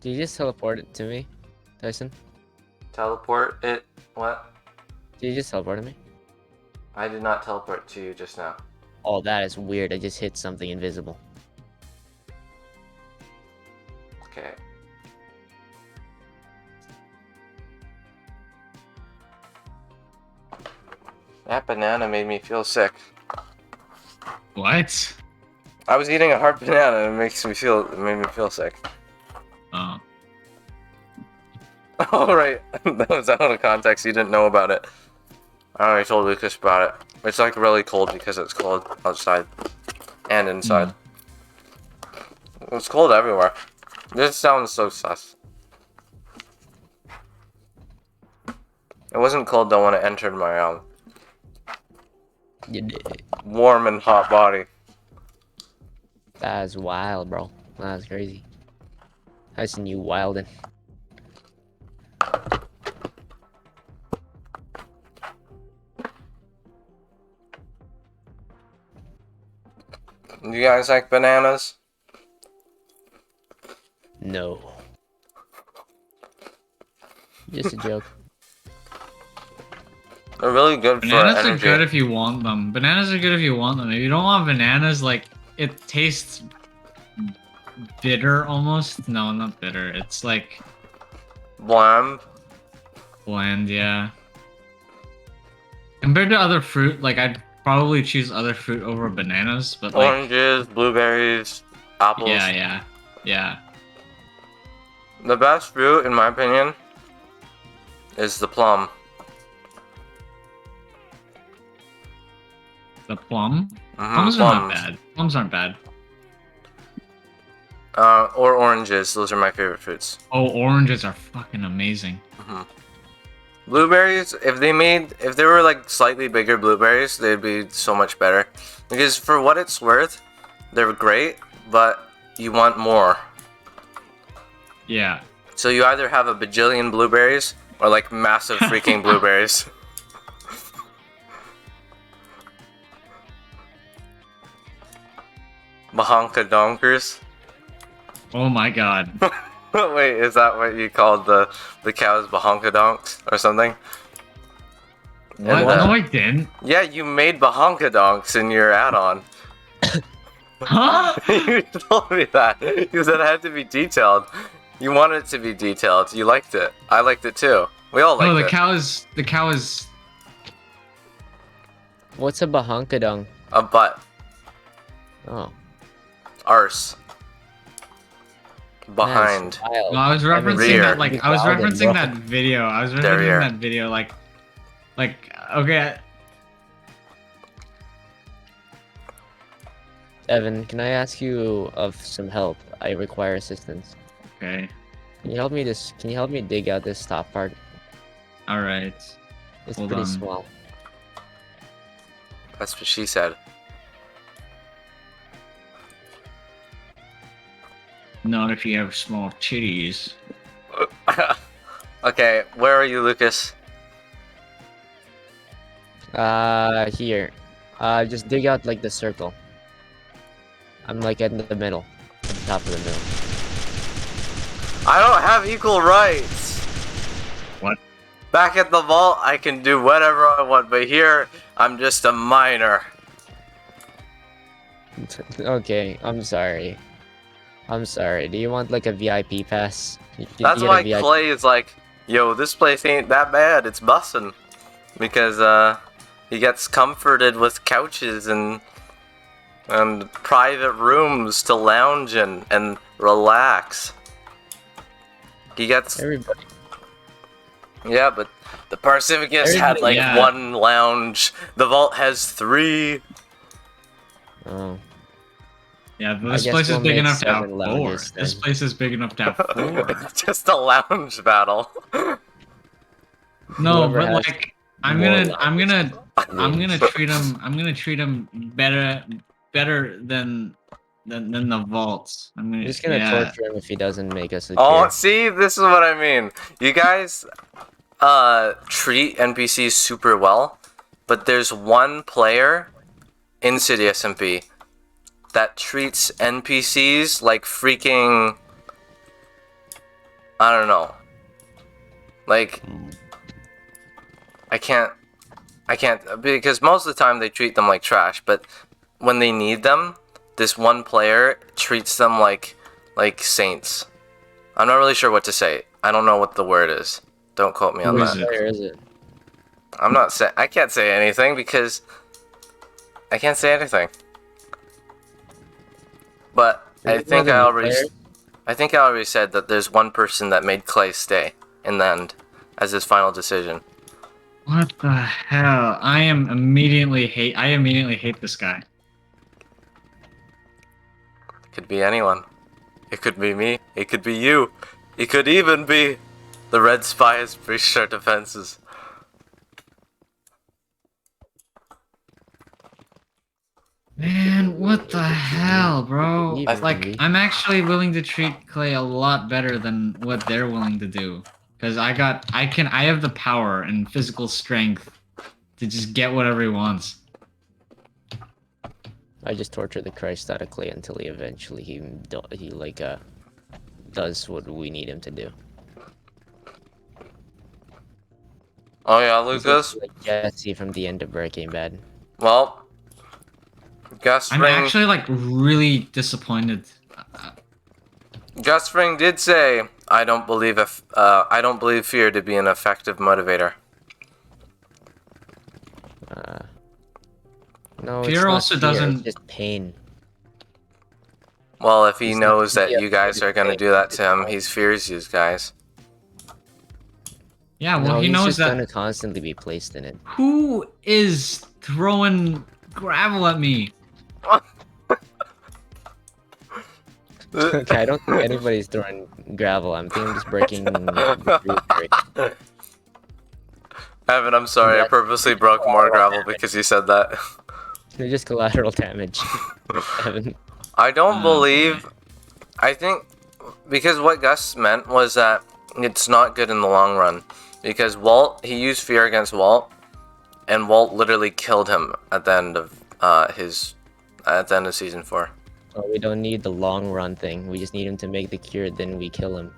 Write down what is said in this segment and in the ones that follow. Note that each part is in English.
Did you just teleport it to me, Tyson? Teleport it? What? Did you just teleport me? I did not teleport to you just now. Oh, that is weird. I just hit something invisible. Okay. That banana made me feel sick. What? I was eating a hard banana and it made me feel sick. Oh. Oh, right. That was out of context. You didn't know about it. I already told Lucas about it. It's like really cold because it's cold outside and inside. It's cold everywhere. This sounds so sus. It wasn't cold though when it entered my You did. warm and hot body. That's wild, bro. That's crazy. Tyson, you wildin'. You guys like bananas? No. Just a joke. They're really good Bananas for are energy. good if you want them. Bananas are good if you want them. If you don't want bananas, like, it tastes bitter almost. No, not bitter. It's like Bland. bland, yeah. Compared to other fruit, like, I'd probably choose other fruit over bananas, but like, Oranges, blueberries, apples. yeah. The best fruit, in my opinion, is the plum. The plum. Mhm, Plums are not plums. bad. Plums aren't bad. Or oranges. Those are my favorite fruits. Oh, oranges are fucking amazing. Blueberries, if they were like slightly bigger blueberries, they'd be so much better. Because for what it's worth, they're great, but you want more. Yeah. So you either have a bajillion blueberries or like massive freaking blueberries. Bahonka donkers. Oh my god. Wait, is that what you called the cows, bahonka donks or something? What? And, No, I didn't. Yeah, you made bahonka donks in your add-on. Huh? You told me that. You said it had to be detailed. You wanted it to be detailed. You liked it. I liked it too. We all liked No, it. the cow is What's a bahankadong? A butt. Oh. Arse. Behind. That's wild. No, I was referencing Rear. that, like, I was Wild, referencing bro. that video. I was Derriere. referencing that video, like, okay. Evan, can I ask you of some help? I require assistance. Okay. Can you help me Can you help me dig out this top part? Alright. It's Hold pretty on. small. That's what she said. Not if you have small titties. Okay, where are you, Lucas? Here. Just dig out like the circle. I'm like in the middle. At the top of the middle. I don't have equal rights. What? Back at the vault, I can do whatever I want, but here, I'm just a minor. Okay, I'm sorry. I'm sorry. Do you want like a VIP pass? That's you get a why VIP Clay is like, yo, this place ain't that bad, it's bussin'. Because, he gets comforted with couches and private rooms to lounge in and relax. He gets... Everybody. Yeah, but the Parsivicus had like Yeah. one lounge. The vault has 3. Oh. Yeah, this guess place is we'll big make enough to have 7 4. lounges This then. place is big enough to have 4. Just a lounge battle. No, Whoever but has like, I'm more gonna lounges treat him better than the vaults. I'm I'm just gonna yeah. torture him if he doesn't make us a Oh, tier. see, this is what I mean. You guys treat NPCs super well, but there's one player in City SMP that treats NPCs like freaking I don't know. Like, I can't, because most of the time they treat them like trash, but when they need them, this one player treats them like saints. I'm not really sure what to say. I don't know what the word is. Don't quote me on Who is that. it? Where is it? I can't say anything because I can't say anything. But Is it more than one player? I think I already said that there's one person that made Clay stay in the end as his final decision. What the hell? I immediately hate this guy. It could be anyone. It could be me. It could be you. It could even be the Red Spy has breached our defenses. Man, what the hell, bro? Even Like, me. I'm actually willing to treat Clay a lot better than what they're willing to do. Because I have the power and physical strength to just get whatever he wants. I just torture the Christ out of Clay until he eventually does what we need him to do. Oh yeah, He's Lucas. like Jesse from the end of Breaking Bad. Well, Gus I'm Ring. actually like really disappointed. Gus Ring did say, I don't believe fear to be an effective motivator." No, Fear it's not also fear, doesn't- It's just pain. Well, if he He's knows not- that yeah, you guys are gonna do that to him, he fears you guys. Yeah, well, No, he he's knows just that. gonna constantly be placed in it. Who is throwing gravel at me? Okay, I don't think anybody's throwing gravel. I'm thinking I'm just breaking. the Evan, I'm sorry, I purposely broke more gravel because you said that. They're just collateral damage. Evan. I don't Oh, believe. I think because what Gus meant was that it's not good in the long run. Because he used fear against Walt, and Walt literally killed him at the end of season 4. Oh, we don't need the long run thing. We just need him to make the cure, then we kill him.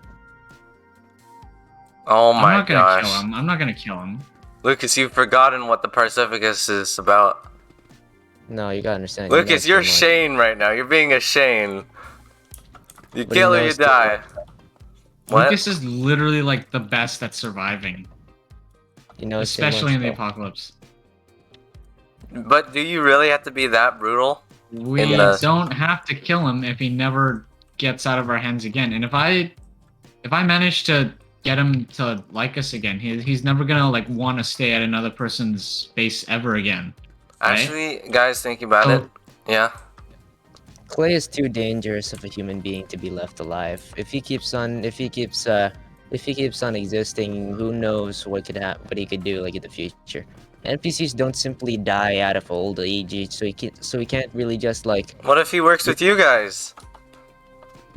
Oh I'm my not gonna gosh, kill him. I'm not gonna kill him. Lucas, you've forgotten what the Pacificus is about. No, you gotta understand. you know Lucas, too you're much. Shane right now. You're being a Shane. You But he kill or you knows too die. What? Lucas is literally like the best at surviving, You know, too especially in much, the apocalypse. But do you really have to be that brutal? We In the- don't have to kill him if he never gets out of our hands again. And if I manage to get him to like us again, he's never gonna like want to stay at another person's base ever again. Right? Actually, guys, thinking about So- it, yeah. Clay is too dangerous of a human being to be left alive. If he keeps on existing, who knows what he could do like in the future. NPCs don't simply die out of old age, so he can't really just like, What if he works with you guys?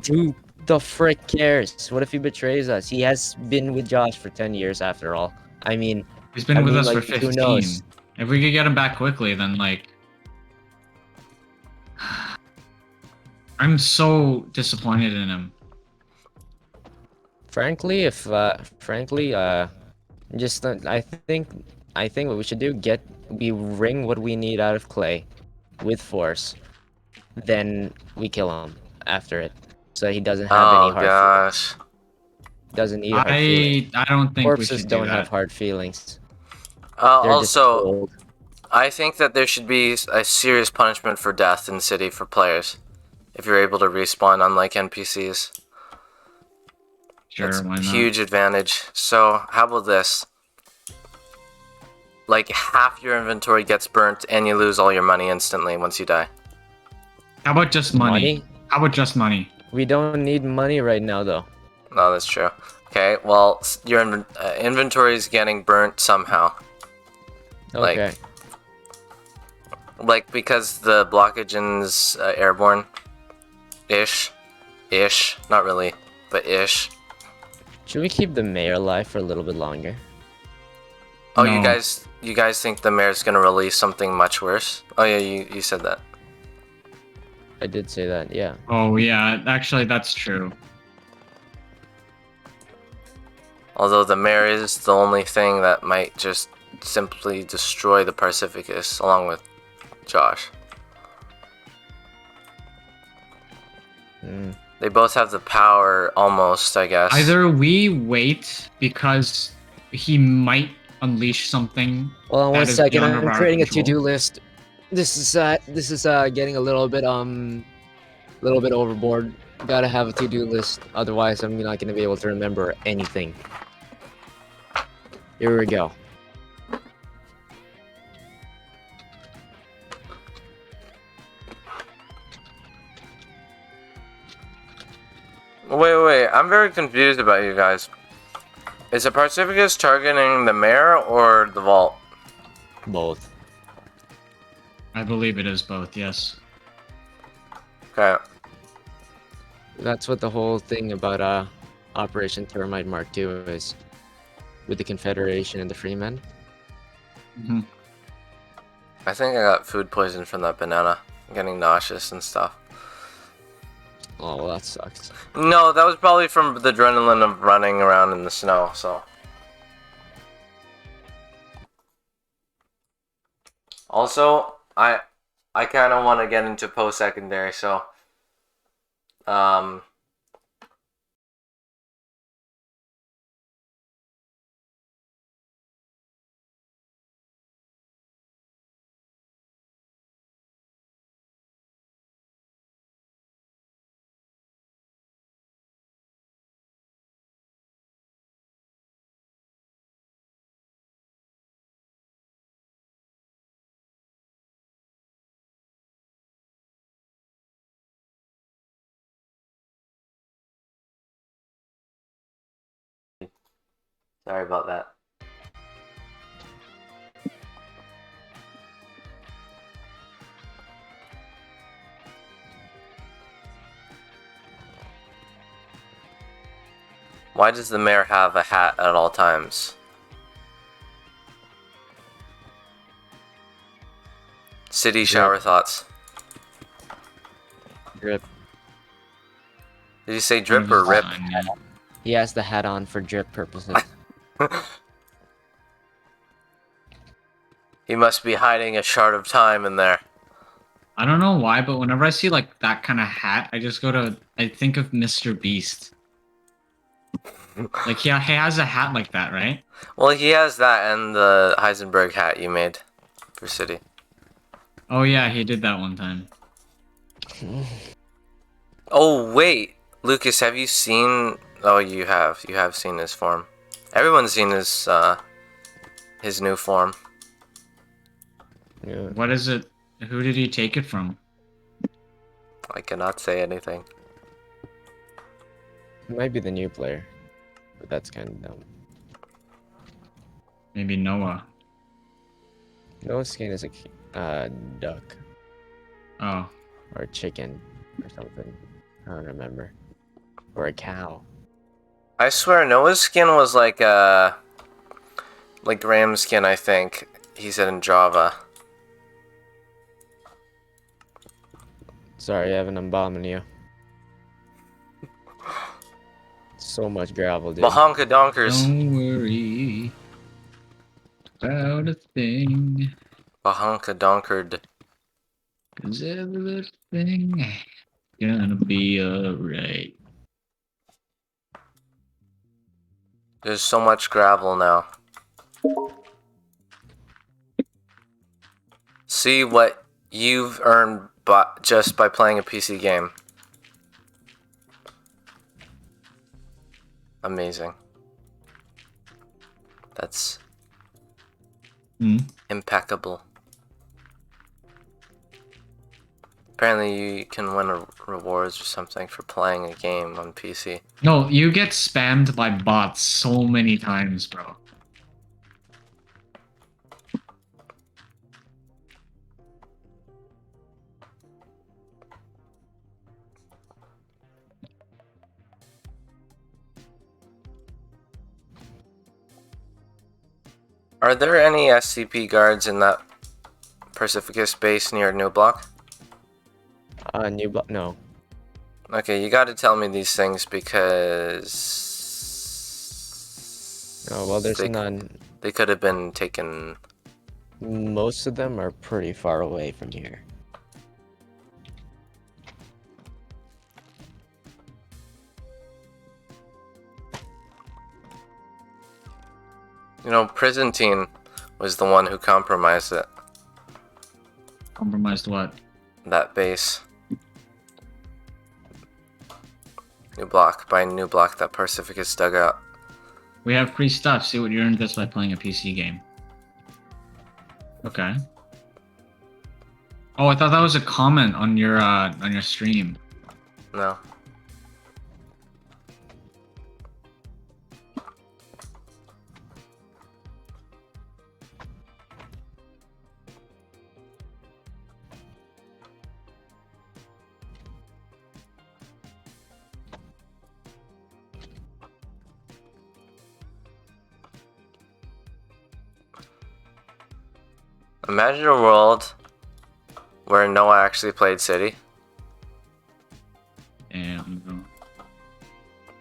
who the frick cares? What if he betrays us? He has been with Josh for 10 years after all. I mean, He's been I with mean, us for like, who 15. knows? If we could get him back quickly, then like I'm so disappointed in him. frankly, I think what we should do, we wring what we need out of Clay with force, then we kill him after it, so he doesn't have Oh any hard gosh. doesn't need hard feelings. I don't think we Corpses should do don't that. have hard feelings. They're just Also, cold. I think that there should be a serious punishment for death in City for players. If you're able to respawn unlike NPCs. Sure, It's why a not? huge advantage. So, how about this? Like, half your inventory gets burnt and you lose all your money instantly once you die. How about just money? How about just money? We don't need money right now, though. No, that's true. Okay, well, your inventory is getting burnt somehow. Like- Okay. Like, because the blockage's airborne. Ish. Not really, but ish. Should we keep the mayor alive for a little bit longer? Oh, No. you guys think the mayor's gonna release something much worse? Oh yeah, you said that. I did say that, yeah. Oh yeah, actually that's true. Although the mayor is the only thing that might just simply destroy the Pacificus along with Josh. They both have the power almost, I guess. Either we wait because he might unleash something. Well, one that is second. beyond I'm our creating a control. to-do list. This is getting a little bit overboard. Gotta have a to-do list, otherwise I'm not gonna be able to remember anything. Here we go. Wait, I'm very confused about you guys. Is the Pacificus targeting the mayor or the vault? Both. I believe it is both. Yes. Okay. That's what the whole thing about Operation Termite Mark II is, with the Confederation and the Freemen. Hmm. I think I got food poison from that banana. I'm getting nauseous and stuff. Oh, well, that sucks. No, that was probably from the adrenaline of running around in the snow, so. Also, I kind of want to get into post-secondary, so. Sorry about that. Why does the mayor have a hat at all times? City shower thoughts. Drip. Did you say drip or rip? He has the hat on for drip purposes. He must be hiding a shard of time in there. I don't know why, but whenever I see like that kind of hat, I think of Mr. Beast. Like he has a hat like that, right? Well, he has that and the Heisenberg hat you made for City. Oh yeah, he did that one time. Oh wait, Lucas, have you seen? Oh, you have. You have seen his form. Everyone's seen his new form. Yeah. What is it? Who did he take it from? I cannot say anything. It might be the new player, but that's kind of dumb. Maybe Noah. Noah's skin is a duck Oh. or a chicken or something. I don't remember. Or a cow. I swear Noah's skin was like Ram's skin, I think. He said in Java. Sorry, Evan, I'm bombing you. So much gravel, dude. Bahonka Donkers. Don't worry about a thing, Bahonka Donkered. 'cause everything gonna be alright. There's so much gravel now. See what you've earned just by playing a PC game. Amazing. That's impeccable. Apparently you can win rewards or something for playing a game on PC. No, you get spammed by bots so many times, bro. Are there any SCP guards in that Pacificus base near New Block? New block? No. Okay, you gotta tell me these things because Oh well, there's They- none. They could have been taken. Most of them are pretty far away from here. You know, Prison was the one who compromised it. Compromised what? That base. New block. By new block, that Pacificus dug out. We have free stuff. See what you earned just by playing a PC game. Okay. Oh, I thought that was a comment on your stream. No. Imagine a world where Noah actually played City. Damn, bro.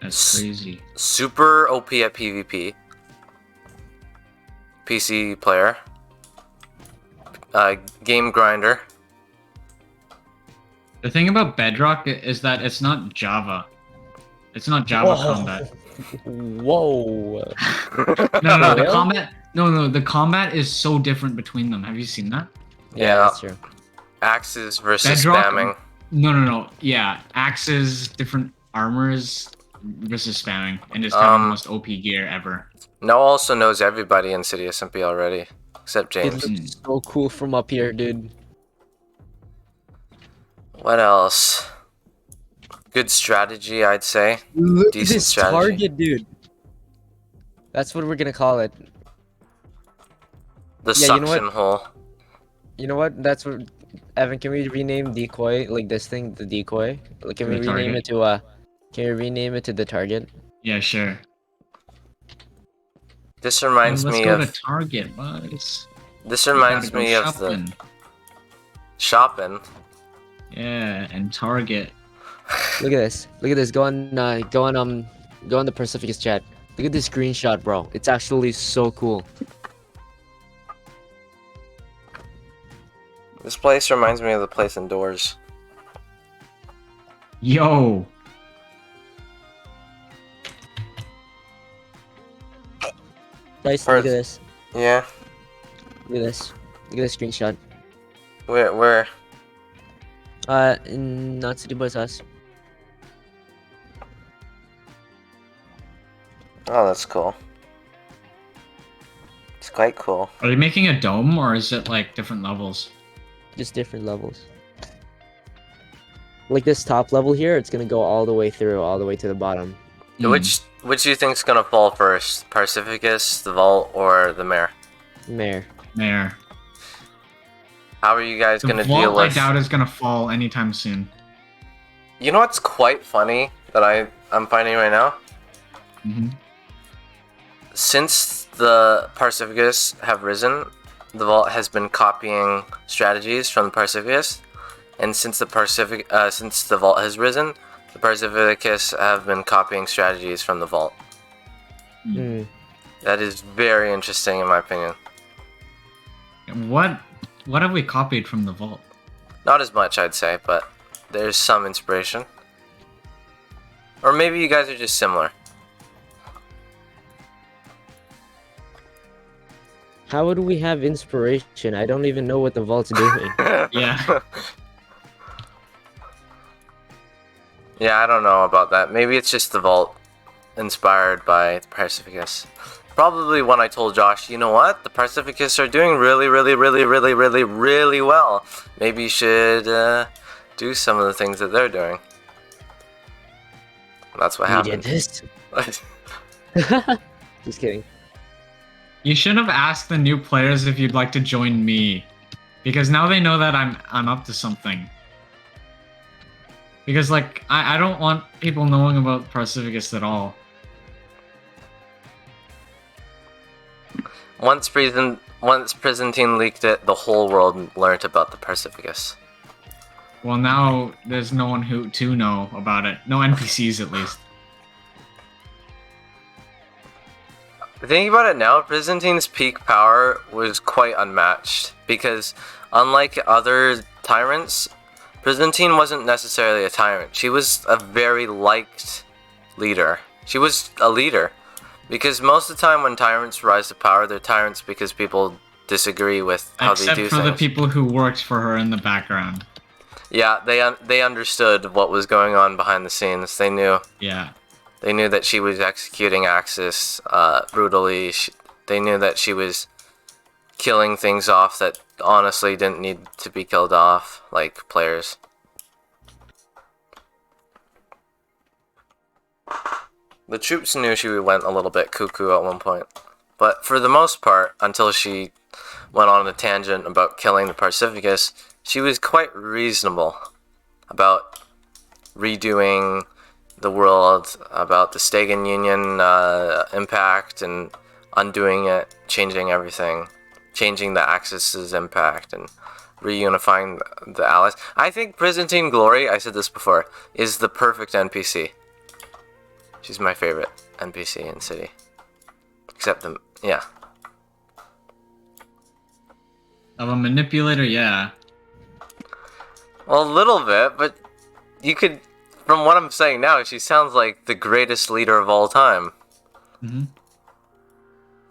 That's crazy. Super OP at PvP. PC player. Game grinder. The thing about Bedrock is that it's not Java. It's not Java Whoa. combat. Whoa. No, the Really? combat. No, the combat is so different between them. Have you seen that? Yeah, that's true. Axes versus Bedrock- spamming. No. Yeah, axes, different armors versus spamming, and just having the most OP gear ever. Noah also knows everybody in City SMP already. Except It James. looks so cool from up here, dude. What else? Good strategy, I'd say. Look Decent at this strategy. target, dude. That's what we're gonna call it. The Yeah, you know what? suction hole. You know what? That's what. Evan, can we rename decoy like this thing, the decoy? Like, can we The rename target. it to Can we rename it to the target? Yeah, sure. This reminds Let's me go of. to Target, boys. This reminds Gotta go me of shopping. the shopping. Yeah, and Target. Look at this. Look at this. Go on the Pacificus chat. Look at this screenshot, bro. It's actually so cool. This place reminds me of the place indoors. Yo, Guys, Or- look at this. Yeah. Look at this. Look at this screenshot. Where? In Not City Boys House. Oh, that's cool. It's quite cool. are they making a dome or is it like different levels? Just different levels. Like this top level here, it's gonna go all the way through, all the way to the bottom. Hmm. Which do you think's gonna fall first? Pacificus, the Vault, or the Mare? Mare. There. How are you guys The gonna vault, deal I with? doubt is gonna fall anytime soon. You know what's quite funny that I'm finding right now? Hmm. Since the Pacificus have risen, the Vault has been copying strategies from the Pacificus, and since the Vault has risen, the Pacificus have been copying strategies from the Vault. Hmm. That is very interesting, in my opinion. What have we copied from the vault? Not as much, I'd say, but there's some inspiration. Or maybe you guys are just similar. How would we have inspiration? I don't even know what the vault's doing. Yeah. Yeah, I don't know about that. Maybe it's just the Vault inspired by the Pacificus. Probably when I told Josh, you know what? The Pacificus are doing really well. Maybe you should do some of the things that they're doing. That's what We happened. did this. Just kidding. You should have asked the new players if you'd like to join me, because now they know that I'm up to something. Because like I don't want people knowing about Pacificus at all. Once Prison Team leaked it, the whole world learned about the Pacificus. Well, now there's no one who to know about it. No NPCs at least. Thinking about it now, Byzantine's peak power was quite unmatched because, unlike other tyrants, Byzantine wasn't necessarily a tyrant. She was a very liked leader. She was a leader because most of the time when tyrants rise to power, they're tyrants because people disagree with how they Except do for the things. people who worked for her in the background. Yeah, they understood what was going on behind the scenes. They knew. Yeah. They knew that she was executing Axis brutally. They knew that she was killing things off that honestly didn't need to be killed off, like players. The troops knew she went a little bit cuckoo at one point, but for the most part, until she went on a tangent about killing the Pacificus, she was quite reasonable about redoing the world, about the Stagen Union impact and undoing it, changing everything, changing the Axis's impact and reunifying the Allies. I think Byzantine Glory, I said this before, is the perfect NPC. She's my favorite NPC in City. Except the, yeah. Of a manipulator, yeah. Well, a little bit, but you could, from what I'm saying now, she sounds like the greatest leader of all time. Hmm.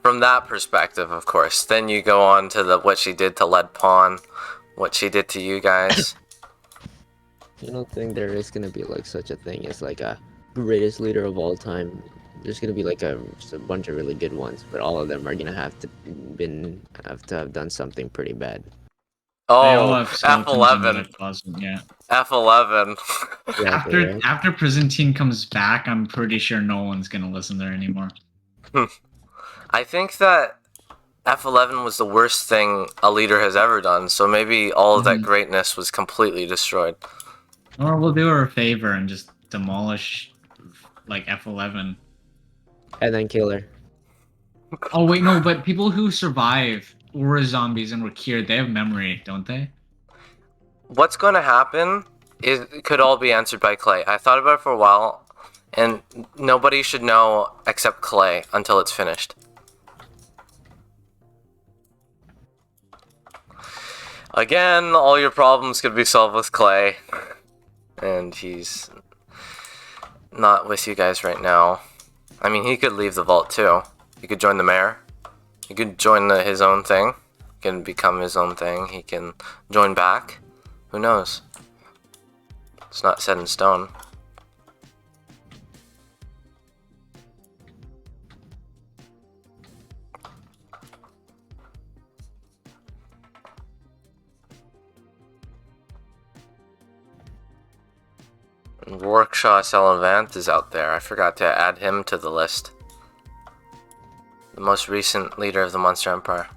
From that perspective, of course. Then you go on to what she did to Lead Pawn, what she did to you guys. I don't think there is gonna be like such a thing as like a greatest leader of all time. There's gonna be like just a bunch of really good ones, but all of them are gonna have to have done something pretty bad. They all Oh, have skeletons in their F11. closet, yeah. F11. Exactly, right? After Byzantine comes back, I'm pretty sure no one's gonna listen there anymore. I think that F11 was the worst thing a leader has ever done, so maybe all of that greatness was completely destroyed. Or we'll do her a favor and just demolish like F11. And then kill her. Oh wait, no, but people who survive were zombies and were cured, they have memory, don't they? What's going to happen could all be answered by Clay. I thought about it for a while, and nobody should know except Clay until it's finished. Again, all your problems could be solved with Clay, and he's not with you guys right now. I mean, he could leave the vault too. He could join the mayor. He could join his own thing. He can become his own thing. He can join back. Who knows? It's not set in stone. Rorkshaw Salavant is out there. I forgot to add him to the list. The most recent leader of the Monster Empire.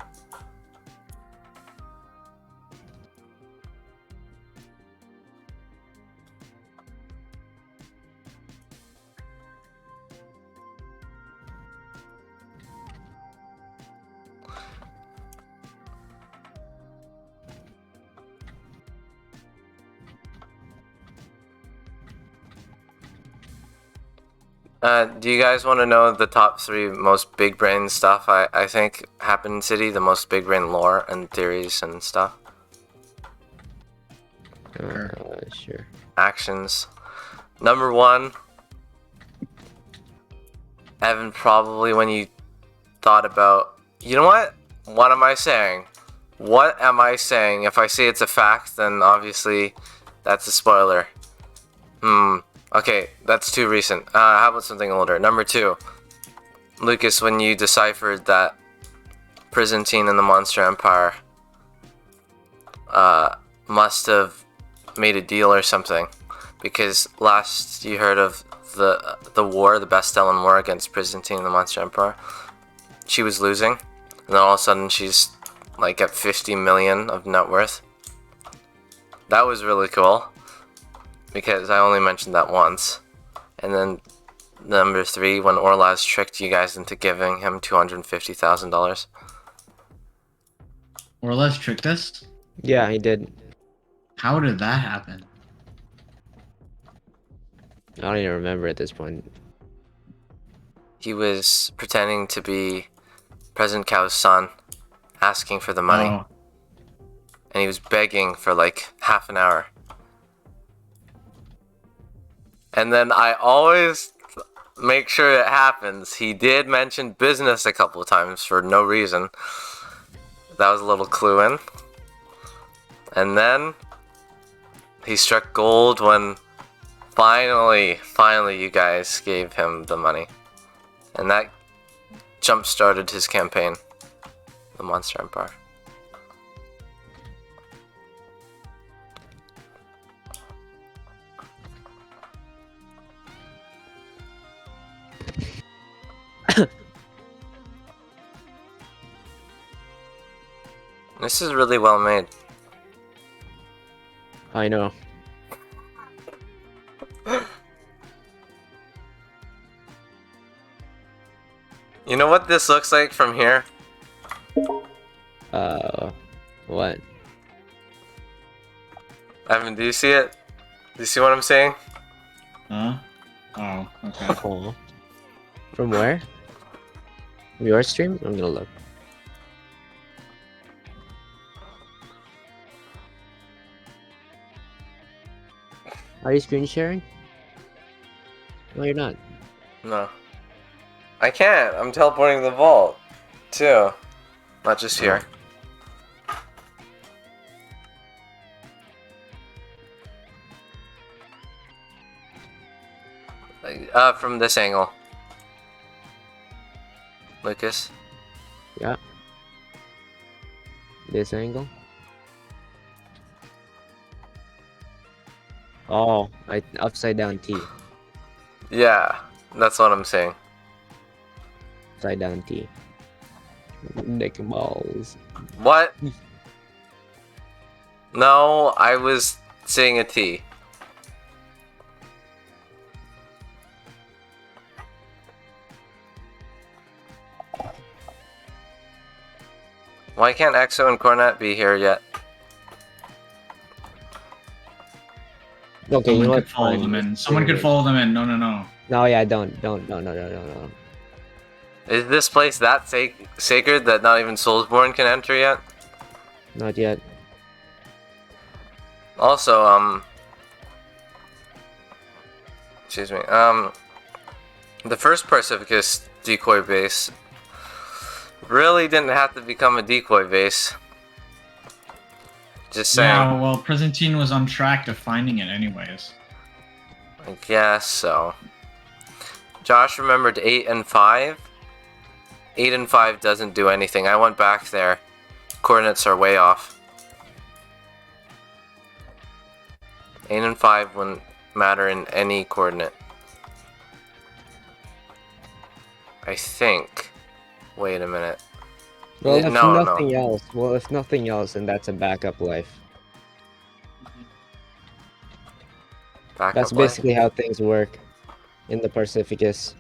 Do you guys want to know the top 3 most big brain stuff I think happened in City? The most big brain lore and theories and stuff? Sure. Actions. Number 1. Evan, probably when you thought about... You know what? What am I saying? What am I saying? If I say it's a fact, then obviously that's a spoiler. Okay, that's too recent. How about something older? Number 2. Lucas, when you deciphered that Byzantine and the Monster Empire must have made a deal or something. Because last you heard of the war, the Bastellan War against Byzantine and the Monster Empire, she was losing. And then all of a sudden she's like at 50 million of net worth. That was really cool. Because I only mentioned that once. And then number 3, when Orlaz tricked you guys into giving him $250,000. Orlaz tricked us? Yeah, he did. How did that happen? I don't even remember at this point. he was pretending to be President Cow's son, asking for the money, Oh, and he was begging for like half an hour. And then I always make sure it happens. He did mention business a couple of times for no reason. That was a little clue in. And then he struck gold when finally you guys gave him the money. And that jump-started his campaign, the Monster Empire. This is really well made. I know. You know what this looks like from here? What? Evan, do you see it? Do you see what I'm saying? huh? Oh, okay. Oh. From where? From your stream? I'm gonna look. Are you screen sharing? No, you're not. No. I can't. I'm teleporting the vault, too. Not just here. From this angle. Lucas. Yeah. This angle? Oh, upside down T. Yeah, that's what I'm saying. Upside down T. Dick and balls. What? No, I was saying a T. Why can't Exo and Cornet be here yet? Okay, you know Someone what? could follow Fine, them in. let's Someone do could it. follow them in. No, no, no. No, yeah, don't. No. Is this place that sacred that not even Soulsborne can enter yet? Not yet. Also, excuse me, the first Pacificus decoy base really didn't have to become a decoy base. Just saying. Yeah, well, Presentine was on track to finding it anyways. I guess so. Josh remembered 8 and 5. 8 and 5 doesn't do anything. I went back there. Coordinates are way off. 8 and 5 wouldn't matter in any coordinate. I think. Wait a minute. Well, if No, nothing else, then that's a backup life. Backup That's life? basically how things work in the Pacificus.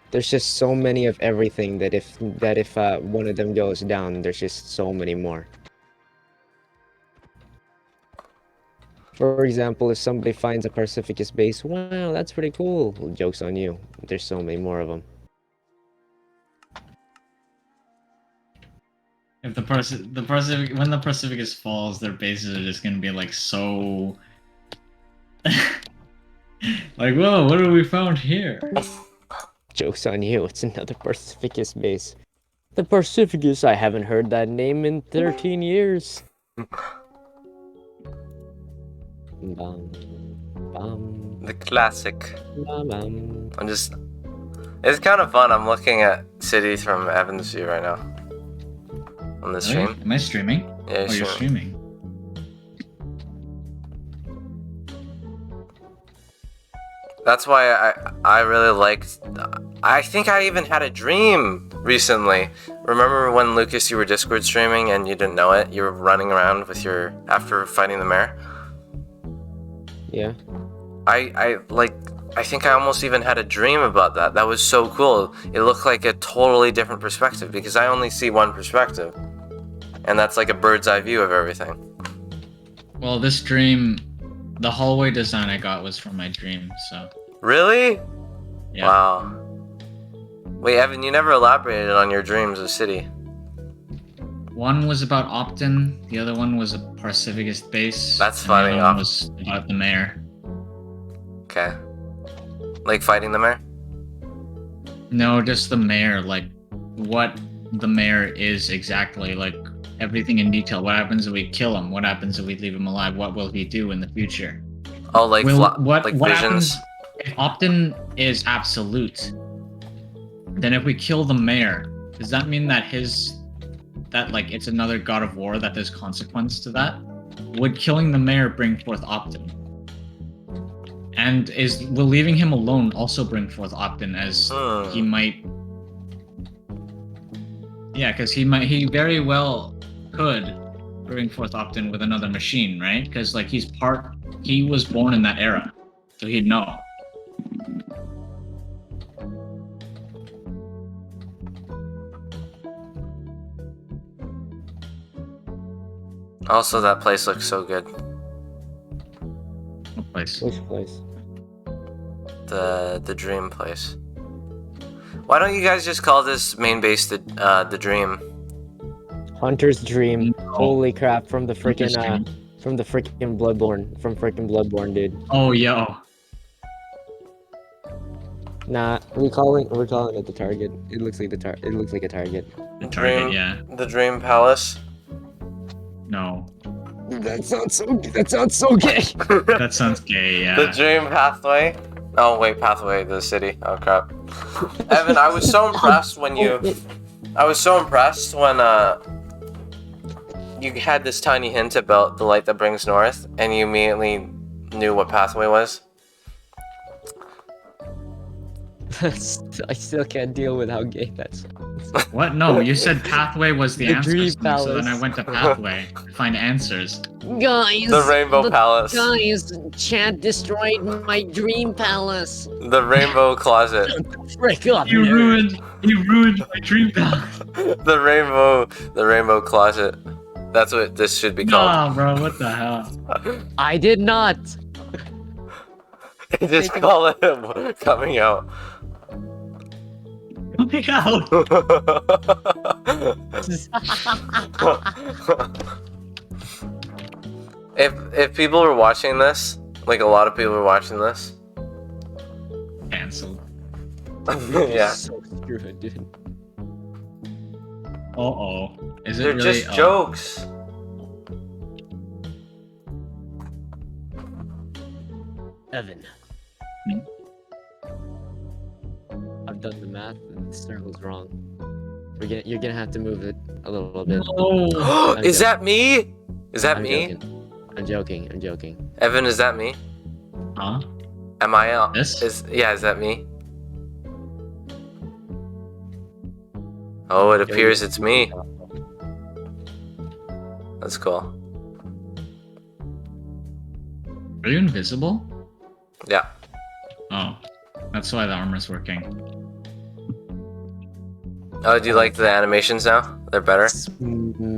There's just so many of everything that if one of them goes down, there's just so many more. For example, if somebody finds a Pacificus base, wow, that's pretty cool. Well, joke's on you. There's so many more of them. If when the Pacificus falls, their bases are just gonna be like so. Like, whoa, what have we found here? Joke's on you. It's another Pacificus base. The Pacificus, I haven't heard that name in 13 years. Bum, bum, The classic. bum, bum. I'm just... It's kind of fun. I'm looking at cities from Evan's view right now. On the Really? stream. Am I streaming? Yeah, Oh, you're streaming. That's why I really liked... I think I even had a dream recently. Remember when, Lucas, you were Discord streaming and you didn't know it? You were running around with your... After fighting the mayor? Yeah. I think I almost even had a dream about that. That was so cool. It looked like a totally different perspective because I only see one perspective. And that's like a bird's eye view of everything. Well, this dream, the hallway design I got was from my dream, so Really? yeah. Wow. Wait, Evan, you never elaborated on your dreams of city. One was about Optin, the other one was a Parsivicus base. That's and funny, The other one Op- was about the mayor. Okay. Like fighting the mayor? No, just the mayor, like what the mayor is exactly, like everything in detail. What happens if we kill him? What happens if we leave him alive? What will he do in the future? Oh, like what like what visions? happens if Optin is absolute? Then if we kill the mayor, does that mean that like it's another god of war, that there's consequence to that? Would killing the mayor bring forth Optin? And will leaving him alone also bring forth Optin, as he might? Yeah, because he very well could bring forth Optin with another machine, right? Because like he was born in that era, so he'd know. Also, that place looks so good. What place? Which place? The dream place. Why don't you guys just call this main base the dream? Hunter's Dream. No. Holy crap! From the freaking Hunter's Bloodborne. From freaking Bloodborne, dude. Oh, yo. Nah, we're calling it the target. It looks like it looks like a target. The target, Dream- yeah. The dream palace. No. That sounds so gay. That sounds gay, yeah. The dream pathway. Oh wait, pathway to the city. Oh crap. Evan, I was so impressed when you you had this tiny hint about the light that brings north, and you immediately knew what pathway was. I still can't deal with how gay that sounds. What? No, you said pathway was the The answer dream system, so then I palace. went to pathway to find answers. Guys, The Rainbow Palace. Guys, Chad destroyed my dream palace. The rainbow closet. Frick up, You nerd. ruined my dream palace. The rainbow closet. That's what this should be called. Nah, bro, what the hell? I did not. Just call it coming out. Coming out. If people were watching this, like a lot of people are watching this, Cancelled. yeah, So screwed, dude. Uh-oh. Is it they're really? just jokes. Evan. Hmm? I've done the math and the circle's wrong. You're gonna have to move it a little bit. No. Is that me? Is that I'm me? Joking. I'm joking. Evan, is that me? Huh? Am I out? This? Is that me? Oh, it appears it's me. That's cool. Are you invisible? Yeah. Oh. That's why the armor's working. Oh, do you like the animations now? They're better?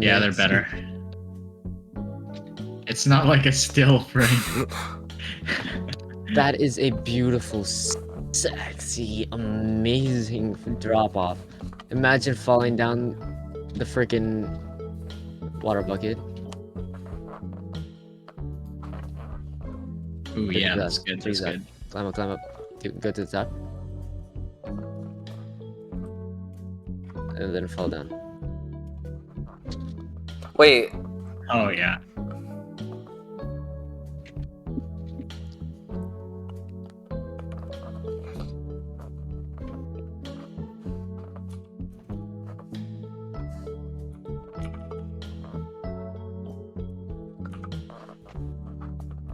Yeah, they're better. It's not like a still frame. That is a beautiful, sexy, amazing drop off. Imagine falling down the freaking water bucket. Ooh, yeah, that, that's good. take That's that. good. Climb up. Go to the top. And then fall down. Wait, Oh, yeah.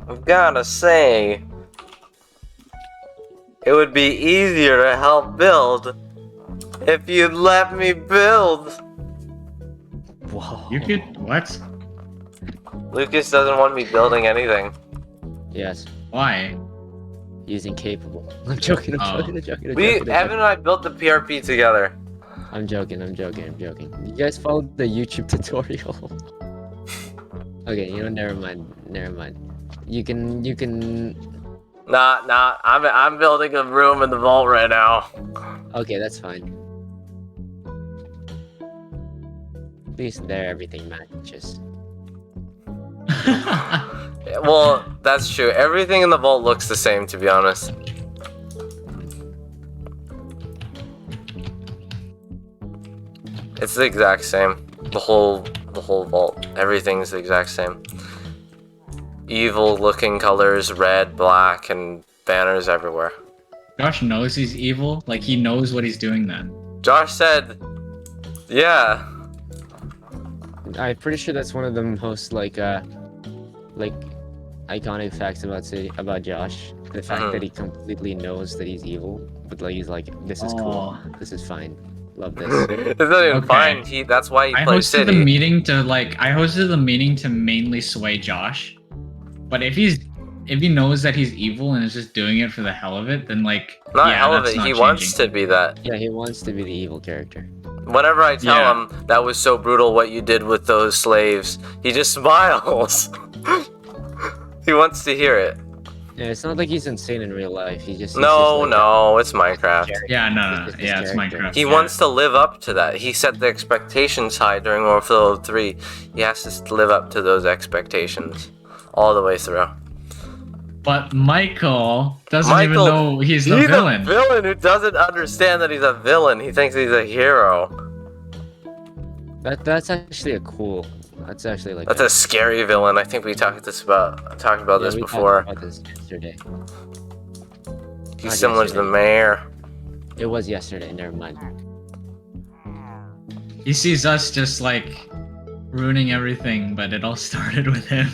I've gotta say, it would be easier to help build if you'd let me build. Whoa. You could. What? Lucas doesn't want me building anything. Yes. Why? He's incapable. I'm joking. I'm joking. Evan and I built the PRP together. I'm joking. You guys followed the YouTube tutorial. Okay, never mind. You can Nah. I'm building a room in the vault right now. Okay, that's fine. At least there, everything matches. Well, that's true. Everything in the vault looks the same, to be honest. It's the exact same. The whole vault. Everything's the exact same. Evil looking colors, red, black, and banners everywhere. Josh knows he's evil. Like he knows what he's doing then. Josh said, yeah. I'm pretty sure that's one of the most like iconic facts about Josh. The fact that he completely knows that he's evil, but like he's like, this is cool, this is fine, love this. It's not even fine. That's why he I plays hosted City. the meeting to mainly sway Josh. But if he knows that he's evil and is just doing it for the hell of it, then like Not yeah, hell of that's it. not He changing. wants to be that. Yeah, he wants to be the evil character. Whenever I tell Yeah. him that was so brutal what you did with those slaves, he just smiles. He wants to hear it. Yeah, it's not like he's insane in real life. He's just No, it's Minecraft. Yeah, no, It's his yeah, it's character. Minecraft. He yeah. wants to live up to that. He set the expectations high during Warfield 3. He has to live up to those expectations all the way through. But Michael doesn't even know he's the villain. A villain who doesn't understand that he's a villain. He thinks he's a hero. That's actually a cool. That's actually like. That's a scary villain. I think we talked about yeah, this we before. talked about this yesterday. He's Not similar to the yesterday. mayor. It was yesterday. Never mind. He sees us just like ruining everything, but it all started with him.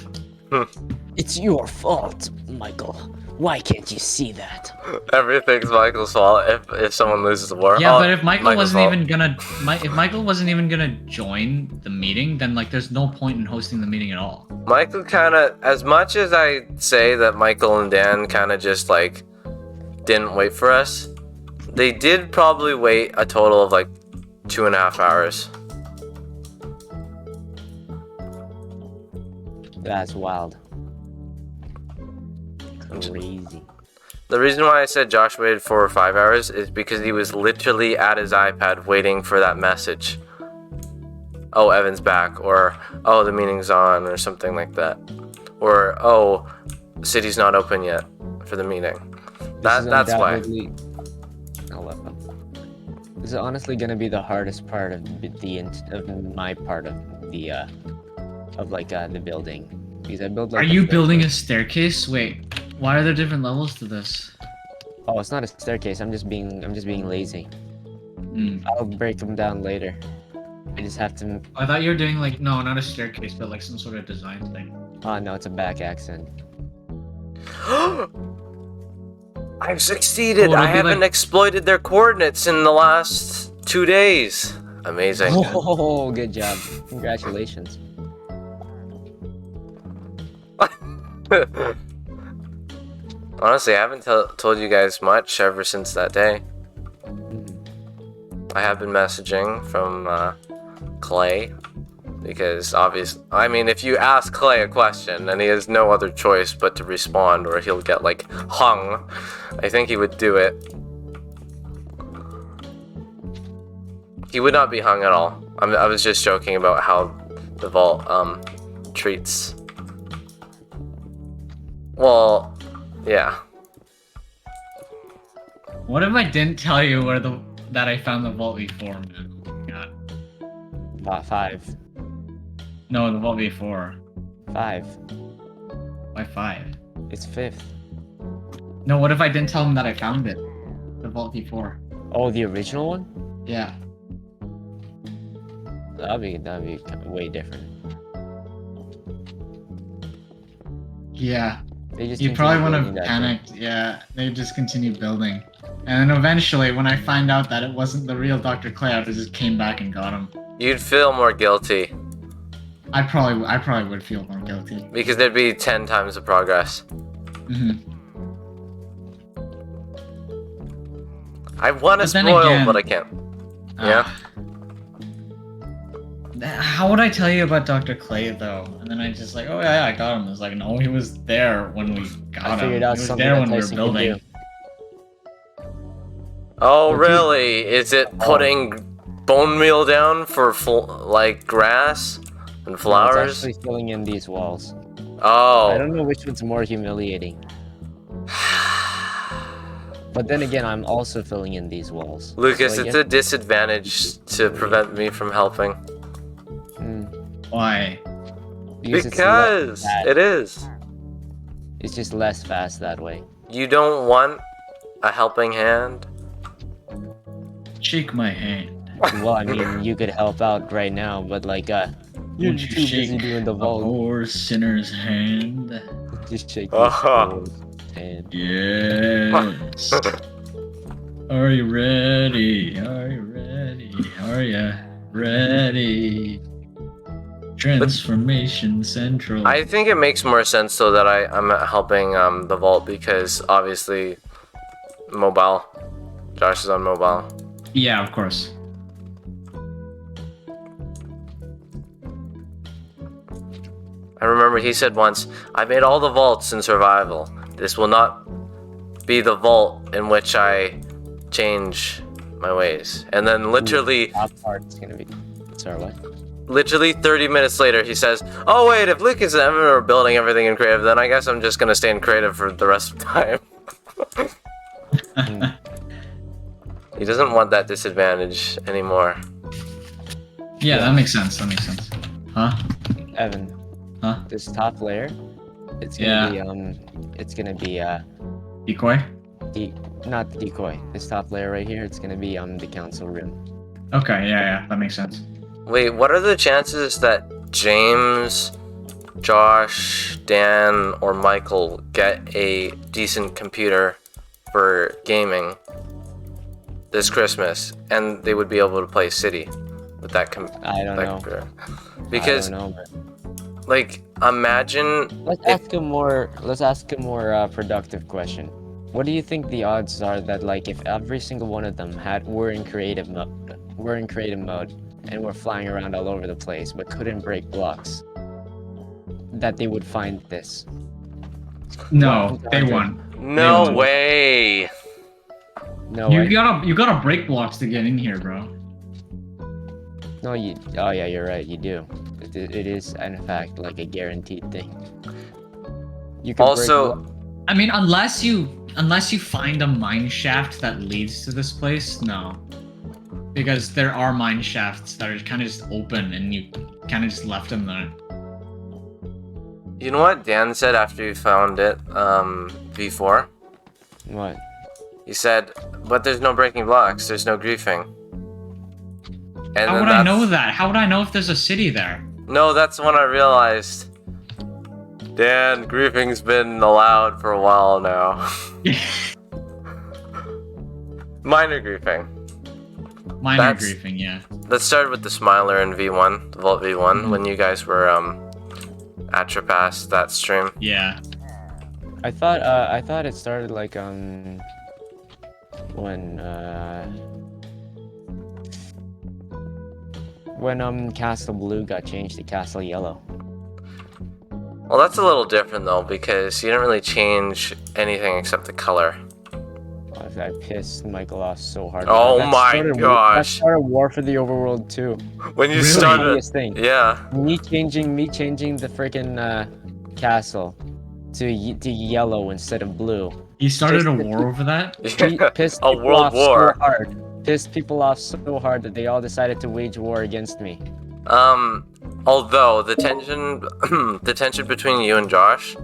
It's your fault, Michael. Why can't you see that? Everything's Michael's fault if someone loses the war. Yeah, Oh, but if Michael Michael's wasn't fault. if Michael wasn't even gonna join the meeting, then like there's no point in hosting the meeting at all. Michael kind of, as much as I say that Michael and Dan kind of just like didn't wait for us, they did probably wait a total of like 2.5 hours. That's wild. Crazy. The reason why I said Josh waited 4 or 5 hours is because he was literally at his iPad waiting for that message. Oh, Evan's back, or oh, the meeting's on, or something like that. Or oh, the city's not open yet for the meeting. That's why. This is honestly gonna be the hardest part of my part of the the building, because I built. Are you building a staircase? Wait, why are there different levels to this? Oh, it's not a staircase. I'm just being lazy. Hmm. I'll break them down later. I just have to. I thought you were doing like no, not a staircase, but like some sort of design thing. Oh no, it's a back accent. I've succeeded. Oh, it'll I be haven't like- exploited their coordinates in the last 2 days. Amazing. Oh, good job! Congratulations. Honestly, I haven't told you guys much ever since that day. I have been messaging from Clay, because obviously, I mean, if you ask Clay a question and he has no other choice but to respond, or he'll get like hung, I think he would do it. He would not be hung at all. I was just joking about how the vault treats. Well, yeah. What if I didn't tell you that I found the vault before, man? Oh my God. 5. No, the vault before. 5. Why 5? It's 5th. No, what if I didn't tell him that I found it? The vault before. Oh, the original one? Yeah. That'd be way different. Yeah. They just You probably continue would building have that thing. panicked. Yeah, they just continued building. And then eventually, when I find out that it wasn't the real Dr. Clay, I just came back and got him. You'd feel more guilty I probably would feel more guilty. because there'd be 10 times the progress. Hmm. I want to But then spoil, again- but I can't. Yeah? How would I tell you about Dr. Clay though? And then I just like, oh yeah, I got him. It's like, no, he was there when we got him. I figured He out was something there that when we were Tyson could building. do. Oh, Well, really? Is it putting bone meal down for like grass and No, it's flowers? actually filling in these walls. I Oh. don't know which one's more humiliating. But then again, I'm also filling in these walls. Lucas, So I it's guess- a disadvantage to prevent me from helping. Hmm, Why? because Because it is. it's just less fast that way. You don't want a helping hand? Shake my hand. Well, I mean, you could help out right now, but like, you're Won't you too busy shake doing the a vault. poor sinner's hand? Just shake Uh-huh. this and Yes. Are you ready? Are you ready? Are you ready? Transformation Central. I think it makes more sense though that I'm helping the vault because obviously mobile. Josh is on mobile. Yeah, of course. I remember he said once, I made all the vaults in survival. This will not be the vault in which I change my ways. And then literally top part's gonna be. Sorry, what? literally 30 minutes later he says, oh wait, if Lucas and Evan are building everything in creative, then I guess I'm just gonna stay in creative for the rest of the time. He doesn't want that disadvantage anymore. Yeah, that makes sense. That makes sense. Huh? Evan, Huh? this top layer, it's gonna be it's gonna be Decoy? not the decoy. This top layer right here, it's gonna be the council room. Okay, yeah, that makes sense. Wait, what are the chances that James, Josh, Dan, or Michael get a decent computer for gaming this Christmas, and they would be able to play City with that, I don't that know. computer? Because, I don't know, but like, imagine let's if ask a more productive question. What do you think the odds are that like if every single one of them were in creative mode and were flying around all over the place but couldn't break blocks, that they would find this? No, they won. no won. way. No You way. gotta break blocks to get in here, bro. No, you. Oh yeah, you're right. You do. It is in fact like a guaranteed thing. You can Also, I mean, unless you find a mine shaft that leads to this place, no. Because there are mine shafts that are kind of just open, and you kind of just left them there. you know what Dan said after he found it, V4? what? He said, but there's no breaking blocks, there's no griefing. And How then would I that's- know that? How would I know if there's a city there? No, that's when I realized. Dan, griefing's been allowed for a while now. Minor griefing. Minor That's- griefing, yeah. That started with the Smiler in V1, the Vault V1, when you guys were at Trapass that stream. Yeah. I thought it started like when Castle Blue got changed to Castle Yellow. Well, that's a little different though, because you didn't really change anything except the color. I pissed Michael off so hard. Oh That my started That gosh. started War for the Overworld too. When you Really? started, Funniest thing. yeah. Me changing the freaking castle to yellow instead of blue. He started a Just- war over that? Pissed A people world off war. so hard. Pissed people off so hard that they all decided to wage war against me. Although the tension, the tension between you and Josh,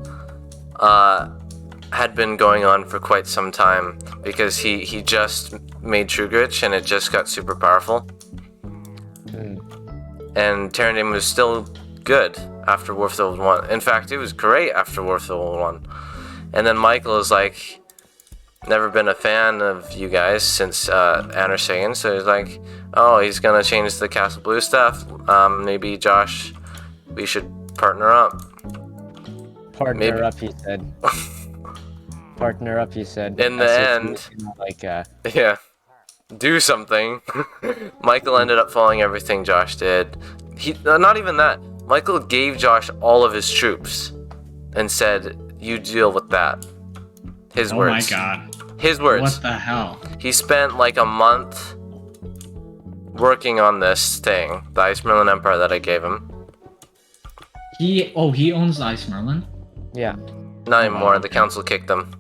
had been going on for quite some time because he just made True Glitch and it just got super powerful. Hmm. And Terrandim was still good after Warfield 1. In fact, it was great after Warfield 1. And then Michael is like, never been a fan of you guys since Anner Sagan, so he's like, oh, he's gonna change the Castle Blue stuff. Maybe Josh, we should partner up. Partner Maybe. up, he said. Partner up, he said. In the As if end- he was, like Yeah, do something. Michael ended up following everything Josh did, Not even that. Michael gave Josh all of his troops and said, "You deal with that." His Oh words. my god. His words. What the hell? He spent like a month working on this thing, the Ice Merlin Empire that I gave him. He owns the Ice Merlin? Yeah. Not anymore. The okay. council kicked him.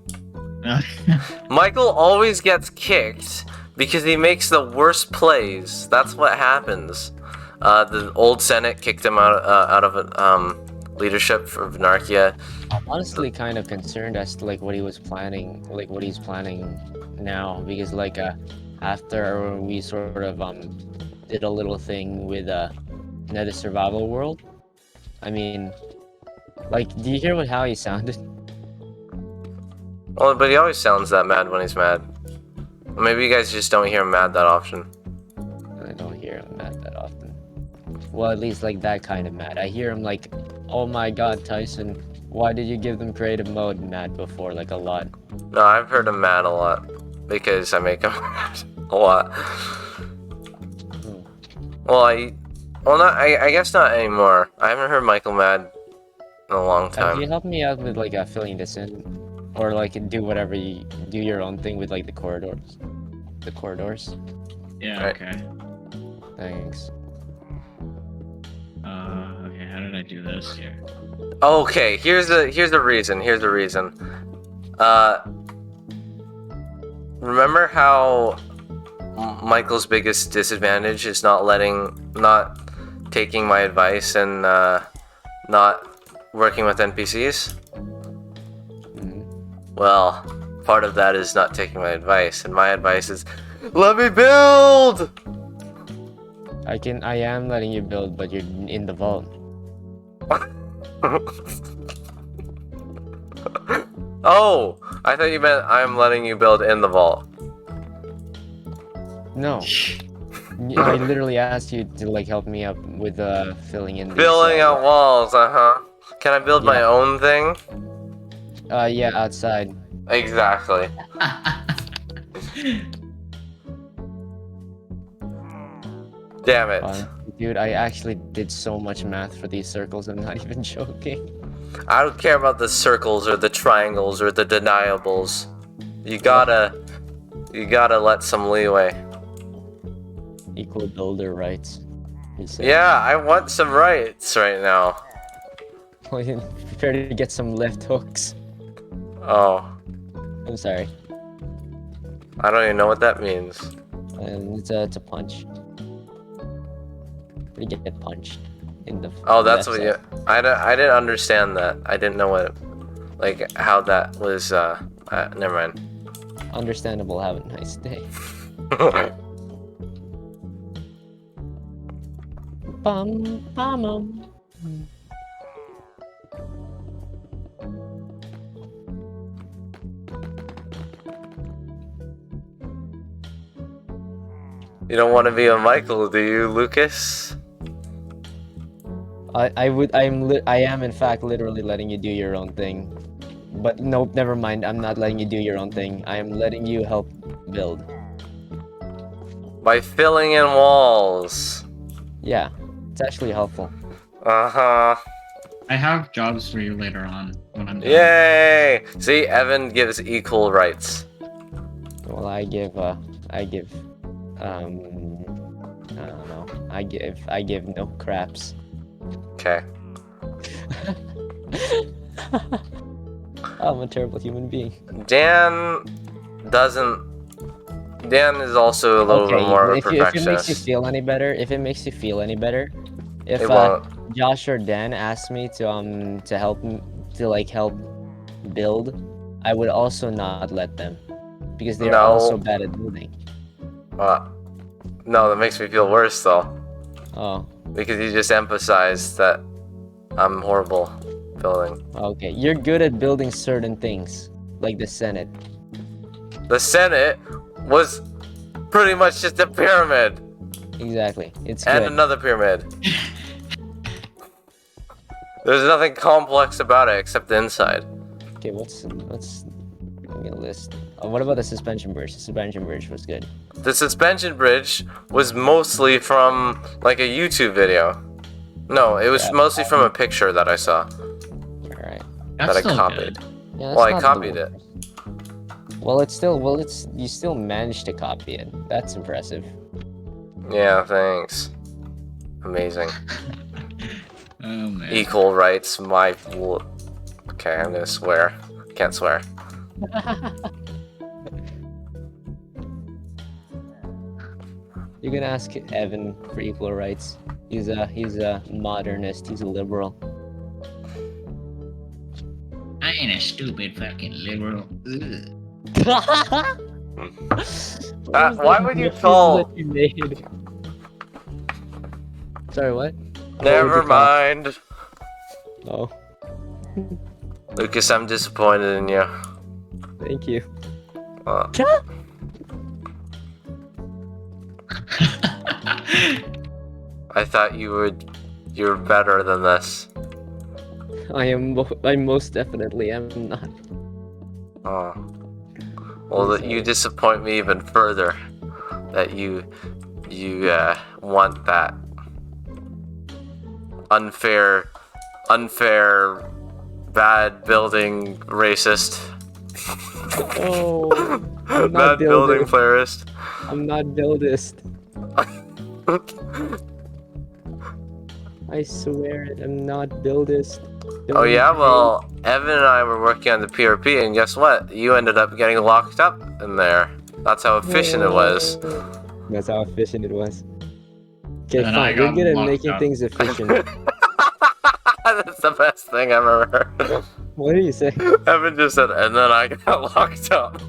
Michael always gets kicked because he makes the worst plays. That's what happens. The old Senate kicked him out of leadership for Venarchia. I'm honestly kind of concerned as to like what he was planning, like what he's planning now, because like after we sort of did a little thing with Nether Survival World. I mean, like, do you hear how he sounded? Well, but he always sounds that mad when he's mad. Maybe you guys just don't hear him mad that often. I don't hear him mad that often. Well, at least like that kind of mad. I hear him like, "Oh my God, Tyson, why did you give them creative mode?" Mad before, like a lot. No, I've heard him mad a lot because I make him mad a lot. Well, I guess not anymore. I haven't heard Michael mad in a long Can you time. help me out with like filling this in, or like do whatever you do your own thing with like the corridors? The corridors. Yeah, Right. okay. Thanks. Okay, how did I do this here? Okay, here's the reason. Here's the reason. Remember how Michael's biggest disadvantage is not taking my advice and not working with NPCs? Mhm. Well, part of that is not taking my advice, and my advice is, let me build! I am letting you build, but you're in the vault. Oh, I thought you meant I'm letting you build in the vault. No. I literally asked you to like help me up with filling in. Building out walls, uh-huh. Can I build my Yeah. own thing? Yeah, outside. Exactly. Damn it. Dude, I actually did so much math for these circles. I'm not even joking. I don't care about the circles or the triangles or the deniables. You gotta let some leeway. Equal builder rights. He said. Yeah, I want some rights right now. Prepare to get some left hooks. Oh, I'm sorry. I don't even know what that means. And it's a punch. You get punched in the. Oh, that's left what you. side. I didn't understand that. I didn't know what, like, how that was. Never mind. Understandable. Have a nice day. Bum bum. You don't want to be a Michael, do you, Lucas? I am in fact literally letting you do your own thing. But nope, never mind. I'm not letting you do your own thing. I am letting you help build. By filling in walls. Yeah, it's actually helpful. Uh-huh. I have jobs for you later on when I'm done. Yay! See, Evan gives equal rights. Well, I give, I don't know. I give no craps. Okay. I'm a terrible human being. Dan is also a little bit more of a if it makes you perfectionist. feel any better, if It won't. Josh or Dan asked me to help build, I would also not let them because they're No. also bad at building. No, that makes me feel worse though. Oh, Because you just emphasized that I'm horrible building. okay. You're good at building certain things, like the Senate. The Senate was pretty much just a pyramid Exactly. It's and good. another pyramid. There's nothing complex about it except the inside. Okay, let's give me a list. What about the suspension bridge? The suspension bridge was good. The suspension bridge was mostly from like a YouTube video. No, it was Yeah. mostly from a picture that I saw Alright. That's that I still copied. good. Yeah, Well, I that's not the copied it. worst. Well, you still managed to copy it. That's impressive. Yeah, thanks. Amazing. Oh man. Equal rights, my. Okay, I'm gonna swear. Can't swear. You can ask Evan for equal rights. He's a modernist. He's a liberal. I ain't a stupid fucking liberal. Ugh. Why would you call? Sorry, what? Never mind. Oh, Lucas, I'm disappointed in you. thank you. Uh, I thought you were better than this. I most definitely am not. Oh. Well, that you disappoint me even further. That you want that unfair, bad building racist. Oh, I'm not Bad building buildist. playerist. I'm not buildist. I swear it. I'm not buildist. Oh yeah, well, Evan and I were working on the PRP, and guess what? You ended up getting locked up in there. That's how efficient it was. That's how efficient it was. Okay, And I fine. You're got good at locked making up. things efficient. That's the best thing I've ever heard. What do you say? Evan just said, and then I got locked up.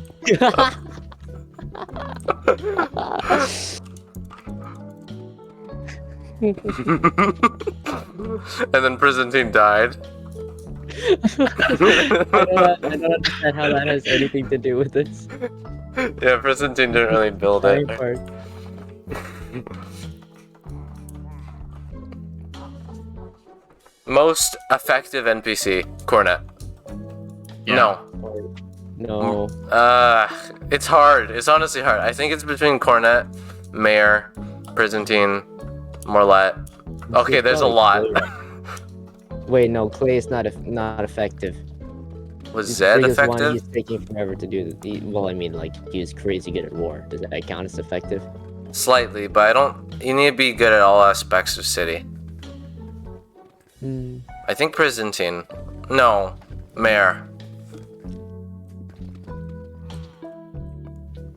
And then prison team died. I don't understand how that has anything to do with this. Yeah, prison team didn't really build it. Dying part. Most effective NPC, Cornet. Yeah. No. No. It's hard. It's honestly hard. I think it's between Cornet, Mayor, Prison Team, Morlet. Okay, there's a lot. Wait, no, Clay is not effective. Was He's Zed the biggest one, effective? He's taking forever to do. Well, I mean, like he was crazy good at war. Does that count as effective? Slightly, but I don't. You need to be good at all aspects of City. Hmm. I think Prison Team. No, Mayor.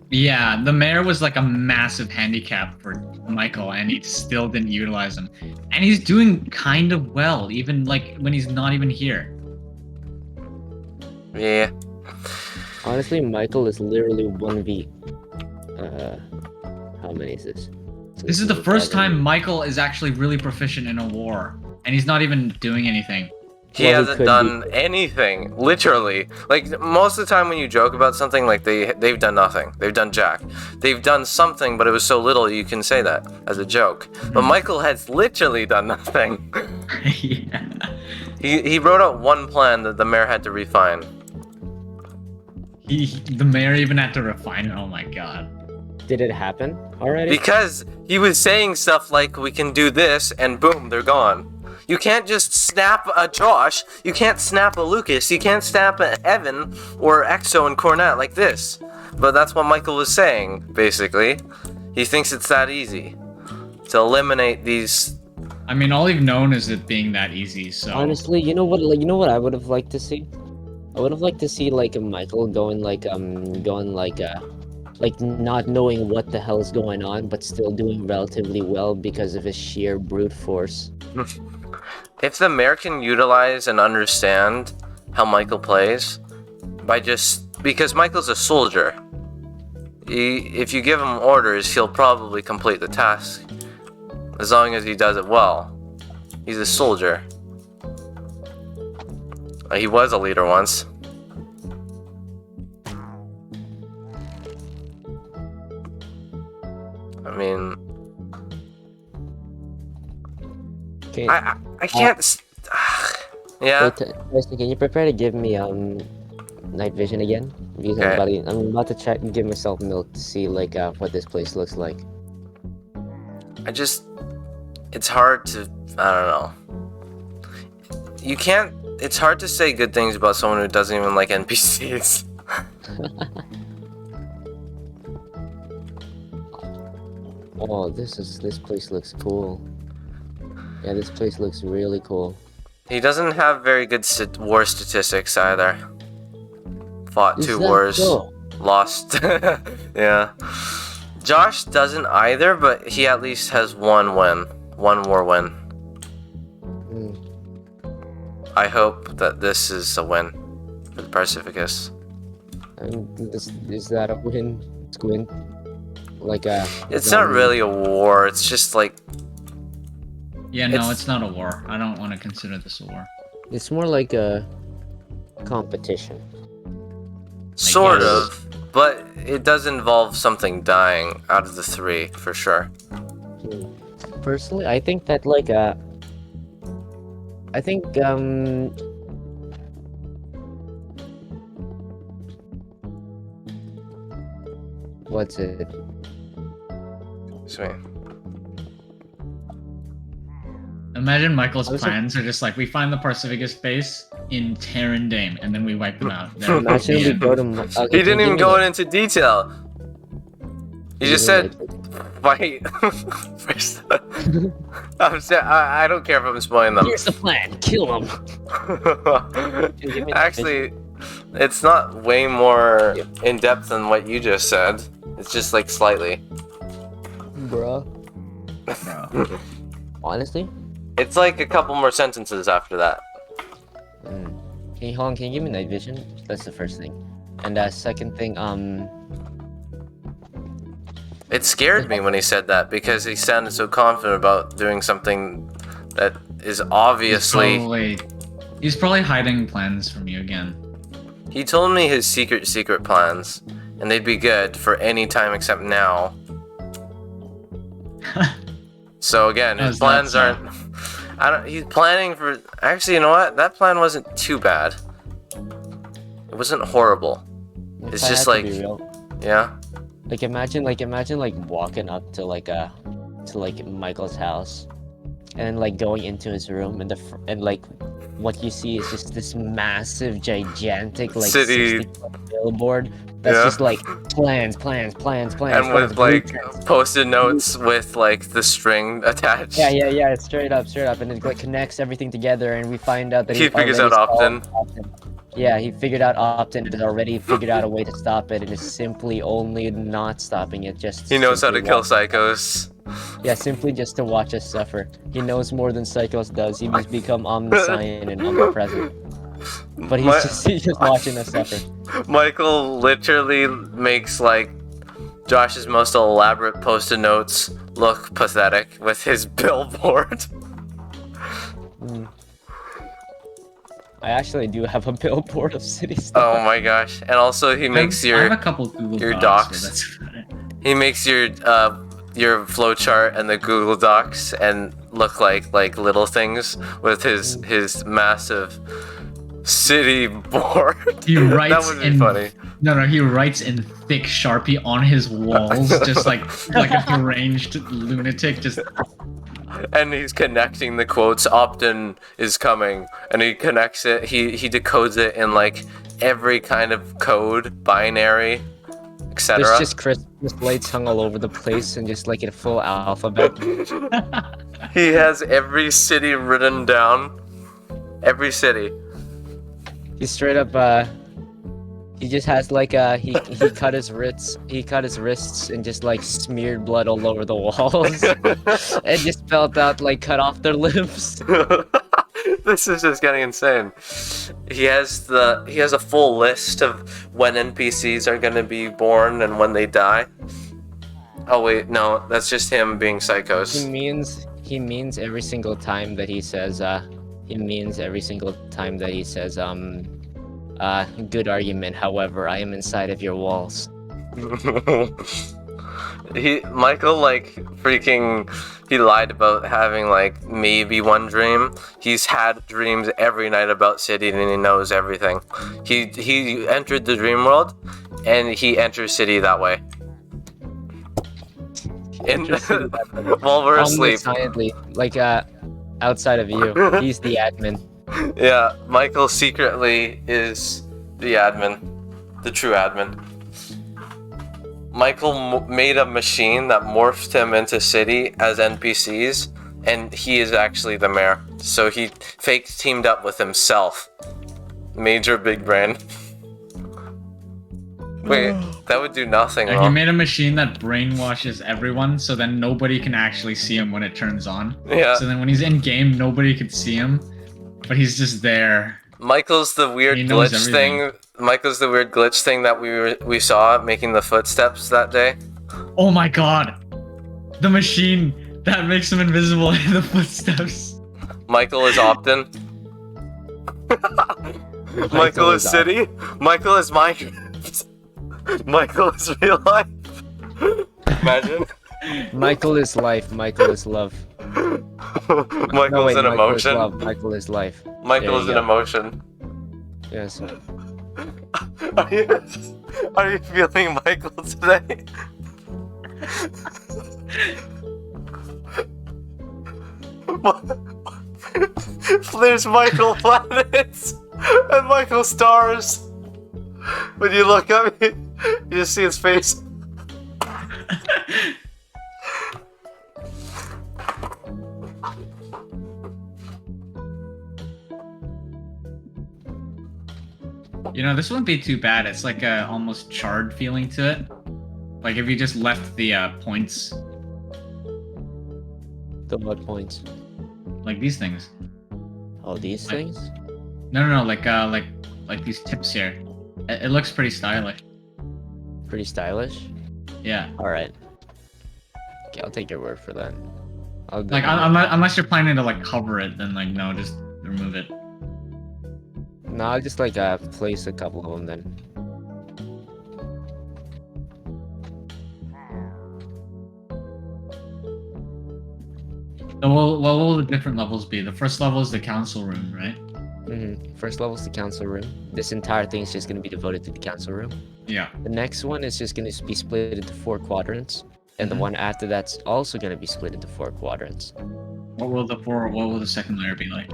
Yeah, the mayor was like a massive handicap for Michael, and he still didn't utilize him. And he's doing kind of well, even like when he's not even here. Yeah. Honestly, Michael is literally 1v. How many is this? This is the first time Michael is actually really proficient in a war, and he's not even doing anything. He Well, he hasn't could done anything, literally. Like most of the time when you joke about something, like they've done nothing. They've done jack. They've done something, but it was so little you can say that as a joke. But Michael has literally done nothing. Yeah. He wrote out one plan that the mayor had to refine. The mayor even had to refine it. Oh my god. Did it happen already? Because he was saying stuff like, we can do this, and boom, they're gone. You can't just snap a Josh, you can't snap a Lucas, you can't snap a Evan or Exo and Cornet like this. But that's what Michael was saying, basically. He thinks it's that easy to eliminate these. I mean, all you've known is it being that easy, so... Honestly, you know what? Like, you know what I would have liked to see? I would have liked to see like a Michael going like not knowing what the hell is going on, but still doing relatively well because of his sheer brute force. If the mayor can utilize and understand how Michael plays, because Michael's a soldier. If you give him orders, he'll probably complete the task. As long as he does it well. He's a soldier. He was a leader once. I mean, Okay. I can't. Yeah. Wait, Preston, can you prepare to give me night vision again? Because Okay. I'm about to check and give myself milk to see like what this place looks like. it's hard to, I don't know. You can't, it's hard to say good things about someone who doesn't even like NPCs. Oh, this place looks cool. Yeah, this place looks really cool. He doesn't have very good war statistics either. Fought Is 2 that wars, so? lost. Yeah. Josh doesn't either, but he at least has 1 win. 1 war win. Hmm. I hope that this is a win for the Pacificus. Is that a win, Squint? Like a. It's not really a war, it's just like, Yeah, no, It's- it's not a war. I don't want to consider this a war. It's more like a competition. sort guess. of, but it does involve something dying out of the 3, for sure. Personally, I think that I think what's it? Sweet. Imagine Michael's I was plans are just like, we find the Pacificus base in Terran Dame, and then we wipe them out. There, Imagine the we end. go to. Okay, He didn't can you even give go me into detail. He just said, fight. First. I don't care if I'm spoiling them. Here's the plan. Kill him. give me the Actually, it's not way more in depth than what you just said. It's just like slightly. Bruh. Bro. Honestly. It's like a couple more sentences after that. Can you hold on? Can you give me night vision? That's the first thing. And second thing, It scared me when he said that because he sounded so confident about doing something that is obviously. He's probably hiding plans from you again. He told me his secret plans, and they'd be good for any time except now. So again, his How's that plans sound? aren't. I don't. He's planning for. Actually, you know what? That plan wasn't too bad. It wasn't horrible. if It's I just had to like- be real, Yeah. like imagine walking up to Michael's house, and like going into his room, and and like what you see is just this massive, gigantic like City. 60-foot billboard that's Yeah. just like plans, And plans, with like blueprints. post-it notes with like the string attached. Yeah, it's straight up, and it like connects everything together, and we find out that He figures already out solved Optin. Yeah, he figured out Optin and has already figured out a way to stop it, and is simply only not stopping it. Just He knows how to simply kill watch- psychos. Yeah, simply just to watch us suffer. He knows more than Psychos does. He must become omniscient and omnipresent. But he's just watching us suffer. Michael literally makes like Josh's most elaborate post-it notes look pathetic with his billboard. Mm. I actually do have a billboard of city stuff. Oh my gosh! And also he makes I have your a couple Google your Docs. docs. But that's about it. he makes your flowchart and the Google Docs and look like little things with his massive city board. He that writes would be in funny. No, he writes in thick Sharpie on his walls, just like a deranged lunatic. Just And he's connecting the quotes. Optin is coming, and he connects it. He decodes it in like every kind of code, binary, etc. There's just Christmas lights hung all over the place and just like a full alphabet. He has every city written down. Every city. He straight up he just has like he cut his wrists and just like smeared blood all over the walls and just spelled out like cut off their limbs. This is just getting insane. He has a full list of when NPCs are gonna be born and when they die. Oh wait, no, that's just him being psychos. He means every single time that he says good argument, however, I am inside of your walls. Michael he lied about having like maybe one dream. He's had dreams every night about City and he knows everything. He entered the dream world and he enters City that way. Interesting admin. while we're Calmly, asleep. silently, like outside of you. He's the admin. Yeah, Michael secretly is the admin, the true admin. Michael made a machine that morphed him into City as NPCs, and he is actually the mayor. So he fake teamed up with himself. Major big brain. Wait, that would do nothing. He Though. made a machine that brainwashes everyone, so then nobody can actually see him when it turns on. Yeah. So then when he's in game, nobody could see him, but he's just there. Michael's the weird He knows glitch everything. thing. Michael's the weird glitch thing that we saw making the footsteps that day. Oh my god! The machine that makes him invisible in the footsteps. Michael is Optin. Michael is is City. Michael is Minecraft. Michael is real life. Imagine. Michael is life. Michael is love. Michael's No, wait, an Michael is emotion. love. Michael is life. Michael There is you an go. emotion. Yes. Are you feeling Michael today? There's Michael planets and Michael stars. When you look at me, you just see his face. You know, this wouldn't be too bad. It's like a almost charred feeling to it. Like if you just left the points, The what points? like these things. Oh, these Like- things? No, like these tips here. It looks pretty stylish. Pretty stylish. Yeah. All right. Okay, I'll take your word for that. I'll Like unless you're planning to like cover it, then like no, just remove it. No, I'll just like place a couple of them then. So what will the different levels be? The first level is the council room, right? First level is the council room. This entire thing is just gonna be devoted to the council room. Yeah. The next one is just gonna be split into 4 quadrants, and the Mhm. one after that's also gonna be split into 4 quadrants. What will the second layer be like?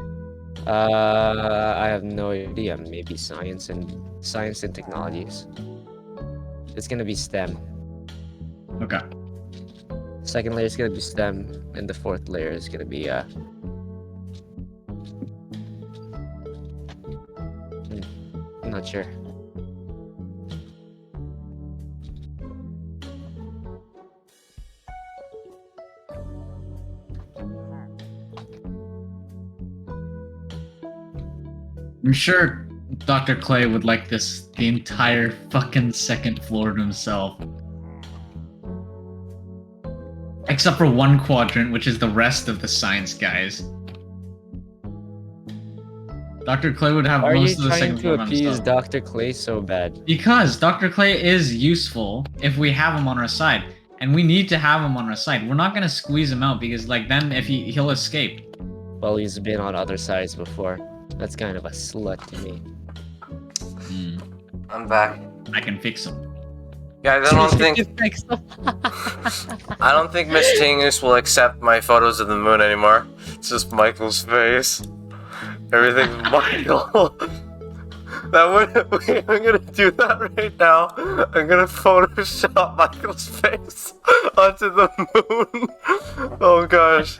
I have no idea. Maybe science and technologies. It's gonna be STEM. Okay. Second layer is gonna be STEM, and the fourth layer is gonna be I'm not sure. I'm sure Dr. Clay would like this the entire fucking second floor to himself. Except for one quadrant, which is the rest of the science guys. Dr. Clay would have Why are you most of the trying second to floor to appease himself. Dr. Clay so bad? Because Dr. Clay is useful if we have him on our side. And we need to have him on our side. We're not gonna squeeze him out because like then if he'll escape. Well, he's been on other sides before. That's kind of a slut to me. I'm back. I can fix him. Guys, I don't think Miss Tingus will accept my photos of the moon anymore. It's just Michael's face. Everything's Michael. Wait, I'm gonna do that right now. I'm gonna Photoshop Michael's face onto the moon. Oh gosh.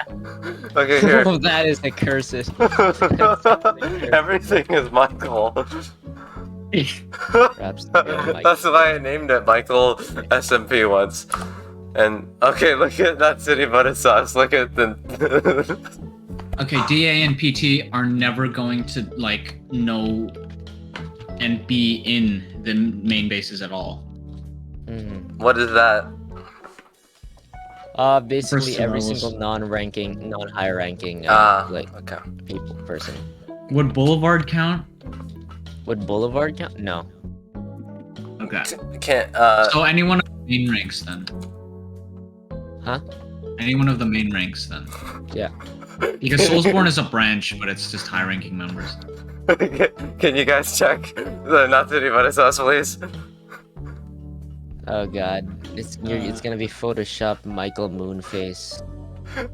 Okay, here. Oh, that is a curse. Everything is Michael. Perhaps That's why I named it Michael SMP once. And okay, look at that city, but it's us. Look at the. Okay, DA and PT are never going to like know and be in the main bases at all. What is that? Basically First every levels. single non-ranking, non-high ranking, like Okay. people person. Would Boulevard count? Would Boulevard count? No. Okay. Can't. So anyone of the main ranks then? Huh? Anyone of the main ranks then? Yeah. Because Soulsborne is a branch, but it's just high-ranking members. Can you guys check the not city, but it's us, please? Oh god. It's gonna be Photoshop Michael Moon face.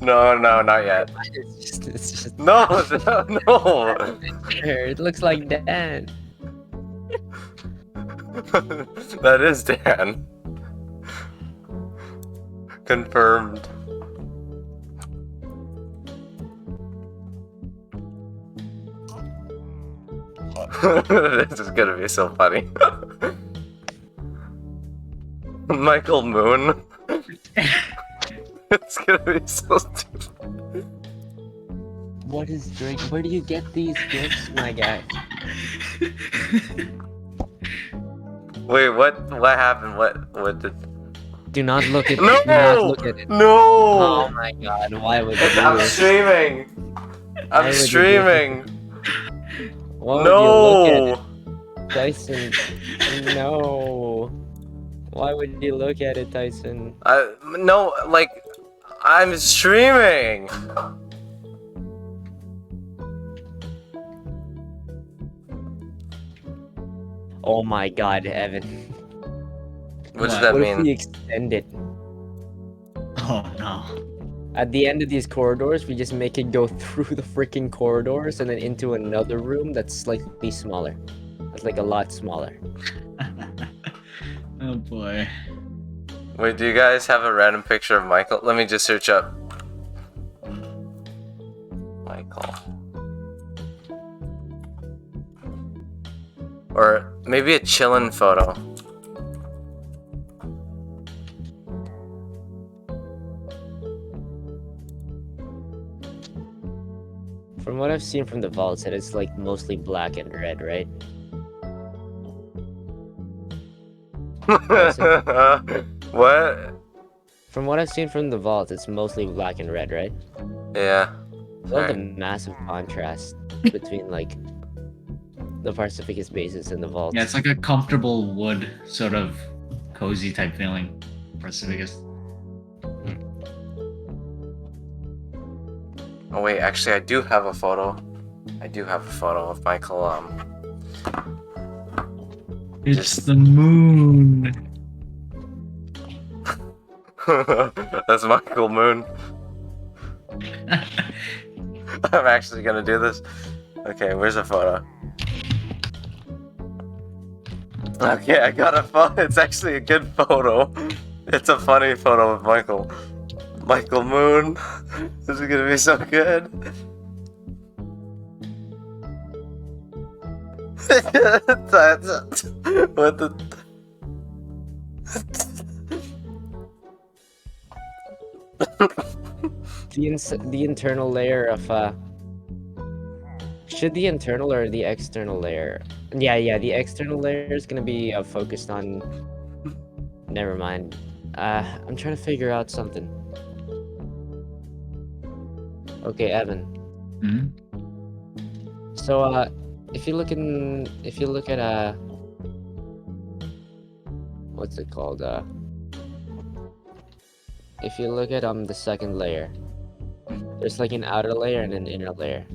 No, not yet. It's just No, no. it looks like Dan. That is Dan. Confirmed. This is gonna be so funny. Michael Moon. It's gonna be so stupid. What is Drake? Where do you get these gifts, my guy? Wait, what happened? What did... Do not look at No! Do not look at it. Oh No! my god, why would you do I'm this? streaming! Why I'm would you do streaming! Why would you look at No! it? Tyson, no. Why would you look at it, Tyson? No, like, I'm streaming! Oh my god, Evan. What does What? that What if we mean? extend it? Oh no. At the end of these corridors, we just make it go through the freaking corridors and then into another room that's slightly smaller. That's like a lot smaller. Oh boy. Wait, do you guys have a random picture of Michael? Let me just search up. Michael. Or maybe a chillin' photo. From what I've seen from the vaults, it's like mostly black and red, right? What? From what I've seen from the vault, it's mostly black and red, right? Yeah. I love the Alright. massive contrast between like the Pacificus bases and the vaults. Yeah, it's like a comfortable wood, sort of cozy type feeling. Pacificus. Oh wait, actually I do have a photo. I do have a photo of Michael, It's Just- the moon. That's Michael Moon. I'm actually gonna do this. Okay, where's a photo? Okay, I got a photo. It's actually a good photo. It's a funny photo of Michael. Michael Moon. This is gonna be so good. What the... The internal layer of should the internal or the external layer? Yeah, the external layer is gonna be focused on. Never mind. I'm trying to figure out something. Okay, Evan. Hmm? So if you look at what's it called? If you look at the second layer, there's like an outer layer and an inner layer.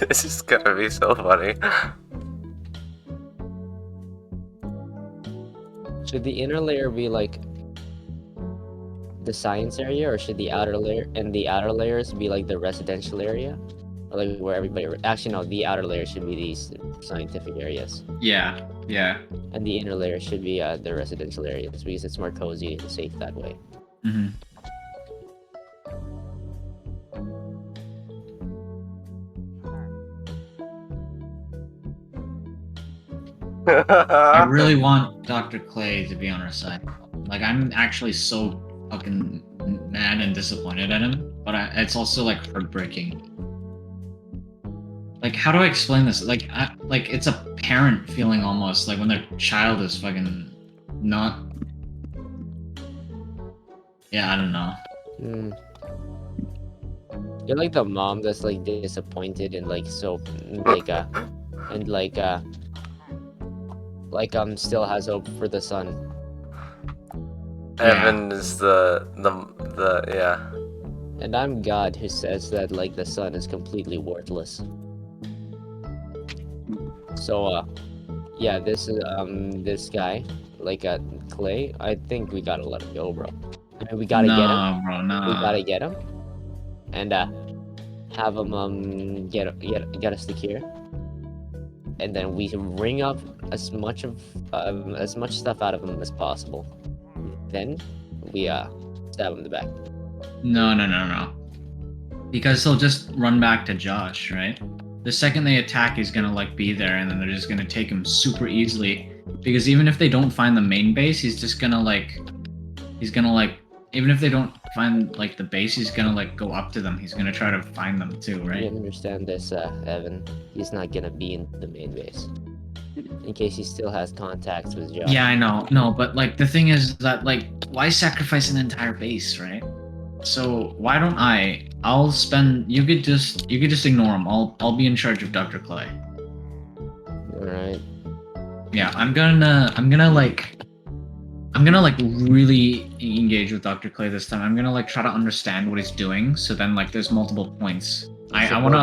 This is gonna be so funny. Should the inner layer be like the science area, or should the outer layer and the outer layers be like the residential area, or like where everybody? Actually, no. The outer layer should be these scientific areas, Yeah, yeah. and the inner layer should be the residential areas because it's more cozy and safe that way. Hmm. I really want Dr. Clay to be on our side. Like, I'm actually so fucking mad and disappointed at him, but it's also like heartbreaking. Like, how do I explain this? Like, like it's a parent feeling almost, like when their child is fucking not. Yeah, I don't know. Hmm. You're like the mom that's like disappointed and like so like and still has hope for the son. Evan is the yeah. And I'm God who says that like the son is completely worthless. So yeah, this is this guy, like Clay, I think we gotta let him go, bro. I mean, we gotta get him. Nah, bro, We gotta nah. get him, and have him get us the cure, and then we can ring up as much stuff out of him as possible. Then we stab him in the back. No. Because he'll just run back to Josh, right? The second they attack, he's gonna like be there, and then they're just gonna take him super easily. Because even if they don't find the main base, he's gonna even if they don't find like the base, he's gonna like go up to them. He's gonna try to find them too, You right? understand this, Evan? He's not gonna be in the main base. In case he still has contacts with Josh. Yeah, I know. No, but like the thing is that like why sacrifice an entire base, right? So why don't I'll spend you could just ignore him. I'll be in charge of Dr. Clay. Alright. Yeah, I'm gonna like really engage with Dr. Clay this time. I'm gonna like try to understand what he's doing. So then like there's multiple points. I wanna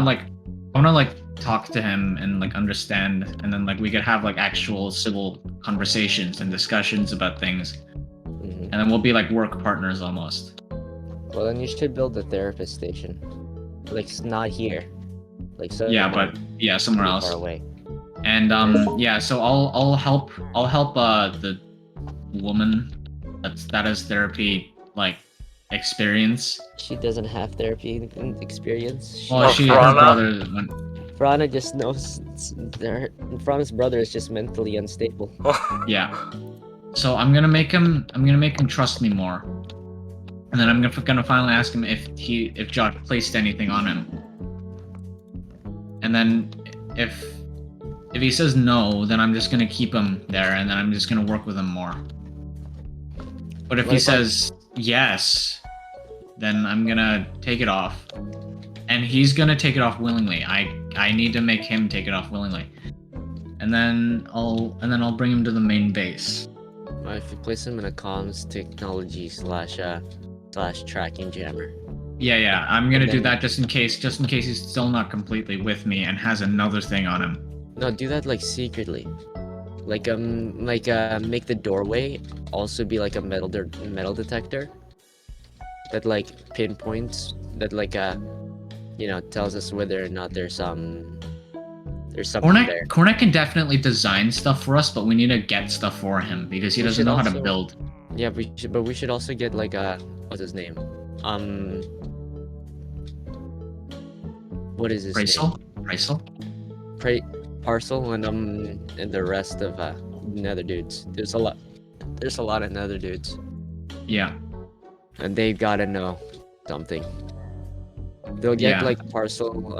like talk to him and like understand, and then like we could have like actual civil conversations and discussions about things, Mhm. and then we'll be like work partners almost. Well, then you should build a therapist station. Like, it's not here. Like, so Yeah, but yeah, somewhere far else. away. And yeah, so I'll help the woman that has therapy like experience. She doesn't have therapy experience. Well, Oh, her Frana? brother went. Frana just knows Frana's brother is just mentally unstable. Yeah. So I'm gonna make him trust me more, and then I'm gonna finally ask him if Josh placed anything on him, and then if he says no, then I'm just gonna keep him there, and then I'm just gonna work with him more. But if he What about- says yes, then I'm gonna take it off, and he's gonna take it off willingly. I need to make him take it off willingly, and then I'll bring him to the main base. If you place him in a comms technology / tracking jammer. Yeah, I'm gonna do then- that just in case he's still not completely with me and has another thing on him. No, do that like secretly. Make the doorway also be like a metal detector that like pinpoints that like tells us whether or not there's something there. Cornet can definitely design stuff for us, but we need to get stuff for him because he We doesn't should know how to also- build. Yeah, we should also get like what's his name? What is his name? Rysel? Parcel and the rest of nether dudes. There's a lot of nether dudes, Yeah. and they gotta know something. They'll get Yeah. like Parcel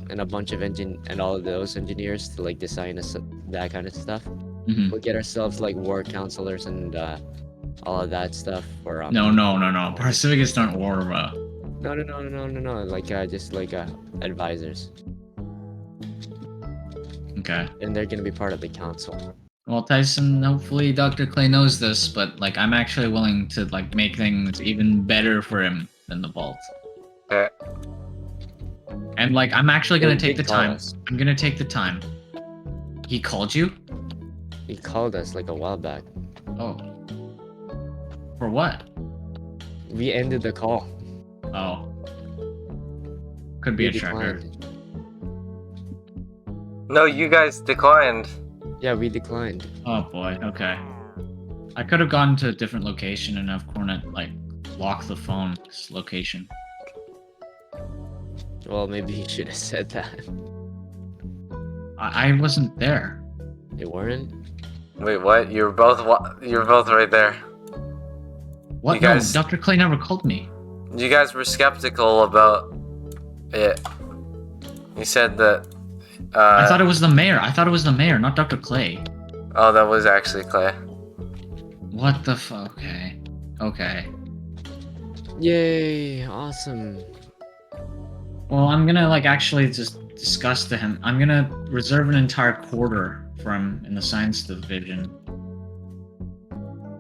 and a bunch of and all of those engineers to like design us that kind of stuff. Mhm. We'll get ourselves like war counselors and all of that stuff for No. Pacificus aren't war, bro. no, like just like advisors, Okay. and they're gonna be part of the council. Well, Tyson, hopefully Dr. Clay knows this, but like I'm actually willing to like make things even better for him than the vault. Okay. And like I'm actually gonna He take the did call time. us. I'm gonna take the time. He called you? He called us like a while back. Oh. For what? We ended the call. Oh. Could be We a tracker. declined. No, you guys declined. Yeah, we declined. Oh boy, okay. I could have gone to a different location and have Cornet like lock the phone's location. Well, maybe he should have said that. I wasn't there. They weren't. Wait, what? You're both right there. What? You guys- No, Dr. Clay never called me. You guys were skeptical about it. You said that. I thought it was the mayor. I thought it was the mayor, not Dr. Clay. Oh, that was actually Clay. What the fuck? Okay. Yay! Awesome. Well, I'm gonna like actually just discuss to him. I'm gonna reserve an entire quarter for him in the science division,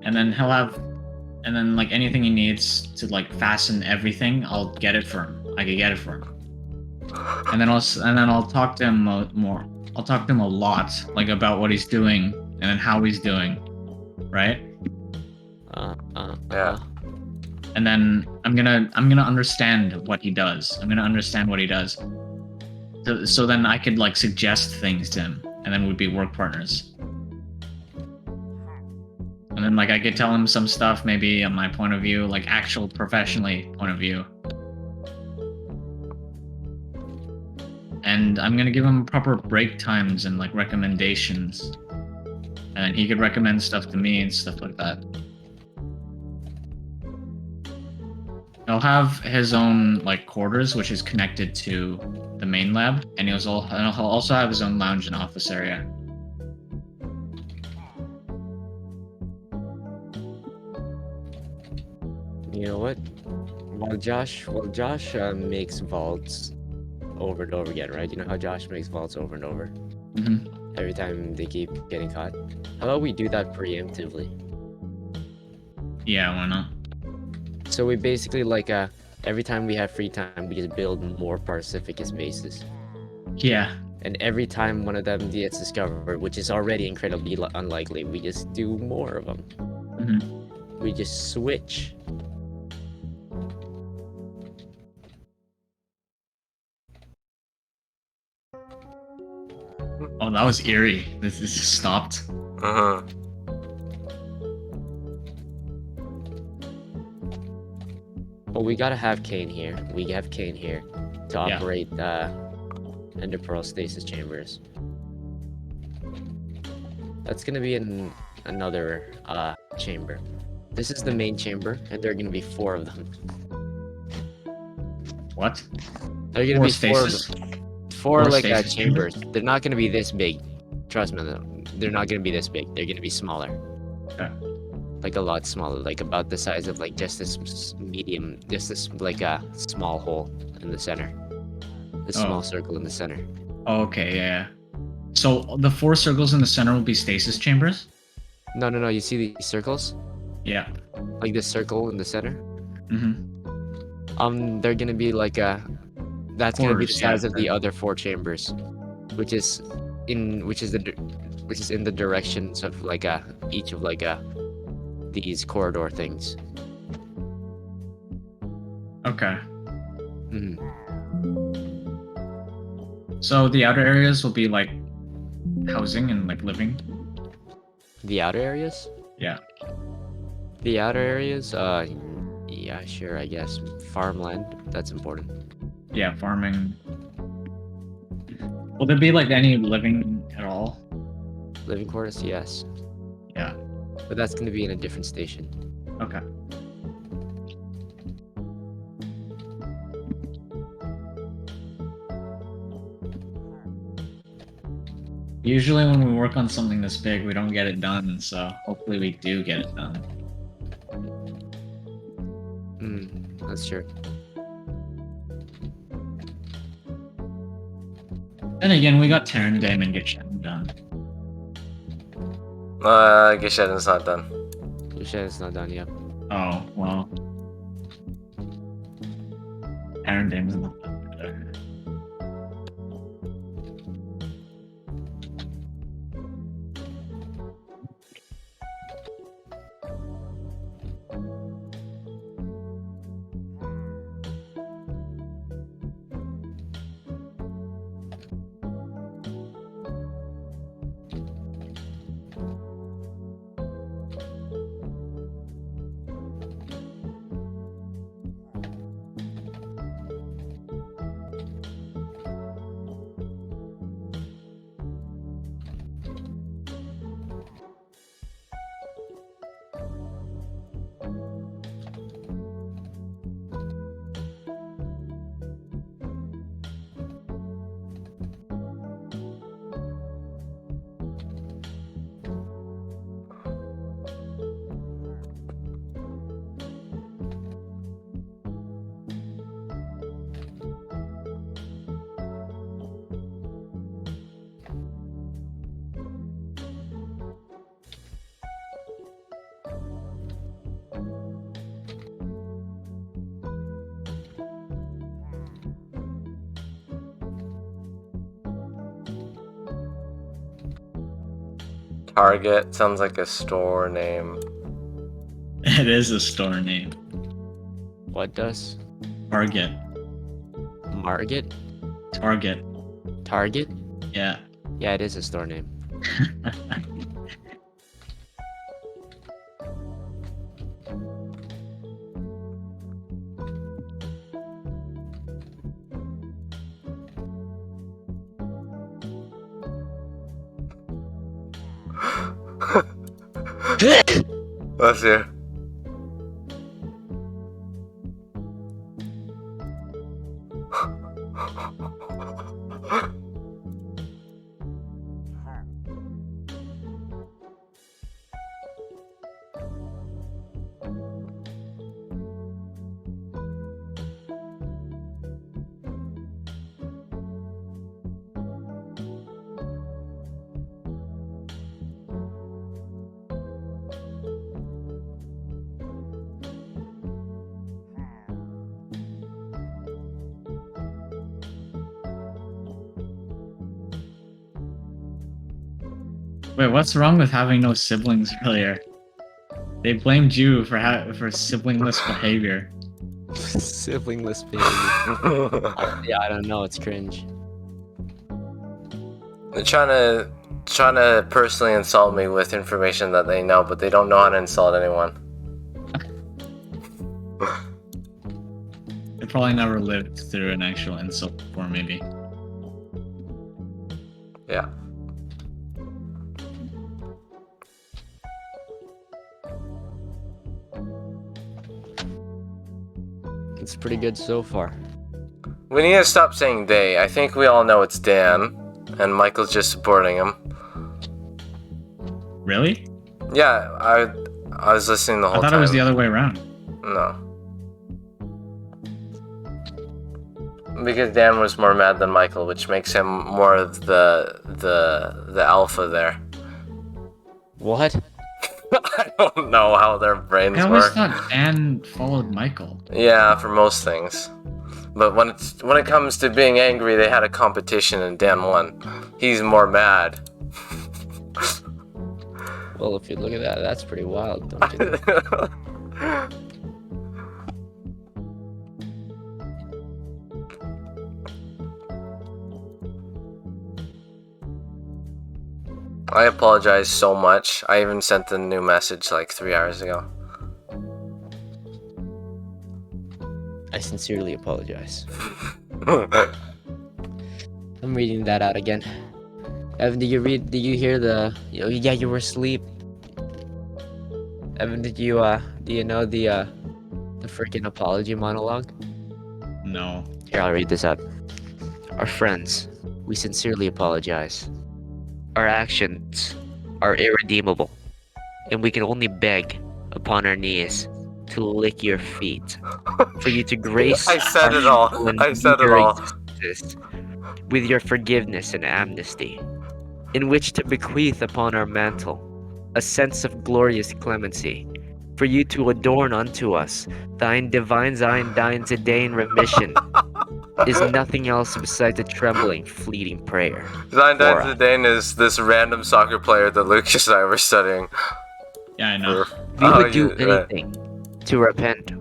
and then and then like anything he needs to like fasten everything, I'll get it for him. I could get it for him, and then I'll talk to him more. I'll talk to him a lot, like about what he's doing and then how he's doing, right? Yeah. And then I'm gonna understand what he does. I'm gonna understand what he does. So then I could like suggest things to him, and then we'd be work partners. And then like I could tell him some stuff, maybe on my point of view, like actual professionally point of view. And I'm gonna give him proper break times and like recommendations. And he could recommend stuff to me and stuff like that. He'll have his own like quarters, which is connected to the main lab, and he'll also have his own lounge and office area. You know what? While Josh makes vaults over and over again, right? You know how Josh makes vaults over and over every time they keep getting caught. How about we do that preemptively? Yeah, why not? So we basically like every time we have free time, we just build more Pacificus bases. Yeah. And every time one of them gets discovered, which is already incredibly unlikely, we just do more of them. We just switch. Oh, that was eerie. This just stopped. Well, we gotta have Kane here. We have Kane here to operate Ender Pearl stasis chambers. That's gonna be in another chamber. This is the main chamber, and there are gonna be 4 of them. What? There are gonna be 4 of stasis? them. 4 Four like stasis chambers. They're not gonna be this big. Trust me, they're not gonna be this big. They're gonna be smaller. Okay. Like a lot smaller, like about the size of like just this medium, just this like a small hole in the center. This small circle in the center. Oh, okay, yeah. So the 4 circles in the center will be stasis chambers? No, you see these circles? Yeah. Like this circle in the center? Mm-hmm. They're gonna be like that's gonna be the Quarters, size yeah. of the other 4 chambers, which is in the directions of like each of like these corridor things. Okay. Mhm. So the outer areas will be like housing and like living? The outer areas? Yeah. The outer areas? Yeah, sure, I guess. Farmland, that's important. Yeah, farming. Will there be like any living at all? Living quarters, yes. Yeah. But that's gonna be in a different station. Okay. Usually when we work on something this big, we don't get it done, so hopefully we do get it done. That's true. Then again, we got Terrandame and Geshen done. Geshen's not done. Your shed is not done yet. Oh, well. Terrandame's not done either. Target sounds like a store name. It is a store name. What does? Target. Marget? Target. Target? Yeah. Yeah, it is a store name. Let's see. Wait, what's wrong with having no siblings earlier? They blamed you for for siblingless behavior. Siblingless baby. Yeah, I don't know. It's cringe. They're trying to personally insult me with information that they know, but they don't know how to insult anyone. They probably never lived through an actual insult before, maybe. Yeah. It's pretty good so far. We need to stop saying they. I think we all know it's Dan, and Michael's just supporting him. Really? Yeah, I was listening the whole I thought time. it was the other way around. No. Because Dan was more mad than Michael, which makes him more of the alpha there. What? I don't know how their brains I always work. thought Dan followed Michael. Yeah, for most things. But when it comes to being angry, they had a competition and Dan won. He's more mad. Well, if you look at that, that's pretty wild, don't you think? I apologize so much. I even sent the new message like 3 hours ago. I sincerely apologize. I'm reading that out again. Evan, did you hear the, yeah, you were asleep. Evan, do you know the freaking apology monologue? No. Here, I'll read this out. Our friends, we sincerely apologize. Our actions are irredeemable, and we can only beg upon our knees to lick your feet, for you to grace I said our it all. humble and I said it meager all. existences with your forgiveness and amnesty, in which to bequeath upon our mantle a sense of glorious clemency, for you to adorn unto us thine divine today in remission is nothing else besides a trembling, fleeting prayer. Zidane Laura. Zidane is this random soccer player that Lucas and I were studying. Yeah, I know. We Oh, would do right. anything to repent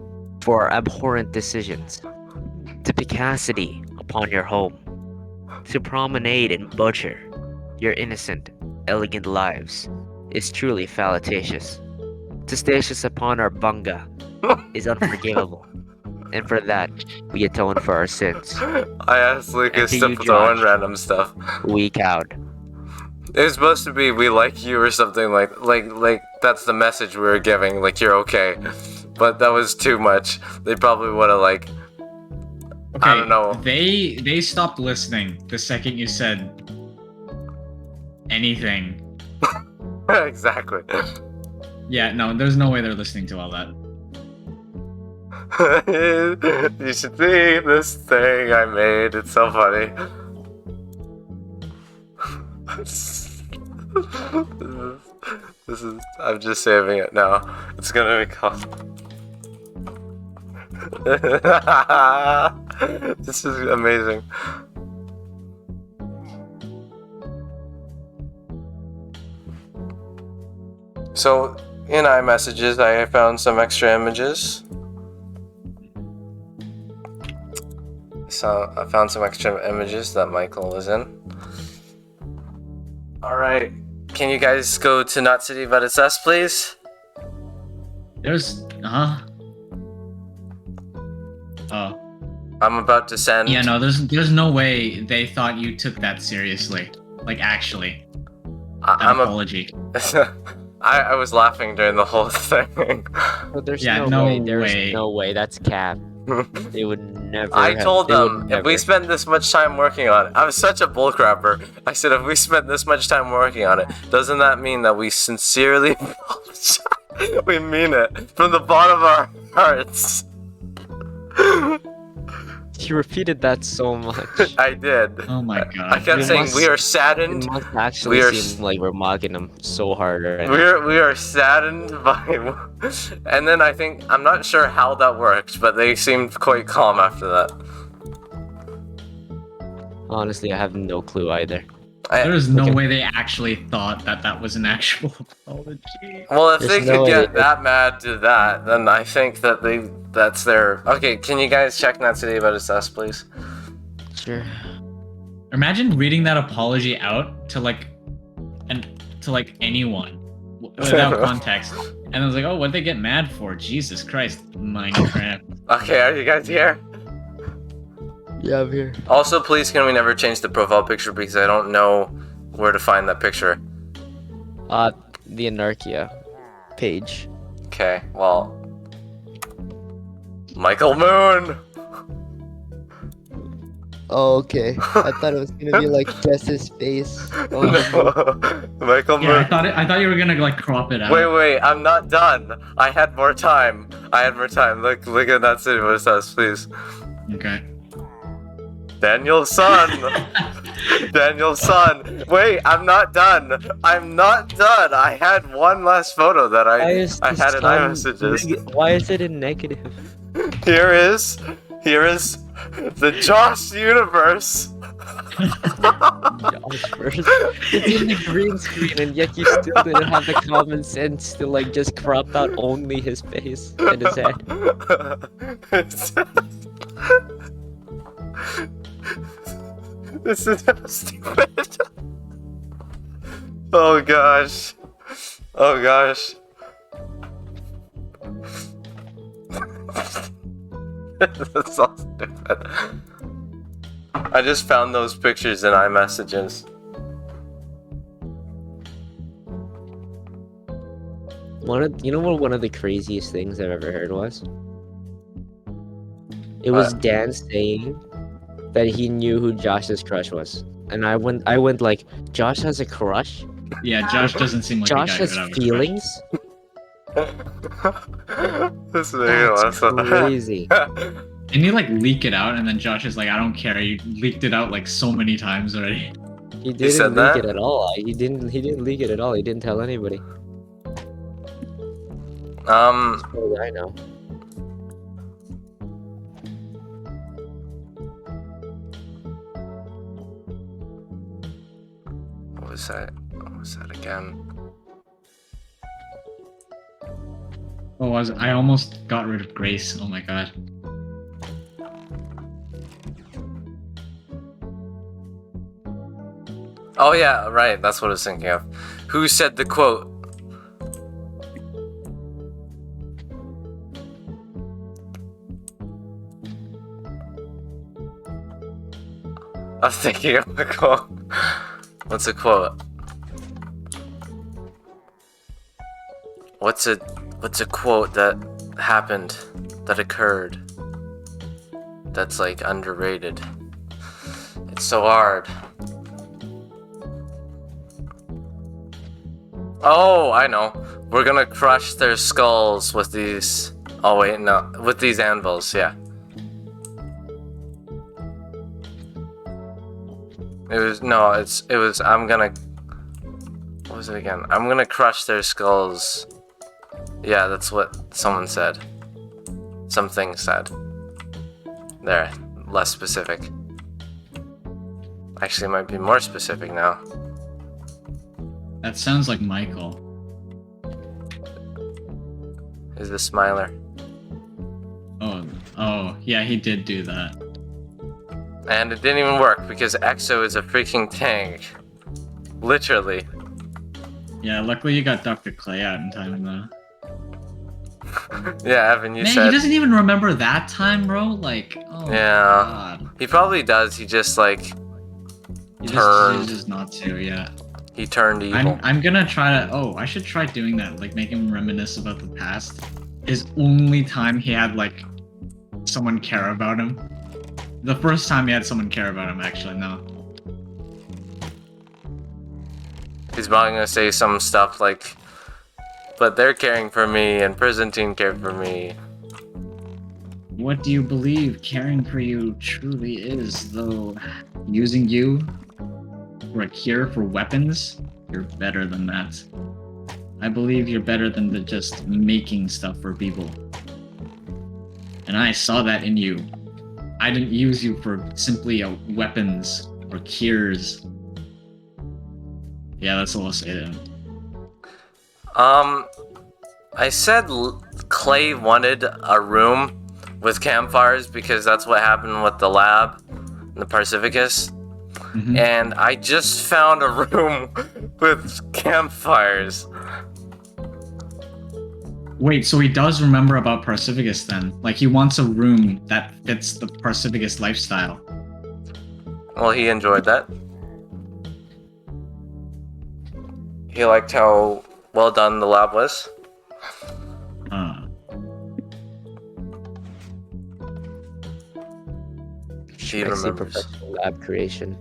for our abhorrent decisions, to Picacity upon your home, to promenade and butcher your innocent, elegant lives is truly fallacious. To statious upon our bunga is unforgivable, and for that we atone for our sins. I asked Lucas And to to you, throw in Josh. random stuff. We cowed. It was supposed to be we like you or something like that's the message we were giving, like you're okay. But that was too much. They probably would have like Okay, I don't know. They stopped listening the second you said anything. exactly. Yeah, no, there's no way they're listening to all that. You should see this thing I made. It's so funny. This is. I'm just saving it now. It's gonna be called. This is amazing. So in iMessages, I found some extra images. So I found some extra images that Michael was in. Alright. Can you guys go to Not City But It's Us, please? There's oh. I'm about to send. Yeah, no, there's no way they thought you took that seriously. Like actually. I'm apology. I was laughing during the whole thing. But there's Yeah, no, no way. There's way. no way. That's cap. They would never. I told they would them if we never. spend this much time working on it, I was such a bullcrapper. I said if we spent this much time working on it, doesn't that mean that we sincerely apologize? We mean it from the bottom of our hearts. You repeated that so much. I did. Oh my I god. kept You saying must- we are It saddened. must actually We are seem like we're mocking them so hard right now. We are saddened by, and then I think I'm not sure how that worked, but they seemed quite calm after that. Honestly, I have no clue either. There's no Okay. way they actually thought that that was an actual apology. Well, if they There's no could get way- that mad to that, then I think that that's their. Okay, can you guys check Not City But It's Us, please? Sure. Imagine reading that apology out to like anyone without context. And I was like, oh, what'd they get mad for? Jesus Christ, Minecraft. Okay, are you guys here? Yeah, I'm here. Also, please, can we never change the profile picture because I don't know where to find that picture. The Anarchia page. Okay, well, Michael Moon. Oh, okay. I thought it was gonna be like Jess's face. No, Michael Yeah, Moon. I thought you were gonna like crop it out. Wait, I'm not done. I had more time. Look at That City But It's Us, please. Okay. Daniel's son. Daniel's son. Wait, I'm not done. I had one last photo that I had in iMessages. Why is it in negative? Here is the Josh universe. Josh first. It's in the green screen, and yet you still didn't have the common sense to like just crop out only his face and his head. This is so stupid. Oh gosh. Oh gosh. That's so stupid. I just found those pictures in iMessages. You know what one of the craziest things I've ever heard was? It was What? Dan saying that he knew who Josh's crush was. And I went like, Josh has a crush? Yeah, Josh doesn't seem like Josh a guy has who would have a feelings? This That's crazy. Didn't you like leak it out and then Josh is like, I don't care, you leaked it out like so many times already. He didn't said leak that? it at all. He didn't leak it at all. He didn't tell anybody. As far as I know. What was that? What was that again? Oh, I almost got rid of Grace. Oh my god. Oh yeah, right. That's what I was thinking of. Who said the quote? I was thinking of the quote. What's the quote? What's a quote that happened, that occurred, that's like underrated? It's so hard. Oh, I know. We're gonna crush their skulls with these. Oh wait, no, with these anvils. Yeah. It was. I'm gonna. What was it again? I'm gonna crush their skulls. Yeah, that's what someone said. Something said. There, less specific. Actually, it might be more specific now. That sounds like Michael. is the Smiler. Oh, yeah, he did do that. And it didn't even work because EXO is a freaking tank. Literally. Yeah, luckily you got Dr. Clay out in time though. Yeah, Evan, you Man, said. he doesn't even remember that time, bro. Like, oh Yeah. god. He probably does. He just like He turned. just not to, yeah. He turned evil. I'm gonna try to. Oh, I should try doing that. Like, make him reminisce about the past. His only time he had like someone care about him. The first time he had someone care about him, actually, no. He's probably gonna say some stuff like, "But they're caring for me, and prison team cared for me." What do you believe caring for you truly is, though? Using you for a cure for weapons? You're better than that. I believe you're better than the just making stuff for people. And I saw that in you. I didn't use you for simply weapons or cures. Yeah, that's all I'll say to him. I said Clay wanted a room with campfires because that's what happened with the lab, the Pacificus. Mhm. And I just found a room with campfires. Wait, so he does remember about Pacificus then? Like, he wants a room that fits the Pacificus lifestyle. Well, he enjoyed that. He liked how well done the lab was. He I see remembers. professional lab creation.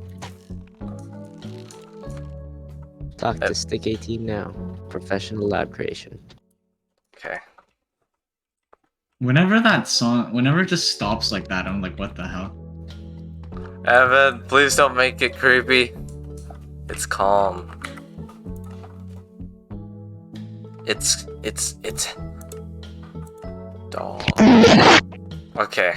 Talk to Stick 18 now. Professional lab creation. Okay. Whenever it just stops like that, I'm like, what the hell? Evan, please don't make it creepy. It's calm. It's dog. Okay.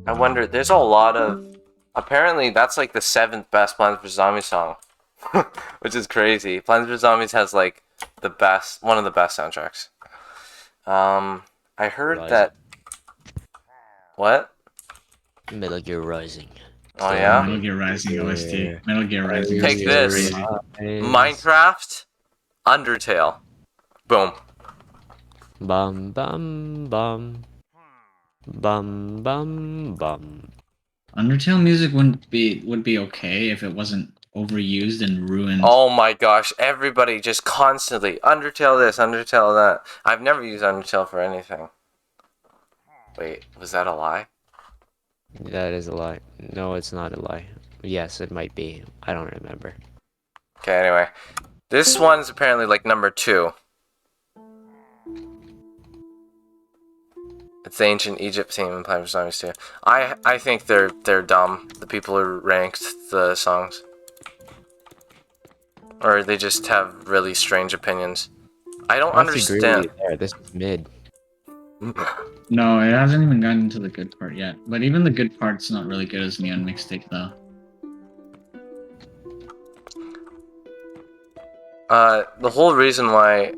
I wonder, there's a lot of, apparently that's like the 7th best Plants vs. Zombies song. Which is crazy. Plants vs. Zombies has like one of the best soundtracks. I heard Rising. that. What? Metal Gear Rising. Oh yeah? Metal Gear Rising OST. Metal Gear Rising Take OST this. is crazy. Minecraft, Undertale. Boom. Bum bum bum. Bum bum bum. Undertale music would be okay if it wasn't overused and ruined. Oh my gosh, everybody just constantly Undertale this, Undertale that. I've never used Undertale for anything. Wait, was that a lie? That is a lie. No, it's not a lie. Yes, it might be. I don't remember. Okay, anyway. This one's apparently like number 2. It's the ancient Egypt theme in Plants vs. Zombies 2. I think they're dumb. The people who ranked the songs. Or they just have really strange opinions. I don't I have to agree with understand. you there. This is mid. No, it hasn't even gotten to the good part yet. But even the good part's not really good as Neon Mixtape though. The whole reason why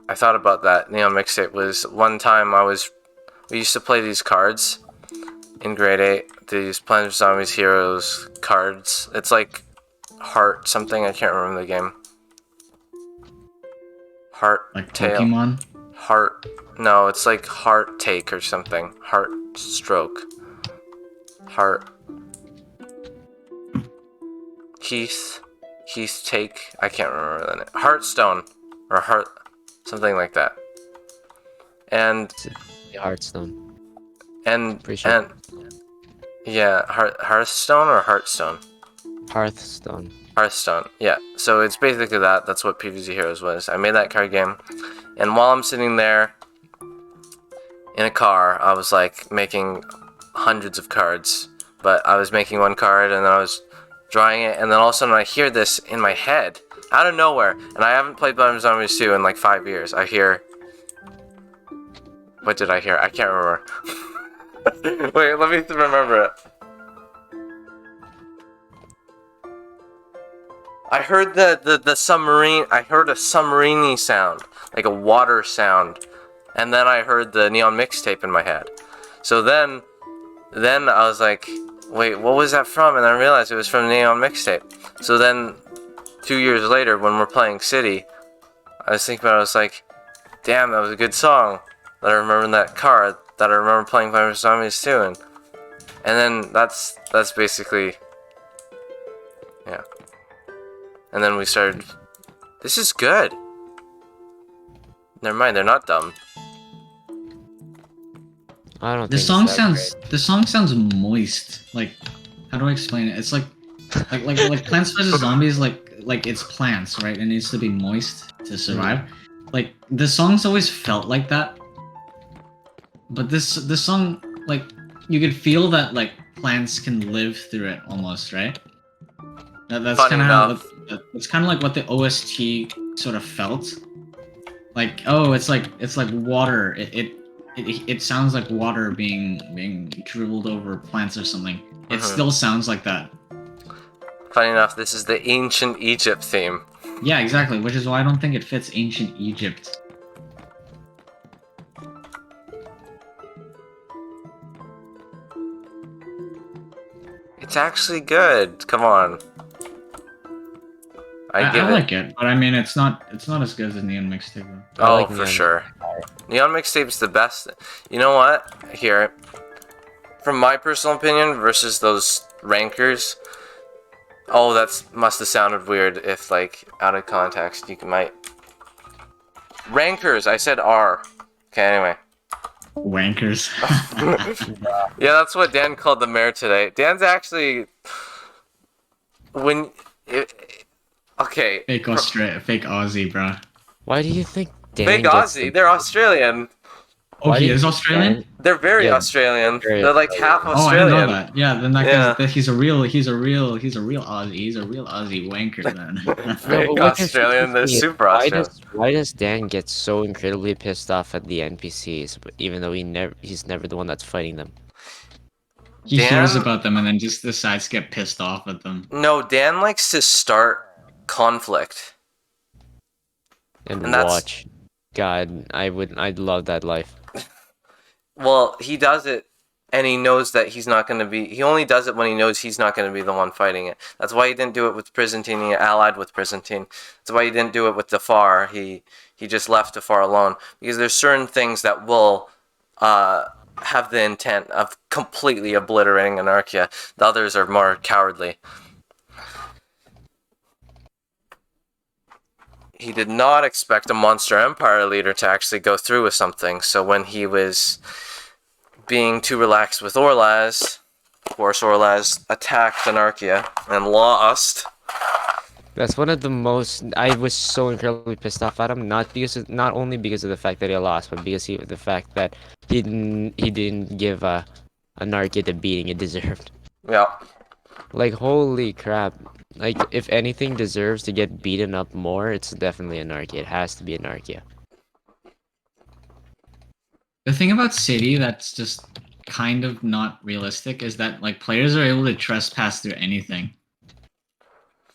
I thought about that Neon Mixtape was one time we used to play these cards in grade 8. These Plants vs. Zombies Heroes cards. It's like Heart something, I can't remember the game. Heart Like Tail. Pokemon. Heart. No, it's like Heart Take or something. Heart Stroke. Heart. Heath Take. I can't remember the name. Heartstone or Heart, something like that. And Hearthstone. and Sure. yeah, Hearthstone or Hearthstone. Hearthstone. Hearthstone, yeah. So it's basically that. That's what PvZ Heroes was. I made that card game, and while I'm sitting there in a car, I was like making hundreds of cards. But I was making one card, and then I was drawing it, and then all of a sudden I hear this in my head, out of nowhere. And I haven't played Plants vs. Zombies 2 in like 5 years. I hear... What did I hear? I can't remember. Wait, let me remember it. I heard the submarine. I heard a submarine sound, like a water sound, and then I heard the Neon Mixtape in my head. So then I was like, wait, what was that from? And I realized it was from Neon Mixtape. So then 2 years later, when we're playing City, I was thinking about it. I was like, damn, that was a good song. That I remember in that car. That I remember playing Plants vs Zombies too. And then that's basically, yeah. And then we started. This is good. Never mind, they're not dumb. I don't The think song it's that sounds the song sounds moist. Like, how do I explain it? It's like Plants vs Zombies. Like it's plants, right? It needs to be moist to survive. Like the song's always felt like that. But this song, like, you could feel that like plants can live through it almost, right? That's Funny kind enough. of it's kind of like what the OST sort of felt. Like, oh, it's like water. It sounds like water being dribbled over plants or something. It Mhm. still sounds like that. Funny enough, this is the ancient Egypt theme. Yeah, exactly. Which is why I don't think it fits ancient Egypt. It's actually good. Come on. I give I it. like it, but I mean, it's not as good as the Neon Mixtape. Though. I Oh, like for Neon sure. Neon Mixtape's the best. You know what? Here, from my personal opinion, versus those rankers. Oh, that must have sounded weird if, like, out of context. You might. Rankers. I said R. Okay. Anyway. Wankers. Yeah, that's what Dan called the mayor today. Dan's actually okay. fake Aussie, bro. Why do you think Dan Fake gets Aussie. the- They're Australian. Oh, Why he do you is think Australian? Dan- They're very Yeah, Australian. very They're like half Oh, I didn't know Australian. that. Yeah, then that Yeah. guy's that he's a real Aussie. He's a real Aussie wanker then. Fake but what Australian, they're confuses me is super Australian. Why does Dan get so incredibly pissed off at the NPCs, but even though he's never the one that's fighting them? He Dan- hears about them and then just decides to get pissed off at them. No, Dan likes to start conflict. And And that's- watch. God, I'd love that life. Well, he does it, and he knows that he's not going to be. He only does it when he knows he's not going to be the one fighting it. That's why he didn't do it with Byzantine. He allied with Byzantine. That's why he didn't do it with Dafar. He just left Dafar alone because there's certain things that will have the intent of completely obliterating Anarchia. The others are more cowardly. He did not expect a Monster Empire leader to actually go through with something, so when he was being too relaxed with Orlaz, of course Orlaz attacked Anarchia and lost. That's one of the most. I was so incredibly pissed off at him, not only because of the fact that he lost, but because the fact that he didn't give Anarchia the beating it deserved. Yeah. Like, holy crap. Like, if anything deserves to get beaten up more, it's definitely Anarchia. It has to be Anarchia. The thing about City that's just kind of not realistic is that like players are able to trespass through anything.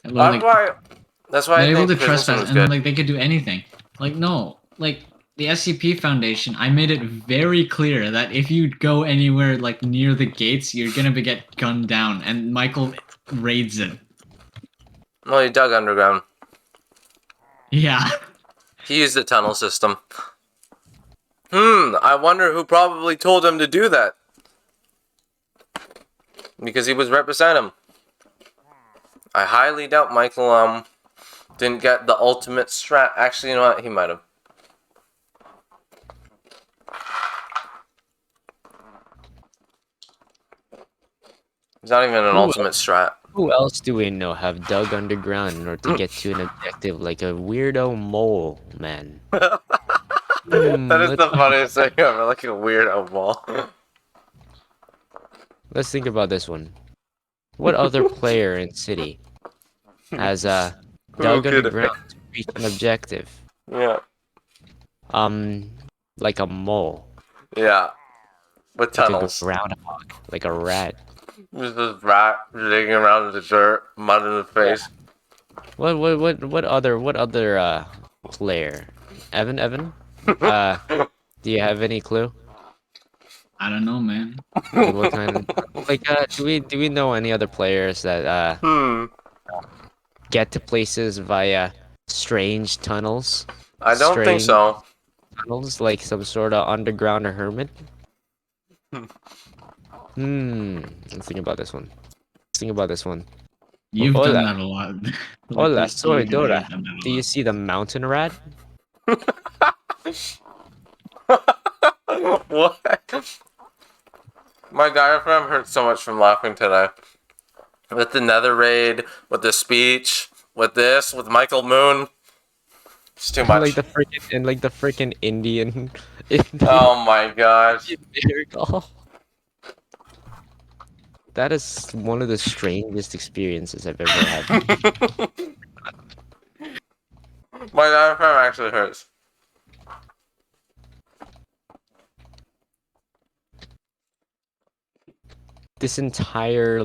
Like, That's why I they're able think to Prison trespass was and good. like they could do anything. Like no, like the SCP Foundation, I made it very clear that if you go anywhere like near the gates, you're gonna get gunned down, and Michael raids it. Well, he dug underground. Yeah. He used the tunnel system. I wonder who probably told him to do that. Because he was representing him. I highly doubt Michael didn't get the ultimate strat. Actually, you know what? He might have. It's not even an ultimate strat. Who else do we know have dug underground in order to get to an objective like a weirdo mole, man? That is the funniest thing ever, like a weirdo ball. Let's think about this one. What other player in City has dug could- underground to reach an objective? Yeah. Like a mole, Yeah. With like tunnels. a groundhog, like a rat. Just this rat digging around in the dirt, mud in the face. What other player? Evan? Uh, do you have any clue? I don't know, man. Like what kind of like do we know any other players that Hmm. get to places via strange tunnels? I don't think Strange so. tunnels like some sort of underground or hermit? Let's think about this one. Let's think about this one. You've done Hola, that a lot. hola, Lucas, soy Dora. you've done that Do a you lot. see the mountain rat? What? My diaphragm hurts so much from laughing today. With the nether raid, with the speech, with this, with Michael Moon. It's too much. Like the freaking Indian Oh my gosh. miracle. That is one of the strangest experiences I've ever had. My diaphragm actually hurts. This entire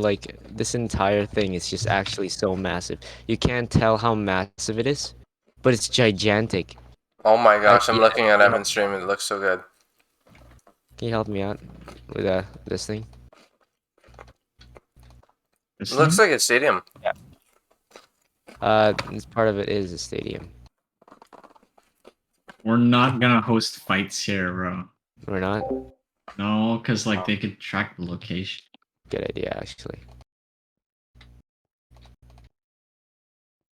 thing is just actually so massive. You can't tell how massive it is, but it's gigantic. Oh my gosh, I'm Yeah, looking at Evan's stream. It looks so good. can you help me out with this thing? This It looks thing? like a stadium. This part of it is a stadium. We're not gonna host fights here, bro. We're not. No, because like they could track the location. Good idea, actually.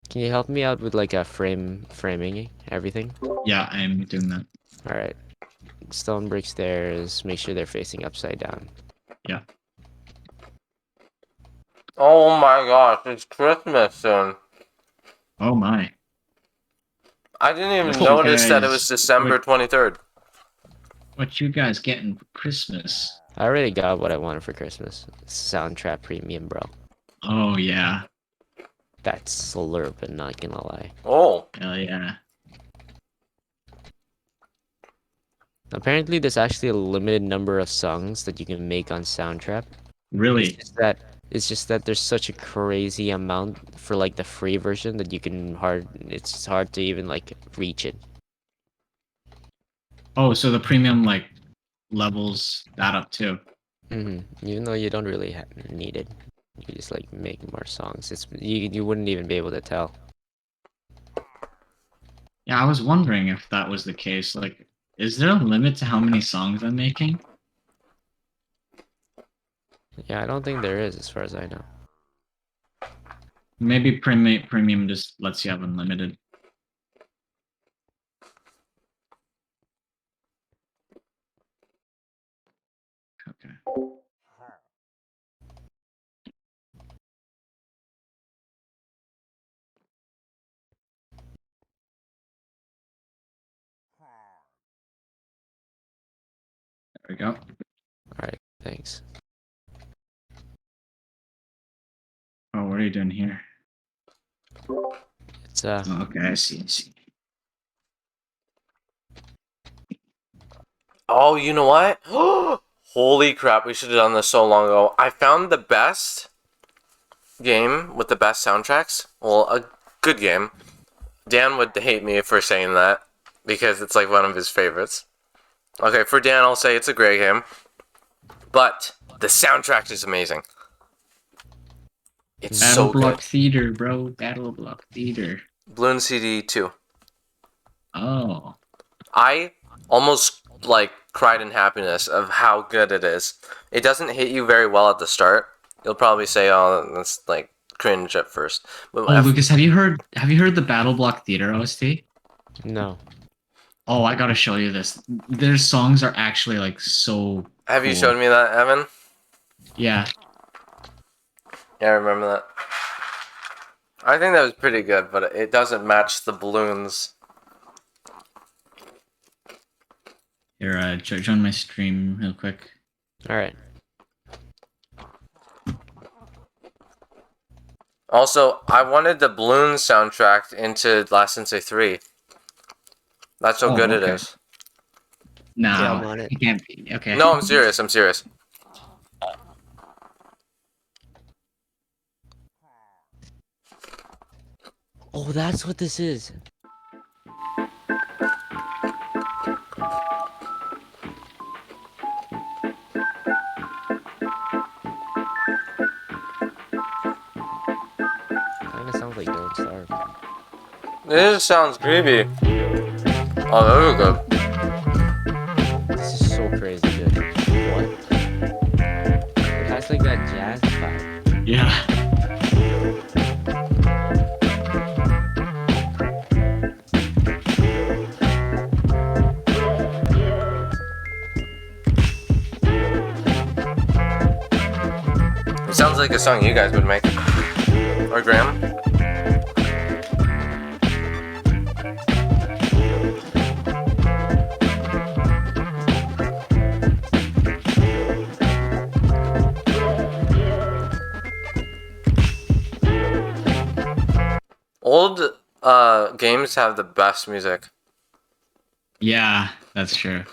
Can you help me out with like a framing everything? Yeah, I'm doing that. All right. Stone brick stairs. Make sure they're facing upside down. Oh my gosh, it's Christmas soon. Oh my. I didn't even What notice you that it guys- was December 23rd. What you guys getting for Christmas? I already got what I wanted for Christmas. Soundtrap Premium, bro. Oh yeah. That's slurping, not gonna lie. Oh, Hell yeah. Apparently, there's actually a limited number of songs that you can make on Soundtrap. Really? It's just that there's such a crazy amount for like the free version that it's hard to even like reach it. Oh, so the premium like levels that up too. Even though you don't really need it, you just like make more songs. You wouldn't even be able to tell. Yeah, I was wondering if that was the case. Like, is there a limit to how many songs I'm making? Yeah, I don't think there is, as far as I know. Maybe premium just lets you have unlimited. Okay. There we go. All right, thanks. Oh, what are you doing here? It's Oh, okay, I see. oh, you know what? Holy crap, we should have done this so long ago. I found the best game with the best soundtracks. Well, a good game. Dan would hate me for saying that because it's like one of his favorites. Okay, for Dan, I'll say it's a great game. But the soundtrack is amazing. It's Battle so Block good. Theater, bro. Battle Block Theater. Bloon CD 2. Oh. I almost like cried in happiness of how good it is. It doesn't hit you very well at the start. You'll probably say, "Oh, that's like cringe at first." But Oh, Lucas, have you heard the Battle Block Theater OST? no. Oh, I gotta show you this. Their songs are actually like so. have you cool. showed me that, Evan? Yeah. Yeah, I remember that. I think that was pretty good, but it doesn't match the balloons. Here, join my stream real quick. All right. Also, I wanted the balloon soundtrack into Last Sensei 3. That's how Oh, good it okay. is. No, Yeah, I'm on it. it can't be. Okay. No, I'm serious. I'm serious. Oh, that's what this is. Kind of sounds like Don't Starve. This sounds creepy. Oh, those are good. This is so crazy good. What? It has like that jazz vibe. Yeah. It sounds like a song you guys would make. Or Graham. Old games have the best music. Yeah, that's true.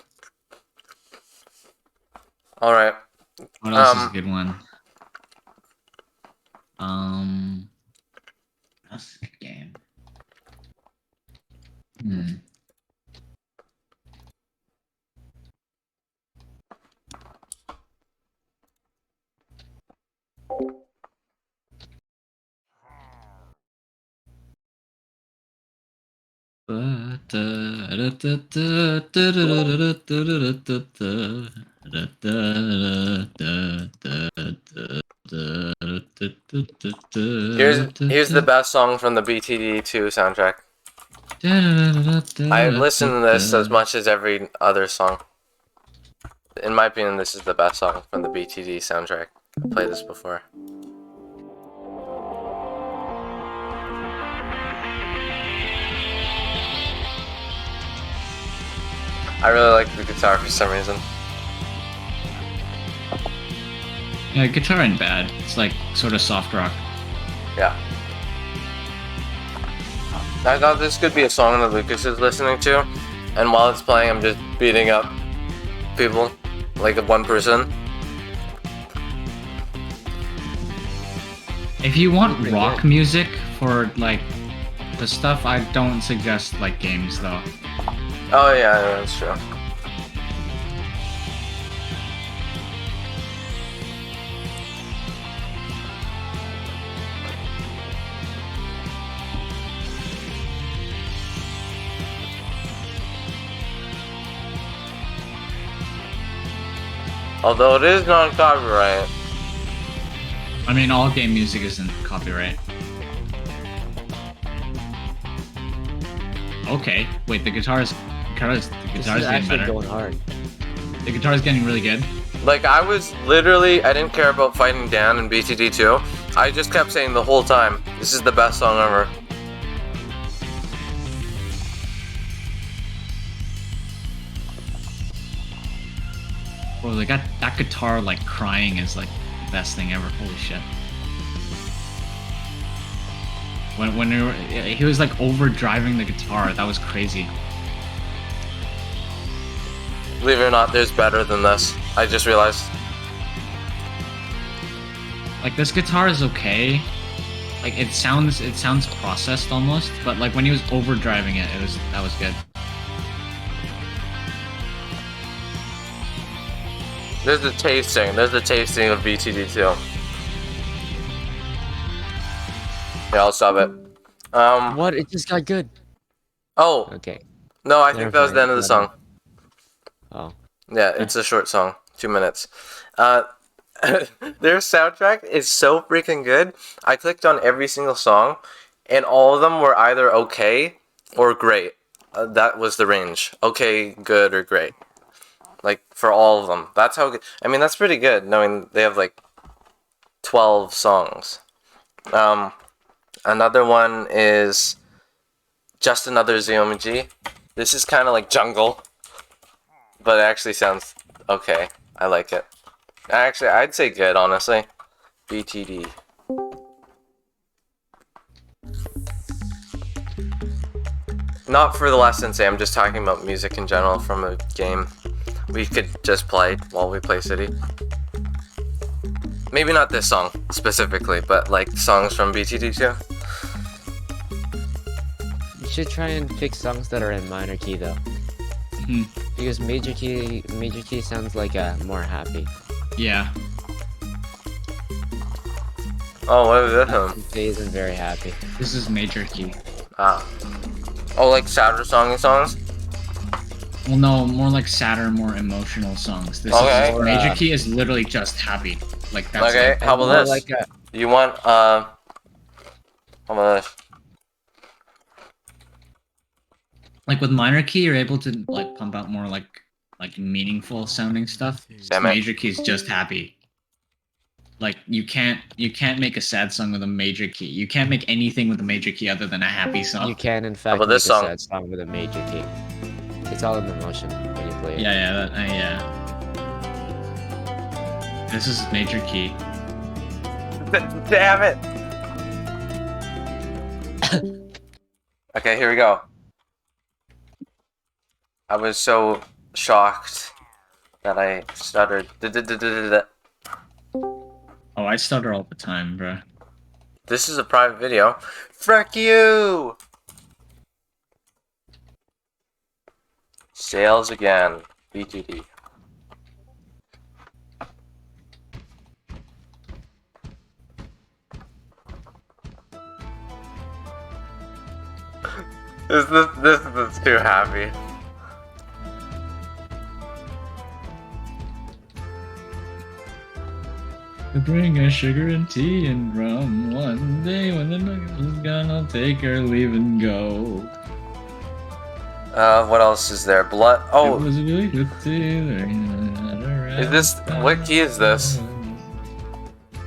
Alright. What else is a good one? That's a good game. Hmm. Here's the best song from the BTD2 soundtrack. I listen to this as much as every other song. In my opinion, this is the best song from the BTD soundtrack. I played this before. I really like the guitar for some reason. Yeah, guitar ain't bad. It's like sort of soft rock. Yeah. I thought this could be a song that Lucas is listening to, and while it's playing, I'm just beating up people, like one person. If you want Pretty rock good. music for like the stuff, I don't suggest like games though. Oh yeah, that's true. Although it is non-copyright. I mean, all game music isn't copyright. Okay, wait, the guitar's This getting is actually better. going hard. The guitar's getting really good. Like, I didn't care about fighting Dan in BTD2. I just kept saying the whole time, this is the best song ever. Bro, they got that guitar like crying is like the best thing ever. Holy shit. When he was like overdriving the guitar, that was crazy. Believe it or not, there's better than this. I just realized. Like this guitar is okay. Like it sounds processed almost, but like when he was overdriving it, that was good. There's the tasting of BTD2. Yeah, I'll stop it. What? It just got good. Oh, Okay. no, I think Never that was the mind. end of the song. Oh. Yeah, it's a short song, 2 minutes. Their soundtrack is so freaking good. I clicked on every single song, and all of them were either okay or great. That was the range. Okay, good, or great. Like, for all of them. That's how good. I mean, that's pretty good, knowing they have, like, 12 songs. Another one is Just Another Zeomaji. This is kind of like Jungle, but it actually sounds okay. I like it. Actually, I'd say good, honestly. BTD. Not for the Last Sensei, I'm just talking about music in general from a game we could just play while we play City. Maybe not this song specifically, but like songs from BTD2. should try and pick songs that are in minor key though, Mhm. because major key sounds like more happy. Yeah. Oh, what is this one? It isn't very happy. This is major key. Ah. Oh, like sadder songs? Well, no, more like sadder, more emotional songs. This Okay. is major key is literally just happy. Like that's Okay, it. how about More this? like a, You want, how about this? Like with minor key, you're able to like pump out more like meaningful sounding stuff. Damn it. Major key is just happy. Like you can't make a sad song with a major key. You can't make anything with a major key other than a happy song. you can in fact about make this a song? sad song with a major key. It's all in the motion when you play it. Yeah. This is major key. Damn it! Okay, here we go. I was so shocked that I stuttered. Oh, I stutter all the time, bro. This is a private video. Frick you! Sales again. BTD. This is too happy. To bring her sugar and tea and rum. One day when the nugget is gone, I'll take her leave and go. What else is there? Blood. It Oh, was a really good day. is this? What key is this?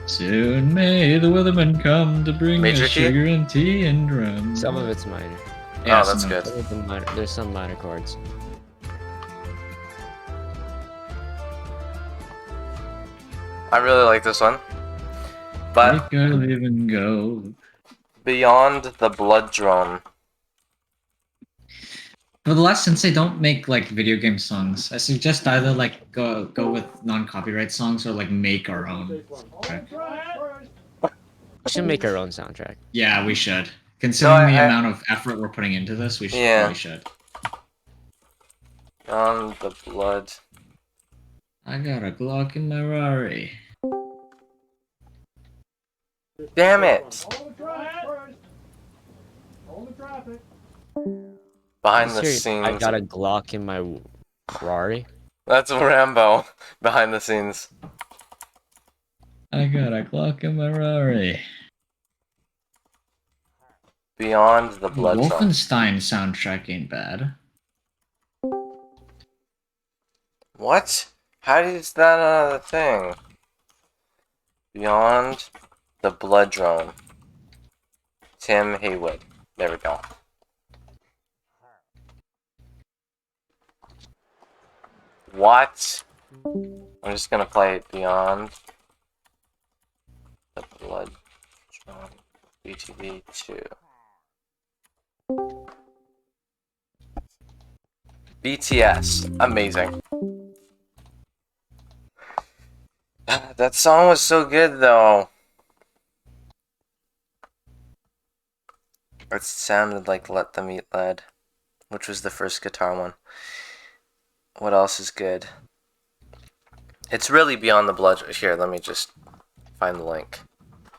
Soon may the weatherman come to bring Major us key? sugar and tea and rum. Some of it's minor. Yeah, Oh, that's some of good. it. Some of them minor. There's some minor chords. I really like this one. But Take her leave and go. Beyond the Blood Drone. For the last Sensei, don't make like video game songs. I suggest either like go with non-copyright songs or like make our own. Okay. We should make our own soundtrack. Yeah, we should. Considering the I- amount of effort we're putting into this, we should. Yeah. We should. Beyond the Blood. I got a Glock in my Rari. Damn it! Behind the Serious, scenes. I got a Glock in my Rari. That's Rambo. Behind the scenes. I got a Glock in my Rari. Beyond the Blood Drone. Wolfenstein soundtrack ain't bad. What? How is that a thing? Beyond the Blood Drone. Tim Haywood. There we go. What? I'm just gonna play it Beyond the Blood Drone. BTV 2. BTS. Amazing. That song was so good though. It sounded like Let Them Eat Lead, which was the first guitar one. What else is good? It's really Beyond the Blood. Here, let me just find the link.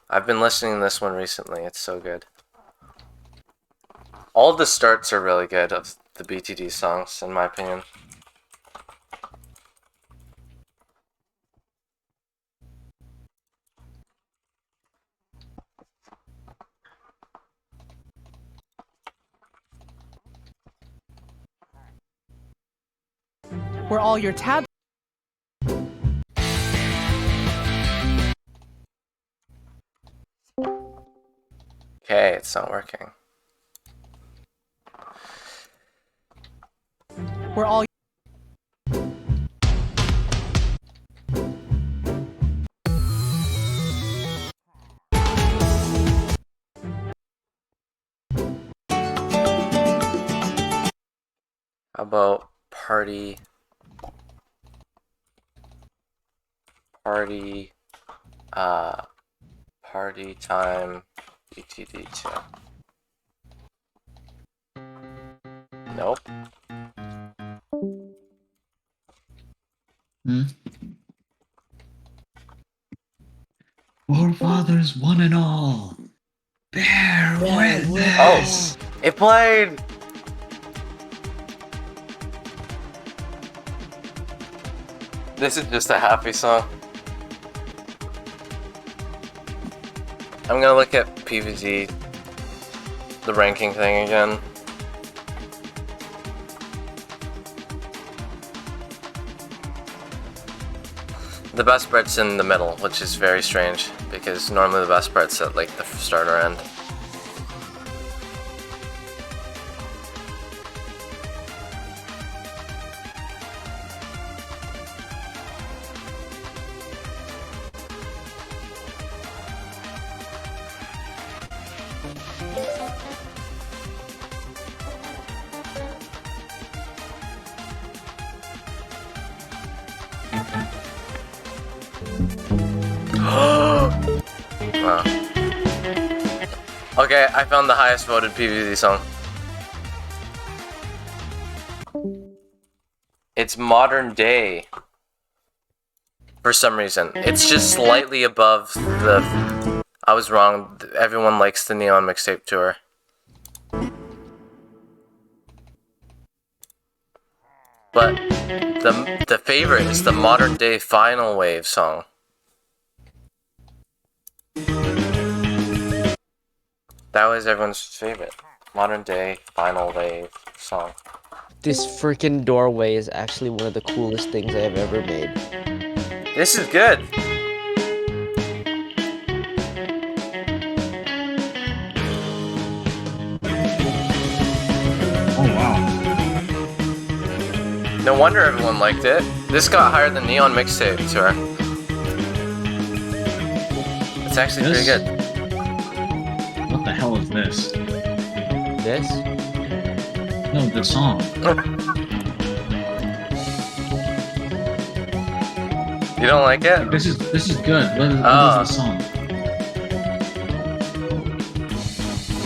I've been listening to this one recently. It's so good. All the starts are really good of the BTD songs, in my opinion. Where all your tabs. Okay, it's not working. Where all. How about party time BTD2. Nope. Hmm? Forefathers one and all, bear witness. It played! This is just a happy song. I'm gonna look at PVG, the ranking thing again. The best part's in the middle, which is very strange, because normally the best part's at like the start or end. Wow. Okay, I found the highest voted PVZ song. It's Modern Day. For some reason. It's just slightly above the... I was wrong. Everyone likes the Neon Mixtape Tour. But the favorite is the Modern Day Final Wave song. That was everyone's favorite. Modern Day Final Wave song. This freaking doorway is actually one of the coolest things I have ever made. This is good. Oh wow. No wonder everyone liked it. This got higher than Neon Mixtape Tour. It's actually pretty good. What the hell is this? This? No, the song. You don't like it? This is good. What is the song?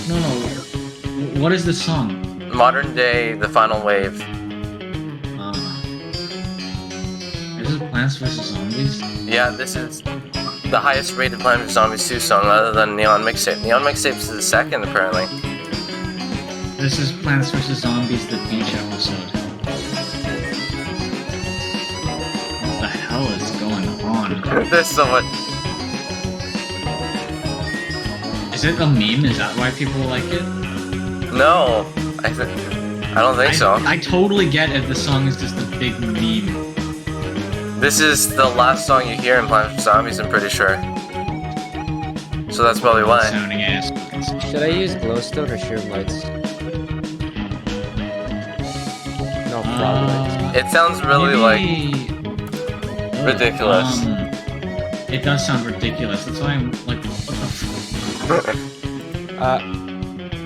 No. What is the song? Modern Day, The Final Wave. This is Plants vs Zombies. Yeah, this is the highest rated Planet vs Zombies 2 song other than Neon Mixtape. Neon Mixtape's the second, apparently. This is Plants vs Zombies, the beach episode. What the hell is going on? There's so much. Is it a meme? Is that why people like it? No, I don't think so. I totally get it. The song is just a big meme. This is the last song you hear in Planet vs Zombies, I'm pretty sure. So that's probably why. Sounding ass. Should I use glowstone or sheer lights? No, frog lights. It sounds really ridiculous. It does sound ridiculous. That's why I'm like, what the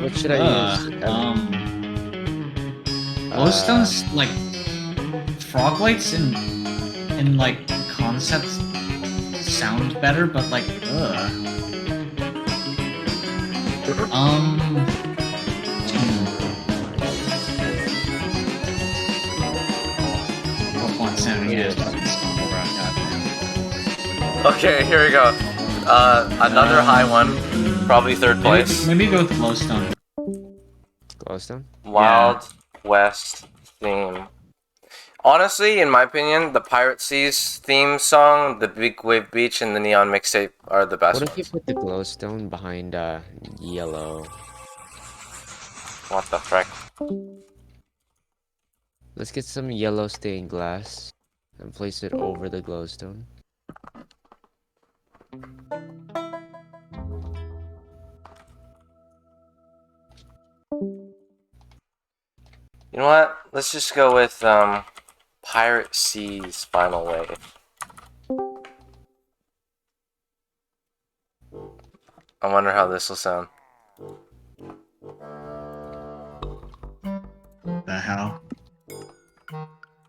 What should I use? Glowstone's like frog lights in like concepts sound better, but like Okay, here we go. Another high one, probably third place. Maybe go with glowstone. Glowstone? Wild West theme. Honestly, in my opinion, the Pirate Seas theme song, the Big Wave Beach, and the Neon Mixtape are the best What if you ones. put the glowstone behind yellow? What the frick? Let's get some yellow stained glass and place it over the glowstone. You know what? Let's just go with Pirate Seas Final Wave. I wonder how this will sound. The hell?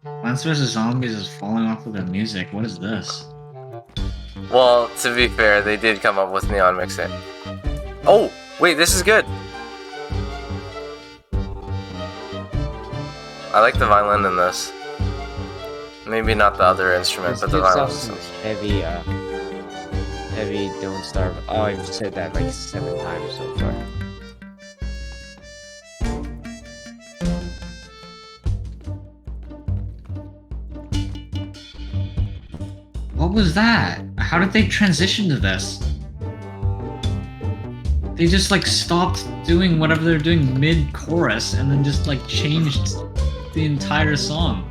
Plants vs Zombies is falling off with their music. What is this? Well, to be fair, they did come up with Neon Mixtape. Oh, wait, this is good. I like the violin in this. Maybe not the other instrument, This but the gives violin. off some heavy, heavy "Don't Starve." Oh, I've said that like 7 times so far. What was that? How did they transition to this? They just like stopped doing whatever they're doing mid-chorus and then just like changed the entire song.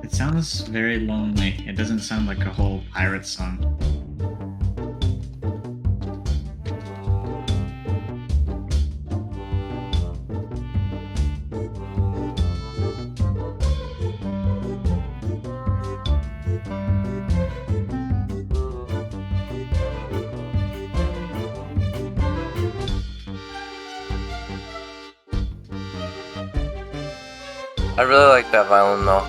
It sounds very lonely. It doesn't sound like a whole pirate song. I really like that violin though.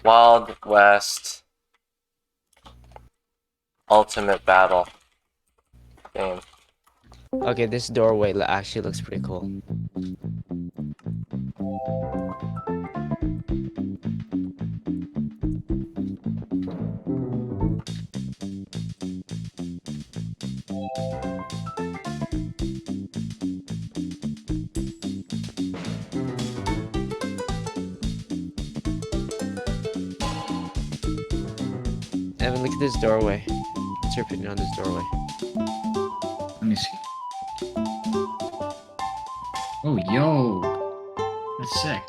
Wild West Ultimate Battle game. Okay, this doorway actually looks pretty cool. Evan, look at this doorway. What's your opinion on this doorway? Let me see. Oh, yo. That's sick.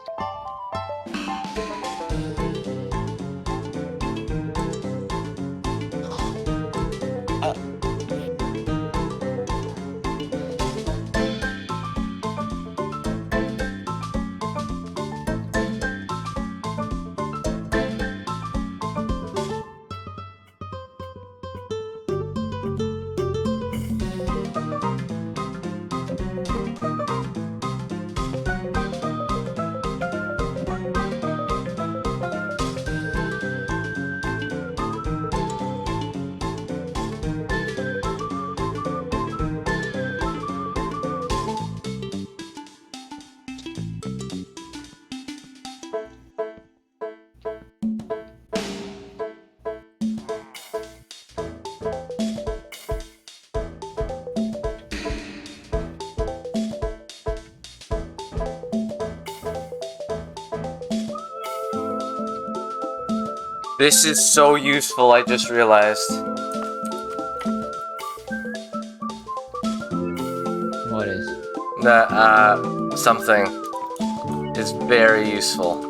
This is so useful, I just realized. What is? That, something is very useful.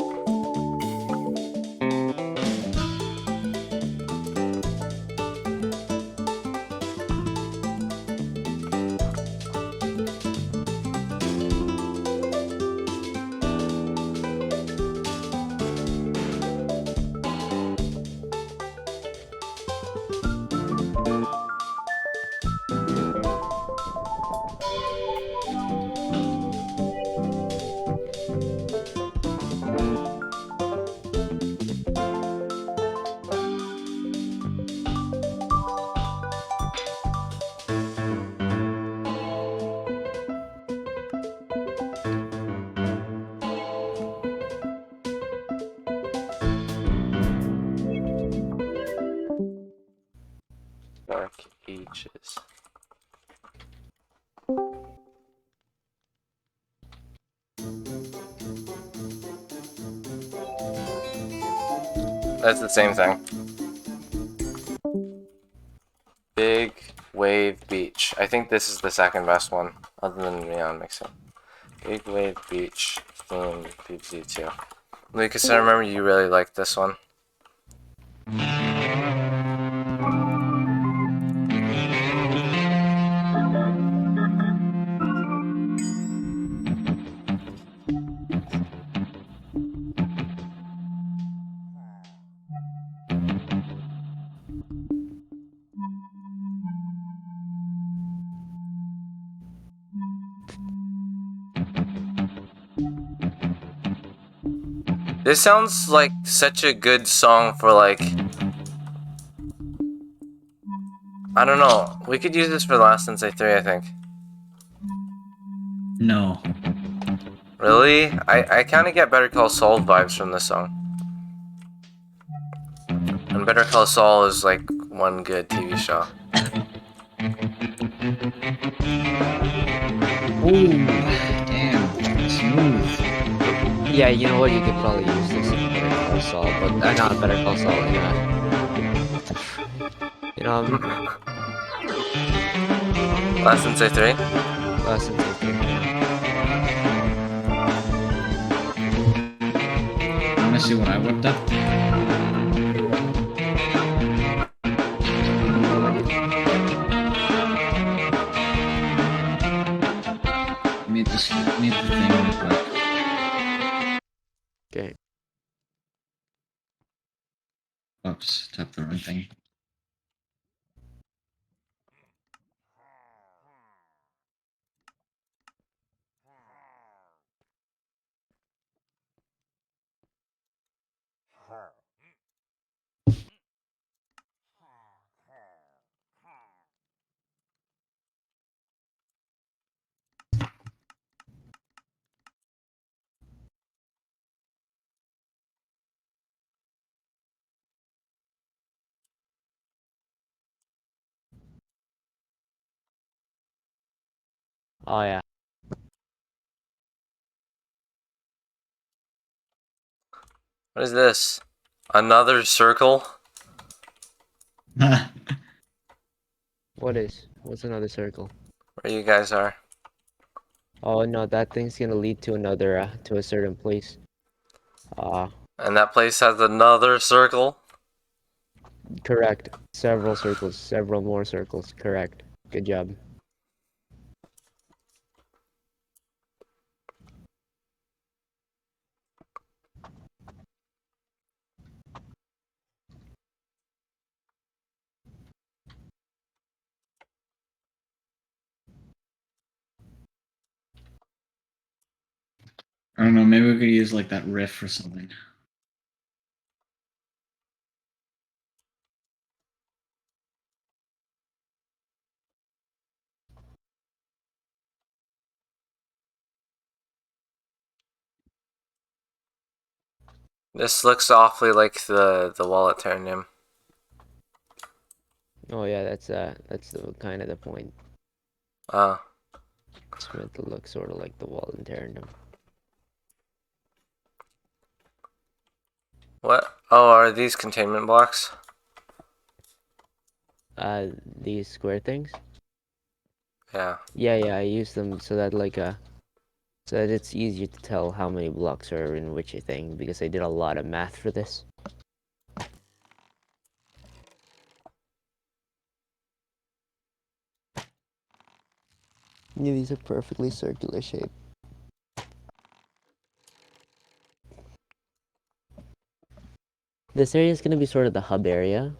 Dark Ages. That's the same thing. Big Wave Beach. I think this is the second best one, other than Neon Mixing. Big Wave Beach themed PBZ 2. Lucas, I remember you really liked this one. This sounds like such a good song for like... I don't know. We could use this for Last Sensei 3, I think. No. Really? I kind of get Better Call Saul vibes from this song. And Better Call Saul is like one good TV show. Ooh, damn, smooth. Yeah, you know what? You could probably use this in Better Call Saul, but not Better Call Saul. Last Sensei 3? Last Sensei 3. Wanna see what I whipped up? Need the thing real quick. Okay. Oops, tapped the wrong thing. Oh yeah. What is this? Another circle? What's another circle? Where you guys are. Oh no, that thing's gonna lead to another to a certain place. And that place has another circle? Correct. Several circles, several more circles. Correct. Good job. I don't know, maybe we could use like that riff or something. This looks awfully like the wall at Terranium. Oh yeah, that's the kind of the point. It's meant to look sort of like the wall in Terrandom. What? Oh, are these containment blocks? These square things? Yeah. Yeah, I use them so that so that it's easier to tell how many blocks are in which thing, because I did a lot of math for this. Yeah, these are perfectly circular shape. This area is going to be sort of the hub area.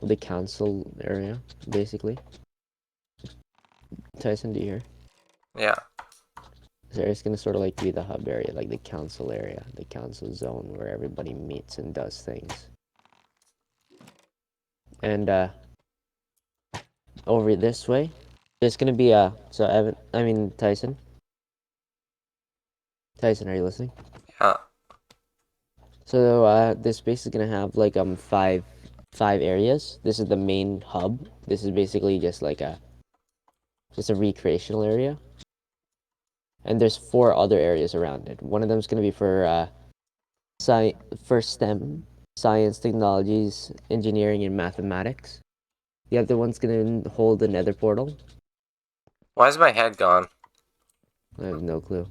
The council area, basically. Tyson, do you hear? Yeah. This area is going to sort of like be the hub area, like the council area, the council zone where everybody meets and does things. And, over this way, there's going to be Tyson? Tyson, are you listening? Yeah. So, this space is going to have like, five areas. This is the main hub. This is basically just like just a recreational area. And there's 4 other areas around it. One of them is going to be for for STEM, science, technologies, engineering, and mathematics. The other one's gonna hold the Nether portal. Why is my head gone? I have no clue.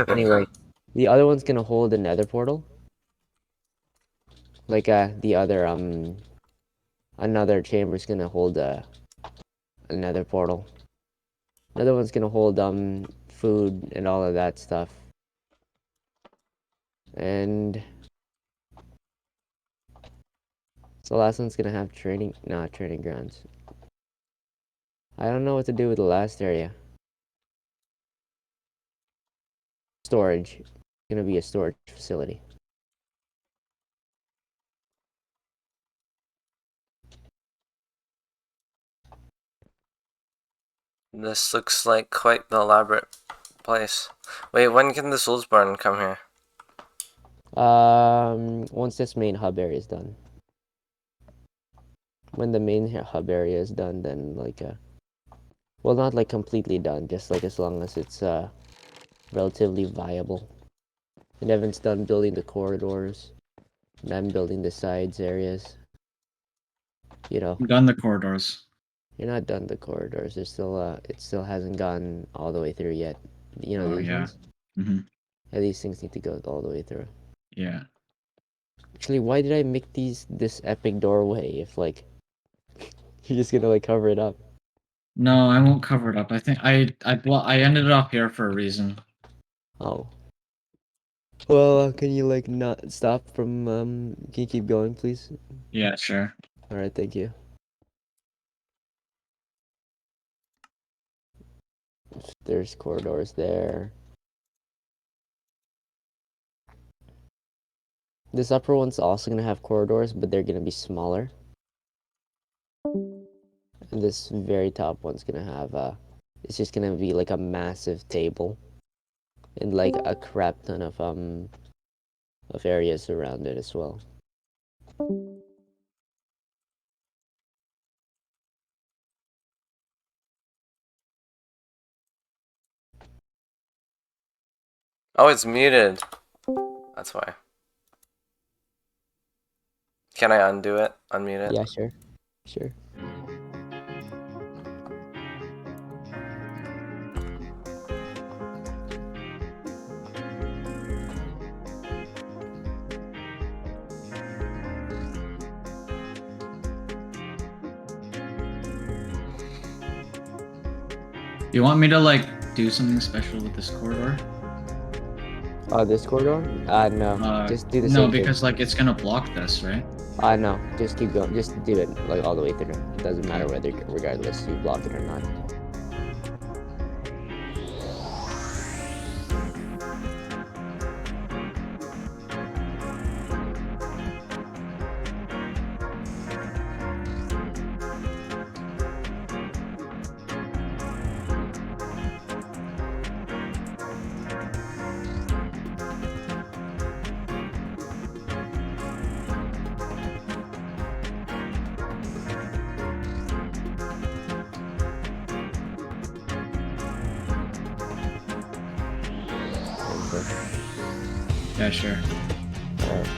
Anyway, the other one's gonna hold the Nether portal. Like the other another chamber's gonna hold another portal. Another one's gonna hold food and all of that stuff. And so the last one's gonna have training grounds. I don't know what to do with the last area. Storage. Gonna be a storage facility. This looks like quite the elaborate place. Wait, when can the Soulsborne come here? Once this main hub area is done. When the main hub area is done, then like well, not like completely done, just like as long as it's relatively viable. And Evan's done building the corridors, and I'm building the sides areas. You know, I'm done the corridors. you're not done the corridors. There's still it still hasn't gone all the way through yet. You know Oh, these yeah. ones. Mm-hmm. Yeah, these things need to go all the way through. Yeah. Actually, why did I make this epic doorway if like you're just gonna like cover it up? No, I won't cover it up. I think I ended up here for a reason. Oh. Well, can you like not stop from can you keep going, please? Yeah, sure. All right, thank you. There's corridors there. This upper one's also gonna have corridors, but they're gonna be smaller. And this very top one's gonna have it's just gonna be like a massive table and like a crap ton of areas around it as well. Oh, it's muted. That's why. Can I undo it? Unmute it? Yeah, sure. Sure. You want me to like do something special with this corridor? Oh, this corridor? No. Just do the no, same because like it's gonna block this, right? thing. No. Just keep going. Just do it like all the way through. It doesn't matter whether, regardless, you block it or not. Yeah, sure. Alright.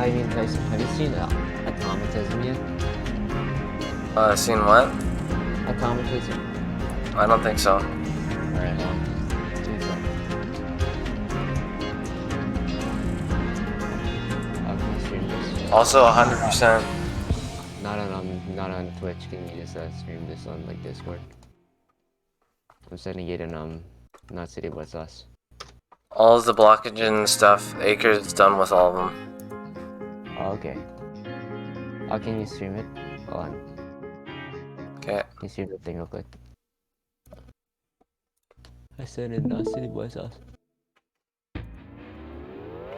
I mean, Tyson, have you seen automatism yet? Seen what? Automatism. I don't think so. Alright, do that. How can I stream this? Also, 100%. Not on Twitch. Can you just stream this on like Discord? I'm sending it in not City but Us. All of the blockage and stuff, Acre's done with all of them. Oh, okay. How can you stream it? Hold on. Okay. Can you stream the thing real quick? I sent it not City but Us.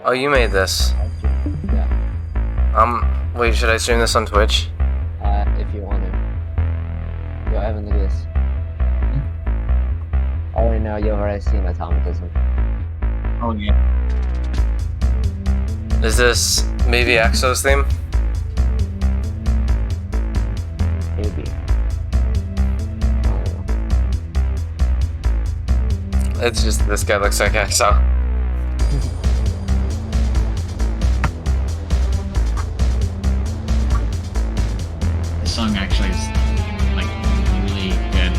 Oh, you made this. Yeah. Wait, should I stream this on Twitch? If you want to. Yo, Evan, look at this. Oh, right now you've already seen automatism. Oh yeah. Is this maybe Exo's theme? Maybe. I don't know. It's just this guy looks like Exo. This song actually is like really good.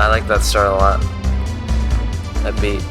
I like that start a lot. That beat.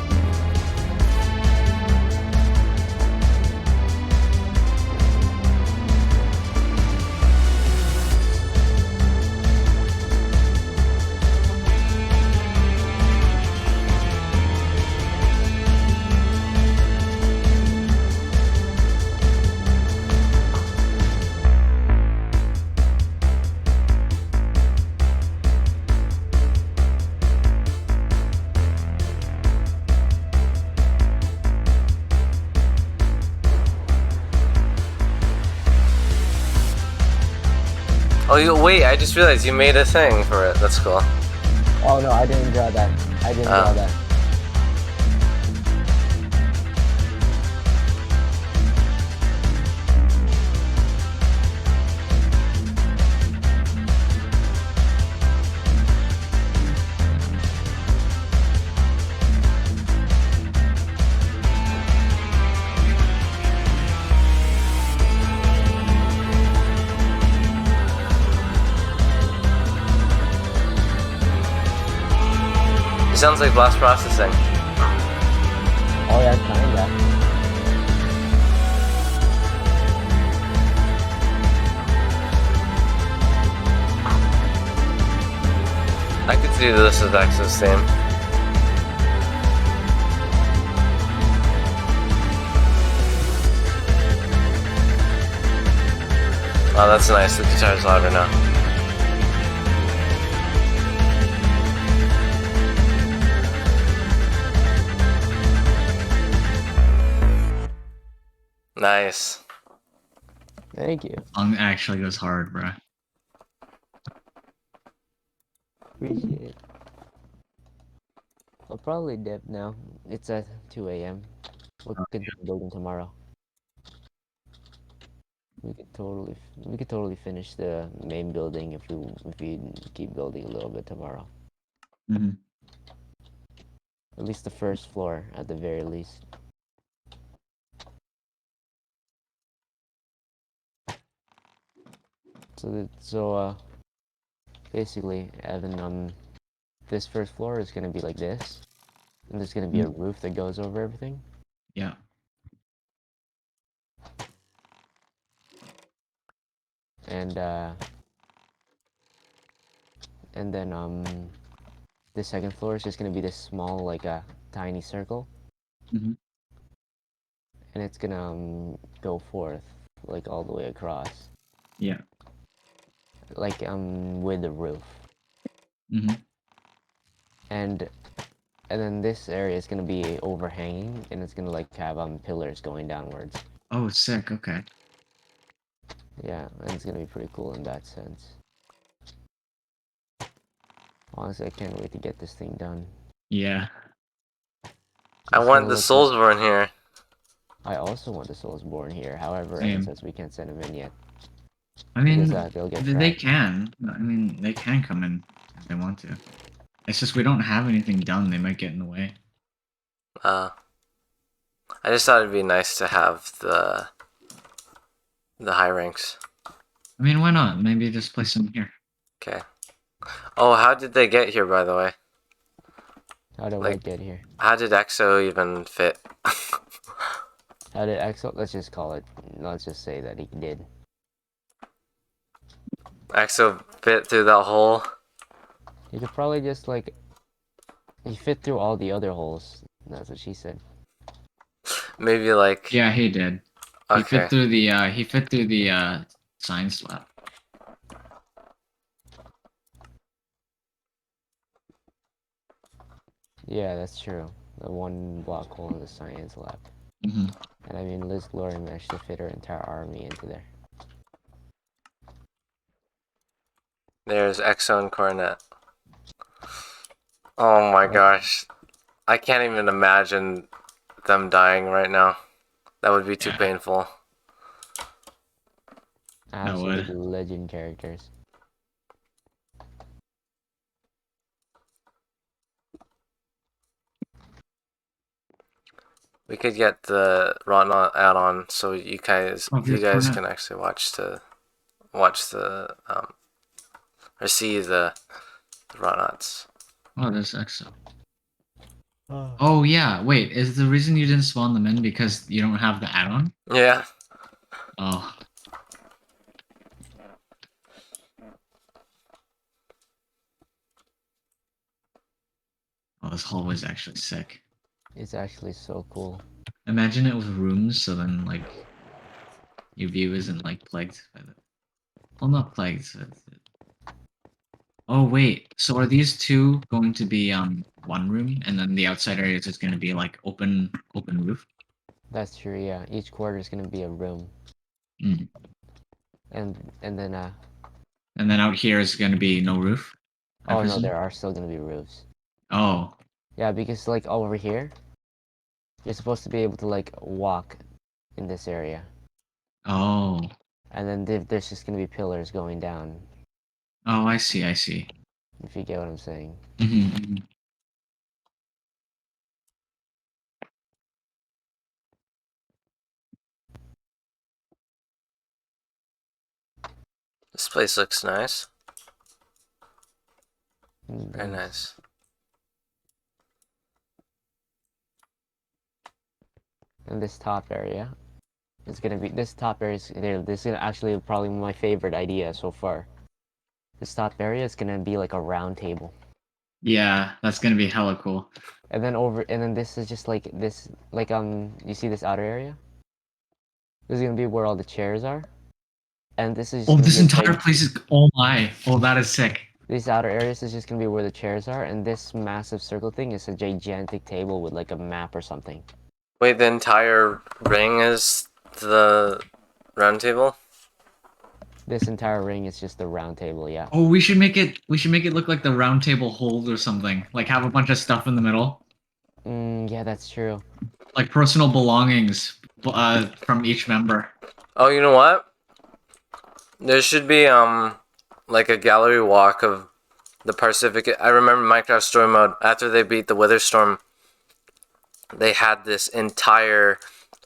Oh, wait, I just realized you made a thing for it. That's cool. Oh no, I didn't draw that. I didn't draw that. It sounds like blast processing. Oh yeah, kinda. I could see this as Exo's theme. Oh, that's nice. The guitar's louder now. Nice. Thank you. Song actually goes hard, bruh. Appreciate it. I'll probably dip now. It's at 2 a.m. We'll continue building tomorrow. We could totally finish the main building if we keep building a little bit tomorrow. Mm-hmm. At least the first floor, at the very least. Basically, Evan, this first floor is gonna be like this, and there's gonna be a roof that goes over everything. Yeah. And then the second floor is just gonna be this small, like a tiny circle. Mm-hmm. And it's gonna go forth, like all the way across. Yeah. Like with the roof. Mm-hmm. And then this area is gonna be overhanging, and it's gonna like have pillars going downwards. Oh, sick. Okay. Yeah, and it's gonna be pretty cool in that sense. Honestly, I can't wait to get this thing done. Yeah. I want the Soulsborne here. I also want the Soulsborne here. However, Same. Evan says we can't send them in yet. I mean, Because, they'll get they trapped. can. I mean, they can come in if they want to. It's just we don't have anything done. They might get in the way. I just thought it'd be nice to have the high ranks. I mean, why not? Maybe just place them here. Okay. Oh, how did they get here, by the way? How did Like- what get here? How did EXO even fit? How did EXO? Let's just call it. Let's just say that he did. EXO fit through that hole? He could probably just like. He fit through all the other holes. That's what she said. Maybe like... Yeah, he did. He Okay. fit through the science lab. Yeah, that's true. The one block hole in the science lab. Hmm. And I mean, Liz Glory managed to fit her entire army into there. There's EXO and Coronet. Oh my gosh. I can't even imagine them dying right now. That would be too Yeah. painful. Absolute legend characters. We could get the Rotnot add-on so you guys Oh, here's Coronet. can actually watch the or see the Rotnots. Oh, there's EXO. Oh yeah, wait. Is the reason you didn't spawn them in because you don't have the add-on? Yeah. Oh. Oh, this hallway's actually sick. It's actually so cool. Imagine it with rooms, so then like your view isn't like plagued by the. Well, not plagued. Oh wait, so are these two going to be one room, and then the outside area is just going to be like open roof? That's true. Yeah, each quarter is gonna be a room, Mm. and then And then out here is going to be no roof. I oh no, presume? there are still gonna be roofs. Oh, Yeah, because like over here, you're supposed to be able to like walk in this area, oh, and then there's just gonna be pillars going down. oh! I see. I see. If you get what I'm saying. Hmm. This place looks nice. Very Nice. nice. And this top area is gonna be this top area is there. This is actually probably my favorite idea so far. This top area is gonna be like a round table, Yeah, that's going to be hella cool. and then this is just like this like you see this outer area. This is gonna be where all the chairs are, and this is. Oh, gonna this be a entire big- place is. Oh my! Oh, that is sick. These outer areas is just gonna be where the chairs are, and this massive circle thing is a gigantic table with like a map or something. Wait, the entire ring is the round table? This entire ring is just a round table, yeah. Oh, we should make it. We should make it look like the round table hold or something. Like have a bunch of stuff in the middle, Yeah, that's true. like personal belongings from each member. Oh, you know what? There should be like a gallery walk of the Pacific. I remember Minecraft Story Mode after they beat the Witherstorm. They had this entire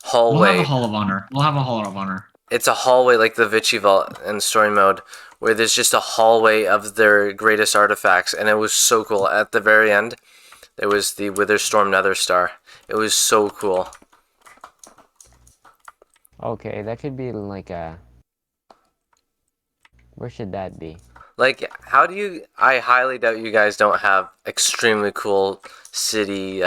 We'll hallway. have a hall of honor. We'll have a hall of honor. It's a hallway like the Vichy Vault in Story Mode, where there's just a hallway of their greatest artifacts, and it was so cool. At the very end, there was the Witherstorm Nether Star. It was so cool. Okay, that could be like a. Where should that be? Like, how do you... I highly doubt you guys don't have extremely cool city,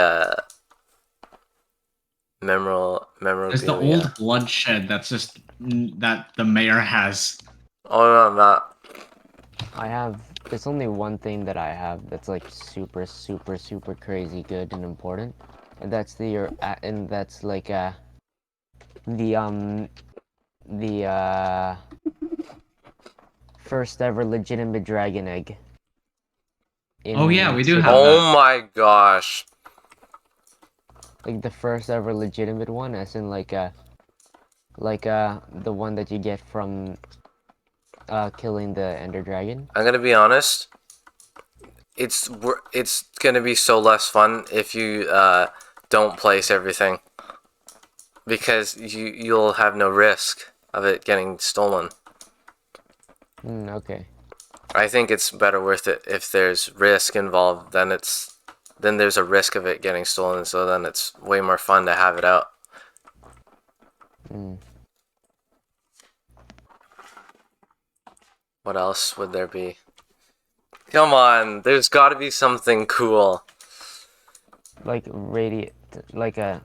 memorabilia. There's the old bloodshed that's just that the mayor has. Oh, no, I'm not. I have. There's only one thing that I have that's like super, super, super crazy good and important, and that's and that's like the first ever legitimate dragon egg. Oh, yeah, we do have Oh my gosh. like the first ever legitimate one, as in like the one that you get from killing the Ender Dragon. I'm gonna be honest. it's gonna be so less fun if you don't place everything because you'll have no risk of it getting stolen. Okay. I think it's better worth it if there's risk involved. Then there's a risk of it getting stolen, so then it's way more fun to have it out. Mm. What else would there be? Come on, there's got to be something cool. Like like a.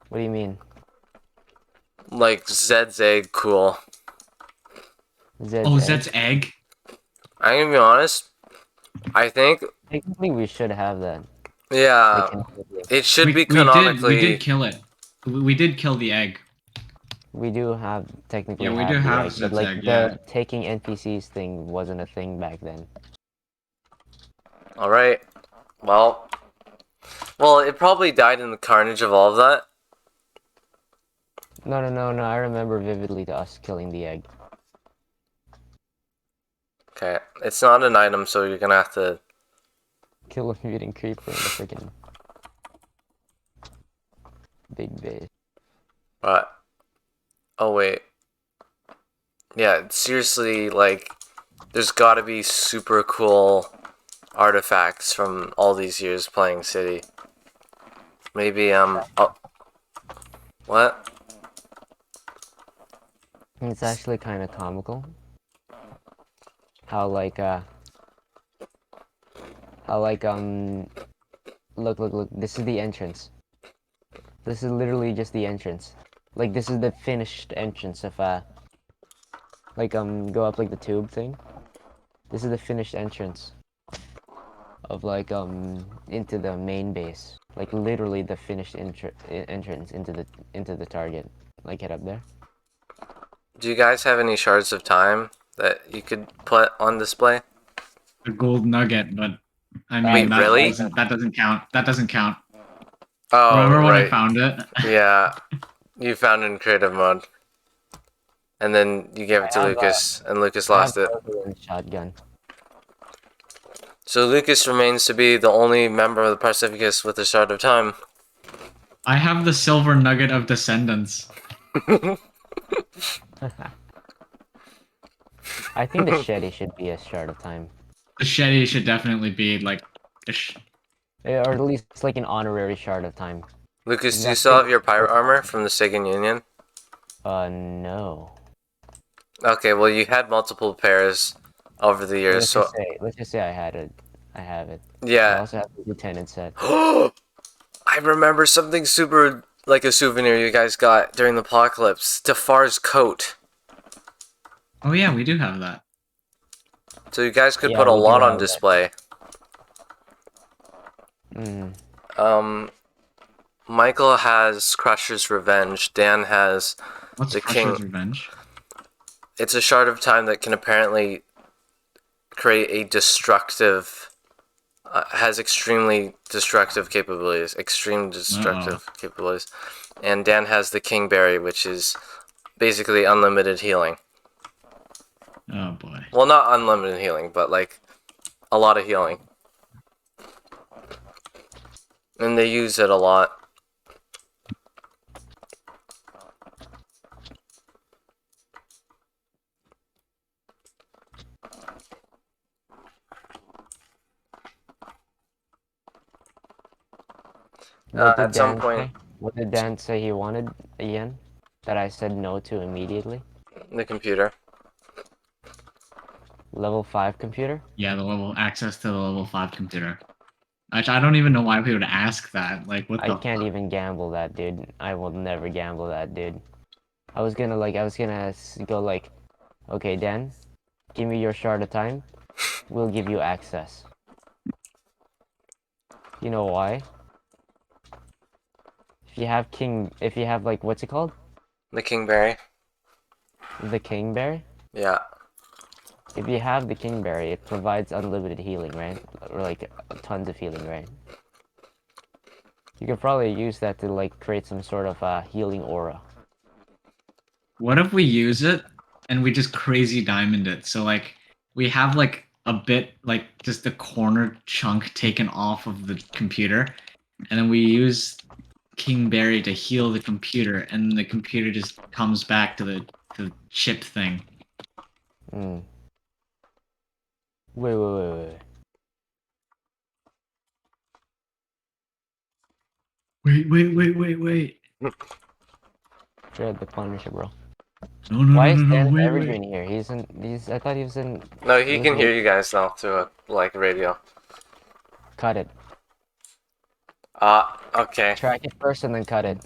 What do you mean? Like Zed's egg cool. Zed's Oh, egg? Zed's egg. I'm gonna be honest. I think, Technically, we should have that. yeah, Like, it should be We canonically. did kill it. We did kill the egg. we do have technically Yeah, we have do the have egg, but Zed's like egg, the yeah. taking NPCs thing wasn't a thing back then. All right. Well, it probably died in the carnage of all of that. No, I remember vividly to us killing the egg. Okay, it's not an item, so you're gonna have to. Kill a mutant creeper in the freaking big base. But oh wait, yeah, seriously, like, there's got to be super cool artifacts from all these years playing City. Maybe oh, what? It's actually kind of comical. How like look, this is the entrance. This is literally just the entrance. Like this is the finished entrance of like go up like the tube thing. This is the finished entrance of like into the main base. Like literally the finished entrance into the target. Like head up there. Do you guys have any shards of time that you could put on display? A gold nugget, but I mean Wait, that really? that doesn't count. That doesn't count. Oh, Remember when I right. found it? Yeah, you found it in creative mode, and then you gave it to I have, Lucas, and Lucas I lost have it. a shotgun. So Lucas remains to be the only member of the Pacificus with a shard of time. I have the silver nugget of descendants. I think the Shetty should be a shard of time. The Shetty should definitely be like Or at least it's like an honorary shard of time. Lucas, do you That's still have it. your pirate armor from the Sagan Union? No. Okay, well you had multiple pairs over the years, so Let's just say I had it. I have it. I yeah. also have the lieutenant set. I remember something super like a souvenir you guys got during the apocalypse. Defar's coat. Oh yeah, we do have that. So you guys could Yeah, put a we do lot on have that. display. Mm. Michael has Crusher's Revenge. Dan has What's the Crusher's King. Revenge? It's a shard of time that can apparently create a destructive. Has extremely destructive capabilities. Extreme destructive capabilities. And Dan has the Kingberry, which is basically unlimited healing. Oh boy. Well, not unlimited healing, but like a lot of healing. And they use it a lot. At some point, What did Dan say he wanted again? That I said no to immediately? the computer. Level 5 computer? Yeah, the level access to the level 5 computer. Actually, I don't even know why we would ask that. Like, what the? I can't even gamble that, dude. I will never gamble that, dude. I was gonna go like, okay, Dan, give me your shard of time. We'll give you access. You know why? If you have like, what's it called? The Kingberry. The Kingberry? Yeah. If you have the Kingberry, it provides unlimited healing, right? Or like tons of healing, right? You could probably use that to like create some sort of healing aura. What if we use it and we just crazy diamond it? So like, we have like a bit like just the corner chunk taken off of the computer, and then we use King Berry to heal the computer, and the computer just comes back to the chip thing. Mm. Wait. Wait. Dread the Punisher, bro. No, Why is Dennis wait. Evergreen here? He's. I thought he was in. No, he was can in- hear you guys now through a like radio. Cut it. Okay. Track it first and then cut it.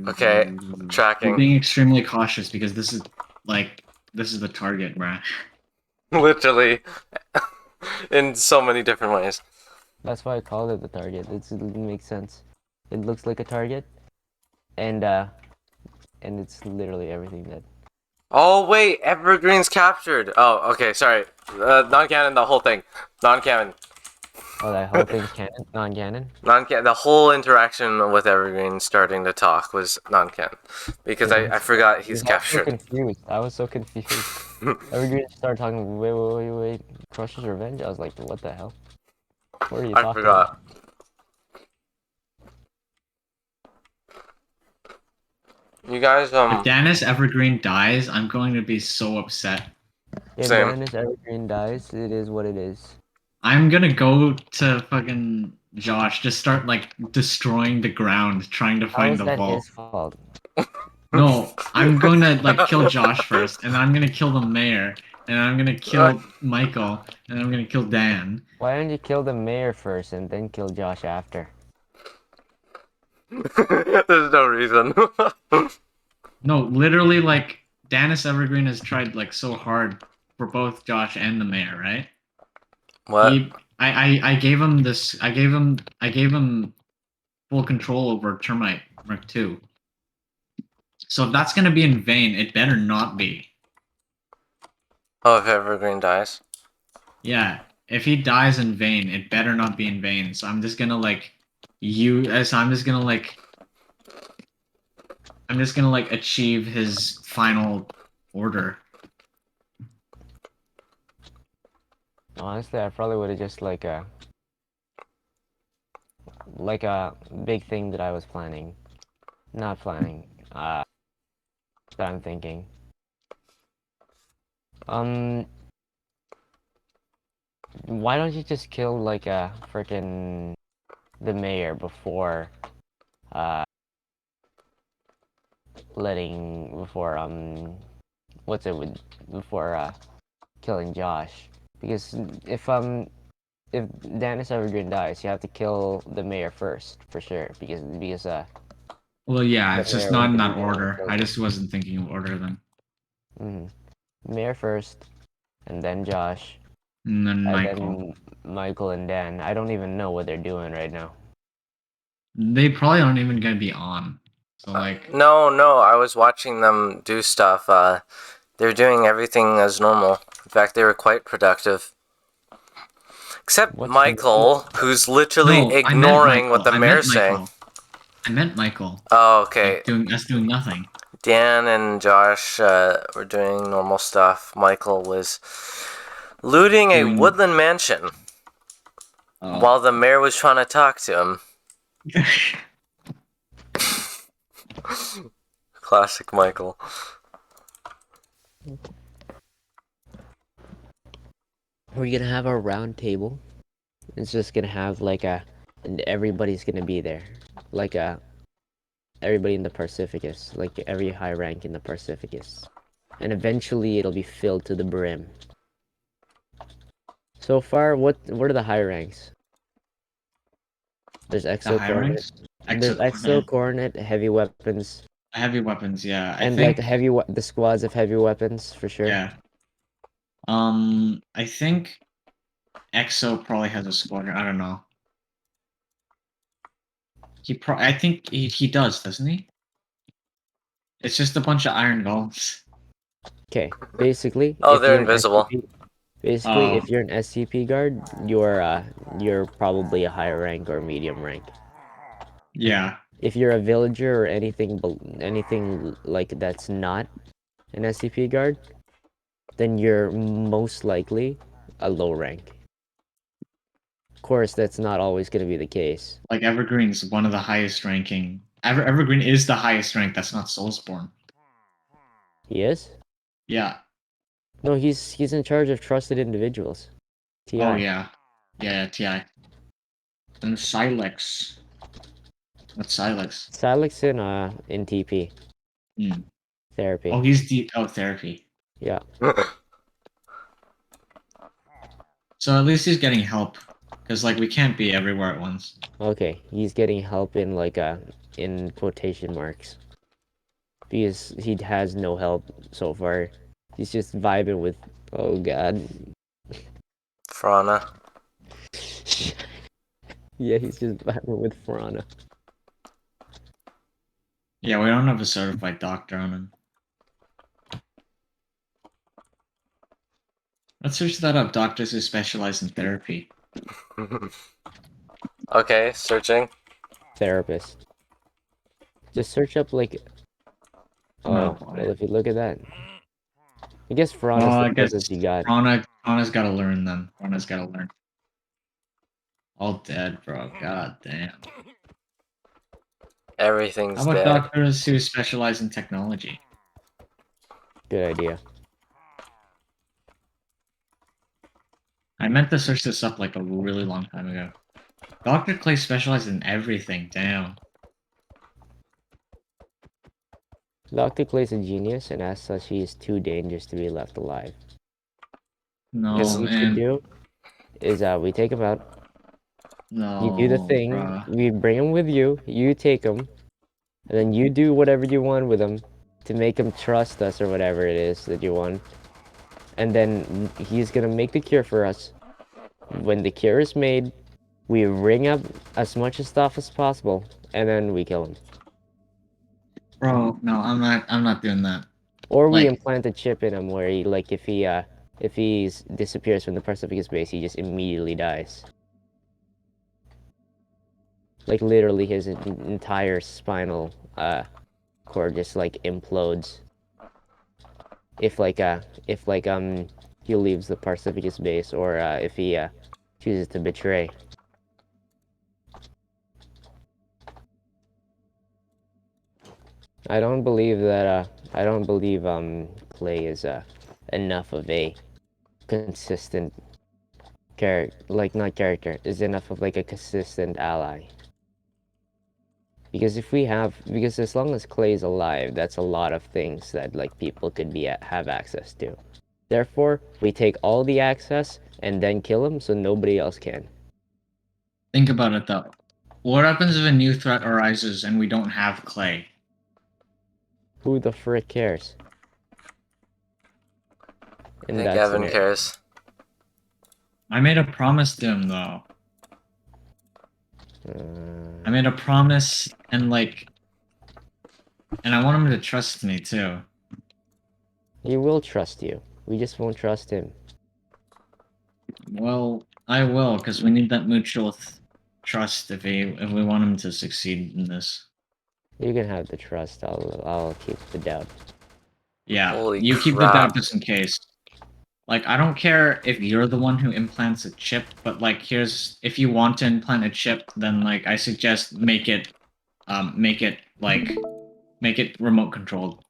Okay, We're tracking. being extremely cautious because this is the target, bruh. Literally. In so many different ways. That's why I called it the target. It makes sense. It looks like a target, and it's literally everything that. Oh wait, Evergreen's captured. Oh, okay, sorry. Non-canon, the whole thing. Non-canon. Oh, that whole thing's canon, non-canon. Non-canon. The whole interaction with Evergreen starting to talk was non-canon because Yeah. I forgot he's I was so captured. confused. I was so confused. Evergreen started talking. Wait. Crush's Revenge. I was like, what the hell? What are you I talking forgot. You guys, If Dennis Evergreen dies, I'm going to be so upset. If Same. Dennis Evergreen dies, it is what it is. I'm gonna go to fucking Josh, just start like destroying the ground, trying to How find is the that vault. his fault? No, I'm going to like kill Josh first, and then I'm gonna kill the mayor, and I'm gonna kill Michael, and I'm gonna kill Dan. Why don't you kill the mayor first and then kill Josh after? There's no reason. No, literally, like Dennis Evergreen has tried like so hard for both Josh and the mayor, right? What? I gave him this. I gave him full control over Termite Mark II. So if that's gonna be in vain, it better not be. Oh, if Evergreen dies. Yeah, if he dies in vain, it better not be in vain. So I'm just gonna like I'm just gonna like achieve his final order. Honestly, I probably would have just like a big thing that I was planning. Not planning. That I'm thinking. Why don't you just kill like a freaking the mayor before what's it with before killing Josh? Because if Dennis Evergreen dies, you have to kill the mayor first for sure because Well, yeah, it's the just mayor not would in be that the one order. that I kills just wasn't thinking of order then. him. Mayor first, and then Josh, And then and Michael. then Michael and Dan. I don't even know what they're doing right now. They probably aren't even gonna be on. So like, No, I was watching them do stuff. They're doing everything as normal. In fact, they were quite productive. Except What's Michael, who's literally no, I meant ignoring what Michael. the I mayor's meant saying. Michael. I meant Michael. Oh, okay. Like doing nothing. Dan and Josh were doing normal stuff. Michael was looting a Doing- woodland mansion Oh. while the mayor was trying to talk to him. Classic Michael. We're gonna have a round table. It's just gonna have and everybody's gonna be there, everybody in the Pacificus, like every high rank in the Pacificus, and eventually it'll be filled to the brim. So far, what are the high ranks? There's The high Exo ranks? There's Exo Coronet, heavy weapons, Heavy weapons, yeah. I and think the squads of heavy weapons for sure. yeah. I think EXO probably has a squadron. I don't know. I think he does, doesn't he? It's just a bunch of iron golems. Okay, basically. Oh, if they're you're an invisible. Basically, Oh. if you're an SCP guard, you're probably a higher rank or medium rank. Yeah. If you're a villager or anything like that's not an SCP guard, then you're most likely a low rank. Of course, that's not always going to be the case. Like Evergreen's one of the highest ranking. Evergreen is the highest rank. That's not Soulsborne. He is? Yeah. No, he's in charge of trusted individuals. TI. Oh yeah. Yeah, Ti. And Silex. What's Silex? Silex in TP Hmm. therapy. Oh, he's therapy. Yeah. So at least he's getting help, because like we can't be everywhere at once. Okay, he's getting help in like in quotation marks. Because he has no help so far. He's just vibing with, oh god. Frana. Yeah, he's just vibing with Frana. Yeah, we don't have a certified doctor on him. Let's search that up. Doctors who specialize in therapy. Okay, searching. Therapist. Just search up like. Oh, No, boy. well, if you look at that. I guess Frana's Well, I the guess closest you got. Prana's gotta learn then. Prana's gotta learn. All dead, bro. God damn. Everything's How about dead. doctors who specialize in technology? Good idea. I meant to search this up like a really long time ago. Dr. Clay specialized in everything. Damn. Dr. Clay's a genius, and as such, he is too dangerous to be left alive. No, What we should man. do is we take him out. No. You do the thing. bruh. We bring him with you. You take him, and then you do whatever you want with him to make him trust us or whatever it is that you want. And then he's gonna make the cure for us. When the cure is made, we ring up as much stuff as possible, and then we kill him. Bro, no, I'm not doing that. Or we Like- implant a chip in him where he, like, if he disappears from the Pacific base, he just immediately dies. Like literally, his entire spinal cord just like implodes. If he leaves the Pacificus base, or if he chooses to betray. I don't believe that Clay is enough of a consistent is enough of like a consistent ally. Because as long as Clay's alive, that's a lot of things that like people could have access to. Therefore, we take all the access and then kill him so nobody else can. Think about it though. What happens if a new threat arises and we don't have Clay? Who the frick cares? I think Evan cares. I made a promise to him though. I made a promise and I want him to trust me too. He will trust you. We just won't trust him. Well, I will, because we need that mutual trust if we want him to succeed in this. You can have the trust. I'll keep the doubt. Yeah, Holy you keep the crap. doubt just in case. Like, I don't care if you're the one who implants a chip, but like, if you want to implant a chip, then like, I suggest make it remote controlled.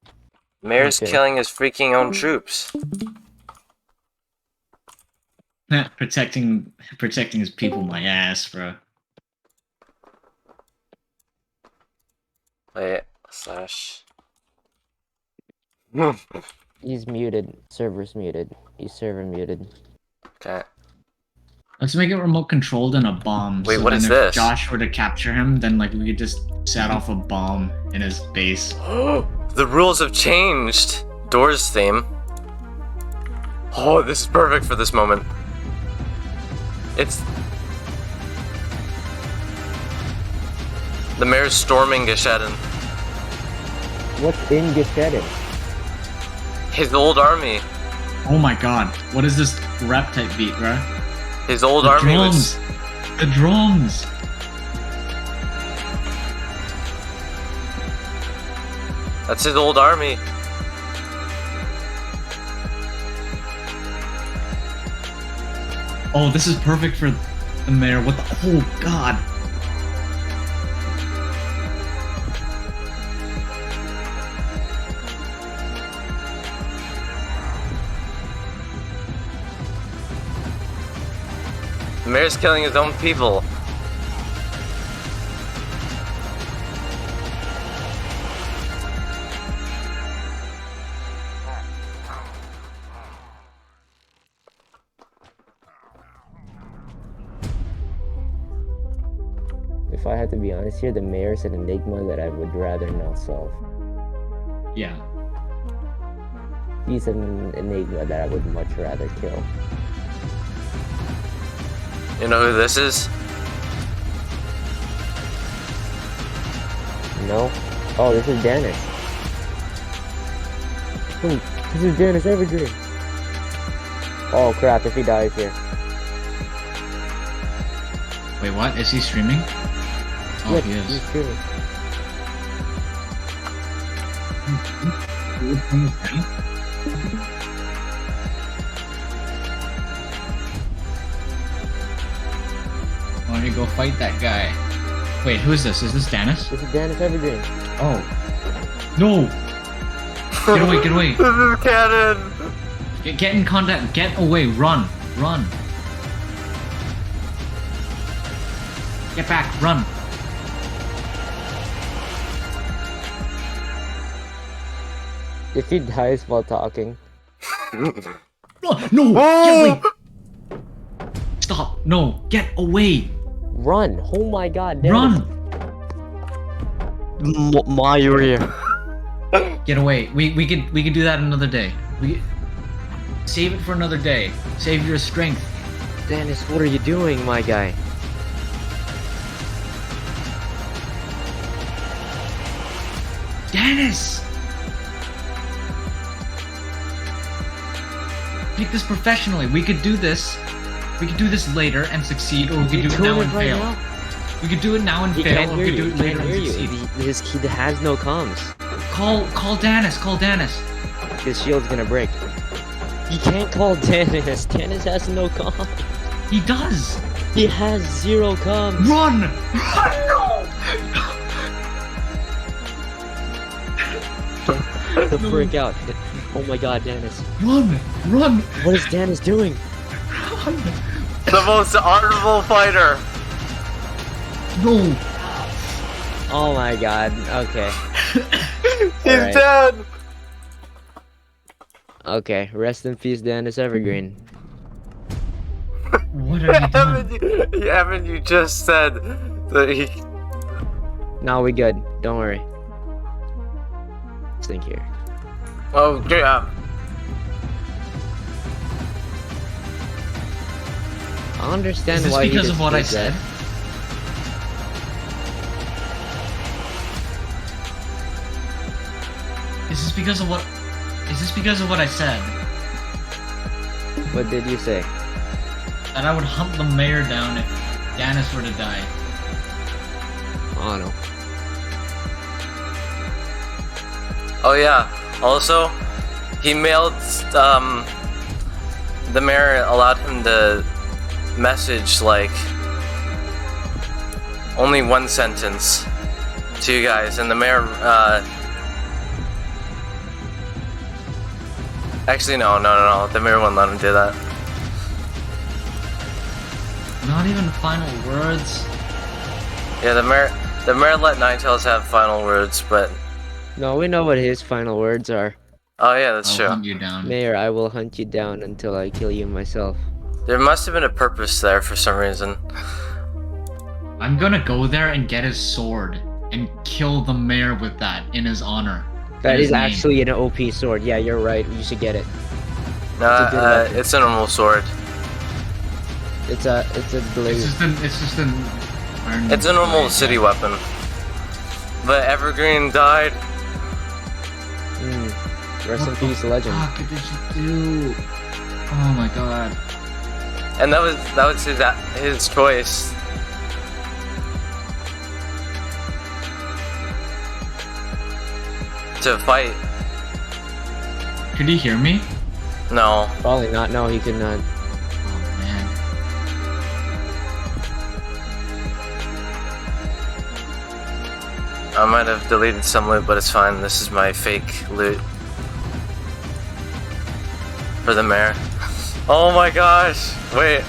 Mayor's Okay. killing his freaking own troops. protecting his people, my ass, bro. Wait, slash. He's muted. Server's muted. He's server muted. Okay. Let's make it remote controlled and a bomb. Wait, so what then is if this? Josh were to capture him, then like we could just set off a bomb in his base. The rules have changed. Doors theme. Oh, this is perfect for this moment. It's the mayor's storming Geshedin. What's in Geshedin? His old army. Oh my god, what is this rap type beat, bro? His old The army drums! was. The drums! That's his old army. Oh, this is perfect for the mayor. What the? Oh God. The mayor's killing his own people. If I had to be honest here, the mayor's an enigma that I would rather not solve. Yeah. He's an enigma that I would much rather kill. You know who this is? No? Oh, this is Dennis. This is Dennis Evergreen. Oh crap, if he dies here. Wait, what? Is he streaming? Oh, Yeah, he is. he's true. Why don't you go fight that guy? Wait, who is this? Is this Dennis? This is Dennis Evergreen. Oh. No! Get away, get away! This is Cannon! Get in contact, get away, run! Run! Get back, run! If he dies while talking, Oh, no! Get away! Stop! No! Get away! run! Oh my god, Dennis. Run! My ear. Get away. We could do that another day. We save it for another day. Save your strength. Dennis, what are you doing, my guy? Dennis! Take this professionally. We could do this. We could do this later and succeed, or we could do it now and fail. We could do it now and He fail, can't or hear we could you. do He it can't later hear and you. succeed. He has no comms. Call Dennis. Call Dennis. His shield's gonna break. He can't call Dennis. Dennis has no comms. He does. He has zero comms. Run! Run! No! The freak out. Oh my god, Dennis. Run! Run! What is Dennis doing? Run! The most honorable fighter! No! Oh my god. Okay. He's Alright. dead! Okay. Rest in peace, Dennis Evergreen. What have you done? Evan, you just said that he... Now we good. Don't worry. Think here. Oh, yeah. I understand Is this why he because just of what I did said? that. Is this because of what? Is this because of what I said? What did you say? That I would hunt the mayor down if Dennis were to die. Oh no. Oh yeah. Also, he mailed, the mayor allowed him to message, like, only one sentence to you guys, and the mayor, actually, no, the mayor wouldn't let him do that. Not even final words. Yeah, the mayor let Ninetales have final words, but, No, we know what his final words are. oh yeah, that's I'll true. hunt you down. Mayor, I will hunt you down until I kill you myself. There must have been a purpose there for some reason. I'm gonna go there and get his sword and kill the mayor with that in his honor. That In his is name. actually an OP sword. Yeah, you're right. You should get it. No, It's a good weapon. it's a normal sword. It's a blade. It's just an iron It's a normal blade, city yeah. weapon. But Evergreen died. Rest in What the peace, legend. fuck did you do? Oh my god. And that was his choice. To fight. Could he hear me? No. Probably not. No, he could not. Oh man. I might have deleted some loot, but it's fine. This is my fake loot for the mayor. Oh my gosh! Wait.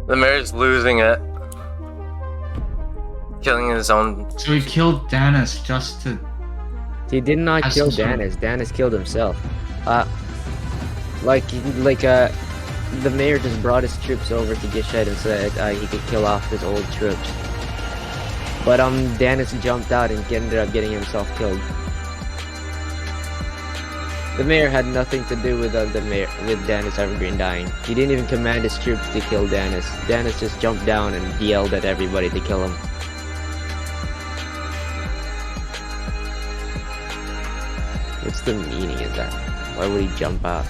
The mayor's losing it. Killing his own. So he killed Danis just to. He did not Has kill some sort of- Danis. Danis killed himself. The mayor just brought his troops over to Gished and said he could kill off his old troops. But Danis jumped out and ended up getting himself killed. The mayor had nothing to do with Danis Evergreen dying. He didn't even command his troops to kill Danis. Danis just jumped down and yelled at everybody to kill him. What's the meaning of that? Why would he jump out?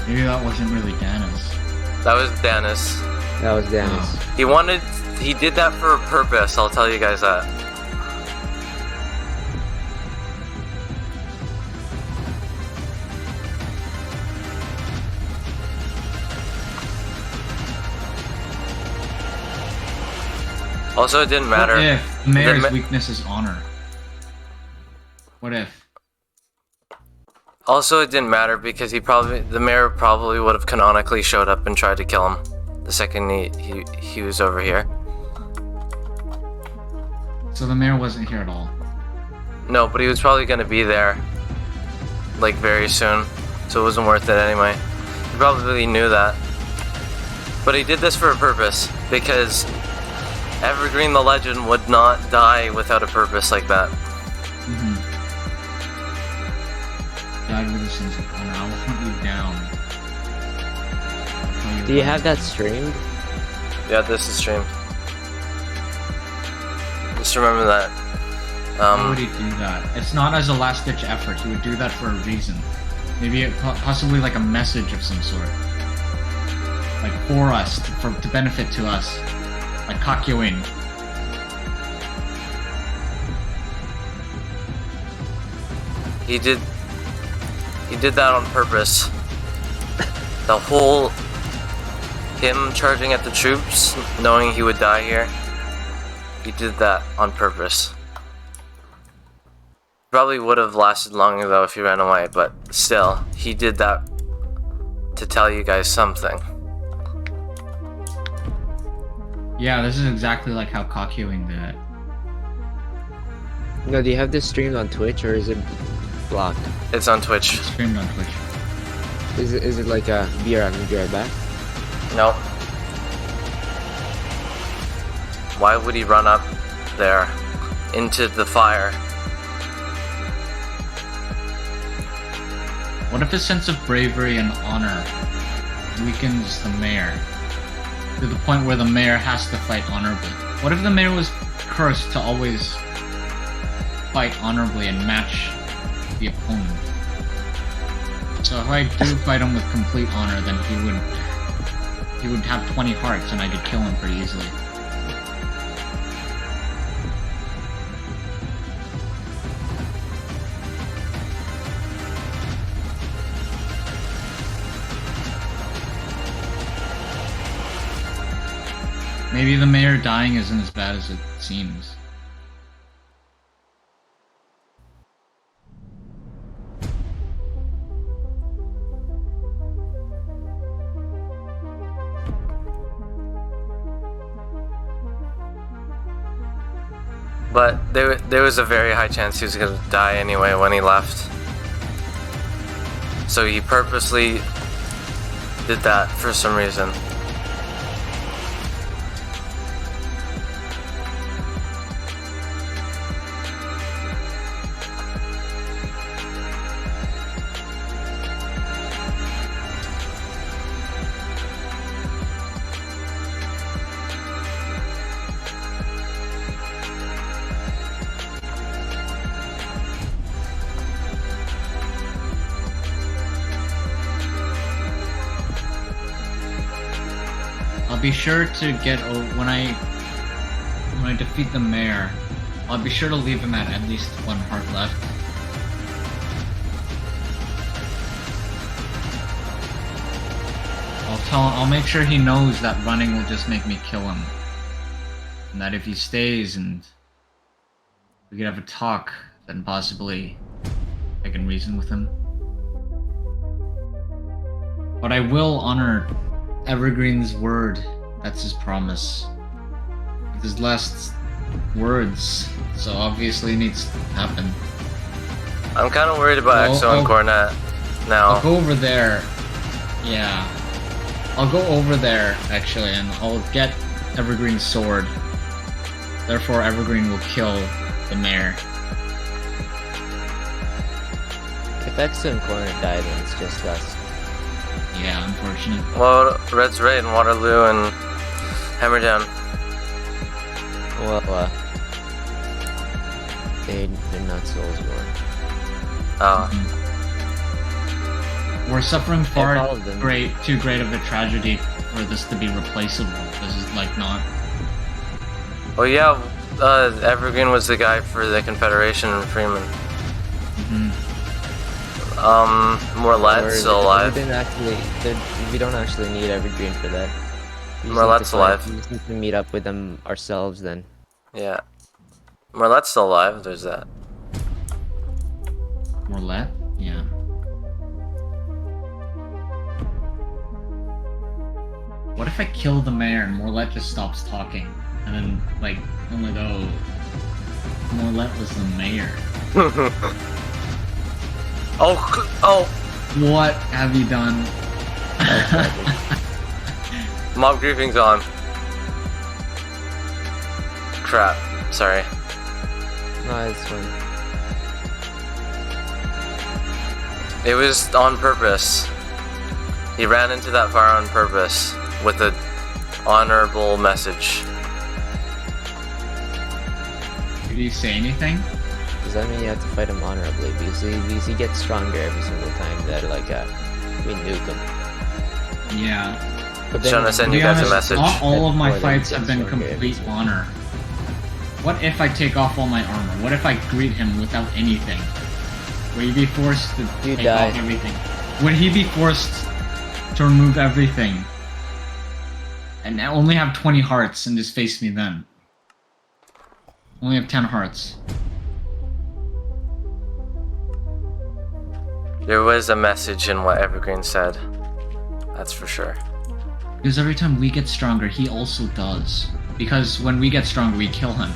Maybe that wasn't really Danis. That was Dennis. That was Danis. He did that for a purpose, I'll tell you guys that. Also, it didn't matter. What if the mayor's ma- weakness is honor? What if? Also, it didn't matter because the mayor probably would have canonically showed up and tried to kill him the second he was over here. So the mayor wasn't here at all. No, but he was probably gonna be there, like, very soon, so it wasn't worth it anyway. He probably knew that. But he did this for a purpose, because Evergreen the Legend would not die without a purpose like that. Mm-hmm. Died with a sense of honor. I will hunt you down. I'll tell you Do you when. have that streamed? Yeah, this is streamed. Just remember that. Why would he do that? It's not as a last-ditch effort. He would do that for a reason. Maybe possibly like a message of some sort. Like for us, to benefit to us. Like Kakyoin. He did that on purpose. The whole him charging at the troops, knowing he would die here. He did that on purpose. Probably would have lasted longer though if he ran away, but still, he did that to tell you guys something. Yeah, this is exactly like how Kakyoin did it. No, do you have this streamed on Twitch or is it blocked? It's on Twitch. It's streamed on Twitch. Is it like a be right back? Nope. Why would he run up there into the fire? What if his sense of bravery and honor weakens the mayor to the point where the mayor has to fight honorably? What if the mayor was cursed to always fight honorably and match the opponent? So if I do fight him with complete honor, then he would have 20 hearts and I could kill him pretty easily. Maybe the mayor dying isn't as bad as it seems. But there was a very high chance he was gonna die anyway when he left. So he purposely did that for some reason. I'll be sure to get when I defeat the mayor, I'll be sure to leave him at least 1 heart left. I'll make sure he knows that running will just make me kill him. And that if he stays and we could have a talk, then possibly I can reason with him. But I will honor Evergreen's word. That's his promise. With his last words, so obviously it needs to happen. I'm kind of worried about Exo and Cornet now. I'll go over there. Yeah. I'll go over there, actually, and I'll get Evergreen's sword. Therefore, Evergreen will kill the mayor. If Exo and Corner die, then it's just us. Yeah, unfortunate. Well, Red's right, and Waterloo and Hammerdown. Well, they're not Soulsborne. Oh. Mm-hmm. We're suffering far all of them. too great of a tragedy for this to be replaceable. This is like not. Well, yeah, Evergreen was the guy for the Confederation in Freeman. Mhm. Morlette's still alive. We don't actually need Evergreen for that. Morlette's alive. We just need to meet up with them ourselves then. Yeah. Morlette's still alive, there's that. Morlette? Yeah. What if I kill the mayor and Morlette just stops talking? And then, like, I'm like, oh, Morlette was the mayor. Oh! What have you done? Mob griefing's on. Crap. Sorry. No, it's fine. It was on purpose. He ran into that fire on purpose with an honorable message. Did he say anything? Does that mean you have to fight him honorably? Because he gets stronger every single time that we nuke him. Yeah. But Trying to send To you be guys a honest, message. not all of my Well, then fights he have gets been stronger every complete single honor. What if I take off all my armor? What if I greet him without anything? Would he be forced to You take die. off everything? Would he be forced to remove everything? And only have 20 hearts and just face me then? Only have 10 hearts. There was a message in what Evergreen said. That's for sure. Because every time we get stronger, he also does. Because when we get stronger, we kill him.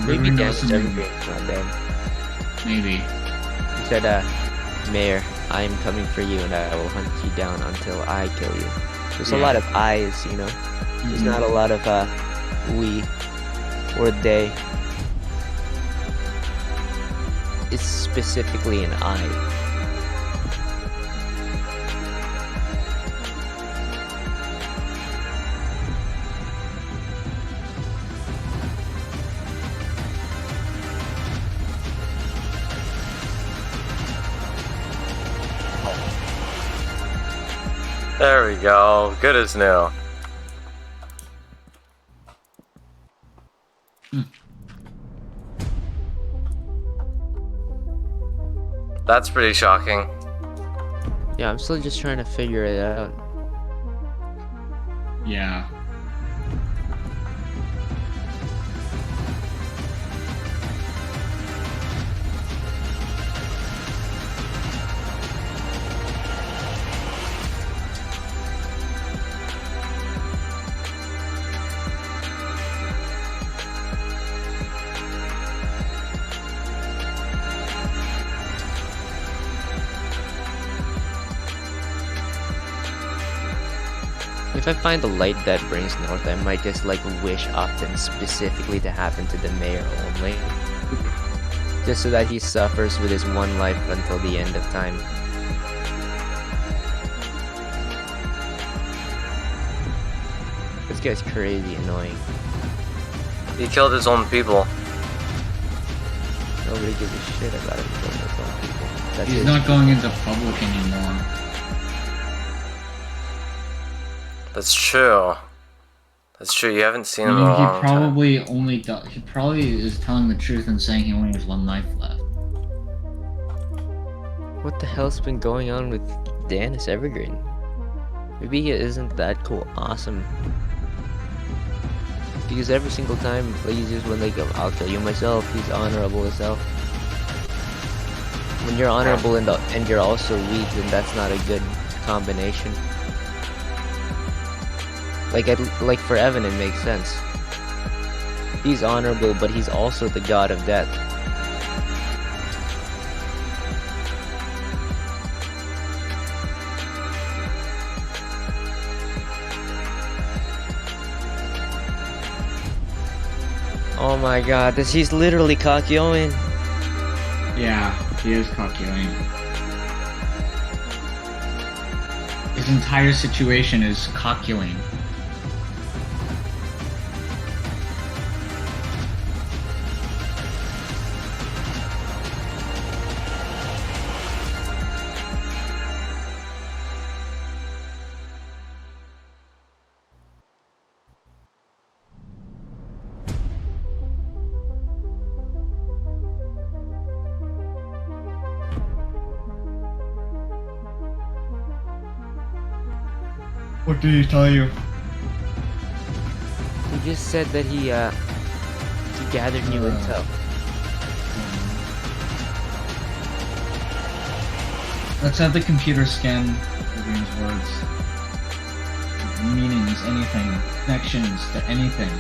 Maybe Everyone damage knows him. Evergreen's not dead. Maybe. He said, Mayor, I am coming for you and I will hunt you down until I kill you. There's a Yeah. lot of I's, you know? There's not a lot of, we or they. It's specifically an I. There we go. Good as new. That's pretty shocking. Yeah, I'm still just trying to figure it out. Yeah. If I find the light that brings north, I might just like wish Octon specifically to happen to the mayor only. Just so that he suffers with his one life until the end of time. This guy's crazy annoying. He killed his own people. Nobody gives a shit about him killing his own people. That's He's his not going into public anymore. That's true. That's true. You haven't seen I him mean, in a he long time. he probably is telling the truth and saying he only has one life left. What the hell's been going on with Dennis Evergreen? Maybe he isn't that cool, awesome. Because every single time, like, he's just when like, I'll kill you myself, he's honorable as hell. When you're honorable and you're also weak, then that's not a good combination. Like for Evan, it makes sense. He's honorable, but he's also the god of death. Oh my god, he's literally Kakyoin. Yeah, he is Kakyoin. His entire situation is Kakyoin. What did he tell you? He just said that he gathered new intel. Let's have the computer scan Evergreen's words. Meanings, anything, connections to anything.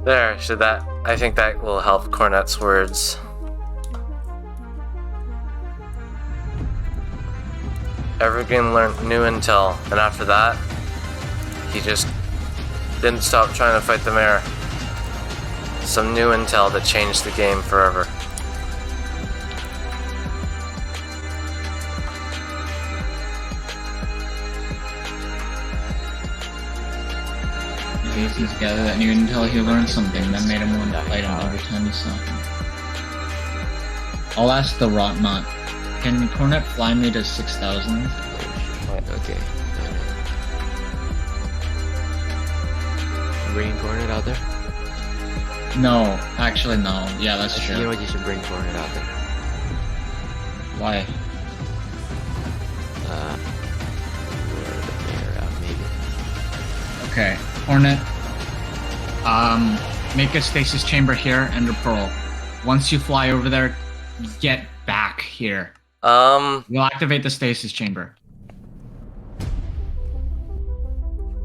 There, I think that will help Cornet's words. Evergreen learned new intel, and after that, he just didn't stop trying to fight the mayor. Some new intel that changed the game forever. He's gathered that new intel, he learned something that made him want to fight him every time he saw him. I'll ask the Rotnot. Can Cornet fly me to 6,000? Okay. Bring Cornet out there? No, actually no. Yeah, that's You know true. what? You should bring Cornet out there. Why? Lure the mayor out, maybe. Okay, Hornet. Make a stasis chamber here, Ender Pearl. Once you fly over there, get back here. We'll activate the stasis chamber.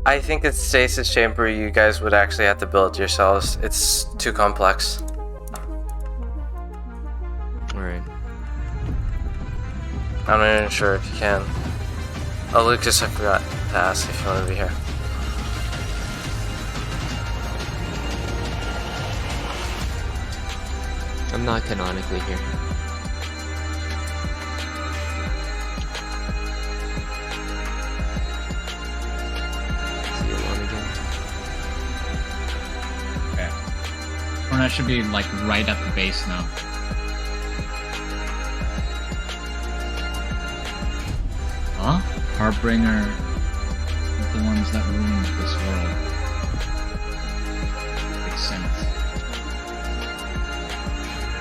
I think it's stasis chamber you guys would actually have to build yourselves. It's too complex. Alright. I'm not even sure if you can. Oh, Lucas, I forgot to ask if you want to be here. I'm not canonically here. See you alone again. Okay. Hornet should be like right at the base now. Huh? Harbinger, the ones that ruined this world. Makes sense.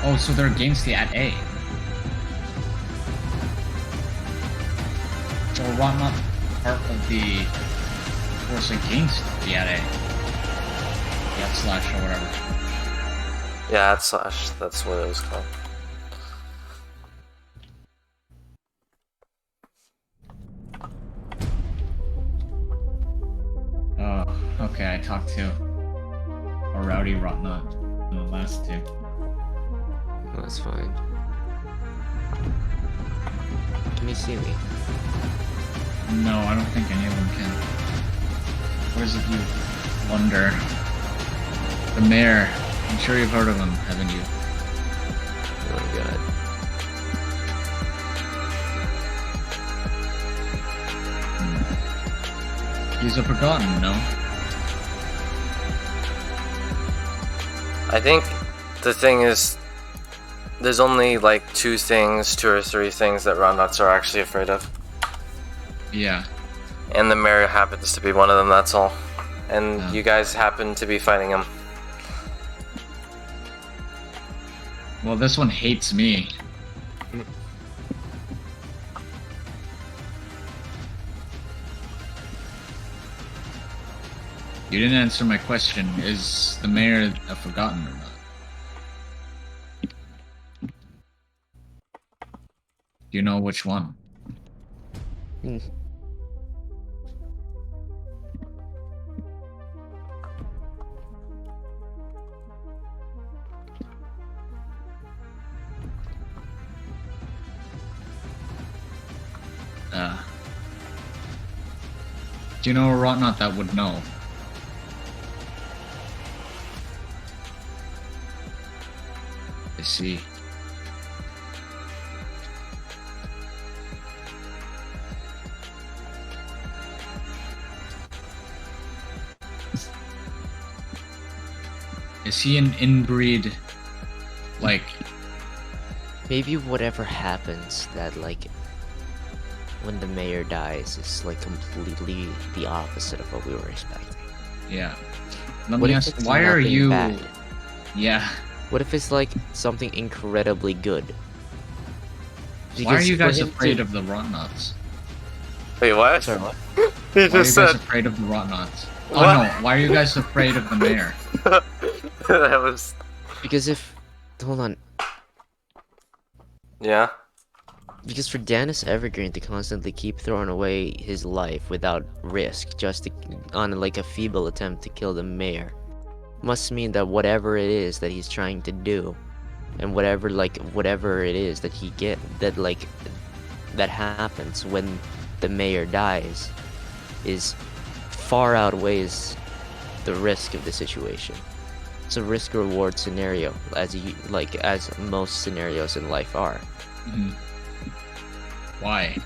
Oh, so they're against the at A. So we're not part of the force against the at A. Yeah, / or whatever. Yeah, / that's what it was called. Oh, okay, I talked to a rowdy Rotnut in the last two. That's fine. Can you see me? No, I don't think any of them can. Where's it, you wonder? The mayor. I'm sure you've heard of him, haven't you? Oh my god. He's a forgotten, no? I think the thing is, there's only like 2 or 3 things that Rotnuts are actually afraid of. Yeah. And the mayor happens to be one of them, that's all. And Oh. you guys happen to be fighting him. Well, this one hates me. You didn't answer my question. Is the mayor a forgotten or not? Do you know which one? Hmm. Do you know a Rotnut that would know? I see. Is he an inbreed, like... Maybe whatever happens that like when the mayor dies is like completely the opposite of what we were expecting. Yeah. Let What me if ask, it's why are nothing you... bad? Yeah. What if it's like something incredibly good? Why are Because you for guys him afraid to- of the Rotnuts? Wait, what? Sorry, what? He Why are you just guys said. afraid of the Rotnuts? Oh What? no, why are you guys afraid of the mayor? That was. Because if hold on, Yeah. because for Dennis Evergreen to constantly keep throwing away his life without risk just to, on like a feeble attempt to kill the mayor must mean that whatever it is that he's trying to do and whatever it is that he get that happens when the mayor dies is far outweighs the risk of the situation. It's a risk reward scenario as most scenarios in life are. Mhm. Why?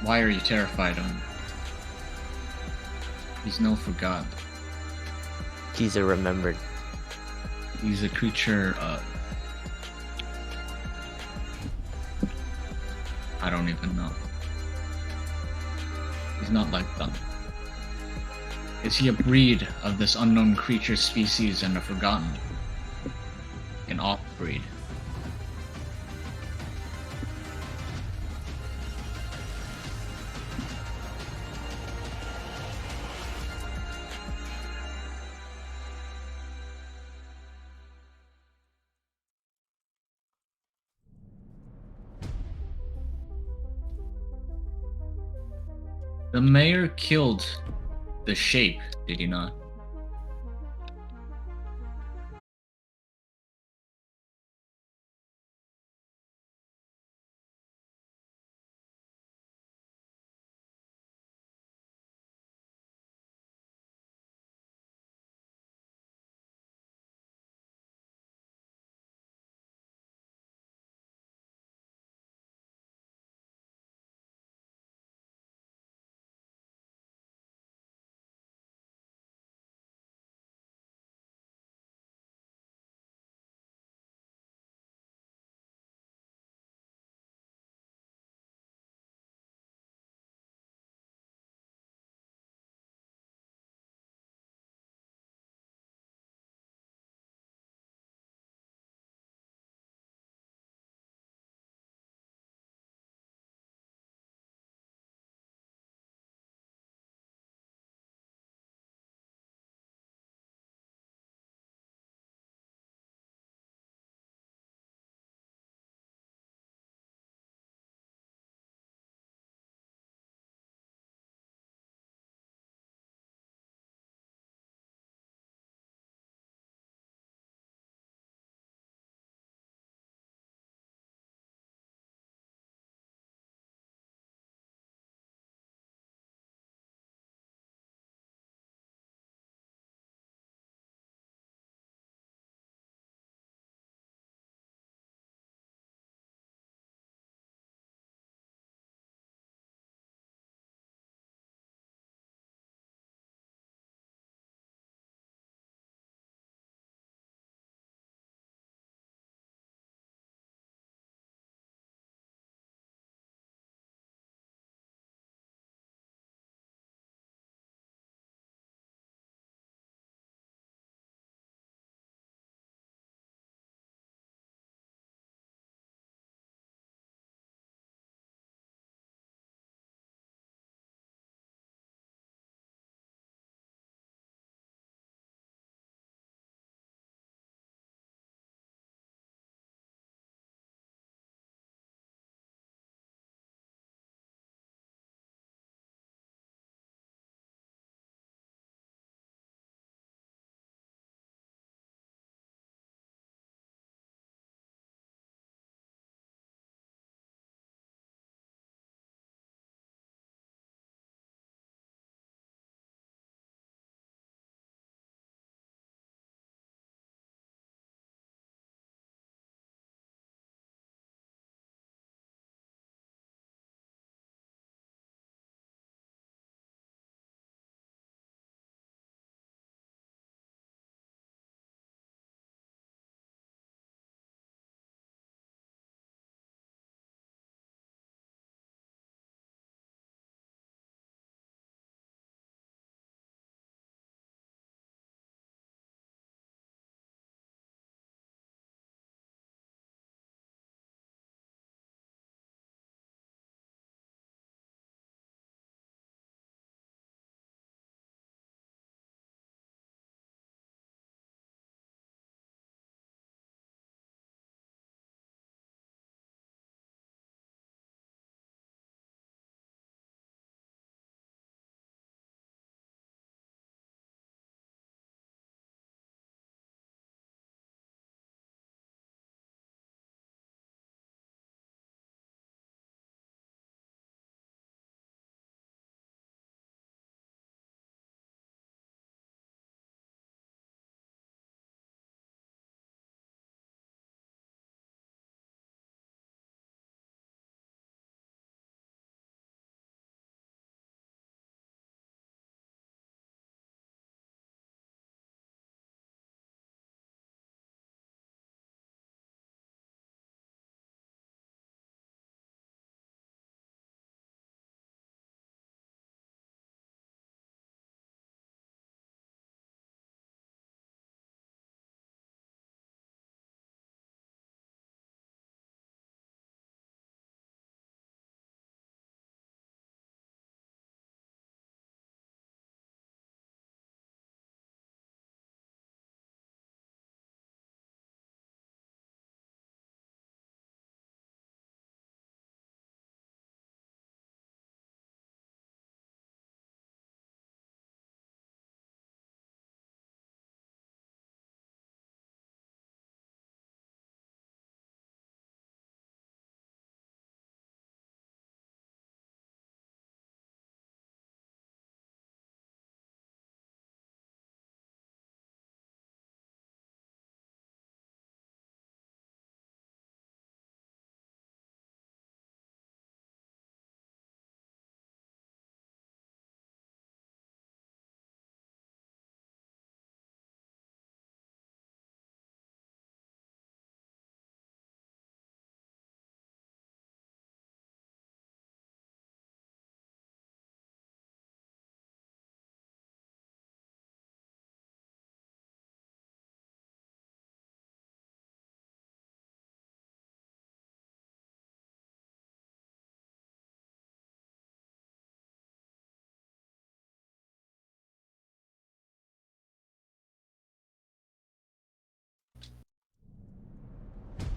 Why are you terrified of him? He's no forgotten. He's a remembered. He's a creature, I don't even know. He's not like them. Is he a breed of this unknown creature species and a forgotten? An off-breed? The mayor killed the shape, did he not?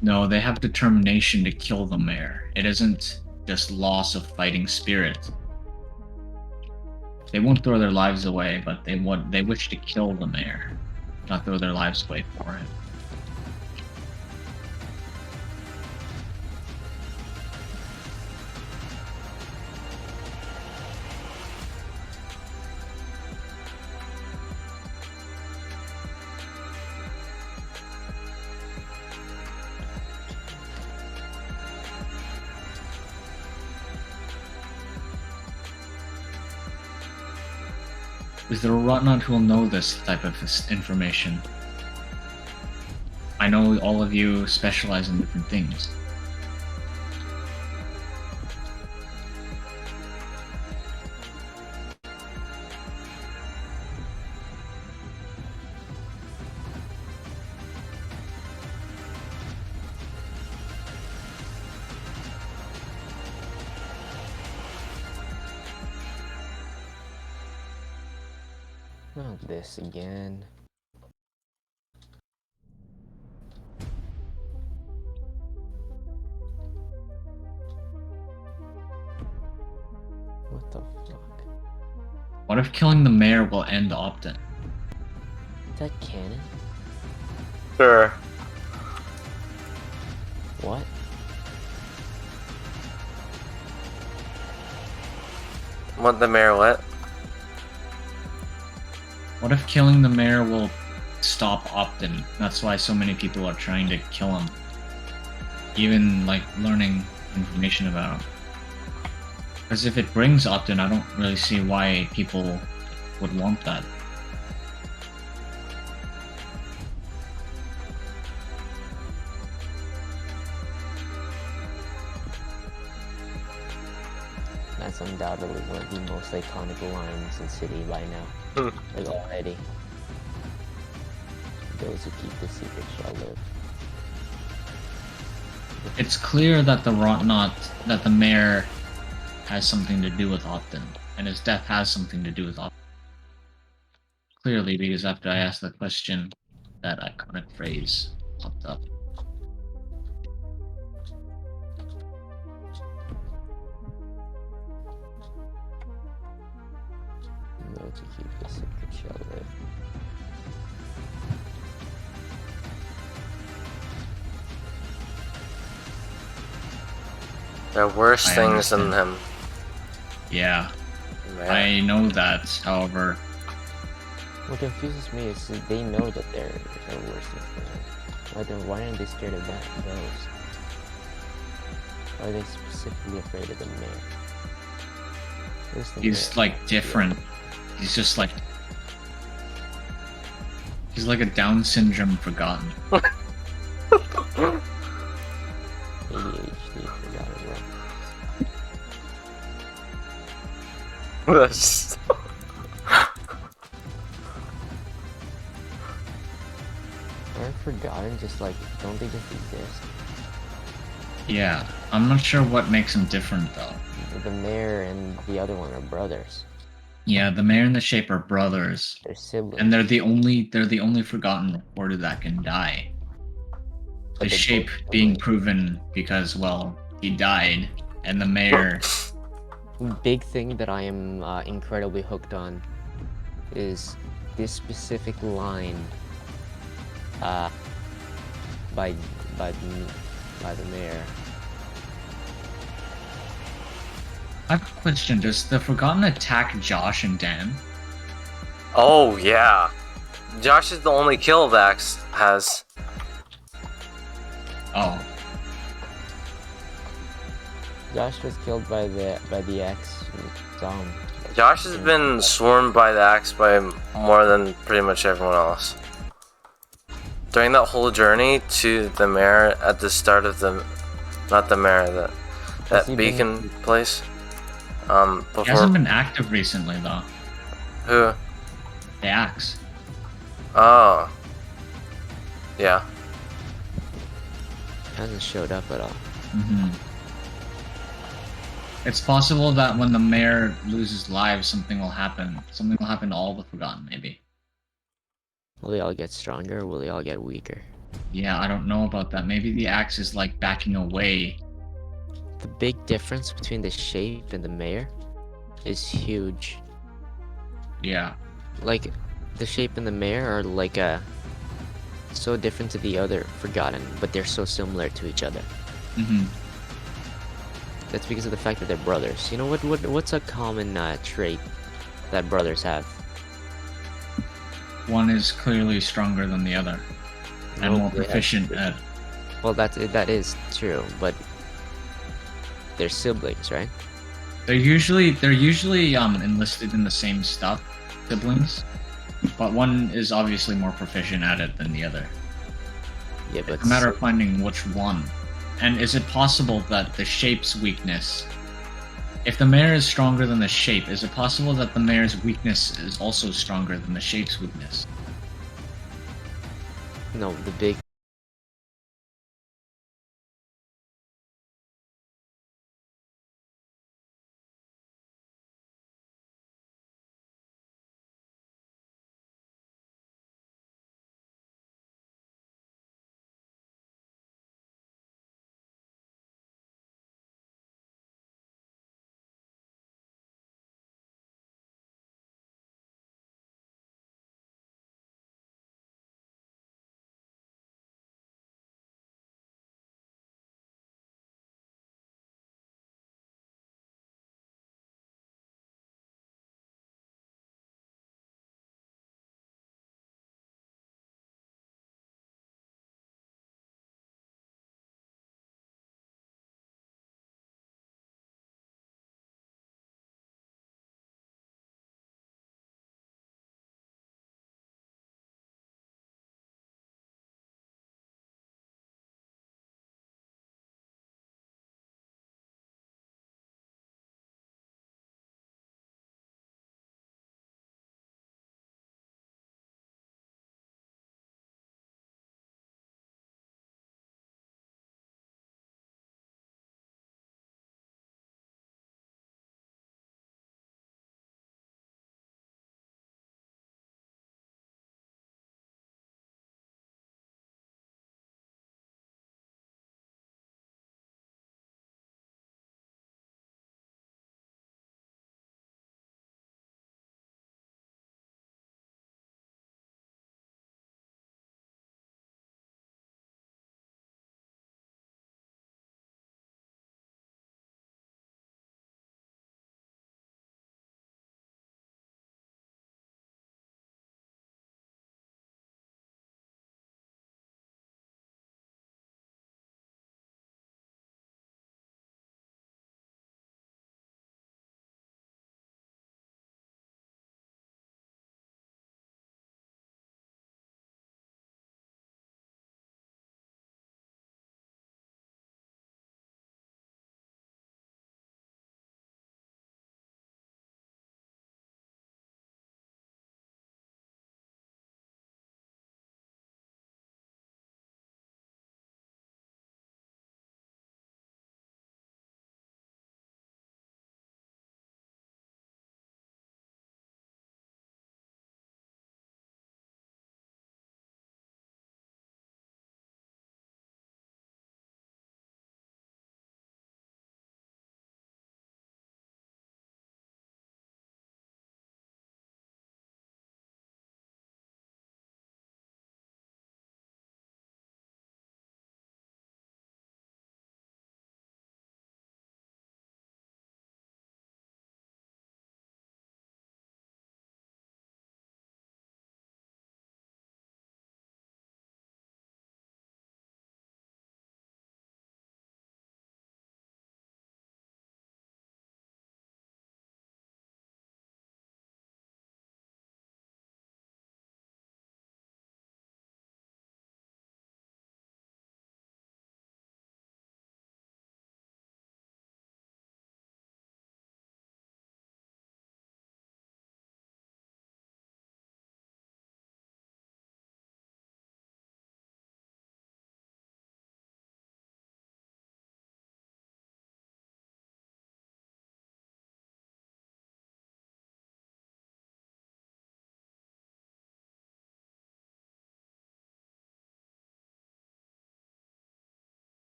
No, they have determination to kill the mayor. It isn't just loss of fighting spirit. They won't throw their lives away, but they wish to kill the mayor, not throw their lives away for it. Is there a Rotnut who will know this type of information? I know all of you specialize in different things. Not this again. What the fuck? What if killing the mayor will end Optin? Is that canon? Sure. What? What the mayor what? What if killing the mayor will stop Optin? That's why so many people are trying to kill him. Even, like, learning information about him. Because if it brings Optin, I don't really see why people would want that. That's undoubtedly one of the most iconic lines in City by now. Like already. Those who keep the secret shall live. It's clear that that the mayor has something to do with Optin, and his death has something to do with Optin. Clearly, because after I asked the question, that iconic phrase popped up. Those who keep the secret shall live. There are worse I things than understand. him. Yeah, Man. I know that, however. What confuses me is that they know that they're worse than them. Why aren't they scared of those? Why are they specifically afraid of the mayor? Where's the He's mayor? like different. He's just like he's like a Down syndrome forgotten. ADHD, forgot it, bro. That's- Aren't forgotten just like, don't they just exist? Yeah, I'm not sure what makes him different though. The mayor and the other one are brothers. Yeah, the mayor and the shape are brothers, They're siblings. and they're the only forgotten reported that can die. But The they're shape both being siblings. proven because, well, he died, and the mayor. Big thing that I am incredibly hooked on is this specific line by the mayor. I have a question. Does the Forgotten attack Josh and Dan? Oh yeah. Josh is the only kill Vax has. Oh, Josh was killed by the ex. Josh has been swarmed by the axe by more than pretty much everyone else. During that whole journey to the mayor at the start of the, not the mayor, that he beacon been- place. he hasn't Before been active recently though. who? The axe. Oh. Yeah. Hasn't showed up at all. Mm-hmm. It's possible that when the mayor loses lives, something will happen. Something will happen to all the Forgotten, maybe. Will they all get stronger or will they all get weaker? Yeah, I don't know about that. Maybe the axe is like backing away. The big difference between the shape and the mayor is huge. Yeah. Like, the shape and the mayor are like so different to the other Forgotten, but they're so similar to each other. Mm-hmm. That's because of the fact that they're brothers. You know what's a common trait that brothers have? One is clearly stronger than the other and Nope, more they have- proficient at. Well, that is true, but they're siblings, right? They're usually enlisted in the same stuff, siblings, but one is obviously more proficient at it than the other. Yeah, but It's a matter of finding which one. And is it possible that the shape's weakness, if the mayor is stronger than the shape, is it possible that the mayor's weakness is also stronger than the shape's weakness? no, the big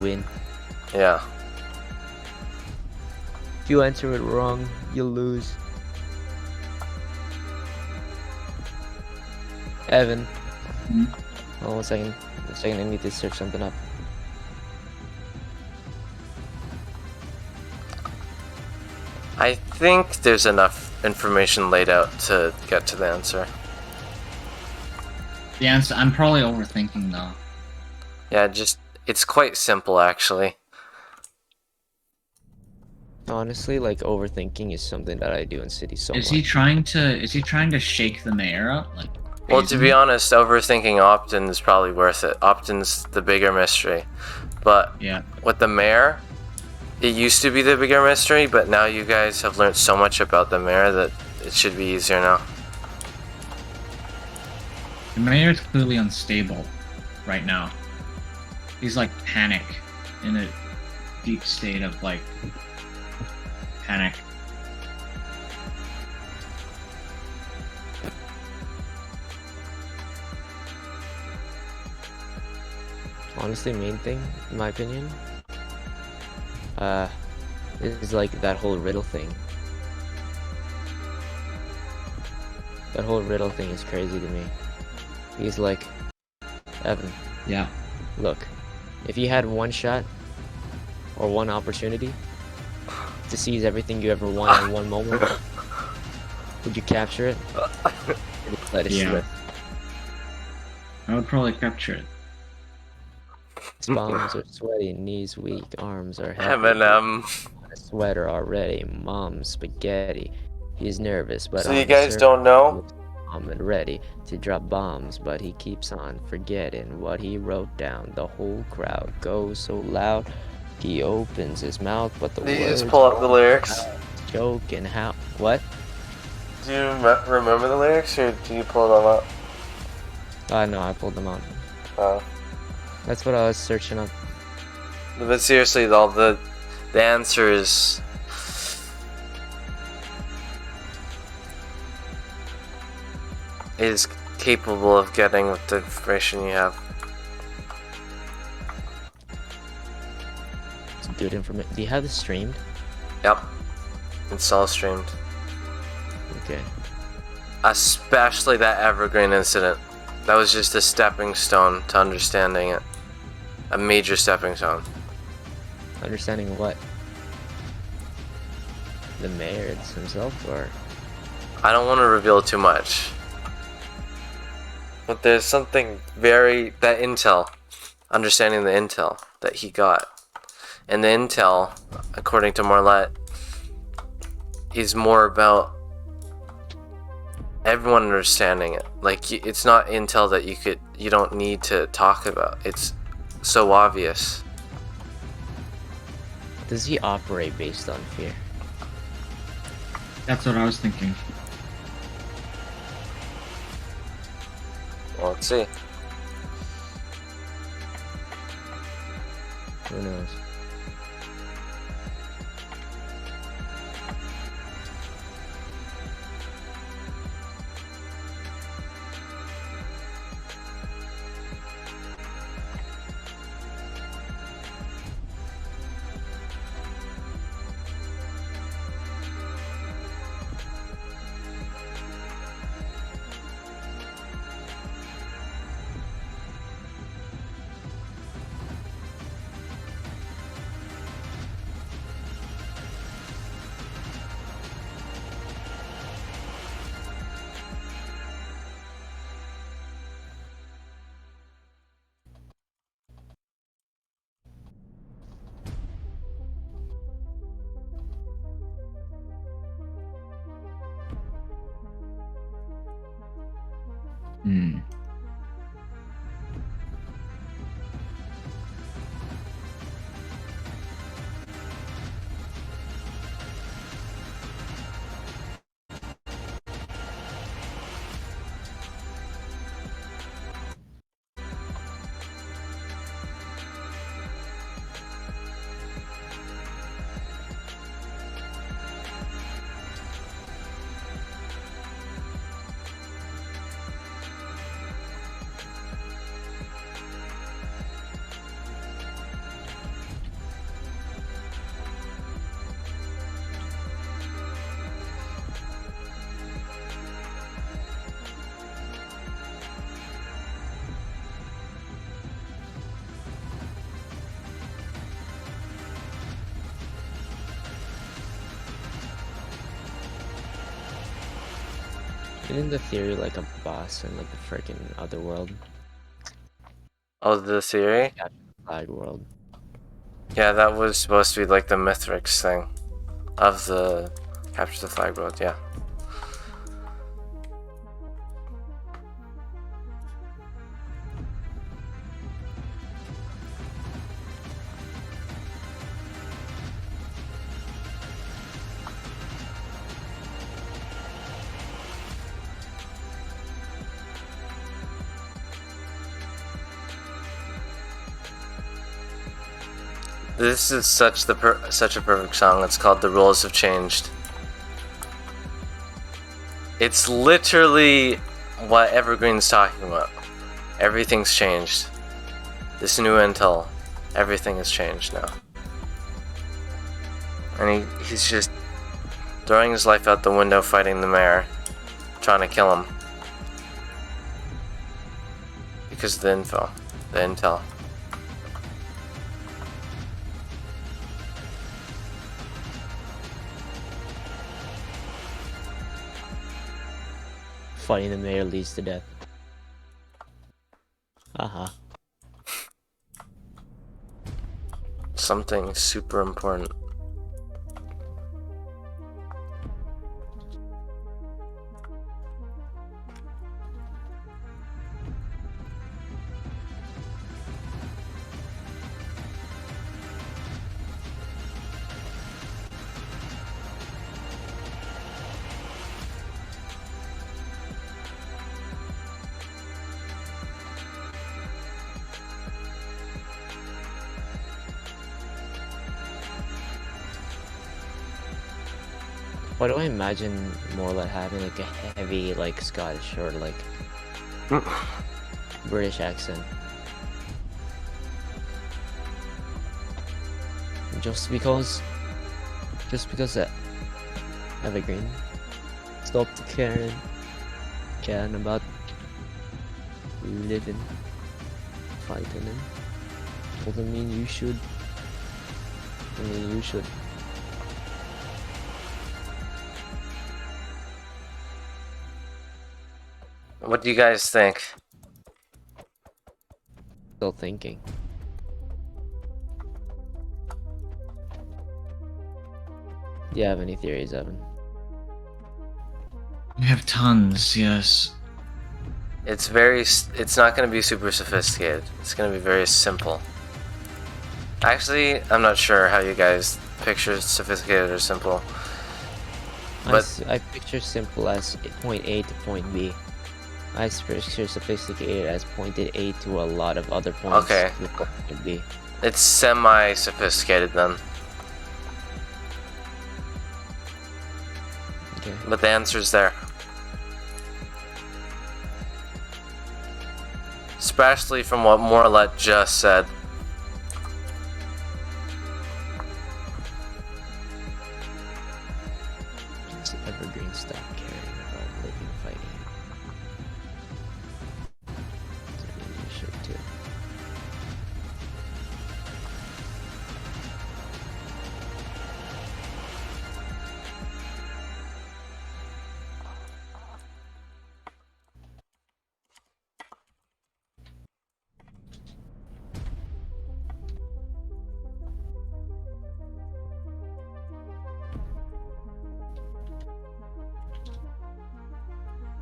win. Yeah. If you answer it wrong, you lose. Evan. Hmm? Oh, 1 second. 1 second, I need to search something up. I think there's enough information laid out to get to the answer. The answer. I'm probably overthinking though. Yeah, it's quite simple actually. Honestly, like overthinking is something that I do in City so Is much. he trying to? Is he trying to shake the mayor up? Like. Well, to be honest, overthinking Optin is probably worth it. Optin's the bigger mystery. But Yeah. with the mayor, it used to be the bigger mystery, but now you guys have learned so much about the mayor that it should be easier now. The mayor's clearly unstable right now. He's like panic, in a deep state of like panic. Honestly, main thing, in my opinion, is like that whole riddle thing. That whole riddle thing is crazy to me. He's like, Evan, Yeah. look, if you had one shot or one opportunity to seize everything you ever want in one moment, would you capture it? Or just let it Yeah. slip? I would probably capture it. His palms are sweaty, knees weak, arms are heavy. Eminem. A sweater already, mom's spaghetti. He's nervous, but So on you the guys surface, don't know? he looks calm and ready to drop bombs, but he keeps on forgetting what he wrote down. The whole crowd goes so loud, he opens his mouth, but the Did you words just pull up the lyrics? joking how what? Do you remember the lyrics, or do you pull them up? No, I pulled them out. Oh. That's what I was searching up. But seriously, though, the answer is capable of getting with the information you have. It's good information. Do you have this streamed? Yep. It's all streamed. Okay. Especially that Evergreen incident. That was just a stepping stone to understanding it. A major stepping stone. Understanding what? The mayor himself, or? I don't want to reveal too much. But there's something that intel, understanding the intel that he got. And the intel, according to Marlette, is more about everyone understanding it. Like, it's not intel that you don't need to talk about. It's so obvious. Does he operate based on fear? That's what I was thinking. Well, let's see. Who knows? Hmm. Isn't the theory like a boss in like the freaking other world? Oh, the theory? Flag world. Yeah, that was supposed to be like the Mithrix thing of the capture the flag world. Yeah. This is such a perfect song. It's called "The Rules Have Changed." It's literally what Evergreen's talking about. Everything's changed. This new intel, everything has changed now. And he's just throwing his life out the window, fighting the mayor, trying to kill him because of the intel. Fighting the mayor leads to death. Haha. Something super important. Why do I imagine more like having like a heavy like Scottish or like British accent? Just because Evergreen stopped caring about living, fighting him. Doesn't mean you should. I mean you should. What do you guys think? Still thinking. Do you have any theories, Evan? We have tons, yes. It's not going to be super sophisticated. It's going to be very simple. Actually, I'm not sure how you guys picture sophisticated or simple. But I picture simple as point A to point B. I picture sophisticated as pointed A to a lot of other points. Okay. To point B. It's semi-sophisticated then. Okay. But the answer's there. Especially from what Morlet just said. Does Evergreen stop caring about living, fighting? I mean, you should too.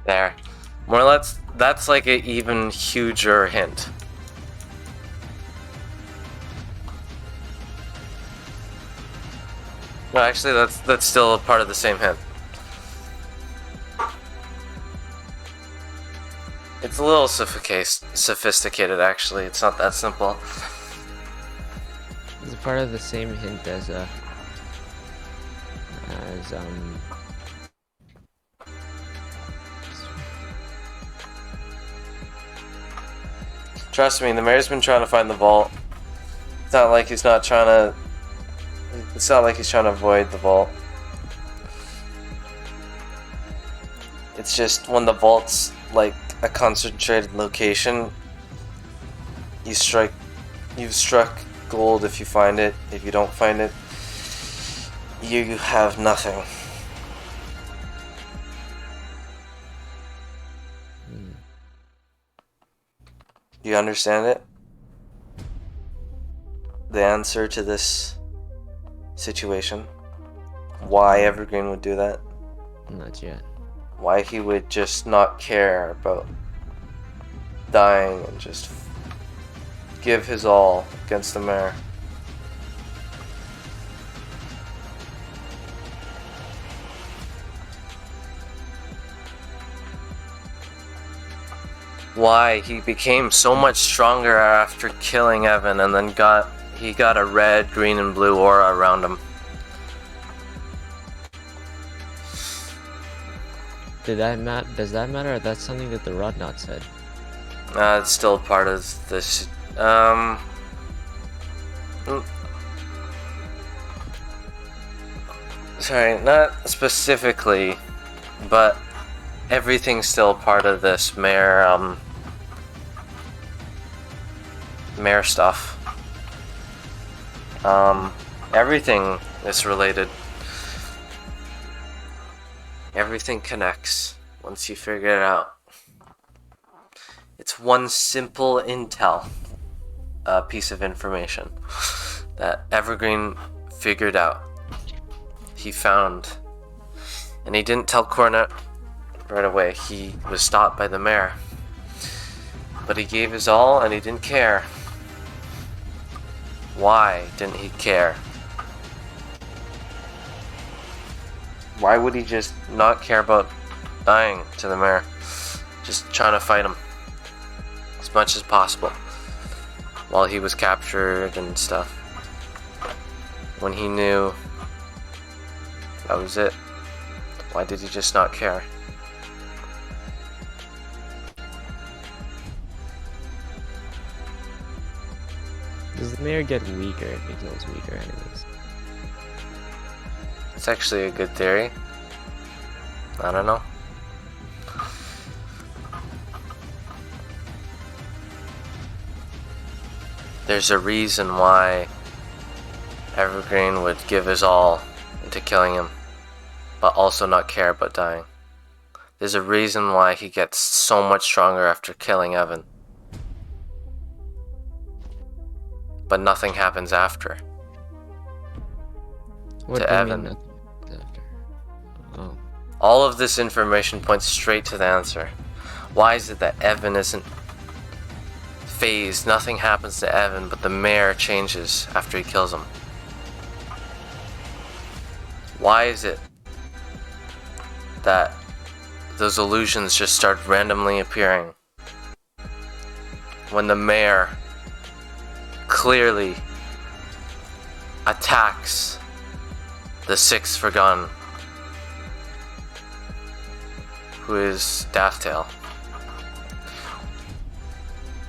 There. Morlet's, that's like an even huger hint. No, actually, that's still a part of the same hint. It's a little sophisticated, actually. It's not that simple. It's part of the same hint as Trust me, the mayor's been trying to find the vault. It's not like he's not trying to... It's not like he's trying to avoid the vault. It's just when the vault's like a concentrated location, you've struck gold if you find it. If you don't find it, you have nothing. Do you understand it? The answer to this situation? Why Evergreen would do that? Not yet. Why he would just not care about dying and just give his all against the mayor. Why he became so much stronger after killing Evan, and then he got a red, green, and blue aura around him. Does that matter? Or that's something that the Rodnot said. It's still part of this. Sorry, not specifically, but everything's still part of this mayor stuff. Everything is related. Everything connects once you figure it out. It's one simple intel piece of information that Evergreen figured out. He found, and he didn't tell Cornet right away. He was stopped by the mayor, but he gave his all and he didn't care. Why didn't he care? Why would he just not care about dying to the mayor? Just trying to fight him as much as possible while he was captured and stuff. When he knew that was it, why did he just not care? Does the mayor get weaker if he kills weaker enemies? It's actually a good theory. I don't know. There's a reason why Evergreen would give his all into killing him, but also not care about dying. There's a reason why he gets so much stronger after killing Evan, but nothing happens after. What To do you Evan. mean nothing after? Oh. All of this information points straight to the answer. Why is it that Evan isn't phased? Nothing happens to Evan, but the mayor changes after he kills him. Why is it that those illusions just start randomly appearing when the mayor clearly attacks the Sixth Forgotten, who is Dafftail?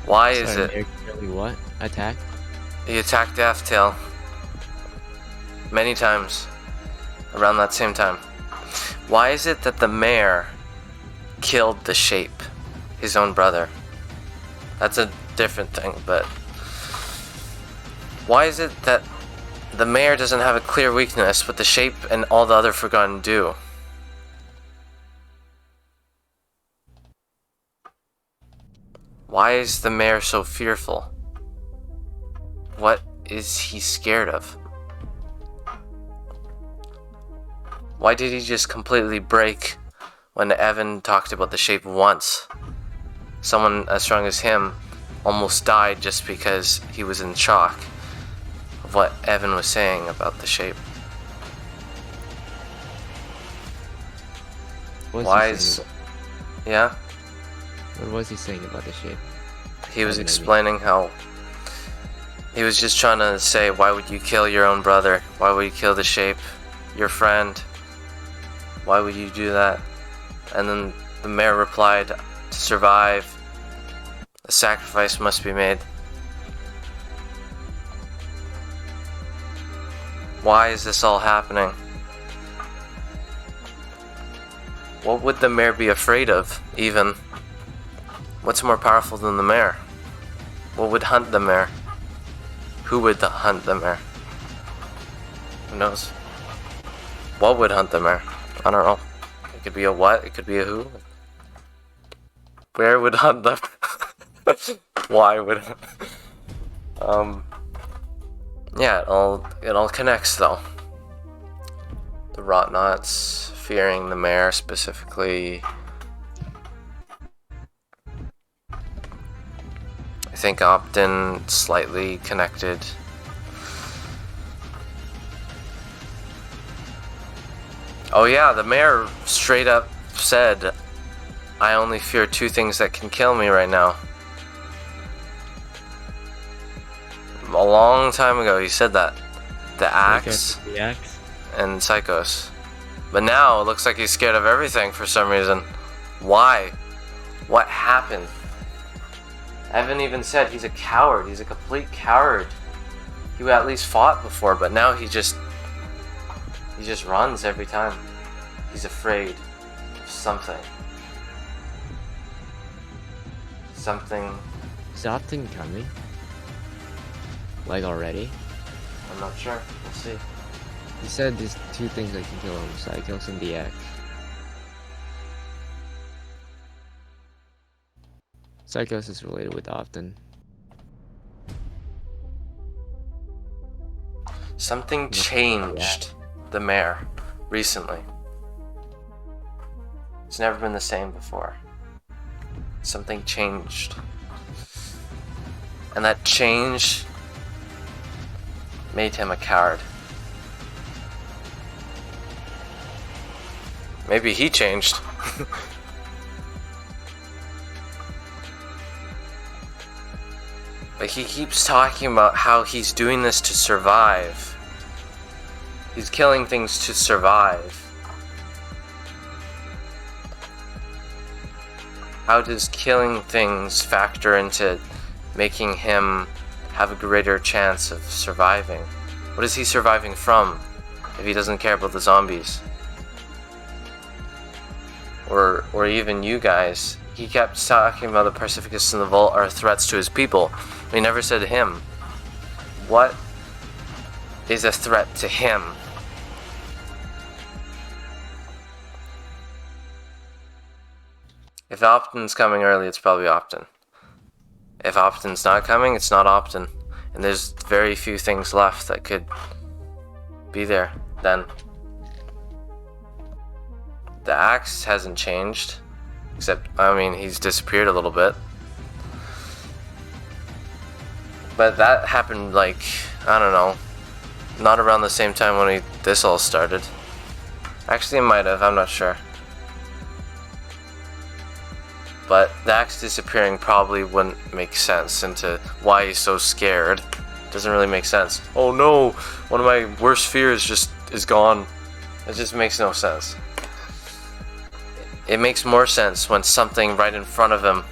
Why is Sorry, it Mayor Curly what? Attack? he attacked Dafftail many times around that same time? Why is it that the mayor killed the Shape, his own brother? That's a different thing, but why is it that the mayor doesn't have a clear weakness, but the Shape and all the other Forgotten do? Why is the mayor so fearful? What is he scared of? Why did he just completely break when Evan talked about the Shape once? Someone as strong as him almost died just because he was in shock of what Evan was saying about the Shape. What was Why he is... saying Yeah? about- What was he saying about the Shape? He was How did I mean? explaining how he was just trying to say, why would you kill your own brother? Why would you kill the Shape, your friend? Why would you do that? And then the mayor replied, to survive, a sacrifice must be made. Why is this all happening? What would the mayor be afraid of, even? What's more powerful than the mayor? What would hunt the mayor? Who would hunt the mayor? Who knows? What would hunt the mayor? I don't know. It could be a what, it could be a who. Where would hunt them? Why would yeah, it all connects though. The Rotnauts fearing the mayor specifically. I think Optin slightly connected. Oh yeah, the mayor straight up said, I only fear two things that can kill me right now. A long time ago he said that. The axe The axe. and Psychos. But now it looks like he's scared of everything for some reason. Why? What happened? Evan even said he's a coward. He's a complete coward. He at least fought before, but now he just runs every time. He's afraid of something. Something. Is Optin coming? Like already? I'm not sure. We'll see. He said there's two things that can kill him: Psychos and the axe. Psychos is related with Optin. Something changed the mayor recently. It's never been the same before. Something changed. And that change made him a coward. Maybe he changed. But he keeps talking about how he's doing this to survive. He's killing things to survive. How does killing things factor into making him have a greater chance of surviving? What is he surviving from if he doesn't care about the zombies? Or even you guys. He kept talking about the Pacificus and the Vault are threats to his people. He never said him. What is a threat to him? If Optin's coming early, it's probably Optin. If Optin's not coming, it's not Optin. And there's very few things left that could be there then. The axe hasn't changed. Except, I mean, he's disappeared a little bit. But that happened, like, I don't know, not around the same time when this all started. Actually, it might have, I'm not sure. But the axe disappearing probably wouldn't make sense into why he's so scared. Doesn't really make sense. Oh no, one of my worst fears just is gone. It just makes no sense. It makes more sense when something right in front of him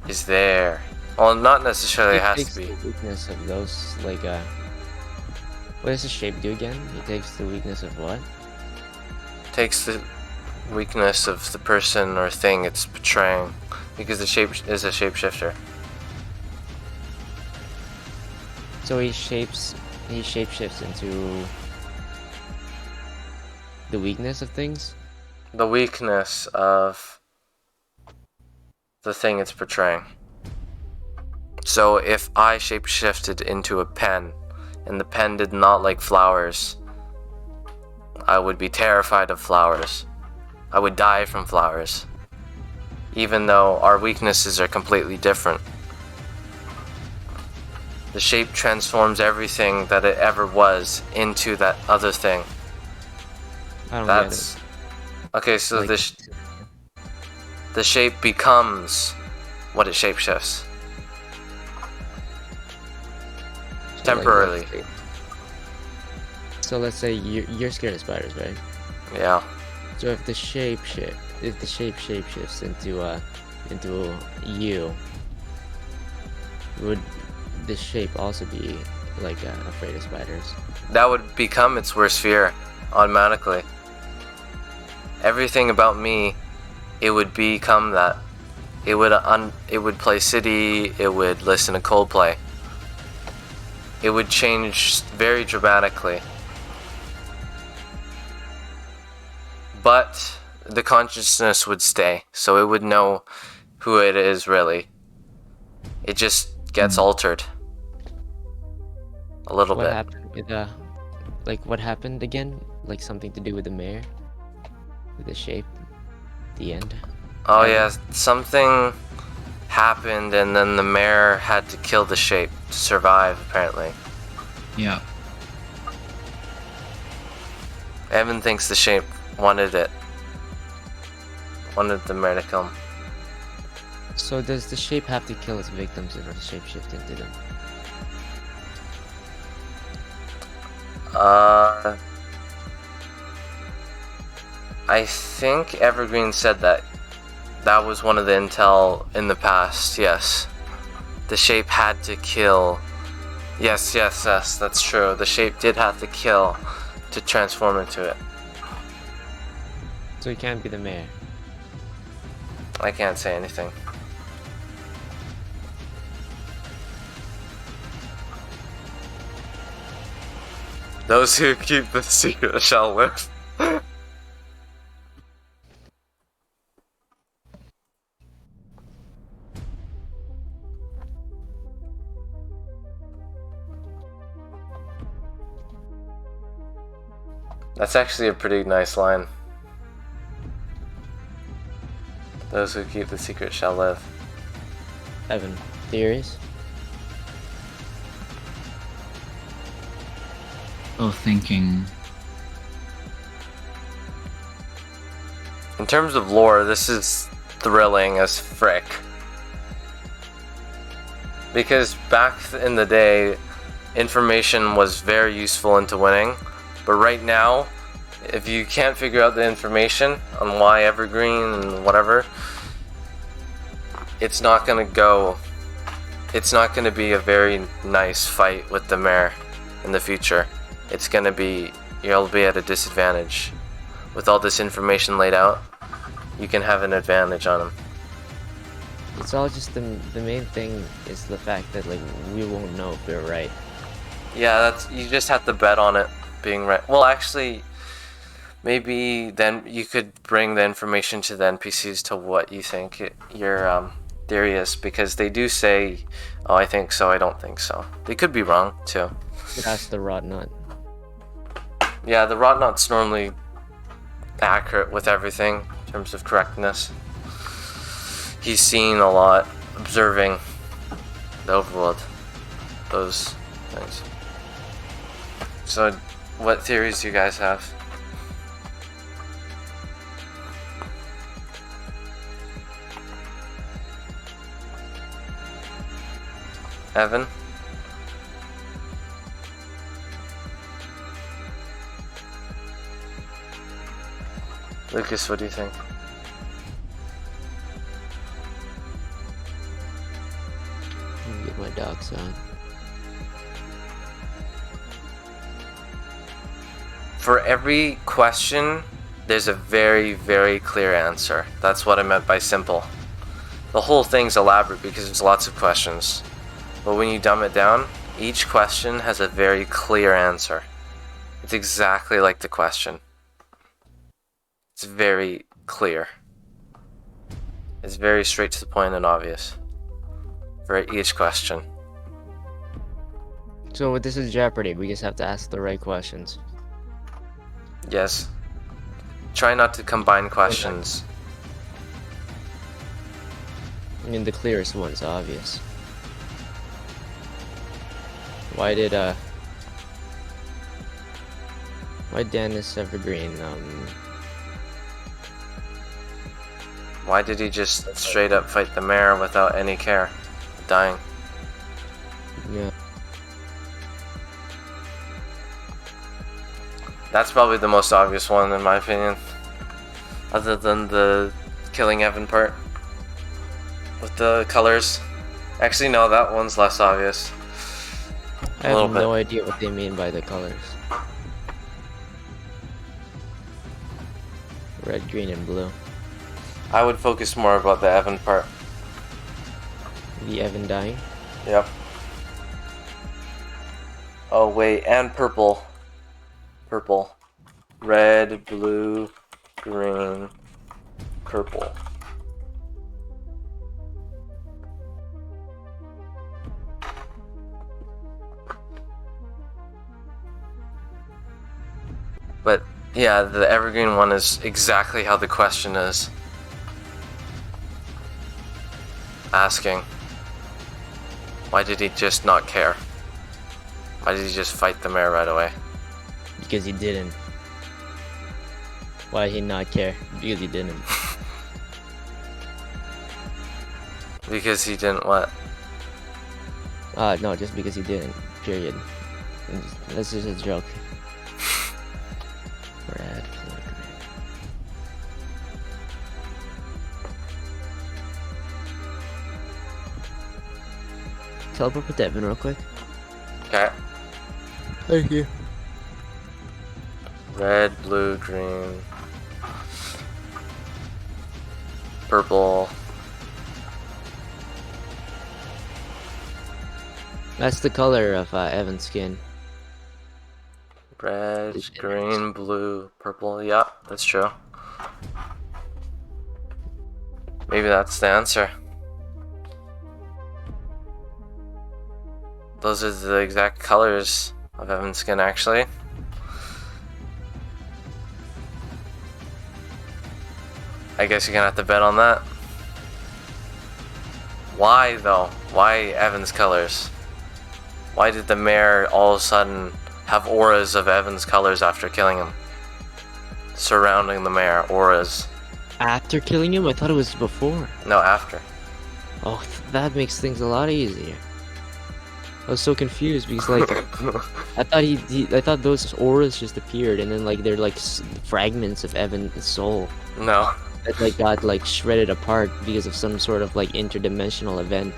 is there. Well, not necessarily it has to be. The weakness of those, like, what does the shape do again? He takes the weakness of what? Takes the weakness of the person or thing it's portraying, because the shape is a shapeshifter. So he shapeshifts into the weakness of things? The weakness of the thing it's portraying. So if I shapeshifted into a pen, and the pen did not like flowers, I would be terrified of flowers. I would die from flowers. Even though our weaknesses are completely different. The shape transforms everything that it ever was into that other thing. I don't That's... get it. Okay, so Like, the shape becomes what it shapeshifts. so, like, Temporarily. let's say you're scared of spiders, right? Yeah. So if the shape shapeshifts into you, would the shape also be like afraid of spiders? That would become its worst fear automatically. Everything about me, it would become that. It would play City, it would listen to Coldplay. It would change very dramatically. But the consciousness would stay, so it would know who it is really. It just gets altered a little What bit. happened with like what happened again? Like something to do with the mayor? With the shape? The end? Oh Evan? yeah, something happened and then the mayor had to kill the shape to survive, apparently. Yeah. Evan thinks the shape wanted it. Wanted the mayor to kill him. So does the shape have to kill its victims in order to shapeshift into them? I think Evergreen said that. That was one of the intel in the past, yes. The shape had to kill. Yes, that's true. The shape did have to kill to transform into it. So it can't be the mayor. I can't say anything. Those who keep the secret shall live. That's actually a pretty nice line. Those who keep the secret shall live. Evan, theories? Oh, thinking. In terms of lore, this is thrilling as frick. Because back in the day, information was very useful into winning. But right now, if you can't figure out the information on why Evergreen and whatever, it's not gonna be a very nice fight with the mayor in the future. It's gonna be, you'll be at a disadvantage. With all this information laid out, you can have an advantage on him. It's all just the main thing is the fact that like we won't know if we're right. Yeah, you just have to bet on it being right. Well, actually, maybe then you could bring the information to the NPCs to what you think your theory is, because they do say, "Oh, I think so. I don't think so." They could be wrong too. That's the rot nut. Yeah, the Rotnaut's normally accurate with everything in terms of correctness. He's seen a lot, observing the overworld, those things. So, what theories do you guys have? Evan? Lucas, what do you think? Let me get my docs on. For every question, there's a very, very clear answer. That's what I meant by simple. The whole thing's elaborate because there's lots of questions. But when you dumb it down, each question has a very clear answer. It's exactly like the question. It's very clear. It's very straight to the point and obvious for each question. So this is Jeopardy. We just have to ask the right questions. Yes. Try not to combine questions. I mean, the clearest one's obvious. Why Dennis Evergreen, Why did he just straight up fight the mayor without any care? Dying. yeah. That's probably the most obvious one in my opinion. Other than the killing Evan part. With the colors. Actually no, that one's less obvious. I have no idea what they mean by the colors. Red, green, and blue. I would focus more about the Evan part. The Evan dying? Yep. Oh wait, and purple. Purple. Red, blue, green, purple. But yeah, the evergreen one is exactly how the question is asking. Why did he just not care? Why did he just fight the mayor right away? Because he didn't. Why did he not care? Because he didn't. Because he didn't what? No, just because he didn't. Period. That's just a joke. Brad. Teleport with Devin real quick. Okay. Thank you. Red, blue, green, purple. That's the color of Evan's skin. Red, green, blue, purple. Yeah, that's true. Maybe that's the answer. Those are the exact colors of Evan's skin, actually. I guess you're gonna have to bet on that. Why, though? Why Evan's colors? Why did the mayor all of a sudden have auras of Evan's colors after killing him? Surrounding the mayor, auras. After killing him? I thought it was before. No, after. Oh, that makes things a lot easier. I was so confused because like I thought I thought those auras just appeared and then like they're like fragments of Evan's soul No. that like got like shredded apart because of some sort of like interdimensional event.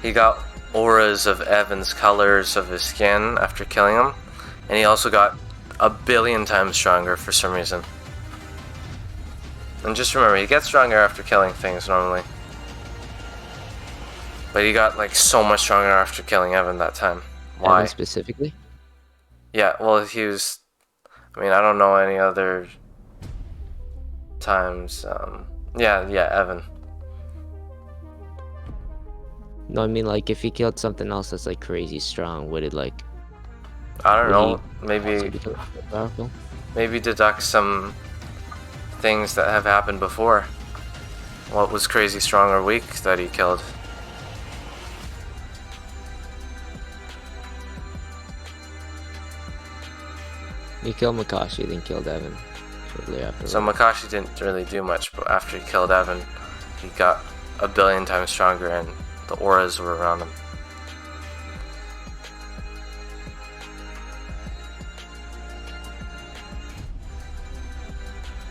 He got auras of Evan's colors of his skin after killing him, and he also got 1,000,000,000 times stronger for some reason. And just remember, he gets stronger after killing things normally. But he got like so much stronger after killing Evan that time. Why? Evan specifically? Yeah, well, he was. I mean, I don't know any other times. Yeah, Evan. No, I mean like if he killed something else that's like crazy strong, would it like I don't would know. he also Maybe become powerful? deduct some things that have happened before. What was crazy strong or weak that he killed? He killed Makashi, then killed Evan shortly after. So Makashi didn't really do much, but after he killed Evan, he got 1,000,000,000 times stronger, and the auras were around him.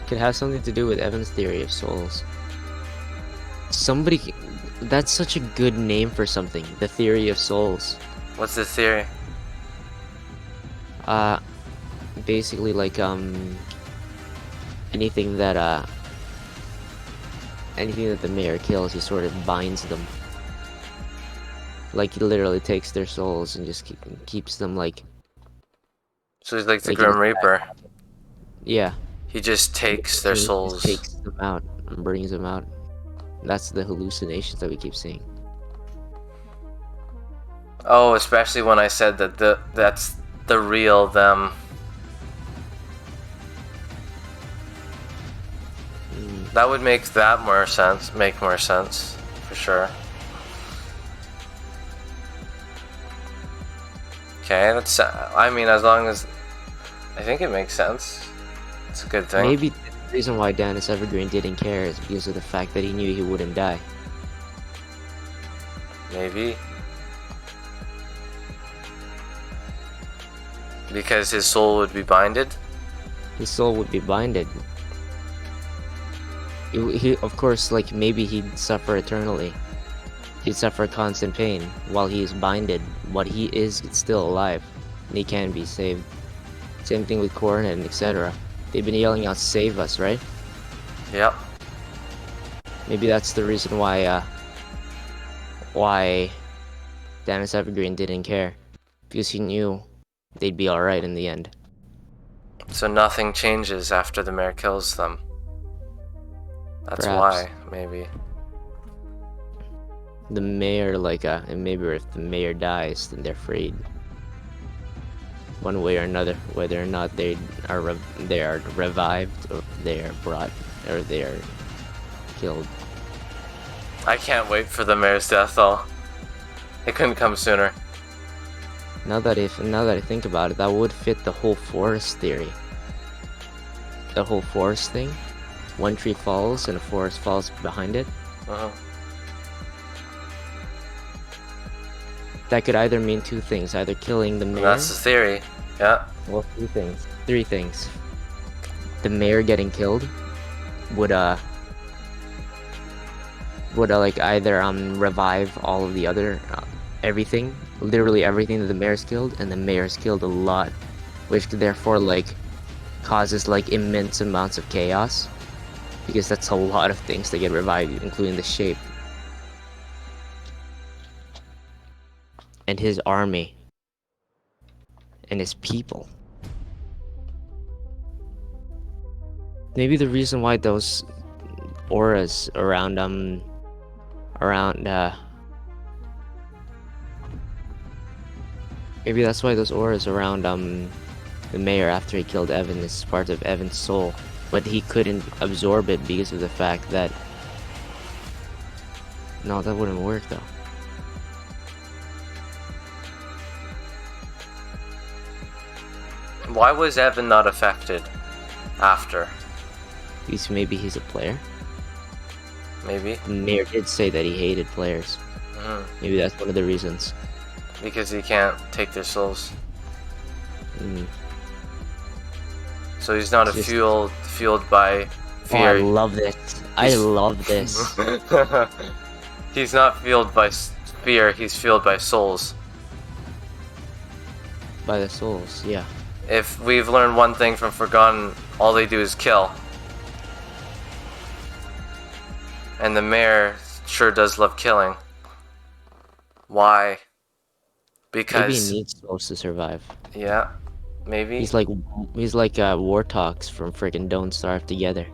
Could have something to do with Evan's theory of souls. Somebody, that's such a good name for something. The theory of souls. What's the theory? Basically like anything that the mayor kills, he sort of binds them. Like he literally takes their souls and just keeps them like. So he's like the Like Grim in- Reaper. Yeah. He just takes their He just souls. takes them out and brings them out. That's the hallucinations that we keep seeing. Oh, especially when I said that that's the real them. That would make that more sense. Make more sense, for sure. Okay, that's. I mean, as long as I think it makes sense. It's a good thing. Maybe the reason why Dennis Evergreen didn't care is because of the fact that he knew he wouldn't die. Maybe. Because his soul would be binded. His soul would be binded. He of course, like maybe he'd suffer eternally. He'd suffer constant pain while he is binded, but he is still alive. And he can be saved. Same thing with Coronet and etc. They've been yelling out, "Save us!" Right? Yep. Maybe that's the reason why Dennis Evergreen didn't care, because he knew they'd be all right in the end. So nothing changes after the mayor kills them. That's Perhaps. why, maybe. The mayor, like, and maybe if the mayor dies, then they're freed. one way or another, whether or not they are revived or they are brought or they are killed. I can't wait for the mayor's death though. It couldn't come sooner. Now that I think about it, that would fit the whole forest theory. The whole forest thing. One tree falls and a forest falls behind it. Uh-huh. That could either mean two things: either killing the mayor. That's the theory. Yeah. Well, three things. Three things. The mayor getting killed would like either revive all of the other everything, literally everything that the mayor's killed, and the mayor's killed a lot, which therefore like causes like immense amounts of chaos, because that's a lot of things that get revived, including the shape and his army and his people. Maybe the reason why those auras around maybe that's why those auras around the mayor after he killed Evan is part of Evan's soul, but he couldn't absorb it because of the fact that no, that wouldn't work though. Why was Evan not affected after? Because maybe he's a player. Maybe. The mayor did say that he hated players. Maybe that's one of the reasons. Because he can't take their souls. So he's not Just- fueled by Oh, I fear. love this. I love this. He's not fueled by fear, he's fueled by souls. By the souls, yeah. If we've learned one thing from Forgotten, all they do is kill. And the mayor sure does love killing. Why? Maybe Because he needs souls to survive. yeah, maybe. He's like Wartox from freaking Don't Starve Together.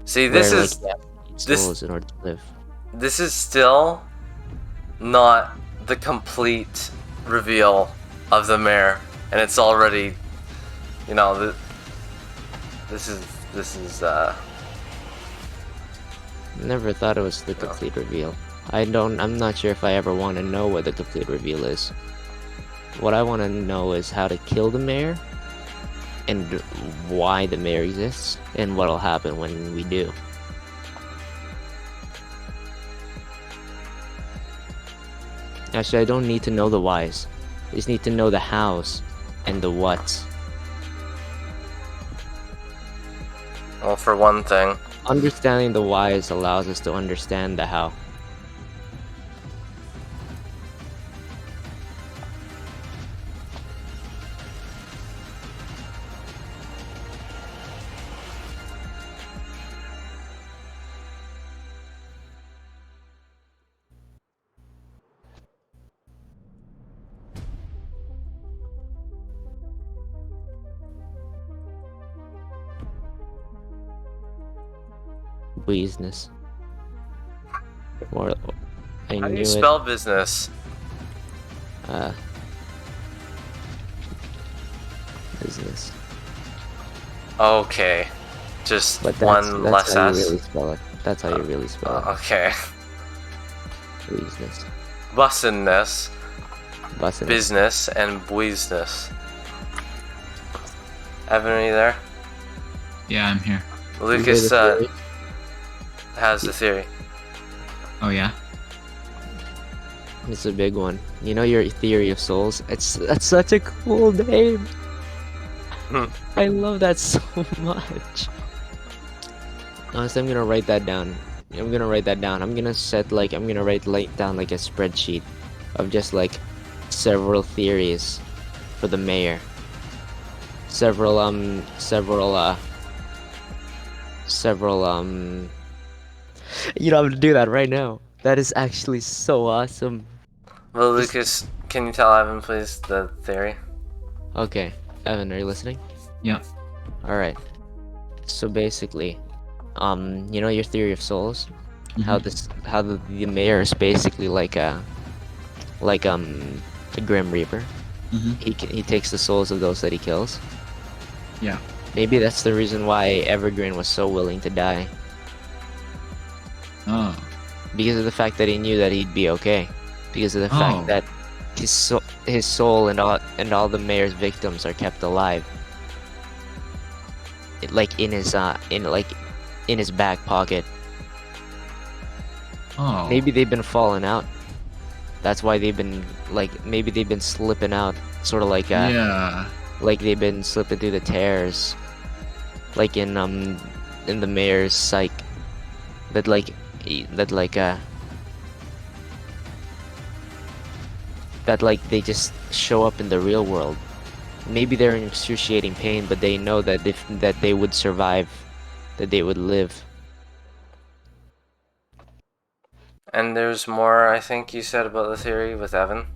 See, this where, is like, you have to need this- souls in order to live. this is still not the complete reveal of the mayor, and it's already, you know, this is Never thought it was the complete reveal. I'm not sure if I ever want to know what the complete reveal is. What I want to know is how to kill the mayor, and why the mayor exists, and what'll happen when we do. Actually, I don't need to know the whys. I just need to know the hows and the whats. well, for one thing. Understanding the whys allows us to understand the how. Business. Or I How do knew you it. spell business? Business. Okay, just But that's one less how you S. really spell it. That's how you really spell it. Okay, Business. business, Business. business, and business. Evan, are you there? Yeah, I'm here. You hear Lucas the theory? has the theory. Oh yeah. It's a big one. You know your theory of souls? That's such a cool name. Hmm. I love that so much. Honestly, I'm gonna write that down. I'm gonna write down like a spreadsheet of just like several theories for the mayor. Several you know, I'm gonna do that right now. That is actually so awesome. Well, Lucas, can you tell Evan, please, the theory? Okay, Evan, are you listening? Yeah. All right. So basically, you know your theory of souls, how the mayor is basically like a Grim Reaper, he takes the souls of those that he kills. Yeah. Maybe that's the reason why Evergreen was so willing to die, Oh. because of the fact that he knew that he'd be okay, because of the fact Oh. that his soul and all the mayor's victims are kept alive, like in his in his back pocket. Oh. Maybe they've been falling out. That's why they've been maybe they've been slipping out, sort of Yeah. like they've been slipping through the tears, like in the mayor's psyche, that that like uh that they just show up in the real world. Maybe they're in excruciating pain, but they know that that they would survive, that they would live. And there's more, I think you said about the theory with Evan.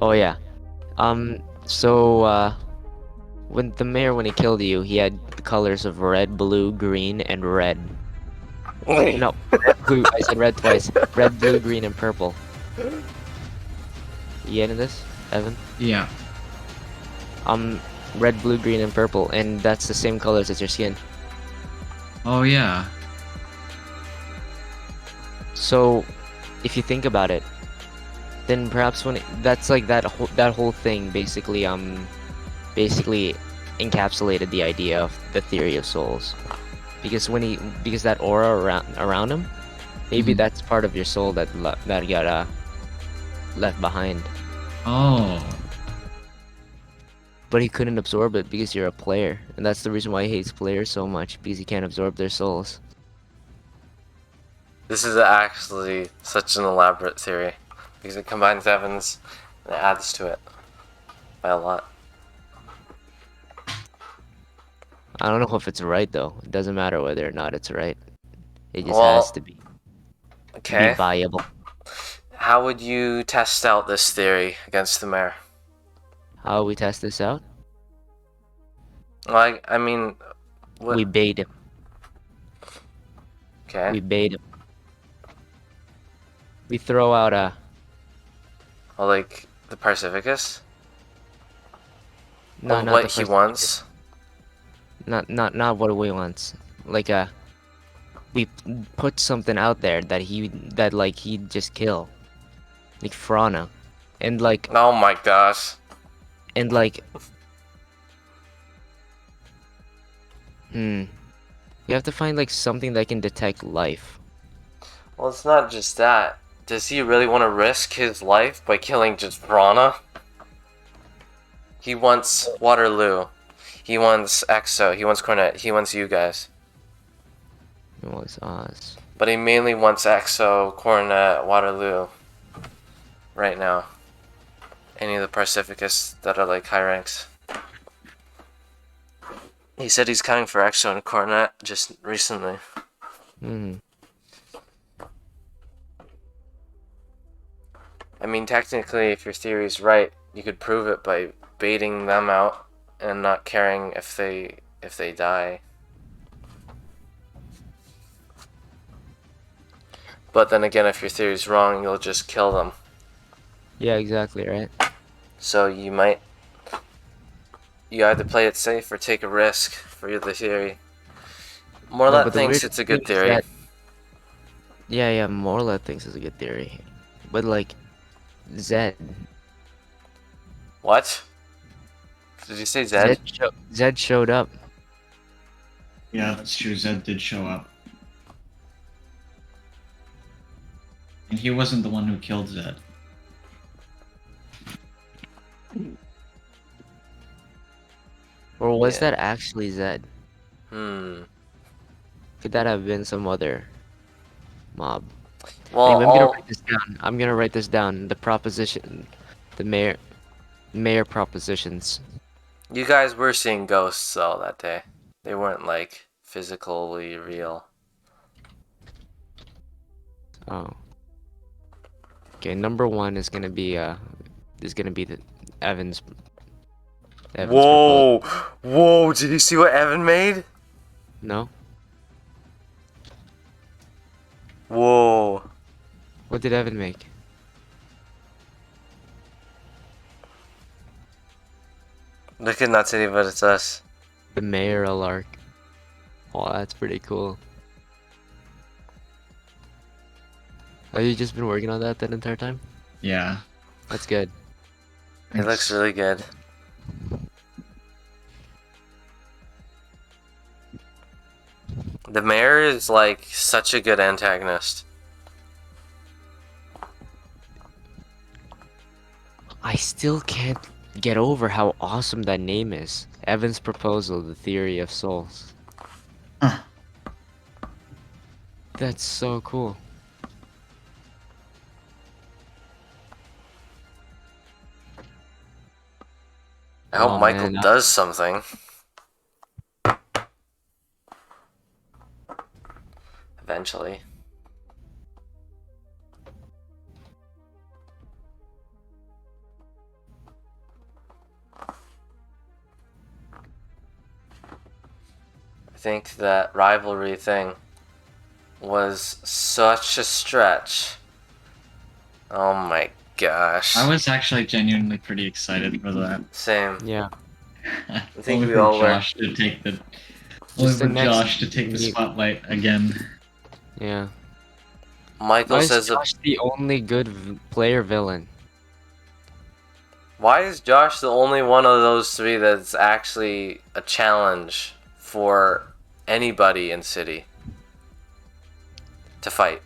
Oh yeah. So when the mayor, when he killed you, he had the colors of red, blue, green, and red. Wait. No, red, blue. I said red twice. Red, blue, green, and purple. You into this, Evan? Yeah. Red, blue, green, and purple, and that's the same colors as your skin. Oh yeah. So, if you think about it, then perhaps that's like that whole thing basically encapsulated the idea of the theory of souls, because because that aura around him, maybe Mhm. that's part of your soul that got left behind, Oh. but he couldn't absorb it because you're a player, and that's the reason why he hates players so much, because he can't absorb their souls. This is actually such an elaborate theory because it combines Evan's and it adds to it by a lot. I don't know if it's right though. It doesn't matter whether or not it's right. It just Well, has to be Okay. viable. How would you test out this theory against the mayor? How we test this out? Like, I mean, what? We bait him. Okay. We bait him. We throw out Well, like the Pacificus? no, Of not what the he first, wants? not what we want. Like we put something out there that he'd just kill, like Frana, and Oh my gosh. and like you have to find like something that can detect life. Well, it's not just that. Does he really want to risk his life by killing just Brana? He wants Waterloo. He wants EXO. He wants Cornet. He wants you guys. It was us. But he mainly wants EXO, Cornet, Waterloo. Right now. Any of the Pacificus that are like high ranks. He said he's coming for EXO and Cornet just recently. I mean, technically, if your theory's right, you could prove it by baiting them out and not caring if they die. But then again, if your theory's wrong, you'll just kill them. Yeah, exactly right. So you either play it safe or take a risk for the theory. Morlet but the thinks weird it's a good thing is theory. yeah, Morla thinks it's a good theory, but like Zed, What? Did you say Zed? Zed showed up. Yeah, that's true. Zed did show up. And he wasn't the one who killed Zed. Or was Yeah. that actually Zed? Hmm. Could that have been some other mob? Well, Anyway, I'm gonna write this down. I'm gonna write this down. The proposition, the mayor propositions. you guys were seeing ghosts though that day. They weren't like physically real. Oh. Okay, number one is gonna be the Evans. Whoa! Whoa! Did you see what Evan made? No. Whoa! What did Evan make? Look at Not City, but it's us. The mayoral arc. Oh, that's pretty cool. Have you just been working on that entire time? Yeah. That's good. It looks really good. The mayor is like such a good antagonist. I still can't get over how awesome that name is. Evan's Proposal, The Theory of Souls. Huh. That's so cool. I hope Oh, Michael man, does something. Eventually. I think that rivalry thing was such a stretch. Oh my gosh. I was actually genuinely pretty excited for that. Same. Yeah. I think Only we for all were. Josh to take the only Just the for next Josh to take the new- spotlight again. Yeah. Michael Why is says Josh the only good player villain? why is Josh the only one of those three that's actually a challenge for anybody in City to fight?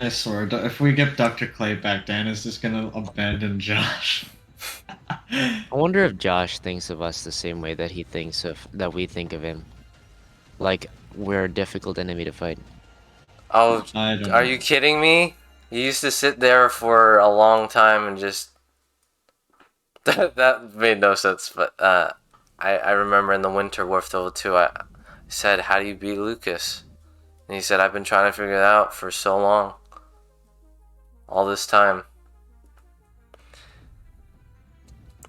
I swear, if we get Dr. Clay back, Dan is just gonna abandon Josh. I wonder if Josh thinks of us the same way that we think of him. Like we're a difficult enemy to fight. Oh, I don't are know. you kidding me? You used to sit there for a long time and just that made no sense. But I remember in the Winter Warfare 2, I said, "How do you beat Lucas?" And he said, "I've been trying to figure it out for so long, all this time."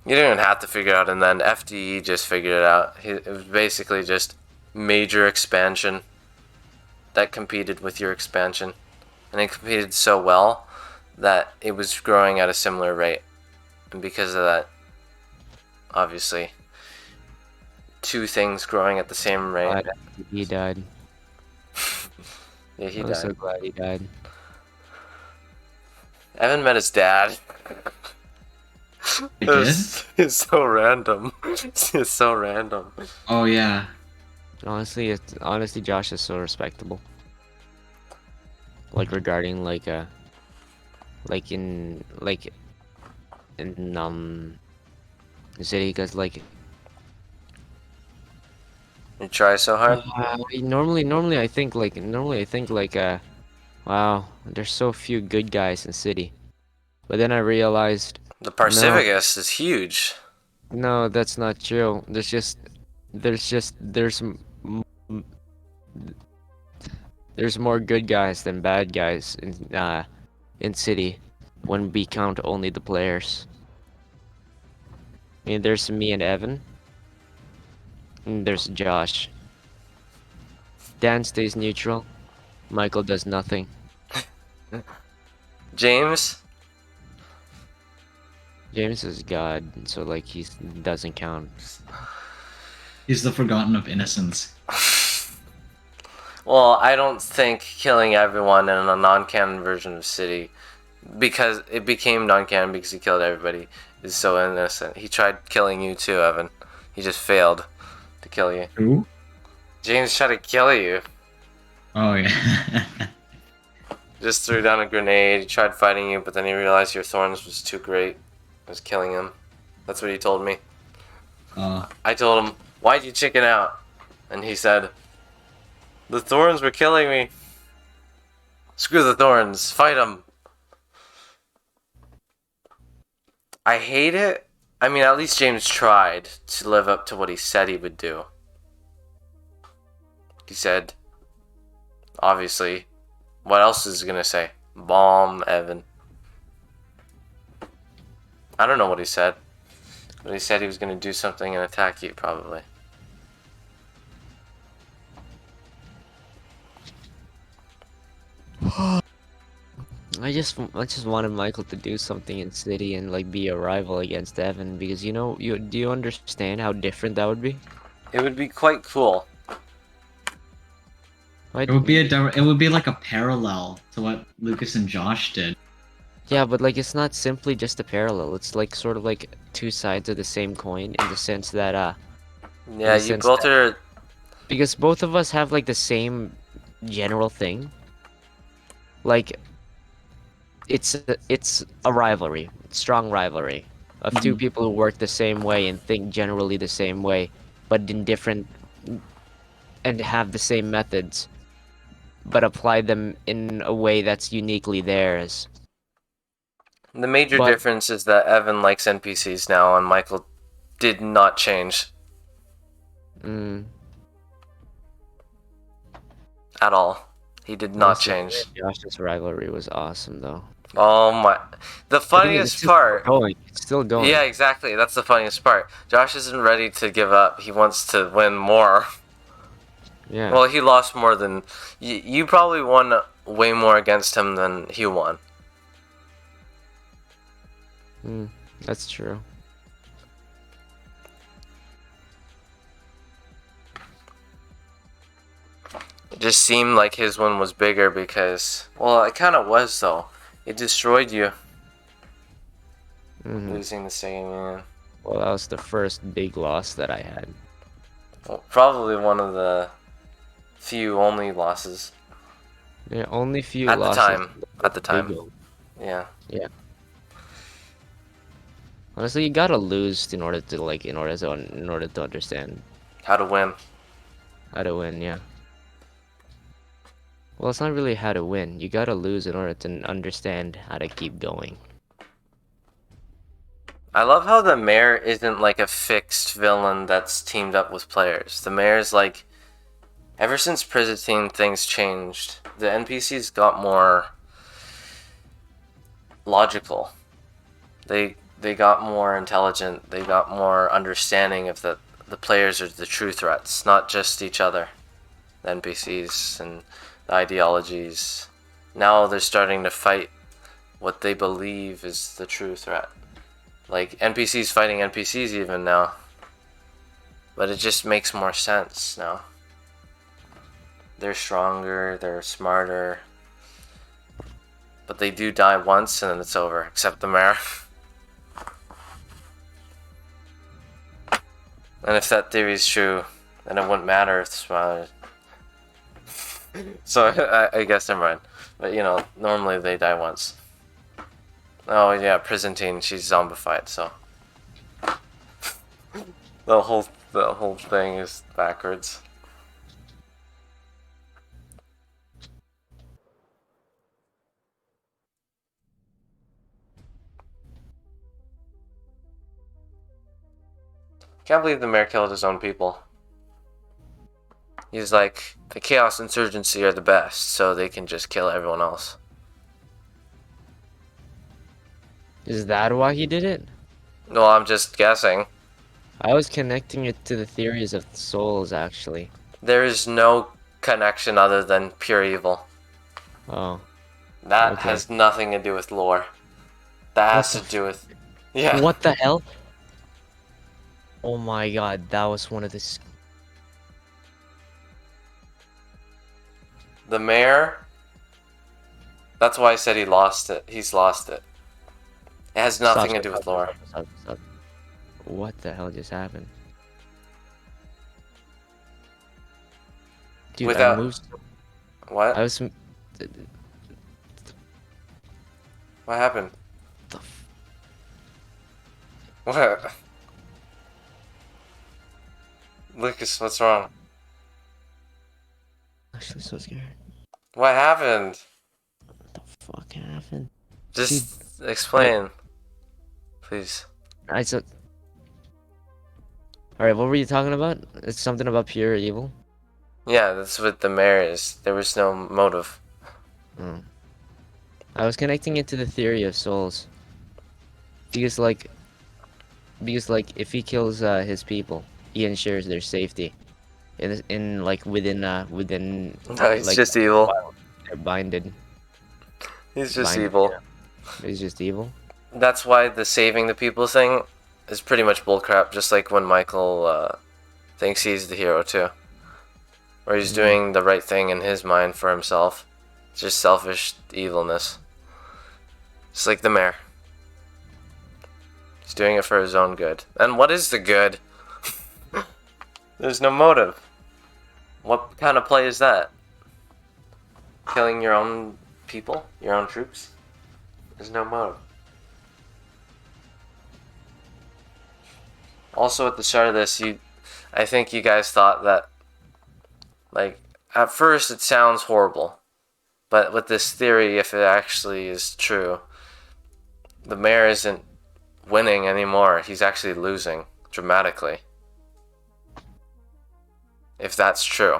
You didn't even have to figure it out, and then FDE just figured it out. It was basically just major expansion that competed with your expansion. And it competed so well that it was growing at a similar rate. And because of that, obviously, two things growing at the same rate. Glad he died. Yeah, he I'm so died. glad he died. Evan met his dad. He did? It's so random. It's so random. Oh yeah. Honestly, Josh is so respectable. Like regarding like in city, because like You try so hard. normally I think wow, there's so few good guys in city, but then I realized The Pacificus is huge. no, that's not true. There's more good guys than bad guys in city when we count only the players. I mean, there's me and Evan, and there's Josh. Dan stays neutral. Michael does nothing. James? James is God, so like he doesn't count. He's the forgotten of innocence. Well, I don't think killing everyone in a non-canon version of City, because it became non-canon because he killed everybody, is so innocent. He tried killing you too, Evan. He just failed to kill you. Who? James tried to kill you. Oh yeah. Just threw down a grenade. He tried fighting you, but then he realized your thorns was too great. It was killing him. That's what he told me. I told him, "Why'd you chicken out?" And he said, "The thorns were killing me." Screw the thorns. Fight them. I hate it. I mean, at least James tried to live up to what he said he would do. He said, obviously, what else is he gonna say? Bomb Evan. I don't know what he said. But he said he was gonna do something and attack you, probably. I I just wanted Michael to do something in City and like be a rival against Evan because you know you do you understand how different that would be? It would be quite cool. It would be it would be like a parallel to what Lucas and Josh did. Yeah, but like it's not simply just a parallel. It's like sort of like two sides of the same coin in the sense that Yeah, the you sense both that- are. because both of us have like the same general thing. Like it's a rivalry, strong rivalry of two Mhm. people who work the same way and think generally the same way, but in different and have the same methods, but apply them in a way that's uniquely theirs. The major But- difference is that Evan likes NPCs now, and Michael did not change Mm. at all. He did not Honestly, change. Josh's rivalry was awesome, though. Oh my! The I think funniest it's still part. going. It's still going. Yeah, exactly. That's the funniest part. Josh isn't ready to give up. He wants to win more. Yeah. Well, he lost more than you probably won way more against him than he won. That's true. It just seemed like his one was bigger because, well, it kind of was though. It destroyed you Mhm. losing the second man. Well, that was the first big loss that I had. Well, probably one of the few only losses Yeah, only few at the losses. time. At the Big time, one. yeah. Honestly, you gotta lose in order to like, in order to understand How to win. how to win. Yeah. Well, it's not really how to win. You gotta lose in order to understand how to keep going. I love how the mayor isn't like a fixed villain that's teamed up with players. The mayor's like, ever since Prizatine things changed, the NPCs got more logical. They got more intelligent. They got more understanding of the players are the true threats, not just each other. The NPCs and the ideologies. Now they're starting to fight what they believe is the true threat. Like NPCs fighting NPCs even now. But it just makes more sense now. They're stronger, they're smarter. But they do die once and then it's over, except the mayor. And if that theory is true, then it wouldn't matter if the smaller. So I guess never mind. But you know, normally they die once. Oh yeah, Prizantine, she's zombified, so the whole thing is backwards. Can't believe the mayor killed his own people. He's like, the Chaos Insurgency are the best, so they can just kill everyone else. Is that why he did it? No, I'm just guessing. I was connecting it to the theories of the souls, actually. There is no connection other than pure evil. Oh. That Okay. has nothing to do with lore. That has What to the do with... Yeah. What the hell? Oh my god, that was one of the... The mayor... That's why I said he lost it. He's lost it. It has nothing to do with lore. Stop. What the hell just happened? Dude, Without- I moved... What? I was... What happened? The f- What? Lucas, what's wrong? Actually, so scared. What happened? What the fuck happened? Just explain. Please. I said... Alright, what were you talking about? It's something about pure evil? Yeah, that's what the mayor is. There was no motive. Oh. I was connecting it to the theory of souls. Because like, if he kills his people, he ensures their safety. Within No, it's like, just evil. they're binded. He's just Blind evil. Vegeta. He's just evil. That's why the saving the people thing is pretty much bullcrap. Just like when Michael thinks he's the hero too, or he's doing the right thing in his mind for himself. It's just selfish evilness. Just like the mayor. He's doing it for his own good. And what is the good? There's no motive. What kind of play is that? Killing your own people? Your own troops? There's no motive. Also, at the start of this, I think you guys thought that, like, at first it sounds horrible. But with this theory, if it actually is true, the mayor isn't winning anymore. He's actually losing dramatically. If that's true.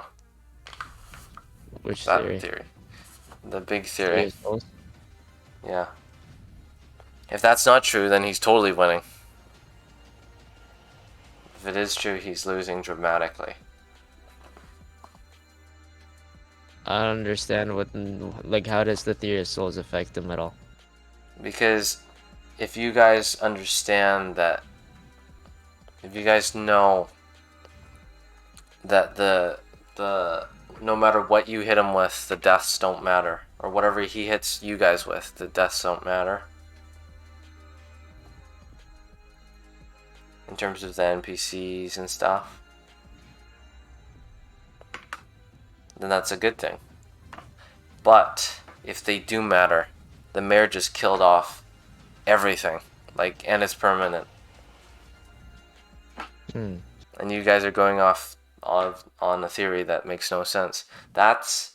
Which That theory? theory. The big theory. Theory. Yeah. If that's not true, then he's totally winning. If it is true, he's losing dramatically. I don't understand what, like, how does the theory of souls affect him at all? Because if you guys understand that, if you guys know that the no matter what you hit him with, the deaths don't matter, or whatever he hits you guys with, the deaths don't matter. In terms of the NPCs and stuff, then that's a good thing. But if they do matter, the mayor just killed off everything, like, and it's permanent. Hmm. And you guys are going off on a theory that makes no sense. Those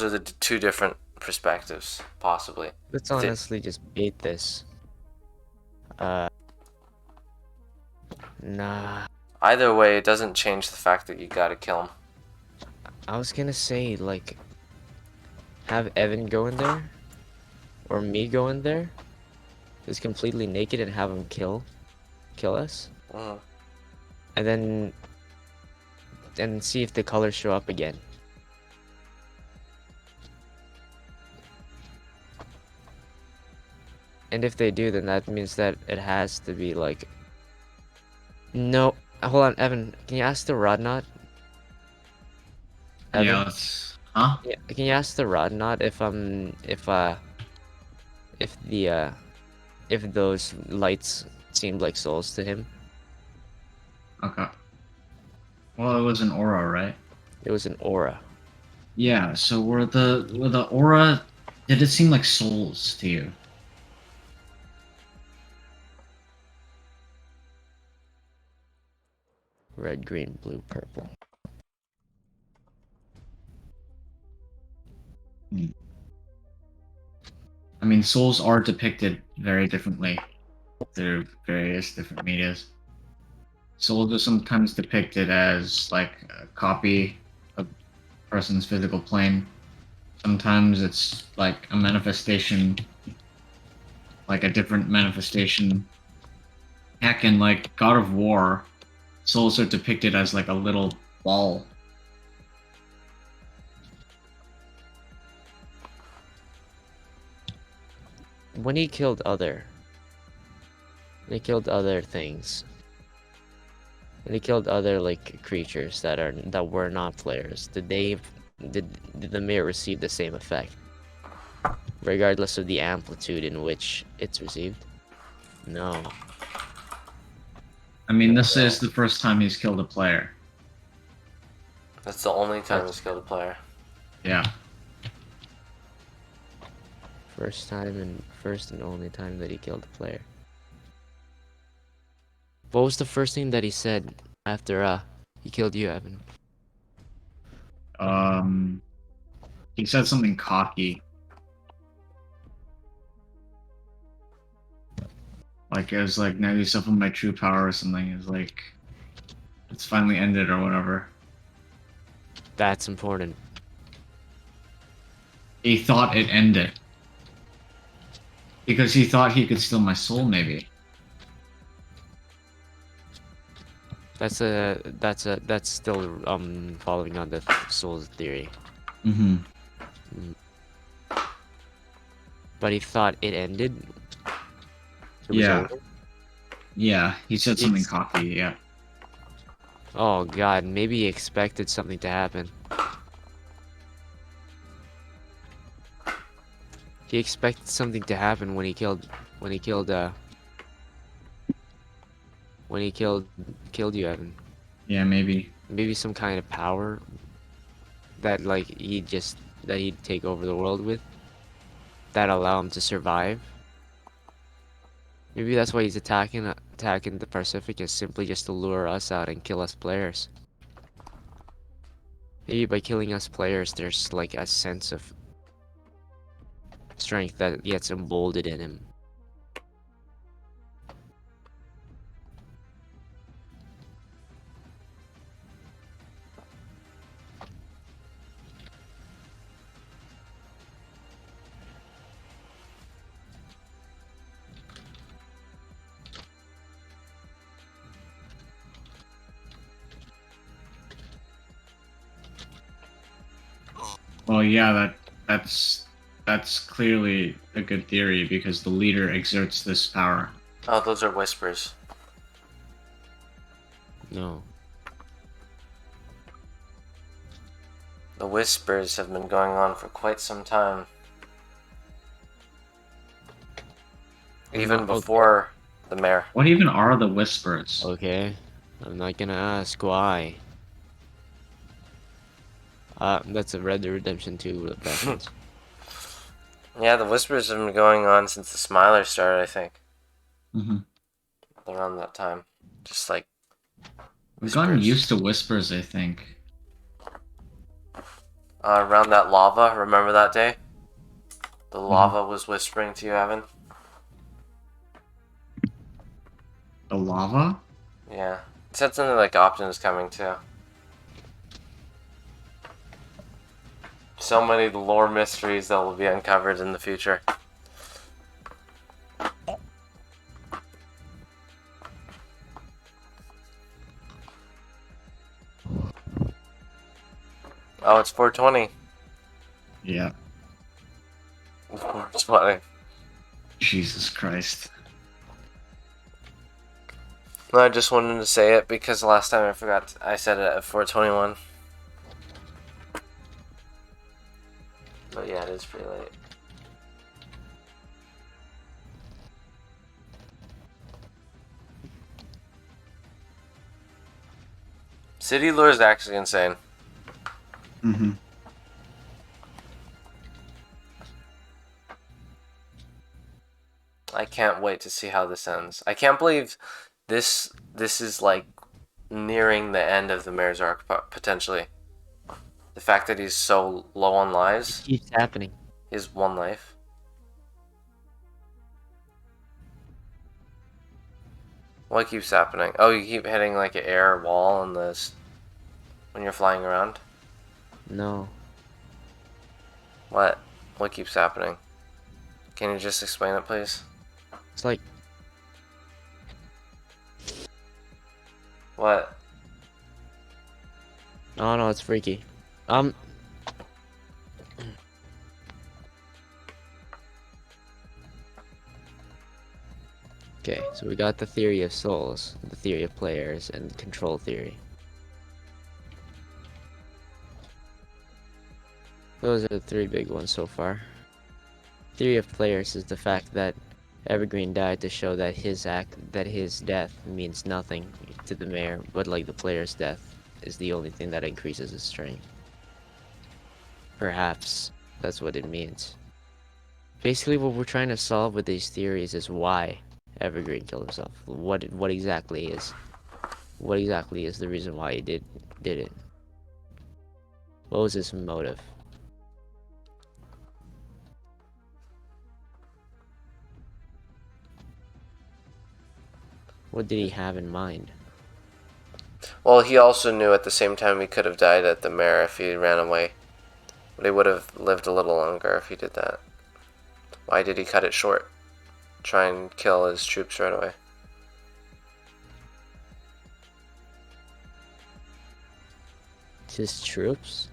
are the two different perspectives, possibly. Let's honestly just bait this. Nah. Either way, it doesn't change the fact that you gotta kill him. I was gonna say, like, have Evan go in there, or me go in there, just completely naked and have him kill us, Mhm. and then see if the colors show up again. And if they do, then that means that it has to be like. No, hold on, Evan. Can you ask the Rodnot? Evan? Yeah, let's. Huh? Yeah, can you ask the Rodnot if those lights seemed like souls to him? Okay. Well, it was an aura, right? It was an aura. Yeah. So were the aura? Did it seem like souls to you? Red, green, blue, purple. I mean, souls are depicted very differently through various different medias. Souls are sometimes depicted as like a copy of a person's physical plane. Sometimes it's like a manifestation, like a different manifestation. Heck, in like God of War, souls are depicted as like a little ball. When he killed other things. And he killed other like creatures that were not players. Did the mayor receive the same effect? Regardless of the amplitude in which it's received? No. I mean, this is the first time he's killed a player. That's the only time he's killed a player. Yeah. First and only time that he killed a player. What was the first thing that he said after he killed you, Evan? He said something cocky. Like, it was like, now you suffer my true power or something. It was like, it's finally ended or whatever. That's important. He thought it ended. Because he thought he could steal my soul, maybe. That's still following on the Souls theory. Mm-hmm. Mm. But he thought it ended. It was Yeah. over. Yeah, he said something It's- cocky. Yeah. Oh god, maybe he expected something to happen. He expected something to happen when he killed when he killed when he killed you, Evan. Yeah, maybe. Maybe some kind of power that like that he'd take over the world with that allow him to survive. Maybe that's why he's attacking the Pacific, is simply just to lure us out and kill us players. Maybe by killing us players, there's like a sense of strength that gets emboldened in him. Well, yeah, that's clearly a good theory because the leader exerts this power. Oh, those are whispers. No. The whispers have been going on for quite some time. Even before the mayor. What even are the whispers? Okay. I'm not gonna ask why. That's a Red Dead Redemption 2 reference. Yeah, the whispers have been going on since the Smiler started, I think. Mm-hmm. Around that time. Just like We've gotten whispers. used to whispers, I think. Around that lava, remember that day? The lava was whispering to you, Evan? The lava? Yeah. It said something like Optimus coming too. So many lore mysteries that will be uncovered in the future. Oh, it's 420. Yeah. 420. Jesus Christ. No, I just wanted to say it because last time I forgot. I said it at 421. But yeah, it is pretty late. City lore is actually insane. Mm-hmm. I can't wait to see how this ends. I can't believe this is like nearing the end of the mayor's arc potentially. The fact that he's so low on lives, It keeps happening. he has one life. What keeps happening? Oh, you keep hitting like an air wall on this when you're flying around. No. What? What keeps happening? Can you just explain it, please? It's like What? oh no, it's freaky. Okay, so we got the theory of souls, the theory of players, and control theory. Those are the three big ones so far. Theory of players is the fact that Evergreen died to show that his death means nothing to the mayor, but like the player's death is the only thing that increases his strength. Perhaps that's what it means. Basically, what we're trying to solve with these theories is why Evergreen killed himself. What exactly is the reason why he did it? What was his motive? What did he have in mind? Well, he also knew at the same time he could have died at the mayor if he ran away. But he would have lived a little longer if he did that. Why did he cut it short? Try and kill his troops right away. His troops?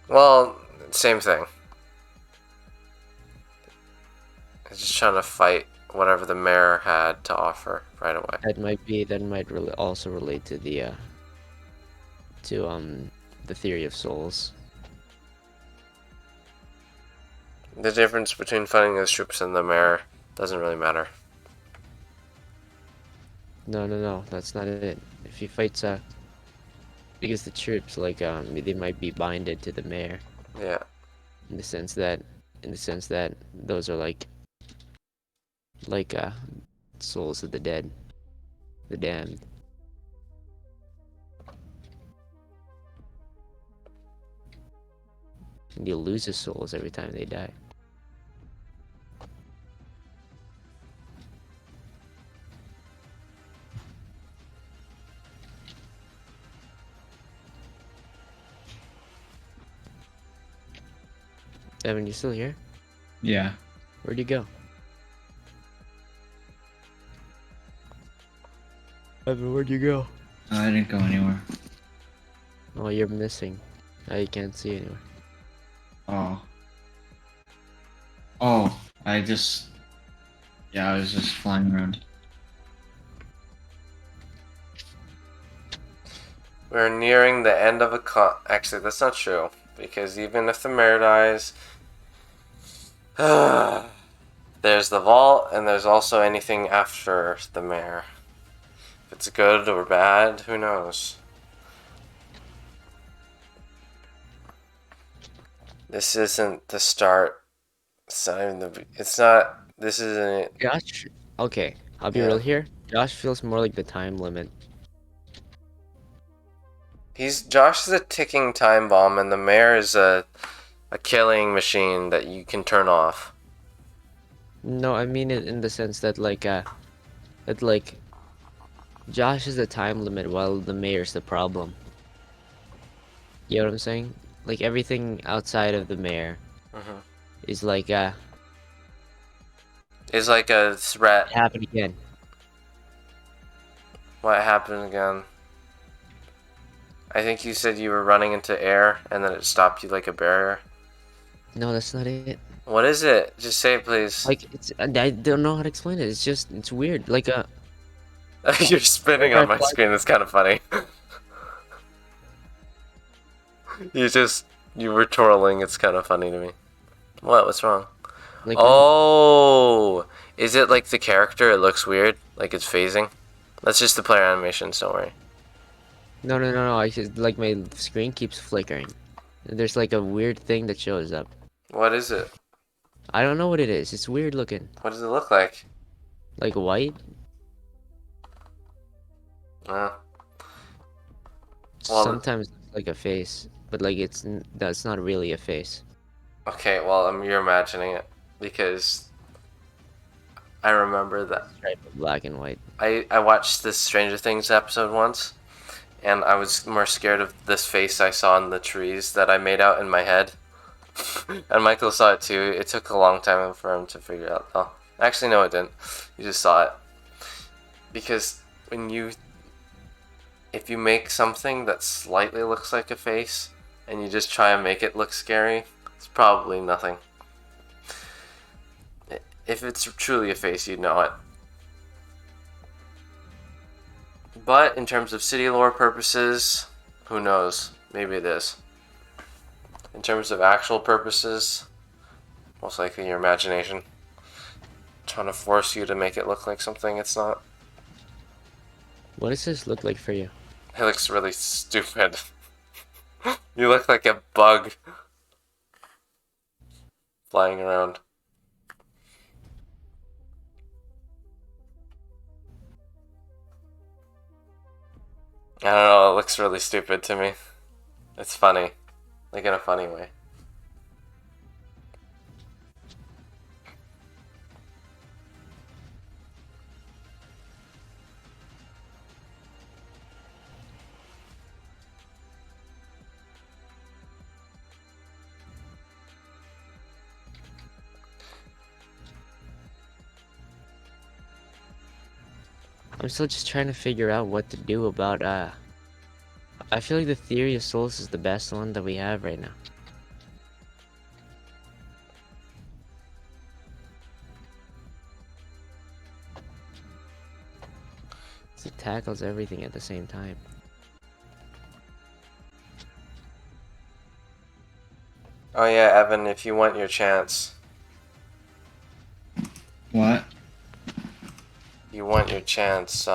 Well, same thing. It's just trying to fight whatever the mayor had to offer right away. That might also relate to the theory of souls. The difference between fighting his troops and the mayor doesn't really matter. No, that's not it. If he fights because the troops like they might be binded to the mayor Yeah. in the sense that those are like souls of the dead, the damned. And you lose his souls every time they die. Evan, you still here? Yeah. Where'd you go? Evan, where'd you go? I didn't go anywhere. Oh, you're missing. I can't see anywhere. Oh. Oh, I was just flying around. We're nearing the end of a Actually, that's not true. Because even if the mayor dies... there's the vault, and there's also anything after the mayor. If it's good or bad, who knows? This isn't the start. It's not even the... It's not... This isn't... Josh, okay, I'll be Yeah. real here. Josh feels more like the time limit. Josh is a ticking time bomb, and the mayor is a killing machine that you can turn off. No, I mean it in the sense that Josh is the time limit while the mayor's the problem. You know what I'm saying? Like everything outside of the mayor is like It's like a threat. happen again. What happened again? I think you said you were running into air, and then it stopped you like a barrier. No, that's not it. What is it? Just say it, please. Like I don't know how to explain it. It's weird. Like You're spinning on my screen. That's kind of funny. You were twirling. It's kind of funny to me. What? What's wrong? like Oh, is it like the character? It looks weird, like it's phasing. That's just the player animation. Don't worry. no. I just like my screen keeps flickering. There's like a weird thing that shows up. What is it? I don't know what it is. It's weird looking. What does it look like? Like white. Well, Sometimes it's like a face, but like that's not really a face. okay. Well, you're imagining it because I remember that Right, black and white. I watched this Stranger Things episode once, and I was more scared of this face I saw in the trees that I made out in my head. And Michael saw it too. It took a long time for him to figure out though. Actually, no, it didn't. You just saw it. Because if you make something that slightly looks like a face, and you just try and make it look scary, it's probably nothing. If it's truly a face, you'd know it. But in terms of city lore purposes, who knows? Maybe it is. In terms of actual purposes, most likely your imagination. Trying to force you to make it look like something it's not. What does this look like for you? It looks really stupid. You look like a bug flying around. I don't know, it looks really stupid to me. It's funny. Like in a funny way. I'm still just trying to figure out what to do about I feel like the theory of souls is the best one that we have right now. It tackles everything at the same time. Oh yeah, Evan, if you want your chance. What? You want your chance,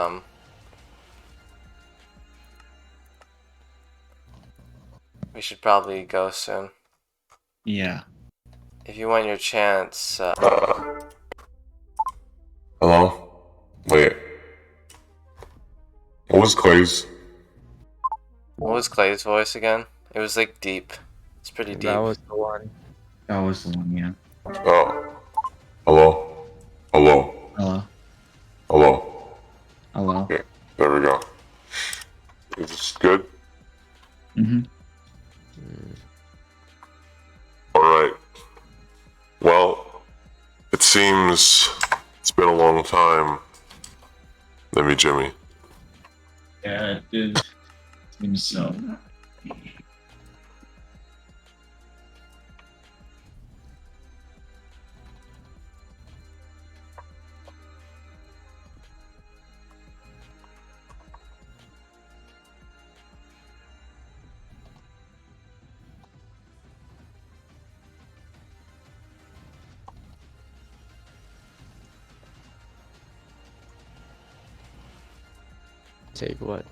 we should probably go soon. Yeah. If you want your chance, Hello? Wait. What was Clay's? what was Clay's voice again? It was like deep. It's pretty deep. That was the one. That was the one, yeah. Oh. Hello? Hello? Hello. Hello? Hello. Okay, there we go. Is this good? Mm-hmm. Alright. Well, it seems it's been a long time. Let me, Jimmy. Yeah, it did. Seems so. Take what?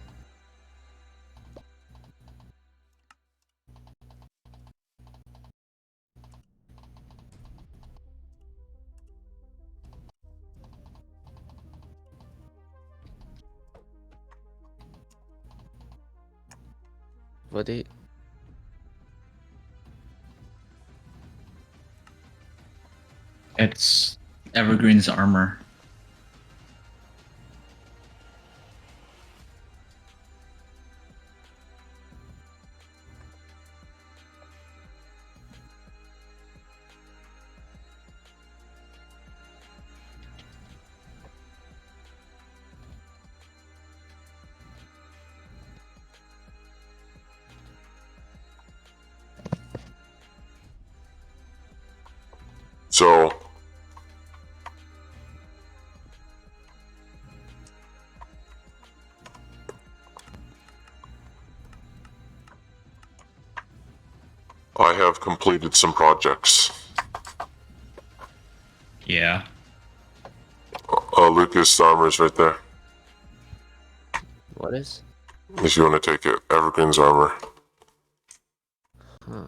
What date? It's Evergreen's armor. So, I have completed some projects. Yeah. Lucas, the armor's right there. What is? If you want to take it, Evergreen's armor. Huh.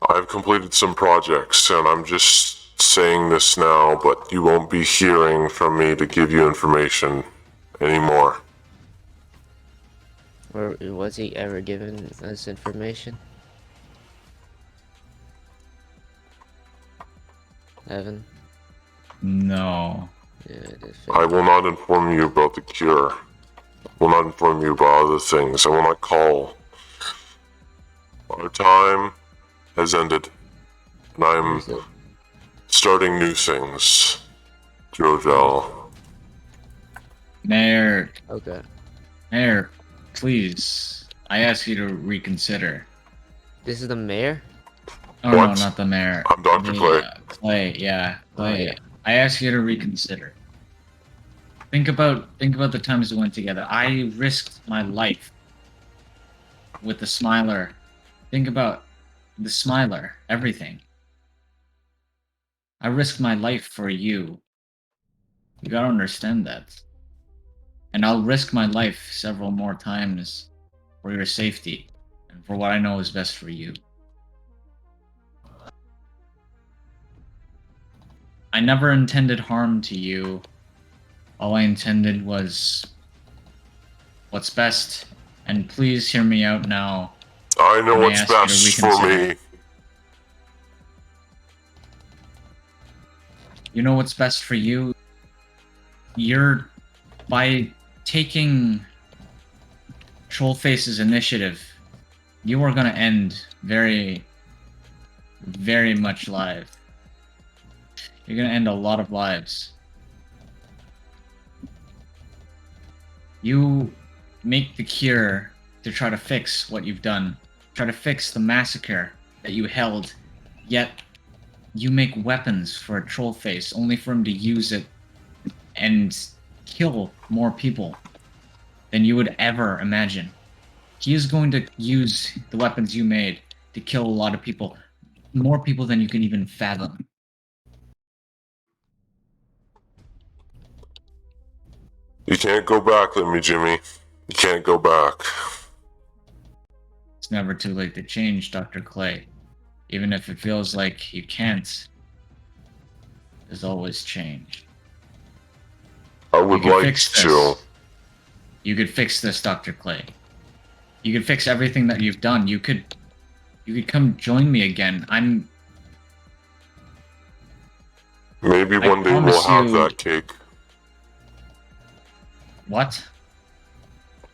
I've completed some projects, and I'm just saying this now, but you won't be hearing from me to give you information anymore. Or was he ever given us information? Evan? No. Yeah, it is I will not inform you about the cure. I will not inform you about other things. I will not call. Our time has ended, and I'm starting new things. Jojel. Mayor, Okay. Mayor, please. I ask you to reconsider. This is the mayor? Oh no, What? not the mayor. I'm Dr. Clay. Clay, yeah, Clay. yeah. I ask you to reconsider. Think about the times we went together. I risked my life with the Smiler. Think about the Smiler, everything. I risked my life for you. You gotta understand that. And I'll risk my life several more times for your safety and for what I know is best for you. I never intended harm to you. All I intended was what's best. And please hear me out now. I know Can I what's ask you to best for reconsider? me. You know what's best for you? You're by taking Trollface's initiative, you are gonna end very, very much live. You're gonna end a lot of lives. You make the cure to try to fix what you've done. Try to fix the massacre that you held, yet you make weapons for a troll face only for him to use it and kill more people than you would ever imagine. He is going to use the weapons you made to kill a lot of people, more people than you can even fathom. You can't go back, let me, Jimmy. You can't go back. It's never too late to change, Dr. Clay. Even if it feels like you can't, there's always change. I would You could like fix to. this. You could fix this, Dr. Clay. You could fix everything that you've done. You could come join me again. Maybe I one day we'll promise have you- that cake. What?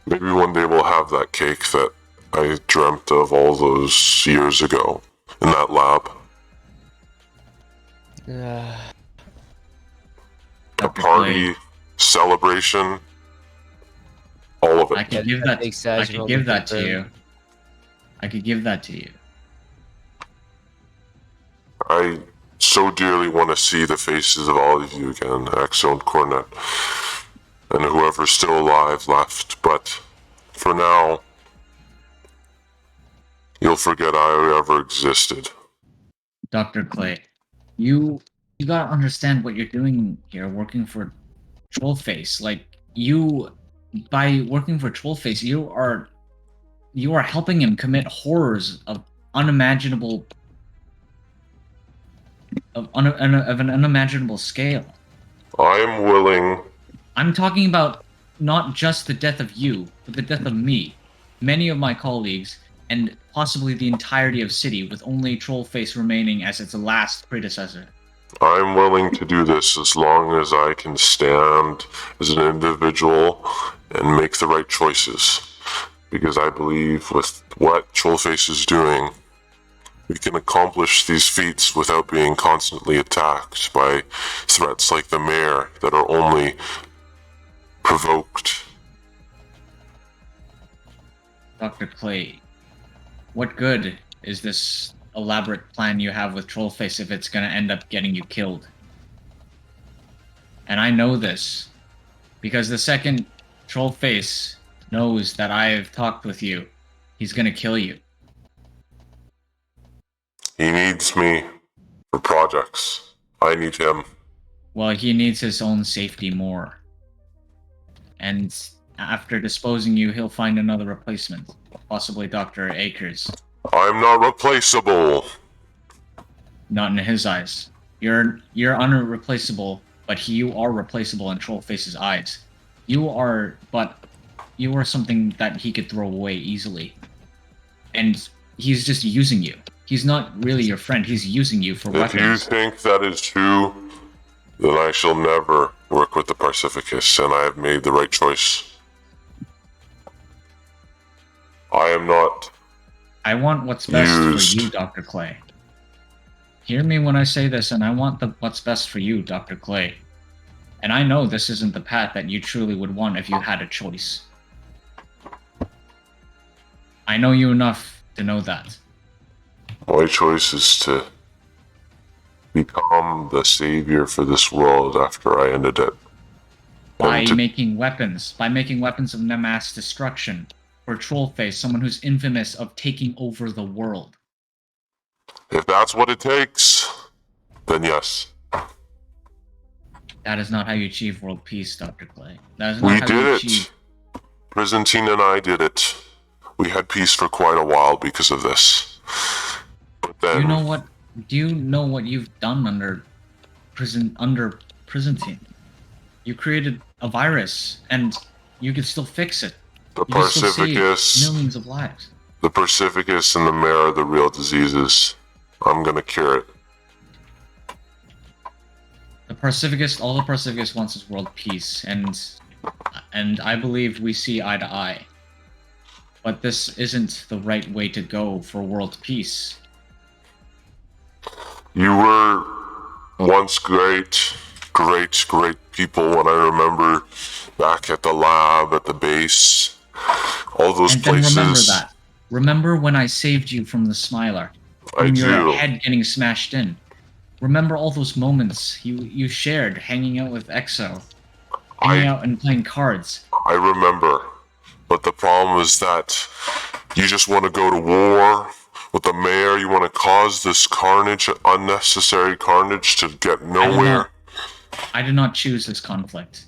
Maybe one day we'll have that cake that I dreamt of all those years ago in that lab. A Dr. party, Clay, celebration, all of it. I could give That that. big Sag I could will give be that to confirmed. you. I could give that to you. I so dearly want to see the faces of all of you again, Exo and Cornet, and whoever's still alive left. But for now, you'll forget I ever existed. Dr. Clay, you gotta understand what you're doing here, working for Trollface. Like by working for Trollface, you are helping him commit horrors of unimaginable of an unimaginable scale. I'm willing. I'm talking about not just the death of you, but the death of me, many of my colleagues, and possibly the entirety of City, with only Trollface remaining as its last predecessor. I'm willing to do this as long as I can stand as an individual and make the right choices. Because I believe with what Trollface is doing, we can accomplish these feats without being constantly attacked by threats like the mayor that are only provoked. Dr. Clay, what good is this elaborate plan you have with Trollface if it's gonna end up getting you killed? And I know this, because the second Trollface knows that I've talked with you, he's gonna kill you. He needs me for projects. I need him. Well, he needs his own safety more. And after disposing you, he'll find another replacement. Possibly Dr. Akers. I'm not replaceable. Not in his eyes. You're unreplaceable, but you are replaceable in Trollface's eyes. You are something that he could throw away easily. And he's just using you. He's not really your friend, he's using you for If you weapons. think that is true, then I shall never work with the Pacificus, and I have made the right choice. I am not. I want what's best Used. for you, Dr. Clay. Hear me when I say this, and I want what's best for you, Dr. Clay. And I know this isn't the path that you truly would want if you had a choice. I know you enough to know that. My choice is to become the savior for this world after I ended it. By And to- making weapons of mass destruction. For Trollface, someone who's infamous of taking over the world. if that's what it takes, then yes. That is not how you achieve world peace, Dr. Clay. That is not We how did you it. achieve. Byzantine and I did it. We had peace for quite a while because of this. But Do then, you know what you've done under Byzantine? You created a virus, and you could still fix it. the You could still save Pacificus, millions of lives. the Pacificus and the Mare are the real diseases. I'm gonna cure it. All the Pacificus wants is world peace, and I believe we see eye to eye. But this isn't the right way to go for world peace. You were once great people when I remember back at the lab, at the base, all those And then places. remember that. Remember when I saved you from the Smiler. I from your do. head getting smashed in. Remember all those moments you shared hanging out with EXO, hanging out and playing cards. I remember. But the problem is that you just want to go to war with the mayor. You want to cause this carnage, unnecessary carnage, to get nowhere. I did not choose this conflict.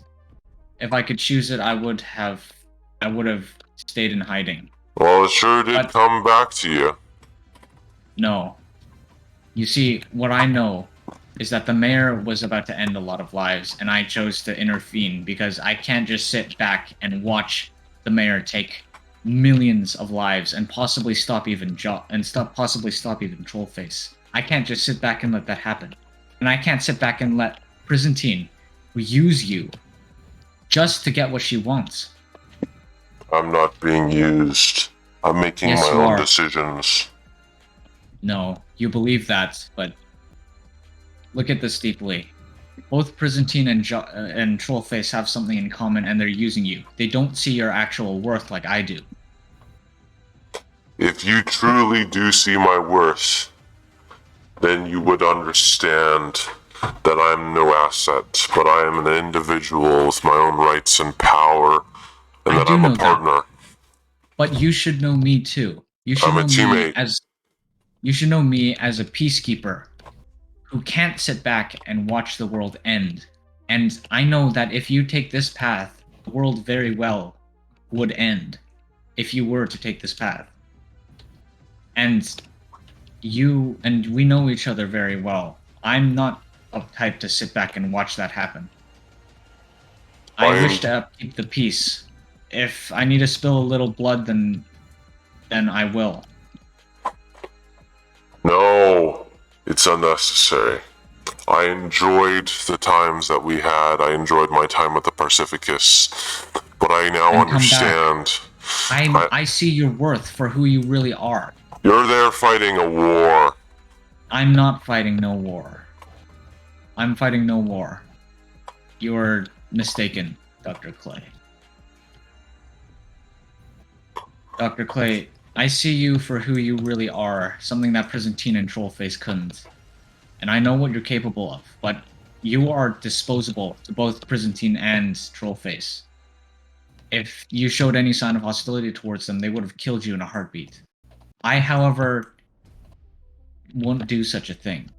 If I could choose it, I would have stayed in hiding. Well, it sure did But- come back to you. No. You see, what I know is that the mayor was about to end a lot of lives, and I chose to intervene because I can't just sit back and watch the mayor take millions of lives and possibly stop even Trollface. I can't just sit back and let that happen. And I can't sit back and let Prisantine use you just to get what she wants. I'm not being used. I'm making Yes, my you own are. decisions. No, you believe that, but look at this deeply. Both Prisantine and Trollface have something in common, and they're using you. They don't see your actual worth like I do. If you truly do see my worth, then you would understand that I'm no asset, but I am an individual with my own rights and power, and I that do I'm know a that. partner. But you should know me too. You should I'm a know me teammate. as a peacekeeper who can't sit back and watch the world end. And I know that if you take this path, the world very well would end if you were to take this path. And we know each other very well. I'm not a type to sit back and watch that happen. I wish to upkeep the peace. If I need to spill a little blood, then I will. No, it's unnecessary. I enjoyed the times that we had. I enjoyed my time with the Pacificus, but I now Then come back. understand. I see your worth for who you really are. You're there fighting a war. I'm not fighting no war. I'm fighting no war. You're mistaken, Dr. Clay. Dr. Clay, I see you for who you really are, something that Prisantine and Trollface couldn't. And I know what you're capable of, but you are disposable to both Prisantine and Trollface. If you showed any sign of hostility towards them, they would have killed you in a heartbeat. I, however, won't do such a thing.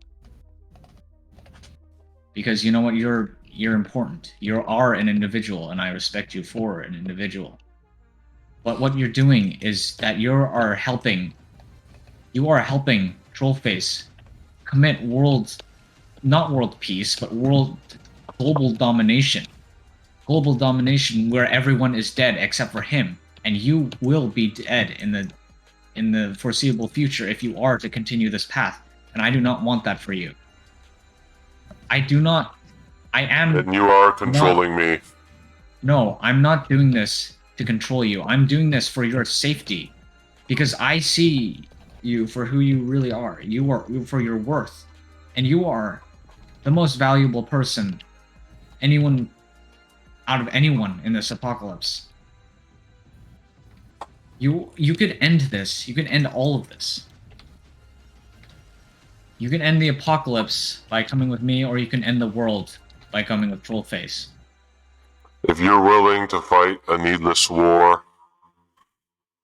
Because you know what, you're important. You are an individual, and I respect you for an individual. But what you're doing is that you are helping Trollface commit not world peace, but global domination. Global domination where everyone is dead except for him, and you will be dead in the foreseeable future if you are to continue this path, and I do not want that for you. And you are controlling me. No, I'm not doing this to control you. I'm doing this for your safety, because I see you for who you really are. You are for your worth, and you are the most valuable person out of anyone in this apocalypse. You could end this. You could end all of this. You can end the apocalypse by coming with me, or you can end the world by coming with Trollface. If you're willing to fight a needless war,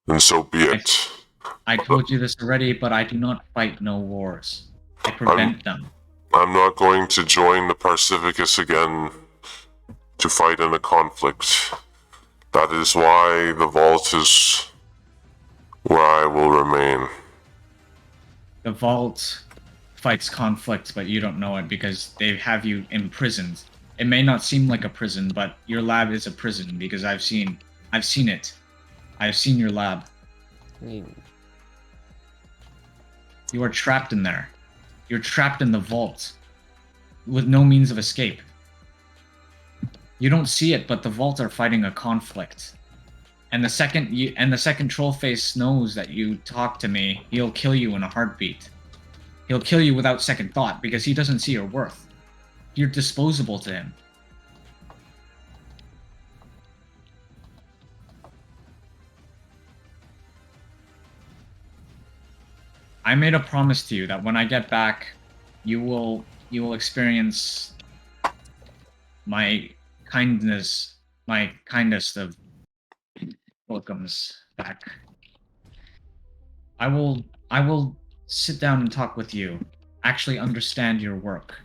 then so be it. I told you this already, but I do not fight no wars. I prevent them. I'm not going to join the Pacificus again to fight in a conflict. That is why the vault is where I will remain. The vault fights conflict, but you don't know it because they have you imprisoned. It may not seem like a prison, but your lab is a prison because I've seen it. I've seen your lab. I mean, You are trapped in there. You're trapped in the vault with no means of escape. You don't see it, but the vault are fighting a conflict. And the second Trollface knows that you talk to me, he'll kill you in a heartbeat. He'll kill you without second thought because he doesn't see your worth. You're disposable to him. I made a promise to you that when I get back, you will experience my kindness, my kindest of welcomes back. I will sit down and talk with you, actually understand your work,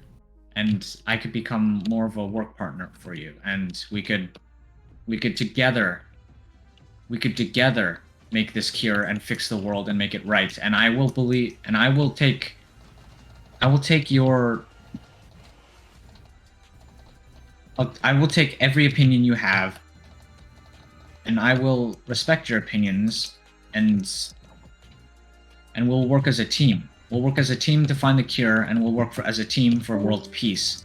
and I could become more of a work partner for you, and we could together make this cure and fix the world and make it right. And I will believe, and I will take your I will take every opinion you have, and I will respect your opinions, and we'll work as a team. We'll work as a team to find the cure, and we'll work as a team for world peace.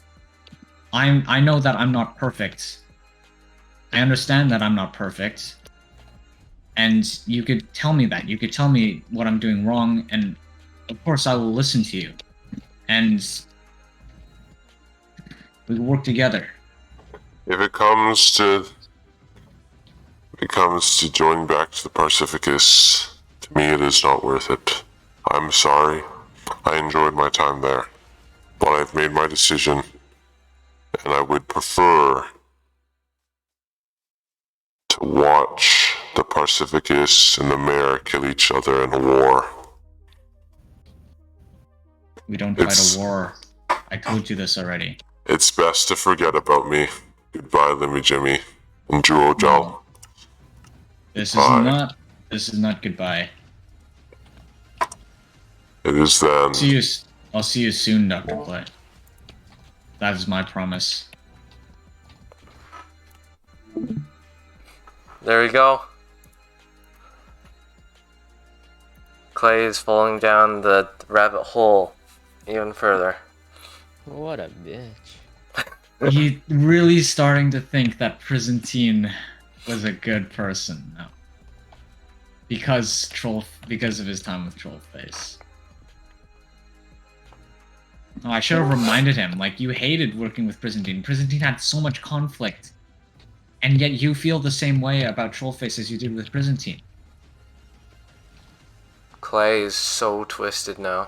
I know that I'm not perfect. I understand that I'm not perfect. And you could tell me that. You could tell me what I'm doing wrong, and of course I will listen to you. And we will work together. If it comes to joining back to the Pacificus, to me it is not worth it. I'm sorry. I enjoyed my time there, but I've made my decision, and I would prefer to watch the Pacificus and the mayor kill each other in a war. We don't fight a war. I told you this already. It's best to forget about me. Goodbye, Limmy Jimmy. And Juro Jal. This Bye. is not goodbye. It is then. I'll see you soon, Dr. Clay. That is my promise. There we go. Clay is falling down the rabbit hole even further. What a bitch. He's really starting to think that Prisantine was a good person now. Because of his time with Trollface. Oh, I should have reminded him, like, you hated working with Prisantine. Prisantine had so much conflict. And yet you feel the same way about Trollface as you did with Prisantine. Clay is so twisted now.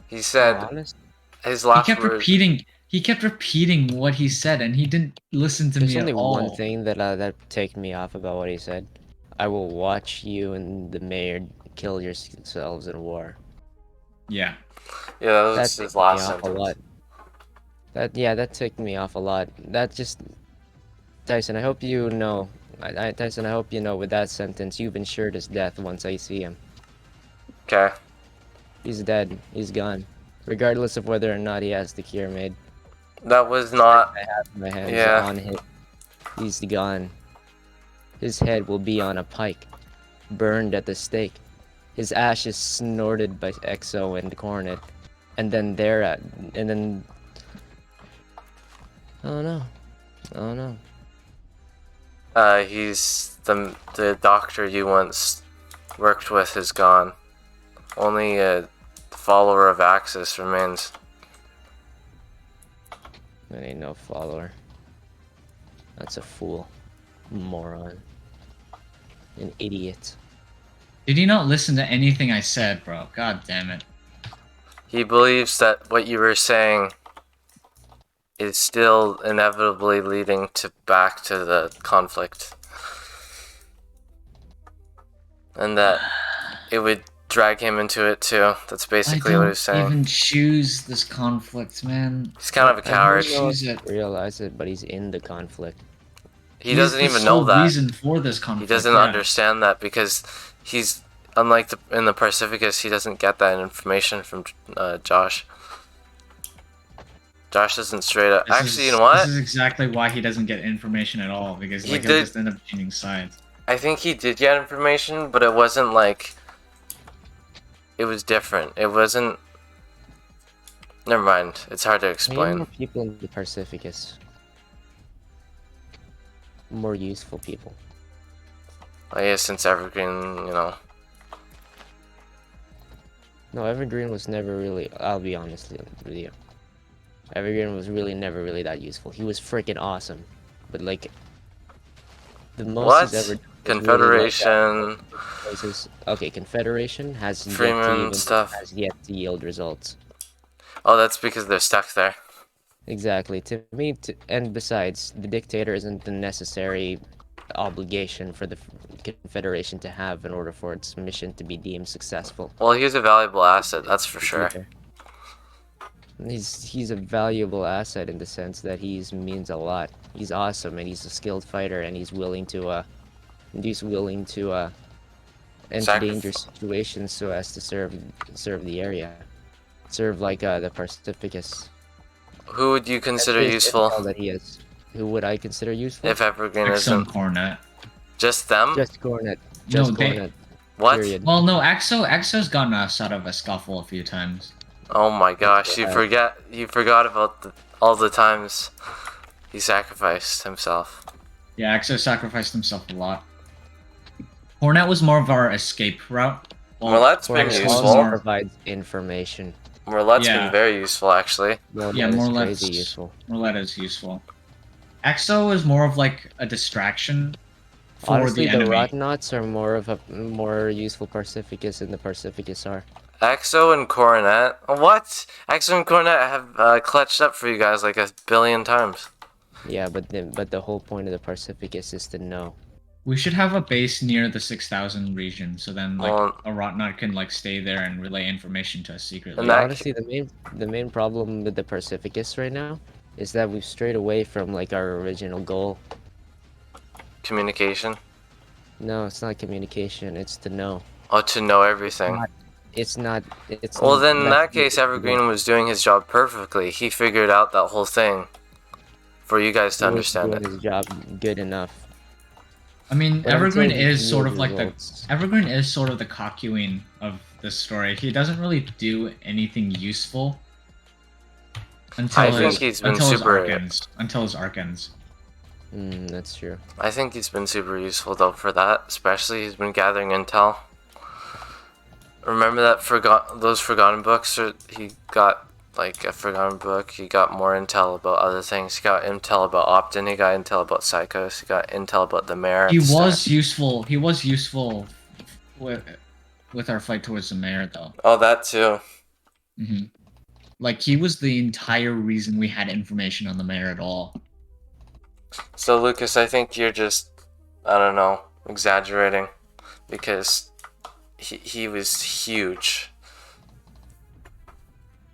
He said Honest? his last He kept repeating what he said, and he didn't listen to There's me only at all. one thing that ticked me off about what he said. I will watch you and the mayor kill yourselves in war. Yeah, Yeah. that was That his ticked me last off a sentence. lot. That ticked me off a lot. That just, Tyson, I hope you know. Tyson, I hope you know with that sentence, you've ensured his death once I see him. Okay. He's dead. He's gone. Regardless of whether or not he has the cure made. That was not. I have my hands Yeah. on him. He's gone. His head will be on a pike, burned at the stake. His ashes snorted by Exo and Cornet, and then oh no. Oh no. He's the doctor you once worked with is gone. Only a follower of Axis remains. That ain't no follower. That's a fool. Moron. An idiot. Did he not listen to anything I said, bro? God damn it. He believes that what you were saying is still inevitably leading back to the conflict. And that it would drag him into it too. That's basically what he's I don't saying. even choose this conflict, man. He's kind of a I don't coward. choose it. Realize it, but he's in the conflict. He doesn't He's the even know sole that. reason for this He conflict. doesn't yeah. understand that because he's unlike in the Pacificus. He doesn't get that information from Josh. Josh doesn't straight up. Actually, you know what? This is exactly why he doesn't get information at all, because He he'll did- just end up changing sides. I think he did get information, but it wasn't like. It was different. It wasn't. Never mind. It's hard to Maybe explain. more people in the Pacificus. More useful people. I guess since Evergreen, you know. No, Evergreen was never really. I'll be honest with you. Evergreen was really never really that useful. He was freaking awesome, but like the most What? he's ever. Confederation, Places. Okay, Confederation has yet to Freeman even stuff. has yet to yield results. Oh, that's because they're stuck there. Exactly. To me, and besides, the dictator isn't the necessary obligation for the Confederation to have in order for its mission to be deemed successful. Well, he's a valuable asset, that's for sure. He's a valuable asset in the sense that means a lot. He's awesome and he's a skilled fighter and he's willing to enter dangerous situations so as to serve the area, serve like the Pacificus. Who would you consider That's just useful? intel that he is. Who would I consider useful? If Evergreen Exo and isn't Coronet. just them? Just Coronet. No, Just Coronet. What? Period. Well, no, Exo's gotten us out of a scuffle a few times. Oh my gosh, you bad. forgot about all the times he sacrificed himself. Yeah, Exo sacrificed himself a lot. Coronet was more of our escape route. Well, that's been Coronet Exo's also useful. provides information. Roulette's Yeah. been very useful, actually. Well, Yeah, that is more or less. crazy useful. Roulette is useful. Exo is more of like a distraction for Honestly, the the enemy. Rotnauts are more useful Pacificus than the Pacificus are. Exo and Coronet? What? Exo and Coronet have clutched up for you guys like 1 billion times. Yeah, but the whole point of the Pacificus is to know. We should have a base near the 6,000 region, so then like Well- a Rotnaut can like stay there and relay information to us secretly. And that- Honestly, the main problem with the Pacificus right now is that we've strayed away from like our original goal. Communication? No, it's not communication. It's to know. Oh, to know everything. It's not. It's. Well, then in that's that case, Evergreen was doing his job perfectly. He figured out that whole thing for you guys to he was understand doing it. his job good enough. I mean, But Evergreen until is he sort of yields like the results- Evergreen is sort of the Cockewing of this story. He doesn't really do anything useful until I think his, he's been until his super- arc ends. Until his arc ends. That's true. I think he's been super useful though for that, especially he's been gathering intel. Remember that those forgotten books? He got like a forgotten book. He got more intel about other things. He got intel about Optin. He got intel about Psychos. He got intel about the mayor. at He the start. was useful. He was useful with our fight towards the mayor, though. Oh, that too. hmm Like he was the entire reason we had information on the mayor at all. So Lucas, I think you're just, I don't know, exaggerating, because he was huge.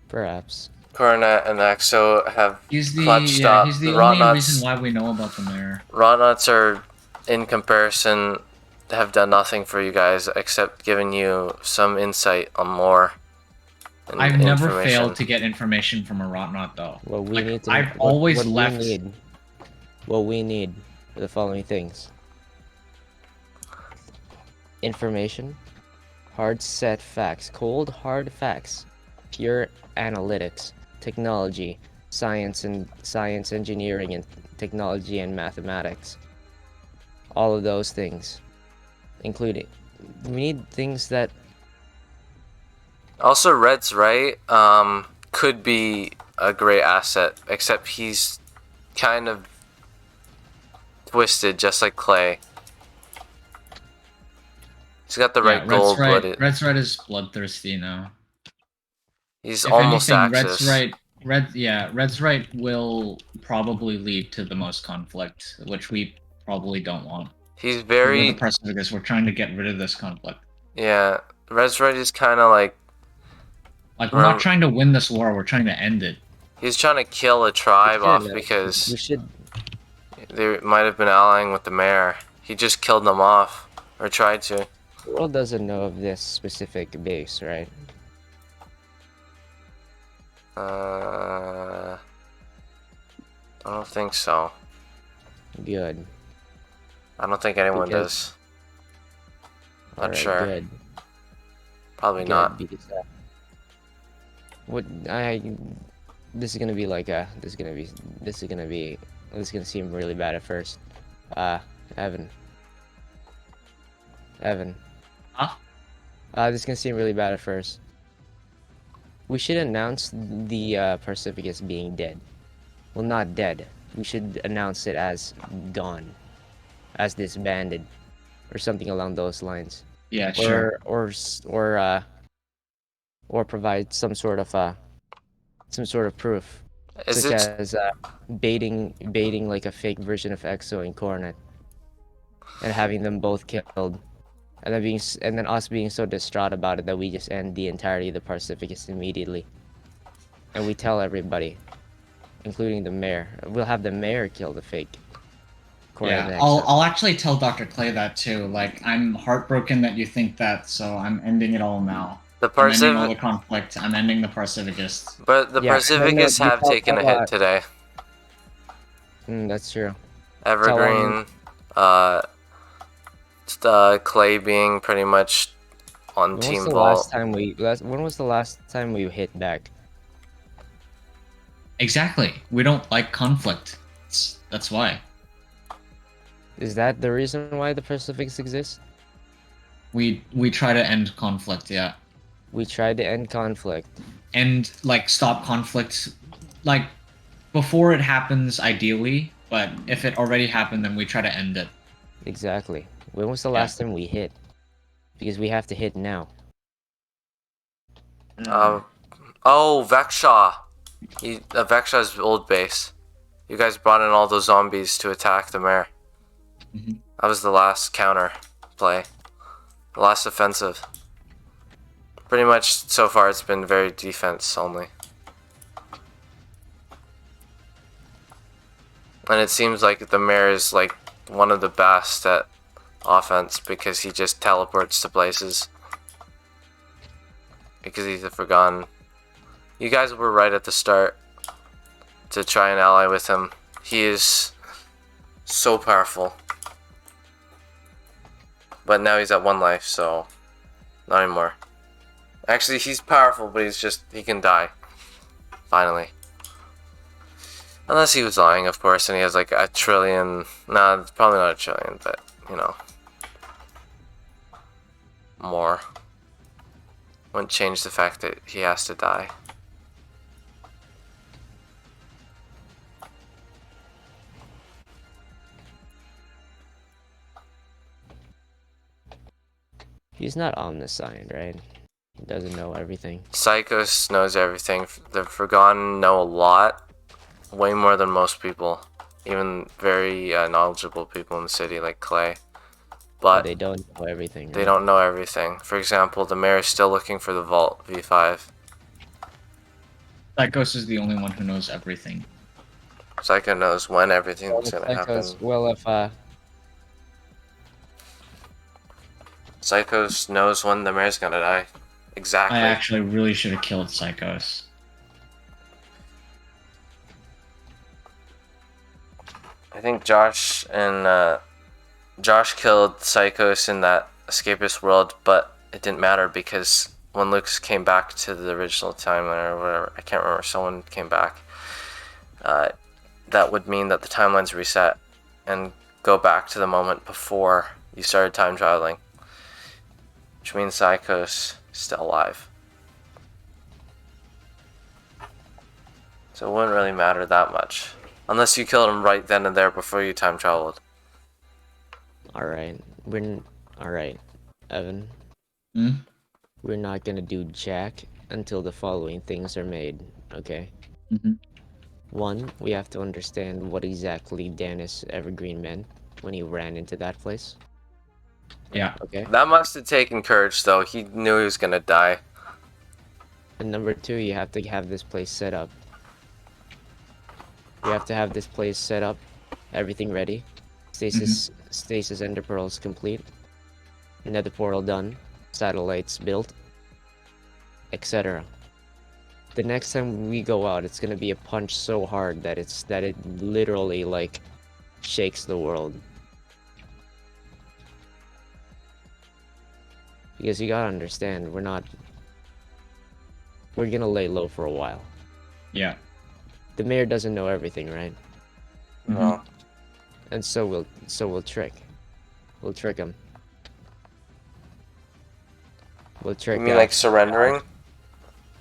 Perhaps. Coronet and Exo have He's the clutched yeah. up. He's the The only Rotnauts- reason why we know about the mayor. Rotnauts are, in comparison, have done nothing for you guys except giving you some insight on lore. And I've never information. failed to get information from a Rotnaut, though. What we Like, need to. I've always what left- What we need are the following things: information, hard set facts, cold hard facts, pure analytics, technology, science, engineering, and technology and mathematics. All of those things, including we need things that Also, Red's right. Could be a great asset, except he's kind of twisted, just like Clay. He's got the right gold blooded. Red's right is bloodthirsty now. He's If almost anything, Axis. Red's right will probably lead to the most conflict, which we probably don't want. He's We're very the Pacificus. We're trying to get rid of this conflict. yeah. Red's right is kind of like Like we're not trying to win this war. We're trying to end it. he's trying to kill a tribe we off should, because we should. they might have been allying with the mayor. He just killed them off, or tried to. The world doesn't know of this specific base, right? I don't think so. Good. I don't think anyone Because- does. Not Alright, sure. Good. Probably Good, not. because this is gonna be like this is gonna seem really bad at first. Evan. Huh? This is gonna seem really bad at first. We should announce the Pacificus being dead. Well, not dead. We should announce it as gone, as disbanded, or something along those lines. Yeah, sure. Or provide some sort of proof, Is such it as baiting like a fake version of Exo and Coronet, and having them both killed, and then us being so distraught about it that we just end the entirety of the Pacificus immediately, and we tell everybody, including the mayor. We'll have the mayor kill the fake Coronet Yeah, and I'll Exo. I'll actually tell Dr. Clay that too. Like, I'm heartbroken that you think that, so I'm ending it all now. the I'm ending all Pacific? the conflict. I'm ending the Pacificists. But the Yeah, no, Pacificus you have taken a hit today. That's true. Evergreen, Clay being pretty much on When was Team the Vault. when was the last time we hit back? Exactly. We don't like conflict. That's why. Is that the reason why the Pacifics exist? We try to end conflict, yeah. We tried to end conflict. And like stop conflict like before it happens ideally, but if it already happened then we try to end it. Exactly. When was the Yeah. last time we hit? Because we have to hit now. Oh, Vexhaw. Vexhaw's old base. You guys brought in all those zombies to attack the mayor. Mhm. That was the last counter play. The last offensive. Pretty much so far it's been very defense only. And it seems like the mayor is like one of the best at offense because he just teleports to places. Because he's a Forgotten. You guys were right at the start to try and ally with him. He is so powerful. But now he's at 1 life, so not anymore. Actually, he's powerful, but he can die. Finally. Unless he was lying, of course, and he has like a trillion. Nah, probably not a trillion, but you know. More. Wouldn't change the fact that he has to die. He's not omniscient, right? He doesn't know everything. Psychos knows everything. The Forgotten know a lot. Way more than most people. Even very knowledgeable people in the city, like Clay. But But they don't know everything. they right? don't know everything. For example, the mayor is still looking for the Vault V5. Psychos is the only one who knows everything. Psycho knows when Well, everything's gonna happen. if Psychos knows when the mayor's gonna die. Exactly. I actually really should have killed Psychos. I think Josh killed Psychos in that escapist world, but it didn't matter because when Lucas came back to the original timeline or whatever, I can't remember, someone came back, that would mean that the timeline's reset and go back to the moment before you started time traveling, which means Psychos is still alive. So it wouldn't really matter that much. Unless you killed him right then and there before you time traveled. alright, alright, Evan. Hmm? We're not gonna do jack until the following things are made, okay? Mm-hmm. 1, we have to understand what exactly Dennis Evergreen meant when he ran into that place. Yeah. Okay? That must have taken courage, though. He knew he was gonna die. And number 2, you have to have this place set up. You have to have this place set up, everything ready. Stasis ender pearls complete. Nether portal done. Satellites built. Etc. The next time we go out, it's gonna be a punch so hard that it literally like shakes the world. Because you gotta understand, we're gonna lay low for a while. Yeah. The mayor doesn't know everything, right? No. And so we'll trick. We'll trick him. We'll trick. You mean like surrendering?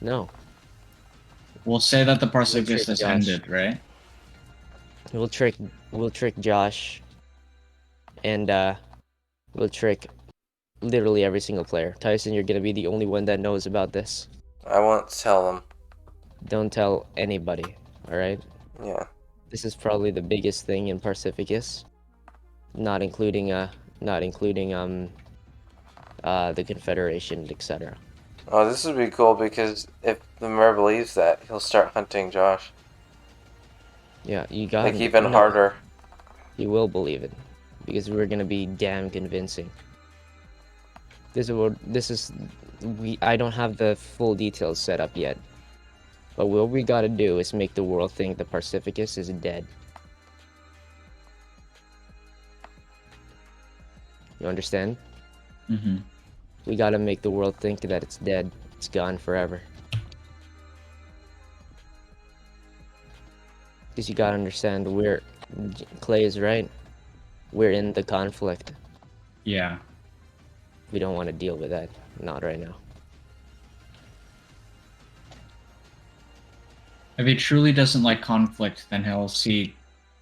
No. We'll say that the trick Pacificus has Josh. ended, right? We'll trick Josh and will trick literally every single player. Tyson, you're gonna be the only one that knows about this. I won't tell them. Don't tell anybody, alright? Yeah. This is probably the biggest thing in Pacificus. Not including the Confederation, etc. Oh, this would be cool because if the mayor believes that, he'll start hunting Josh. Yeah, you got Like it. even No, harder. He will believe it. Because we're gonna be damn convincing. I don't have the full details set up yet. But what we gotta do is make the world think the Pacificus is dead. You understand? Mm-hmm. We gotta make the world think that it's dead. It's gone forever. Because you gotta understand, Clay is right. We're in the conflict. Yeah. We don't want to deal with that. Not right now. If he truly doesn't like conflict, then he'll see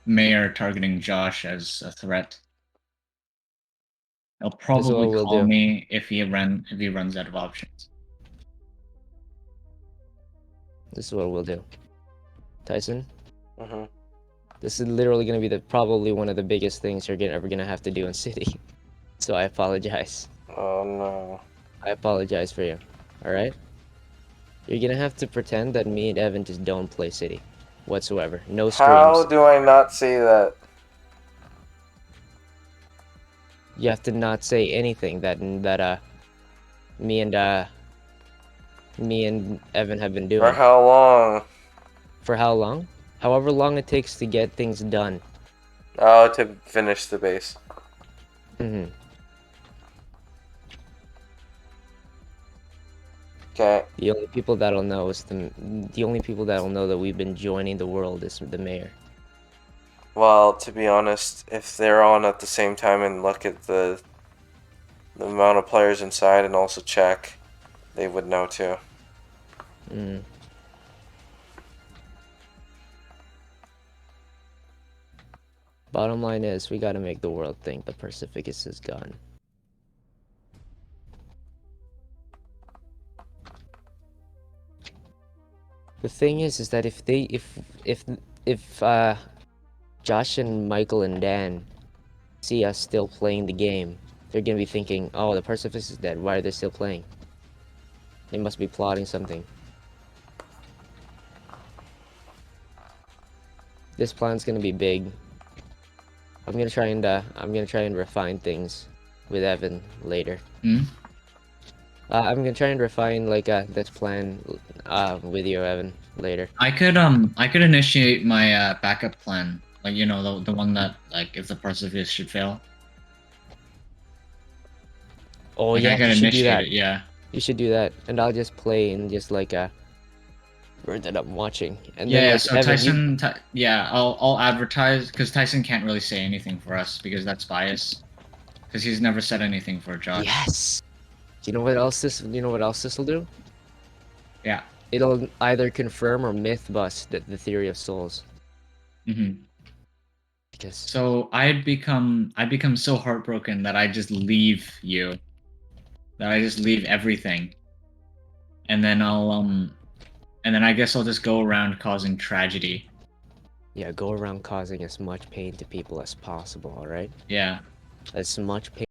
Mayor targeting Josh as a threat. He'll This is what probably we'll call do. me if he runs out of options. This is what we'll do. Tyson, Hmm. this is literally gonna be probably one of the biggest things you're ever gonna have to do in City. So I apologize. Oh no. I apologize for you. Alright? You're gonna have to pretend that me and Evan just don't play City. Whatsoever. No How streams. do I not see that? You have to not say anything that me and Evan have been For doing. how long? For how long? However long it takes to get things done. Oh, to finish the base. Hmm. Okay. The only people that'll know is the only people that'll know that we've been joining the world is the mayor. Well, to be honest, if they're on at the same time and look at the amount of players inside and also check, they would know too. Mm. Bottom line is, we gotta make the world think the Pacificus is gone. The thing is that if Josh and Michael and Dan see us still playing the game, they're gonna be thinking, oh, the Pacificus is dead. Why are they still playing? They must be plotting something. This plan's gonna be big. I'm gonna try and refine things with Evan later. Hmm? I'm gonna try and refine this plan with you, Evan, later. I could initiate my backup plan, like the one that like if the Perseverance should fail. Oh Like yeah, I could you should do initiate that. it. Yeah. You should do that, and I'll just play and just bird that I'm watching, and Yeah. then Yeah. like So Evan, yeah, I'll advertise because Tyson can't really say anything for us because that's bias. Because he's never said anything for Josh. yes. You know what else this will do? Yeah. It'll either confirm or myth bust the theory of souls. Mm-hmm. Because So I'd become so heartbroken that I just leave you. That I just leave everything. And then I guess I'll just go around causing tragedy. yeah, go around causing as much pain to people as possible. All right, Yeah. as much pain.